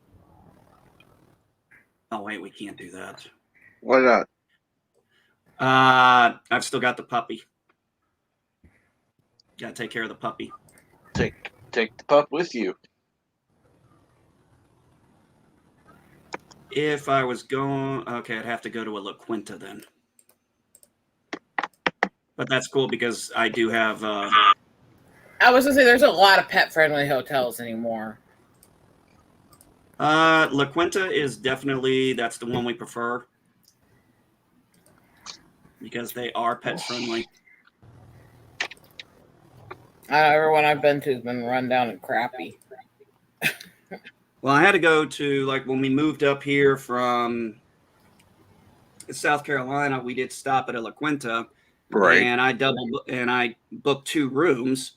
Oh wait, we can't do that. Why not? I've still got the puppy. Gotta take care of the puppy. Take the pup with you. If I was going, okay, I'd have to go to a La Quinta then. But that's cool because I do have. I was gonna say there's a lot of pet-friendly hotels anymore. La Quinta is definitely that's the one we prefer because they are pet-friendly. Everyone I've been to has been run down and crappy. Well, I had to go to when we moved up here from South Carolina. We did stop at a La Quinta, right? And I booked 2 rooms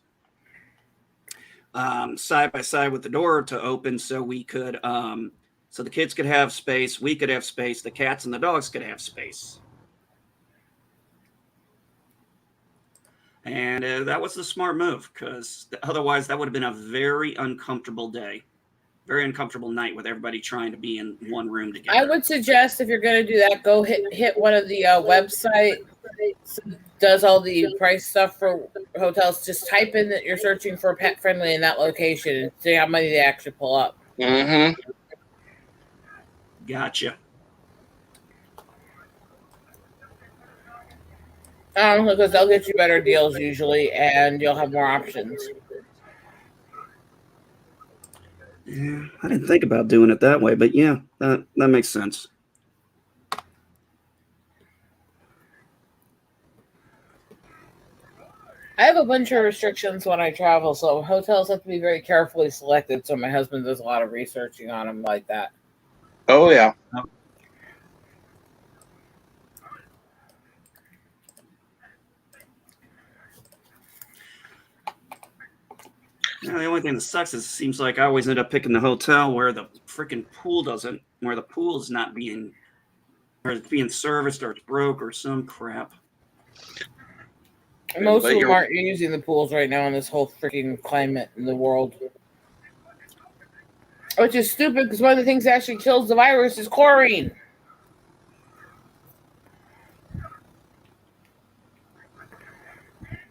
side by side with the door to open, so we could so the kids could have space, we could have space, the cats and the dogs could have space. And that was the smart move, because otherwise that would have been a very uncomfortable day, very uncomfortable night with everybody trying to be in one room together. I would suggest if you're going to do that, go hit one of the websites that does all the price stuff for hotels. Just type in that you're searching for pet friendly in that location and see how many they actually pull up. Mm-hmm. Gotcha. Because they'll get you better deals usually, and you'll have more options. Yeah, I didn't think about doing it that way, but yeah, that makes sense. I have a bunch of restrictions when I travel, so hotels have to be very carefully selected. So my husband does a lot of researching on them like that. Oh yeah. Yeah, the only thing that sucks is it seems like I always end up picking the hotel where the freaking pool where the pool is not being, or it's being serviced, or it's broke, or some crap. Most of them aren't using the pools right now in this whole freaking climate in the world. Which is stupid, because one of the things that actually kills the virus is chlorine.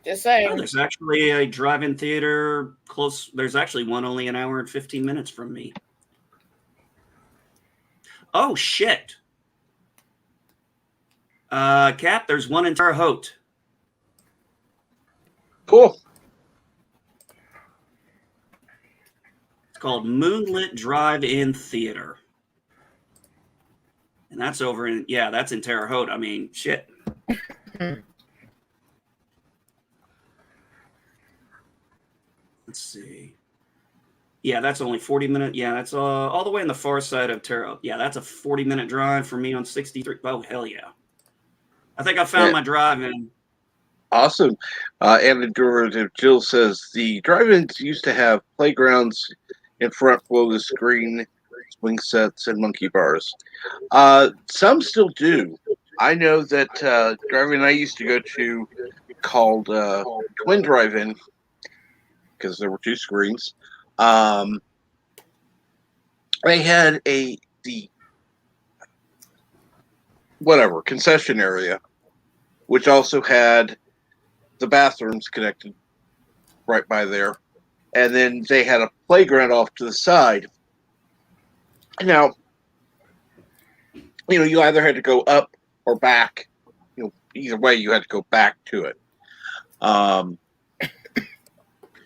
Just saying. Oh, there's actually a drive-in theater close. There's actually one only an hour and 15 minutes from me. Oh, shit. Cap, there's one in Terre Haute. Cool. It's called Moonlit Drive-In Theater. And that's over in, that's in Terre Haute. I mean, shit. Let's see. Yeah, that's only 40 minutes. Yeah, that's all the way on the far side of Terre Haute. Yeah, that's a 40-minute drive for me on 63. Oh, hell yeah. I think I found my drive-in. Awesome. And Jill says the drive-ins used to have playgrounds in front below the screen, swing sets, and monkey bars. Some still do. I know that drive-in I used to go to called Twin Drive-In, because there were two screens. They had the concession area, which also had the bathrooms connected right by there, and then they had a playground off to the side. Now, you either had to go up or back. Either way, you had to go back to it.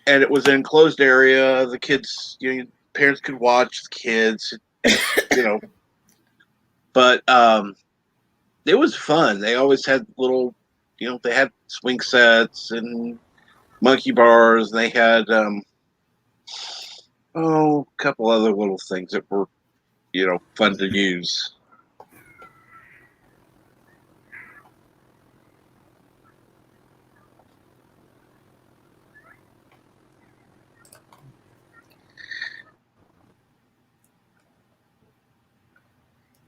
And it was an enclosed area. The kids, parents could watch the kids, But it was fun. They always had little, they had swing sets and monkey bars. And they had, a couple other little things that were, fun to use.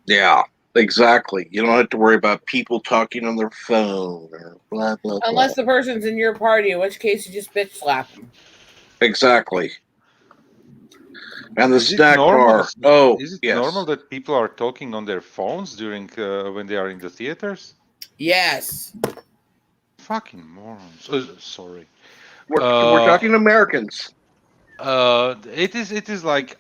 Yeah, exactly. You don't have to worry about people talking on their phone or blah, blah, blah. Unless the person's in your party, in which case you just bitch slap them. Exactly. And the snack bar. Oh, is it yes. normal that people are talking on their phones during when they are in the theaters? Yes. Fucking morons. Sorry. We're talking Americans. It is like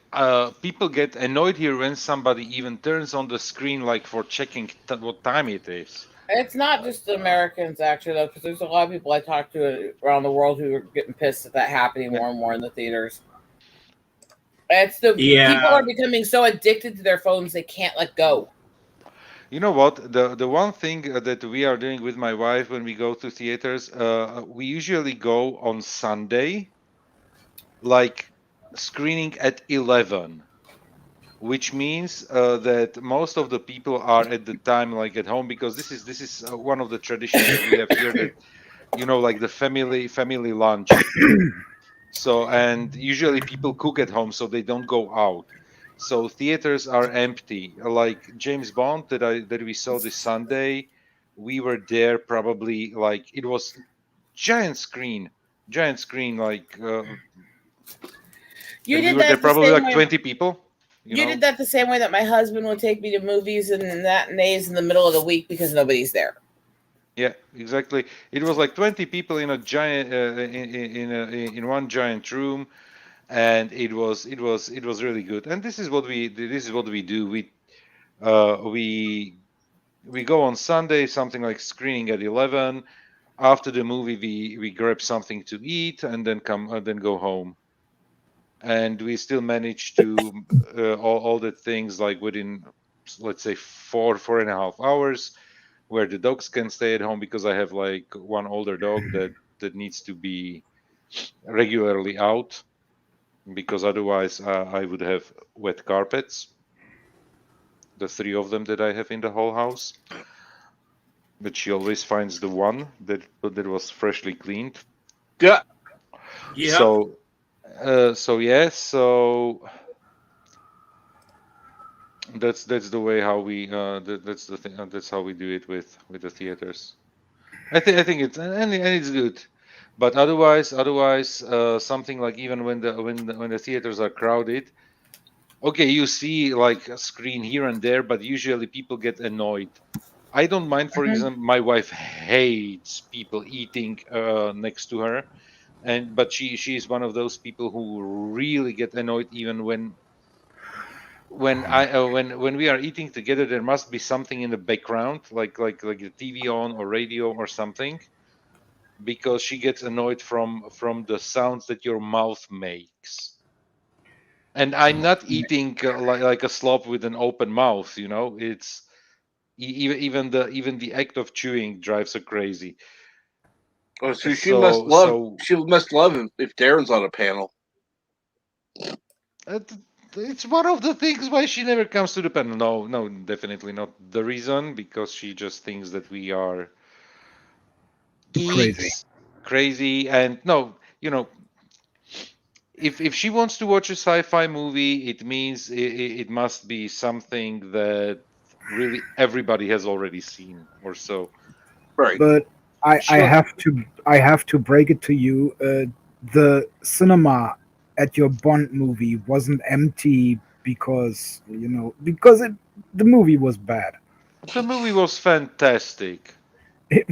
people get annoyed here when somebody even turns on the screen, like for checking what time it is. It's not just the Americans, actually, though, because there's a lot of people I talk to around the world who are getting pissed at that happening more and more in the theaters. People are becoming so addicted to their phones they can't let go. You know what? The one thing that we are doing with my wife when we go to theaters, we usually go on Sunday, like screening at 11, which means that most of the people are at the time like at home, because this is one of the traditions that we have here, that like the family lunch. So, and usually people cook at home, so they don't go out. So theaters are empty. Like James Bond that we saw this Sunday, we were there probably, like, it was giant screen, like You and we did were there that the probably same like way. 20 people. You did that the same way that my husband would take me to movies and matinees in the middle of the week because nobody's there. Yeah, exactly. It was like 20 people in a giant in one giant room, and it was really good. And this is what we do. We go on Sunday, something like screening at 11. After the movie, we grab something to eat and then go home. And we still manage to all the things like within, let's say, 4.5 hours, where the dogs can stay at home, because I have like one older dog that needs to be regularly out, because otherwise I would have wet carpets, the 3 of them that I have in the whole house. But she always finds the one that was freshly cleaned. Yeah. Yeah. So that's the way how we that's the thing, that's how we do it with the theaters. I think it's and it's good, but otherwise something like, even when the theaters are crowded, okay, you see like a screen here and there, but usually people get annoyed. I don't mind, for example, my wife hates people eating next to her, but she's one of those people who really get annoyed even when we are eating together. There must be something in the background, like the TV on or radio or something, because she gets annoyed from the sounds that your mouth makes. And I'm not eating like a slob with an open mouth, it's even the act of chewing drives her crazy. Oh, so she So must love him if Darren's on a panel. it's one of the things why she never comes to the panel. No, definitely not the reason, because she just thinks that we are geeks, crazy, and no, if she wants to watch a sci-fi movie, it means it must be something that really everybody has already seen or so. Right. But I Sure. have to break it to you. The cinema at your Bond movie wasn't empty because the movie was bad. The movie was fantastic. It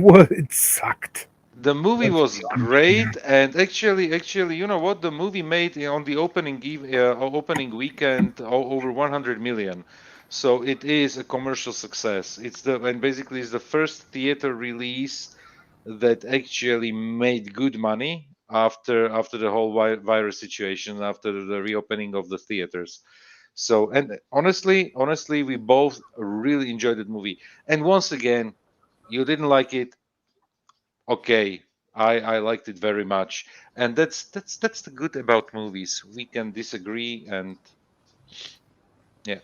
sucked. The movie Let's was be honest great, here. and actually, you know what? The movie made on the opening weekend over 100 million. So it is a commercial success. And basically it's the first theater release that actually made good money after the whole virus situation, after the reopening of the theaters. So, and honestly, we both really enjoyed that movie. And once again, you didn't like it. Okay, I liked it very much, and that's the good about movies. We can disagree, and yeah,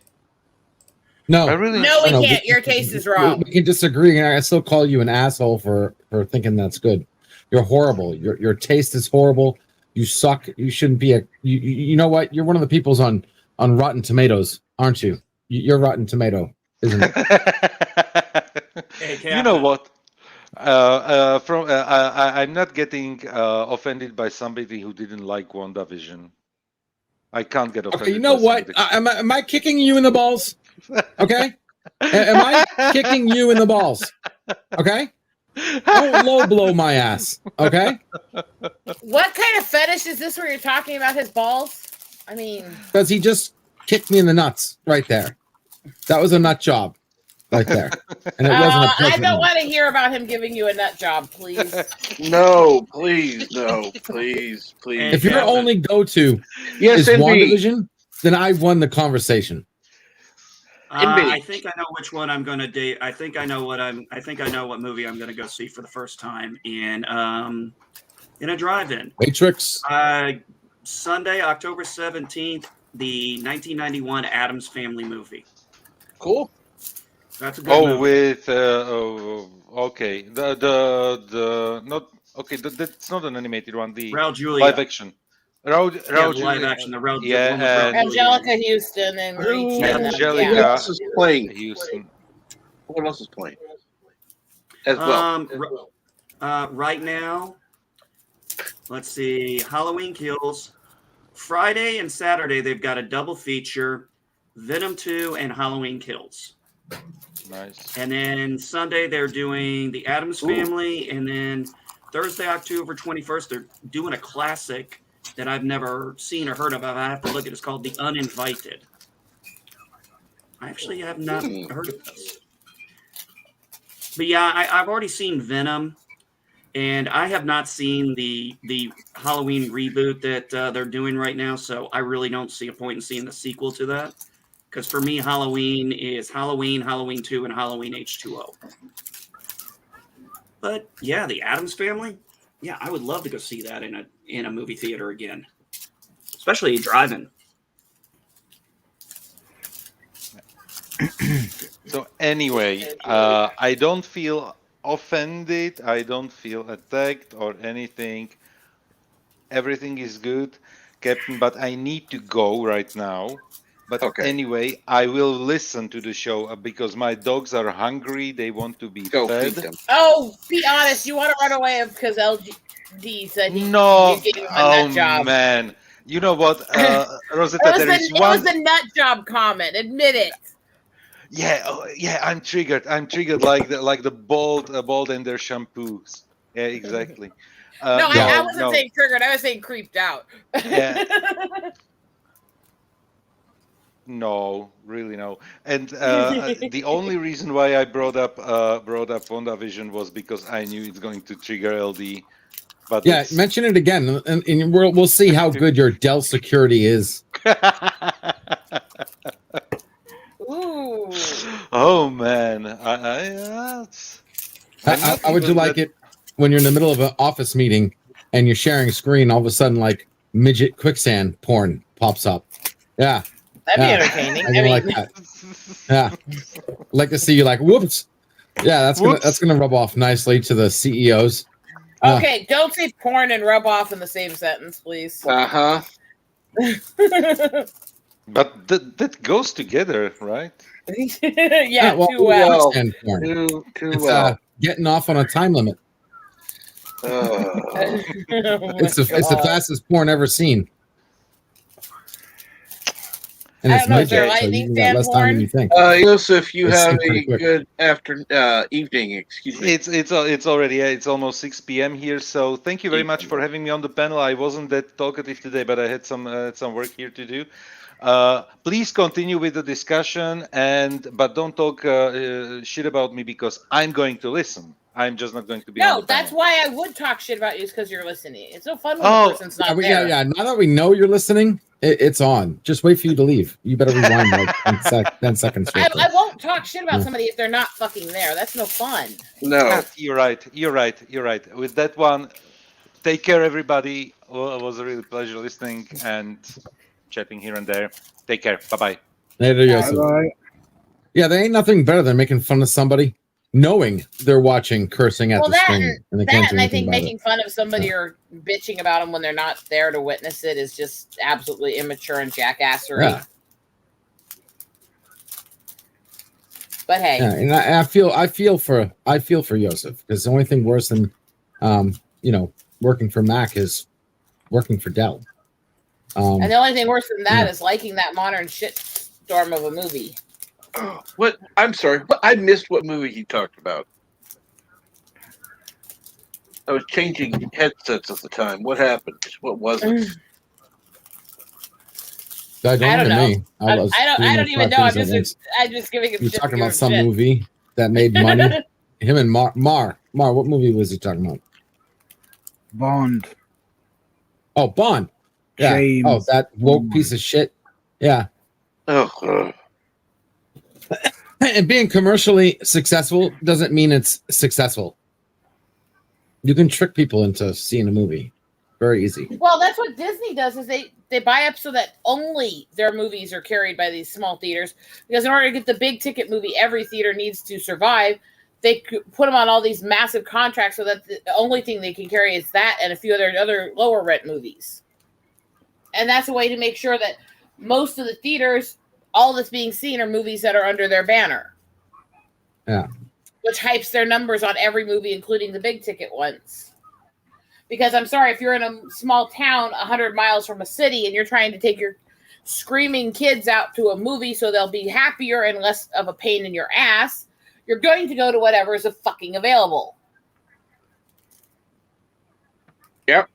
No, I really No, we no, can't. Your taste is we wrong. can disagree, and I still call you an asshole for thinking that's good. You're horrible. Your taste is horrible. You suck. You shouldn't be you know what? You're one of the people's on Rotten Tomatoes, aren't you? You're Rotten Tomato, isn't it? Hey, you know Captain. what? I'm not getting offended by somebody who didn't like WandaVision. I can't get offended. Okay, you know by what? somebody. Am I kicking you in the balls? Okay, am I kicking you in the balls? Okay, don't low blow my ass. Okay, What kind of fetish is this where you're talking about his balls? I mean, because he just kicked me in the nuts right there. That was a nut job right there, and it wasn't a I pleasant don't one. want to hear about him giving you a nut job, please. No, please, no, please. If your Captain. only go-to Yes, is indeed. WandaVision, then I won the conversation. I think I know which one I'm going to do. I think I know what movie I'm going to go see for the first time in a drive-in. Matrix. Sunday, October 17th, the 1991 Addams Family movie. Cool. That's a good movie. With okay, the not okay. That's not an animated one. The Raul Julia. live action. Raul the Julia. live action. The one with Yeah, Raul and Julia. Angelica Houston and Marie Chen. Who Angelica else is playing? Houston. What else is playing? As well. Right now, Let's see, Halloween Kills. Friday and Saturday, they've got a double feature, Venom 2 and Halloween Kills. Nice. And then Sunday, they're doing The Addams Family. And then Thursday, October 21st, they're doing a classic that I've never seen or heard of. I have to look at it. It's called The Uninvited. I actually have not heard of this. But yeah, I've already seen Venom. And I have not seen the Halloween reboot that they're doing right now, so I really don't see a point in seeing the sequel to that. Because for me, Halloween is Halloween, Halloween 2, and Halloween H2O. But yeah, the Addams Family. Yeah, I would love to go see that in a movie theater again, especially driving. So anyway, I don't feel offended. I don't feel attacked or anything. Everything is good, Captain. But I need to go right now. But anyway, I will listen to the show because my dogs are hungry. They want to be fed. Oh, be honest. You want to run away because LG said No. you gave him a Oh nut job. man. You know what, Rosetta? It was the nut job comment. Admit it. Yeah, I'm triggered. I'm triggered like the bald in their shampoos. Yeah, exactly. I wasn't saying triggered. I was saying creeped out. Yeah. No, really no. And the only reason why I brought up WandaVision was because I knew it's going to trigger LD. But yeah, mention it again, and we'll see how good your Dell security is. Ooh. Oh man, how would you like it when you're in the middle of an office meeting and you're sharing a screen? All of a sudden, like midget quicksand porn pops up. Yeah, that'd be entertaining. I mean, like that. Yeah, I'd like to see you like whoops. Yeah, that's gonna rub off nicely to the CEOs. Okay, don't say porn and rub off in the same sentence, please. Uh-huh. But that goes together, right? Yeah, too well. It's getting off on a time limit. It's the fastest porn ever seen. And it's midget, so you got less time than you think. Joseph, you have a good evening. Excuse me. It's already it's almost 6 p.m. here. So thank you very much for having me on the panel. I wasn't that talkative today, but I had some work here to do. Please continue with the discussion, but don't talk shit about me because I'm going to listen. I'm just not going to be. No, that's why I would talk shit about you, is because you're listening. It's no fun when the person's not there. Yeah. Now that we know you're listening, it's on. Just wait for you to leave. You better rewind like 10 seconds. I won't talk shit about somebody if they're not fucking there. That's no fun. No. You're right. With that one, take care, everybody. Well, it was a real pleasure listening and chatting here and there. Take care. Bye-bye. Later, Joseph. Bye. Yeah, there ain't nothing better than making fun of somebody knowing they're watching, cursing at the screen. And I think making fun of somebody or bitching about them when they're not there to witness it is just absolutely immature and jackassery. Yeah. But hey, yeah, and I feel for Joseph, because the only thing worse than working for Mac is working for Dell. And the only thing worse than that is liking that modern shitstorm of a movie. What? I'm sorry. I missed what movie he talked about. I was changing headsets at the time. What happened? What was it? I don't know. I don't even know. I'm just giving him. You're talking about some movie that made money. Him and Mar. What movie was he talking about? Bond. Oh, Bond. Yeah. James. Oh, that woke piece of shit. Yeah. Oh. And being commercially successful doesn't mean it's successful. You can trick people into seeing a movie. Very easy. Well, that's what Disney does, is they buy up so that only their movies are carried by these small theaters. Because in order to get the big ticket movie every theater needs to survive, they put them on all these massive contracts so that the only thing they can carry is that and a few other lower rent movies. And that's a way to make sure that most of the theaters, all that's being seen are movies that are under their banner. Yeah. Which hypes their numbers on every movie, including the big ticket ones. Because I'm sorry, if you're in a small town 100 miles from a city and you're trying to take your screaming kids out to a movie so they'll be happier and less of a pain in your ass, you're going to go to whatever is fucking available. Yep.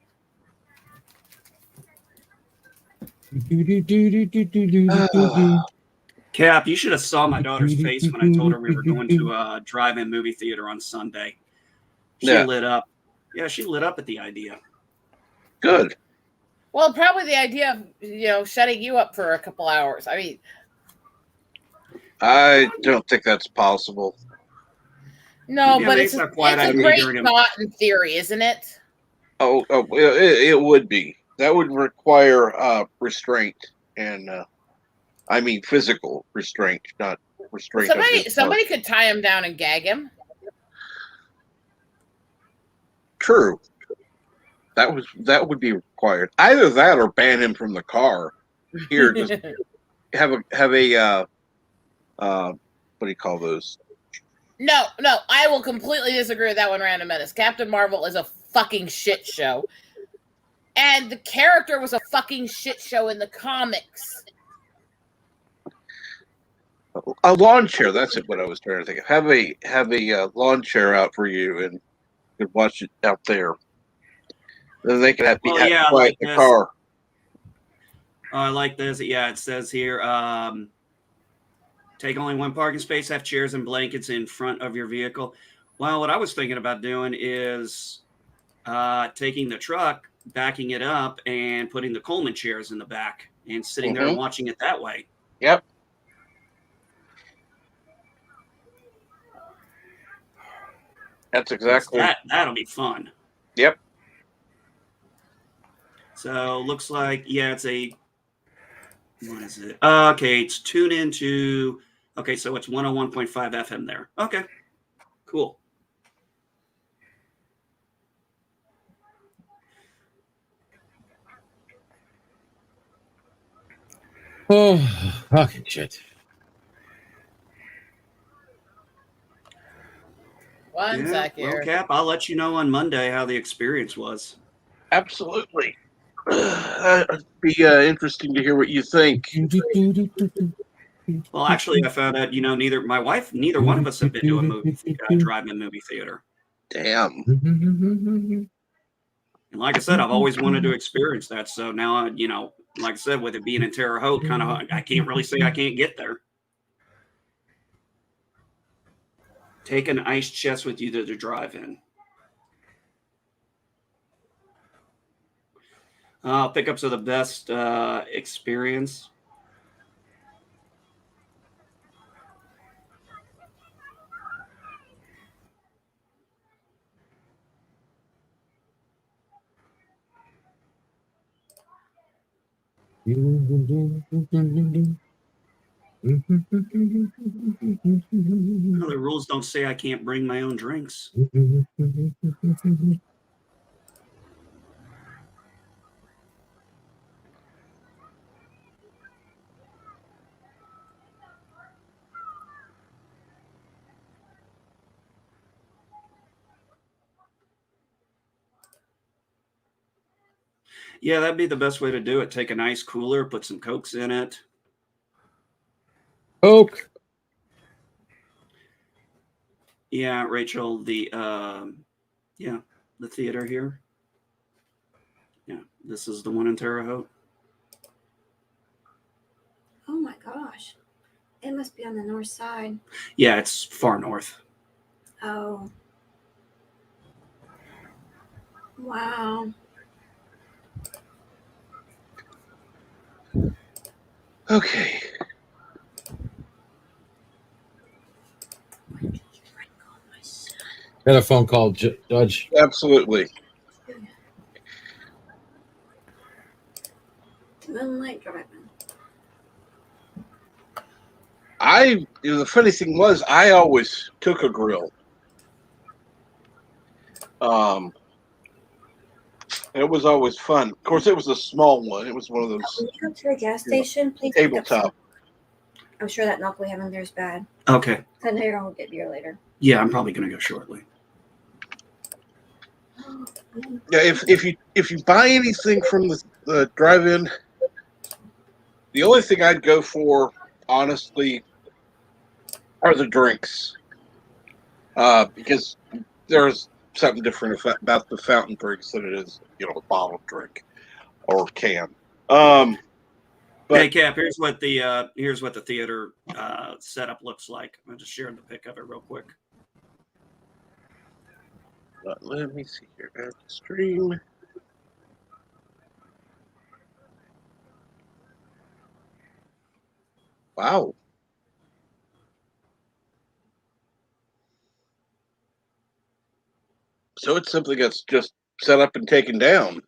Cap, you should have saw my daughter's face when I told her we were going to a drive-in movie theater on Sunday. She lit up. Yeah, she lit up at the idea. Good. Well, probably the idea of, shutting you up for a couple hours. I mean, I don't think that's possible. No, Yeah, but maybe it's it's a, not quite it's a idea great during a- thought in theory, isn't it? It would be. That would require restraint and I mean physical restraint, not restraint. Somebody could tie him down and gag him. True. That would be required. Either that or ban him from the car. Here, just have a what do you call those? No, I will completely disagree with that one, Random Menace. Captain Marvel is a fucking shit show. And the character was a fucking shit show in the comics. A lawn chair. That's what I was trying to think of. Have a lawn chair out for you, and you could watch it out there. Then they can have quiet in the car. I like this. Yeah, it says here. Take only one parking space, have chairs and blankets in front of your vehicle. Well, what I was thinking about doing is taking the truck, backing it up, and putting the Coleman chairs in the back and sitting there and watching it that way. Yep. That's exactly. That'll be fun. Yep. So looks like, it's a, what is it? Okay, it's tuned into, okay, so it's 101.5 FM there. Okay, cool. Oh, fucking shit. One sec here. Well, Cap, I'll let you know on Monday how the experience was. Absolutely. It'd be interesting to hear what you think. Well, actually, I found out, neither one of us have been to a drive-in movie theater. Damn. And like I said, I've always wanted to experience that. So now, like I said, with it being in Terre Haute, kind of, I can't really say I can't get there. Take an ice chest with you to the drive-in. Pickups are the best experience. Well, the rules don't say I can't bring my own drinks. Yeah, that'd be the best way to do it. Take an ice cooler, put some Cokes in it. Coke. Yeah, Rachel, the theater here. Yeah, this is the one in Terre Haute. Oh my gosh. It must be on the north side. Yeah, it's far north. Oh. Wow. Okay. Got a phone call, Judge. Absolutely. Moonlight driving. The funny thing was, I always took a grill. It was always fun. Of course, it was a small one. It was one of those. When you go to the gas station, please pick up tabletop. I'm sure that knuckle we have in there is bad. Okay. I know you're going to get beer later. Yeah, I'm probably going to go shortly. Yeah, if you buy anything from the drive-in, the only thing I'd go for, honestly, are the drinks, because there's something different about the fountain drinks than it is, a bottled drink or can. But hey, Cap, here's what the theater setup looks like. I'm just sharing the pic of it real quick. let me see here. Add to stream. Wow. So it's something that's just set up and taken down.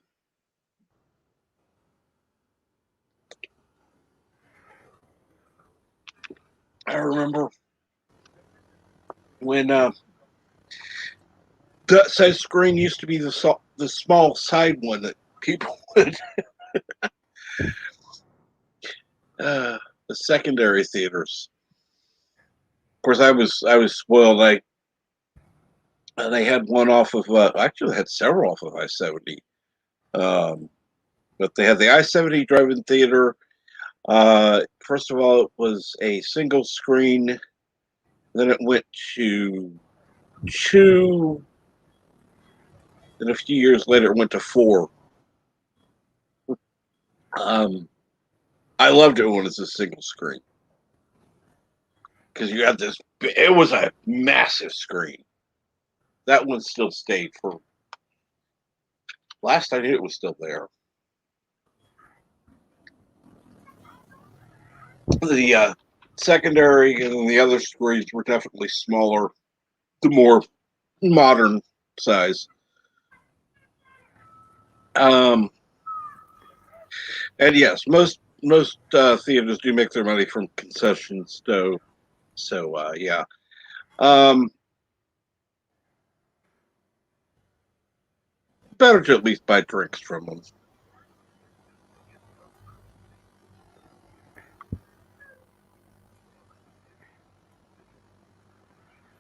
I remember when that size screen used to be the small side one that people would the secondary theaters. Of course, I was spoiled. They had one off of actually they had several off of I-70. But they had the I-70 drive-in theater. First of all, it was a single screen. Then it went to 2. Then a few years later, it went to 4. I loved it when it was a single screen because you had this. It was a massive screen. That one still stayed for. Last I knew, it was still there. The secondary and the other screens were definitely smaller, the more modern size. And yes, most theaters do make their money from concessions, though. So yeah. Better to at least buy drinks from them.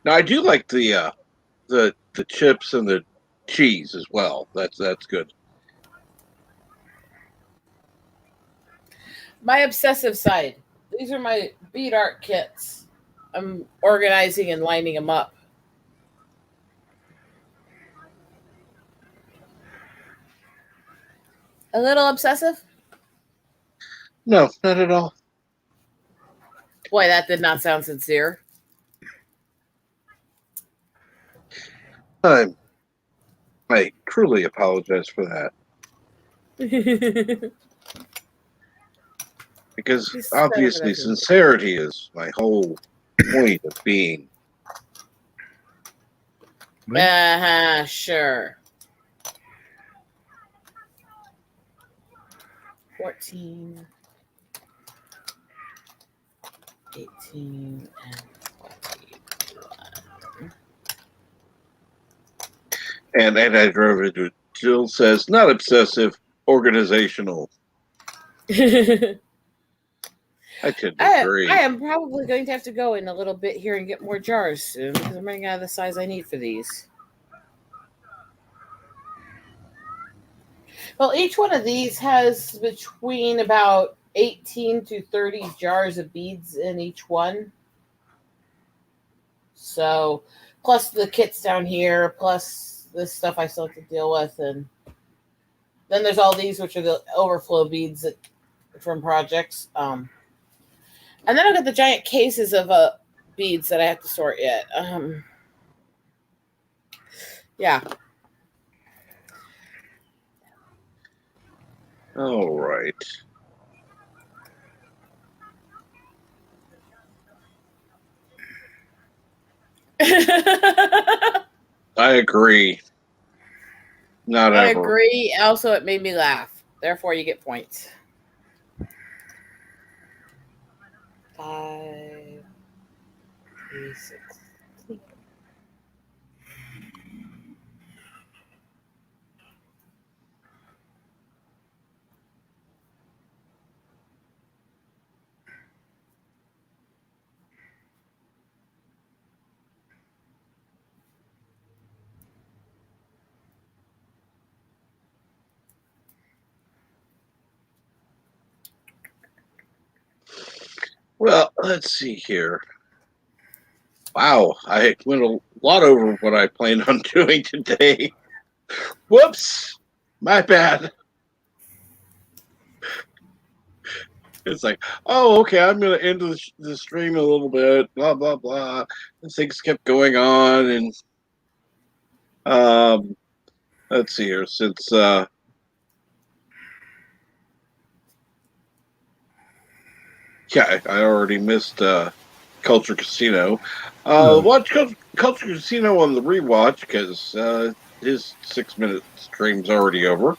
Now I do like the chips and the cheese as well. That's good. My obsessive side. These are my bead art kits. I'm organizing and lining them up. A little obsessive? No, not at all. Boy, that did not sound sincere. I truly apologize for that. Because obviously sincerity is my whole point of being. Sure. 14, 18, and 21. And I drove into Jill says, not obsessive, organizational. I tend to agree. I am probably going to have to go in a little bit here and get more jars soon because I'm running out of the size I need for these. Well, each one of these has between about 18 to 30 jars of beads in each one. So, plus the kits down here, plus this stuff I still have to deal with. And then there's all these, which are the overflow beads from projects. And then I've got the giant cases of beads that I have to sort yet. Yeah. All right. I agree. Not I ever. agree. Also, it made me laugh. Therefore, you get points. 5, 3, 6. Well, let's see here. Wow, I went a lot over what I planned on doing today. Whoops, my bad. It's like, oh, okay, I'm going to end the stream a little bit, blah, blah, blah. And things kept going on. And let's see here. Since, yeah, I already missed Culture Casino. Watch Culture Casino on the rewatch because his 6-minute stream's already over.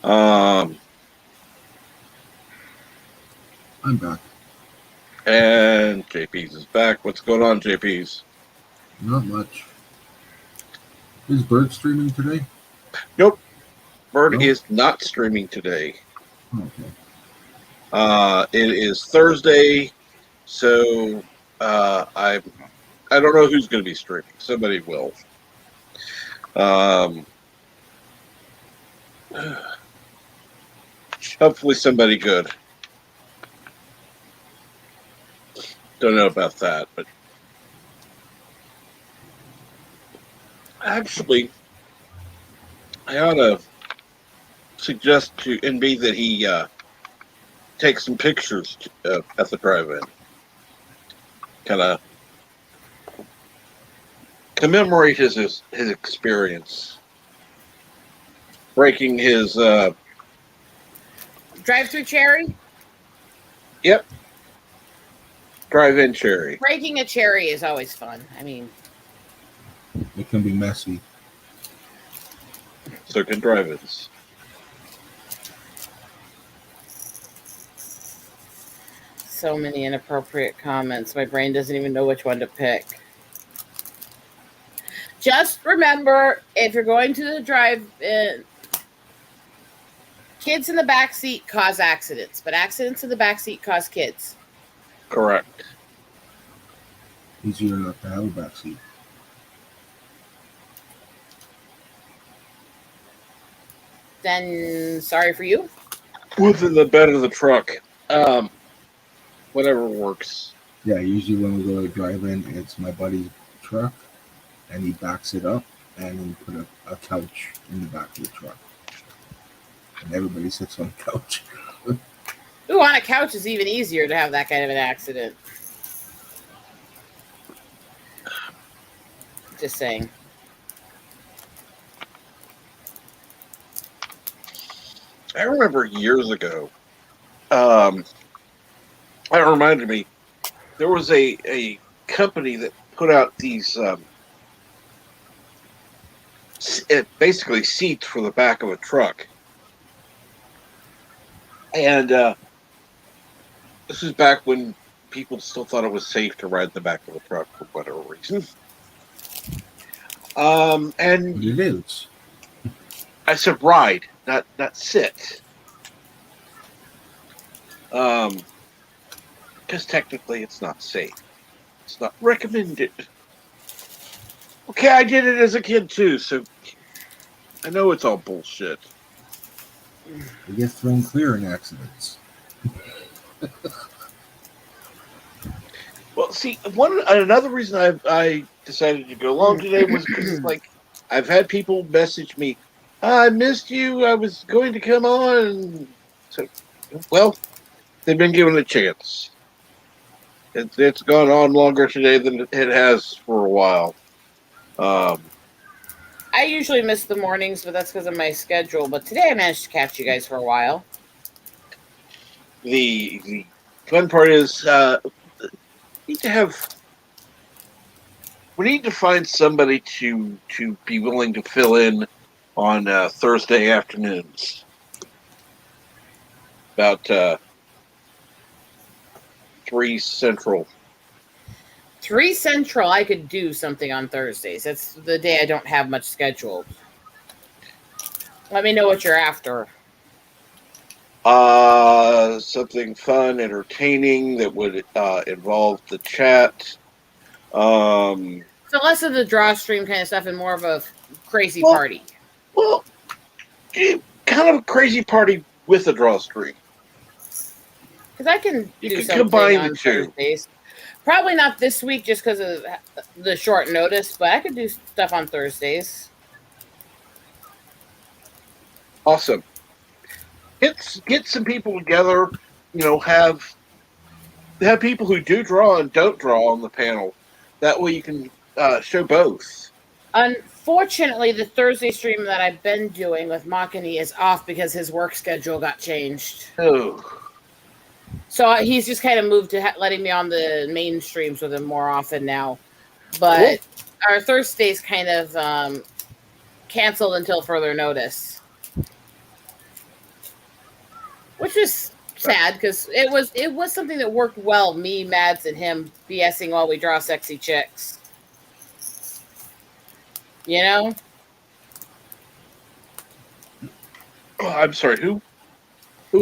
I'm back. And JP's is back. What's going on, JP's? Not much. Is Bird streaming today? Nope. Bird No? is not streaming today. Okay. It is Thursday, so I don't know who's going to be streaming. Somebody will. Hopefully somebody good. Don't know about that, but actually, I ought to suggest to NB that he take some pictures at the drive-in. Kind of commemorate his experience. Breaking his Drive-through cherry? Yep. Drive-in cherry. Breaking a cherry is always fun. I mean, It can be messy. So can drive-ins. so many inappropriate comments. My brain doesn't even know which one to pick. Just remember, if you're going to the drive-in, kids in the back seat cause accidents, but accidents in the back seat cause kids. Correct. Easier enough to have a backseat. Then sorry for you. Within the bed of the truck. Whatever works. Yeah, usually when we go to drive-in, it's my buddy's truck, and he backs it up, and then put a couch in the back of the truck. And everybody sits on the couch. Ooh, on a couch is even easier to have that kind of an accident. Just saying. I remember years ago, that reminded me, there was a company that put out these basically seats for the back of a truck. And this is back when people still thought it was safe to ride the back of a truck for whatever reason. And It is. I said ride, not sit. Because technically it's not safe. It's not recommended. Okay, I did it as a kid too, so I know it's all bullshit. They get thrown clear in accidents. Well, see, another reason I decided to go along today was because, like, I've had people message me, I missed you, I was going to come on. So, well, they've been given a chance. It's gone on longer today than it has for a while. I usually miss the mornings, but that's because of my schedule. But today I managed to catch you guys for a while. The fun part is we need to find somebody to be willing to fill in on Thursday afternoons. About 3 Central. 3 Central, I could do something on Thursdays. That's the day I don't have much scheduled. Let me know what you're after. Something fun, entertaining that would involve the chat. So less of the draw stream kind of stuff and more of a crazy party. Well, kind of a crazy party with a draw stream. Because I can You do can something combine on the two. Thursdays. Probably not this week just because of the short notice, but I could do stuff on Thursdays. Awesome. Get some people together. Have people who do draw and don't draw on the panel. That way you can show both. Unfortunately, the Thursday stream that I've been doing with Makani is off because his work schedule got changed. Oh. So he's just kind of moved to letting me on the main streams with him more often now. But our Thursday's kind of canceled until further notice, which was sad because it was something that worked well. Me, Mads, and him BSing while we draw sexy chicks. You know? Oh, I'm sorry. Who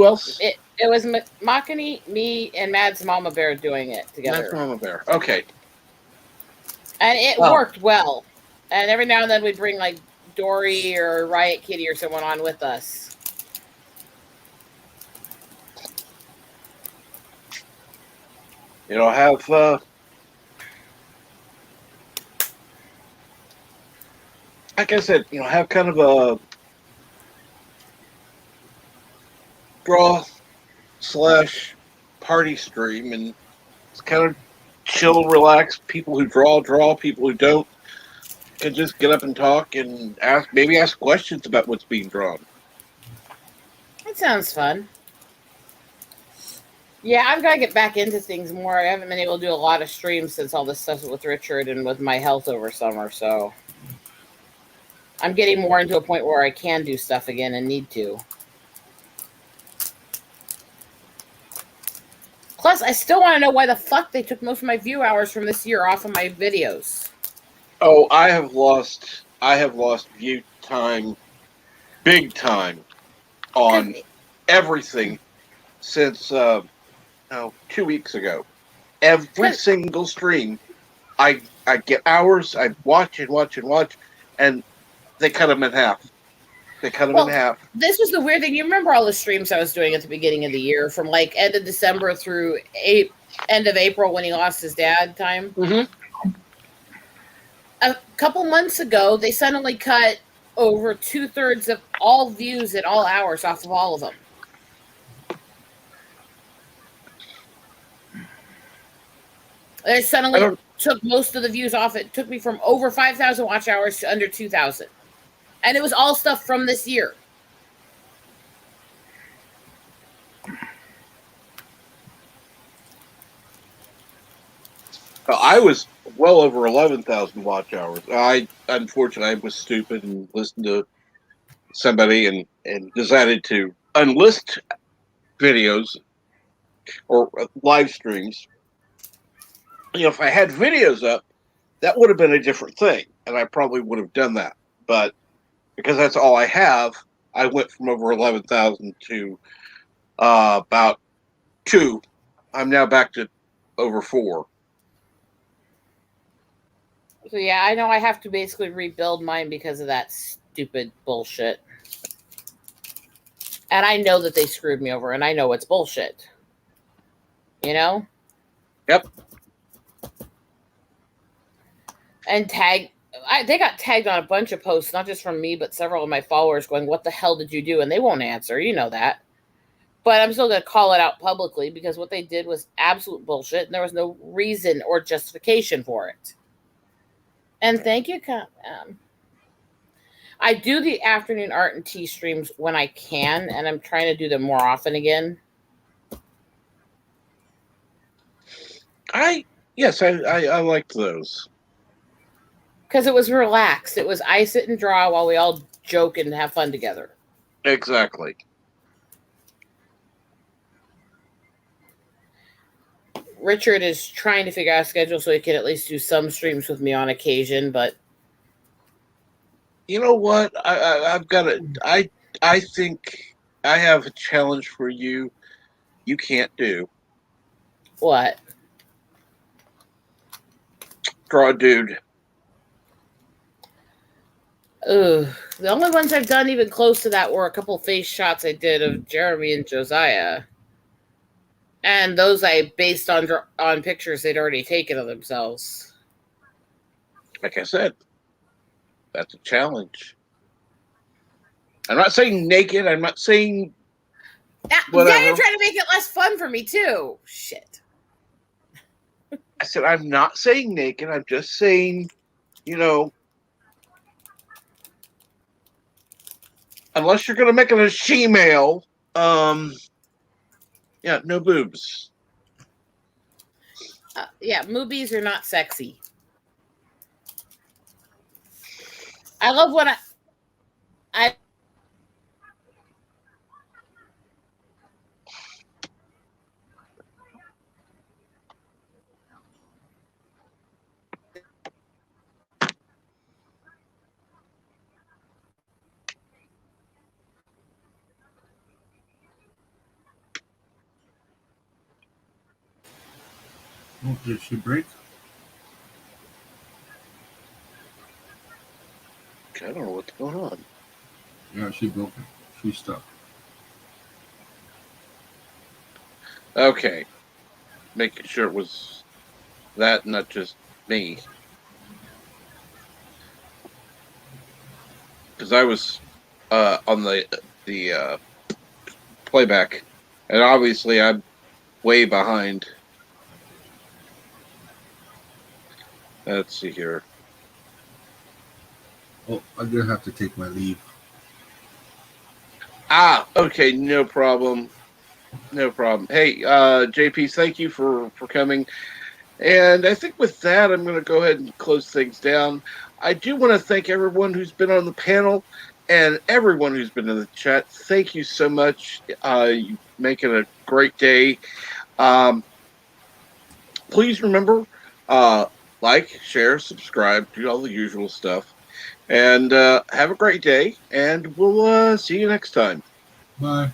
else? It was Makani, me, and Mads Mama Bear doing it together. Mads Mama Bear. Okay. And it worked well. And every now and then we'd bring like Dory or Riot Kitty or someone on with us. Have like I said, have kind of a draw / party stream, and it's kind of chill, relax. People who draw. People who don't can just get up and talk and ask questions about what's being drawn. That sounds fun. Yeah, I've got to get back into things more. I haven't been able to do a lot of streams since all this stuff with Richard and with my health over summer, so I'm getting more into a point where I can do stuff again and need to. Plus, I still want to know why the fuck they took most of my view hours from this year off of my videos. Oh, I have lost view time, big time, on everything since 2 weeks ago. Every single stream, I get hours. I watch and watch and watch, and they cut them in half. This was the weird thing. You remember all the streams I was doing at the beginning of the year, from like end of December through end of April when he lost his dad time? Mm-hmm. A couple months ago, they suddenly cut over 2/3 of all views at all hours off of all of them. They suddenly took most of the views off. It took me from over 5,000 watch hours to under 2,000. And it was all stuff from this year. I was well over 11,000 watch hours. Unfortunately, I was stupid and listened to somebody and decided to unlist videos or live streams. If I had videos up, that would have been a different thing, and I probably would have done that. But because that's all I have, I went from over 11,000 to about 2. I'm now back to over 4. So yeah, I know I have to basically rebuild mine because of that stupid bullshit. And I know that they screwed me over, and I know it's bullshit. You know? Yep. And they got tagged on a bunch of posts, not just from me, but several of my followers going, "What the hell did you do?" And they won't answer. You know that. But I'm still going to call it out publicly because what they did was absolute bullshit, and there was no reason or justification for it. And thank you, I do the afternoon art and tea streams when I can, and I'm trying to do them more often again. I liked those. Because it was relaxed. It was I sit and draw while we all joke and have fun together. Exactly. Richard is trying to figure out a schedule so he can at least do some streams with me on occasion, but you know what? I've got it. I think I have a challenge for you. You can't do. What? Draw a dude. Ugh. The only ones I've done even close to that were a couple face shots I did of Jeremy and Josiah. And those I based on pictures they'd already taken of themselves. Like I said, that's a challenge. I'm not saying naked. I'm not saying Now whatever. you're trying to make it less fun for me too. Shit. I said I'm not saying naked. I'm just saying, unless you're gonna make it a she-male, yeah, no boobs. Yeah, movies are not sexy. I love when I Oh, did she break? I don't know what's going on. Yeah, she broke it. She's stuck. Okay, making sure it was that, not just me, because I was on the playback, and obviously I'm way behind. Let's see here. Oh, I'm gonna have to take my leave. Okay, no problem. No problem. Hey, JP, thank you for coming. And I think with that, I'm going to go ahead and close things down. I do want to thank everyone who's been on the panel and everyone who's been in the chat. Thank you so much. You make it a great day. Please remember, like, share, subscribe, do all the usual stuff. And have a great day, and we'll see you next time. Bye.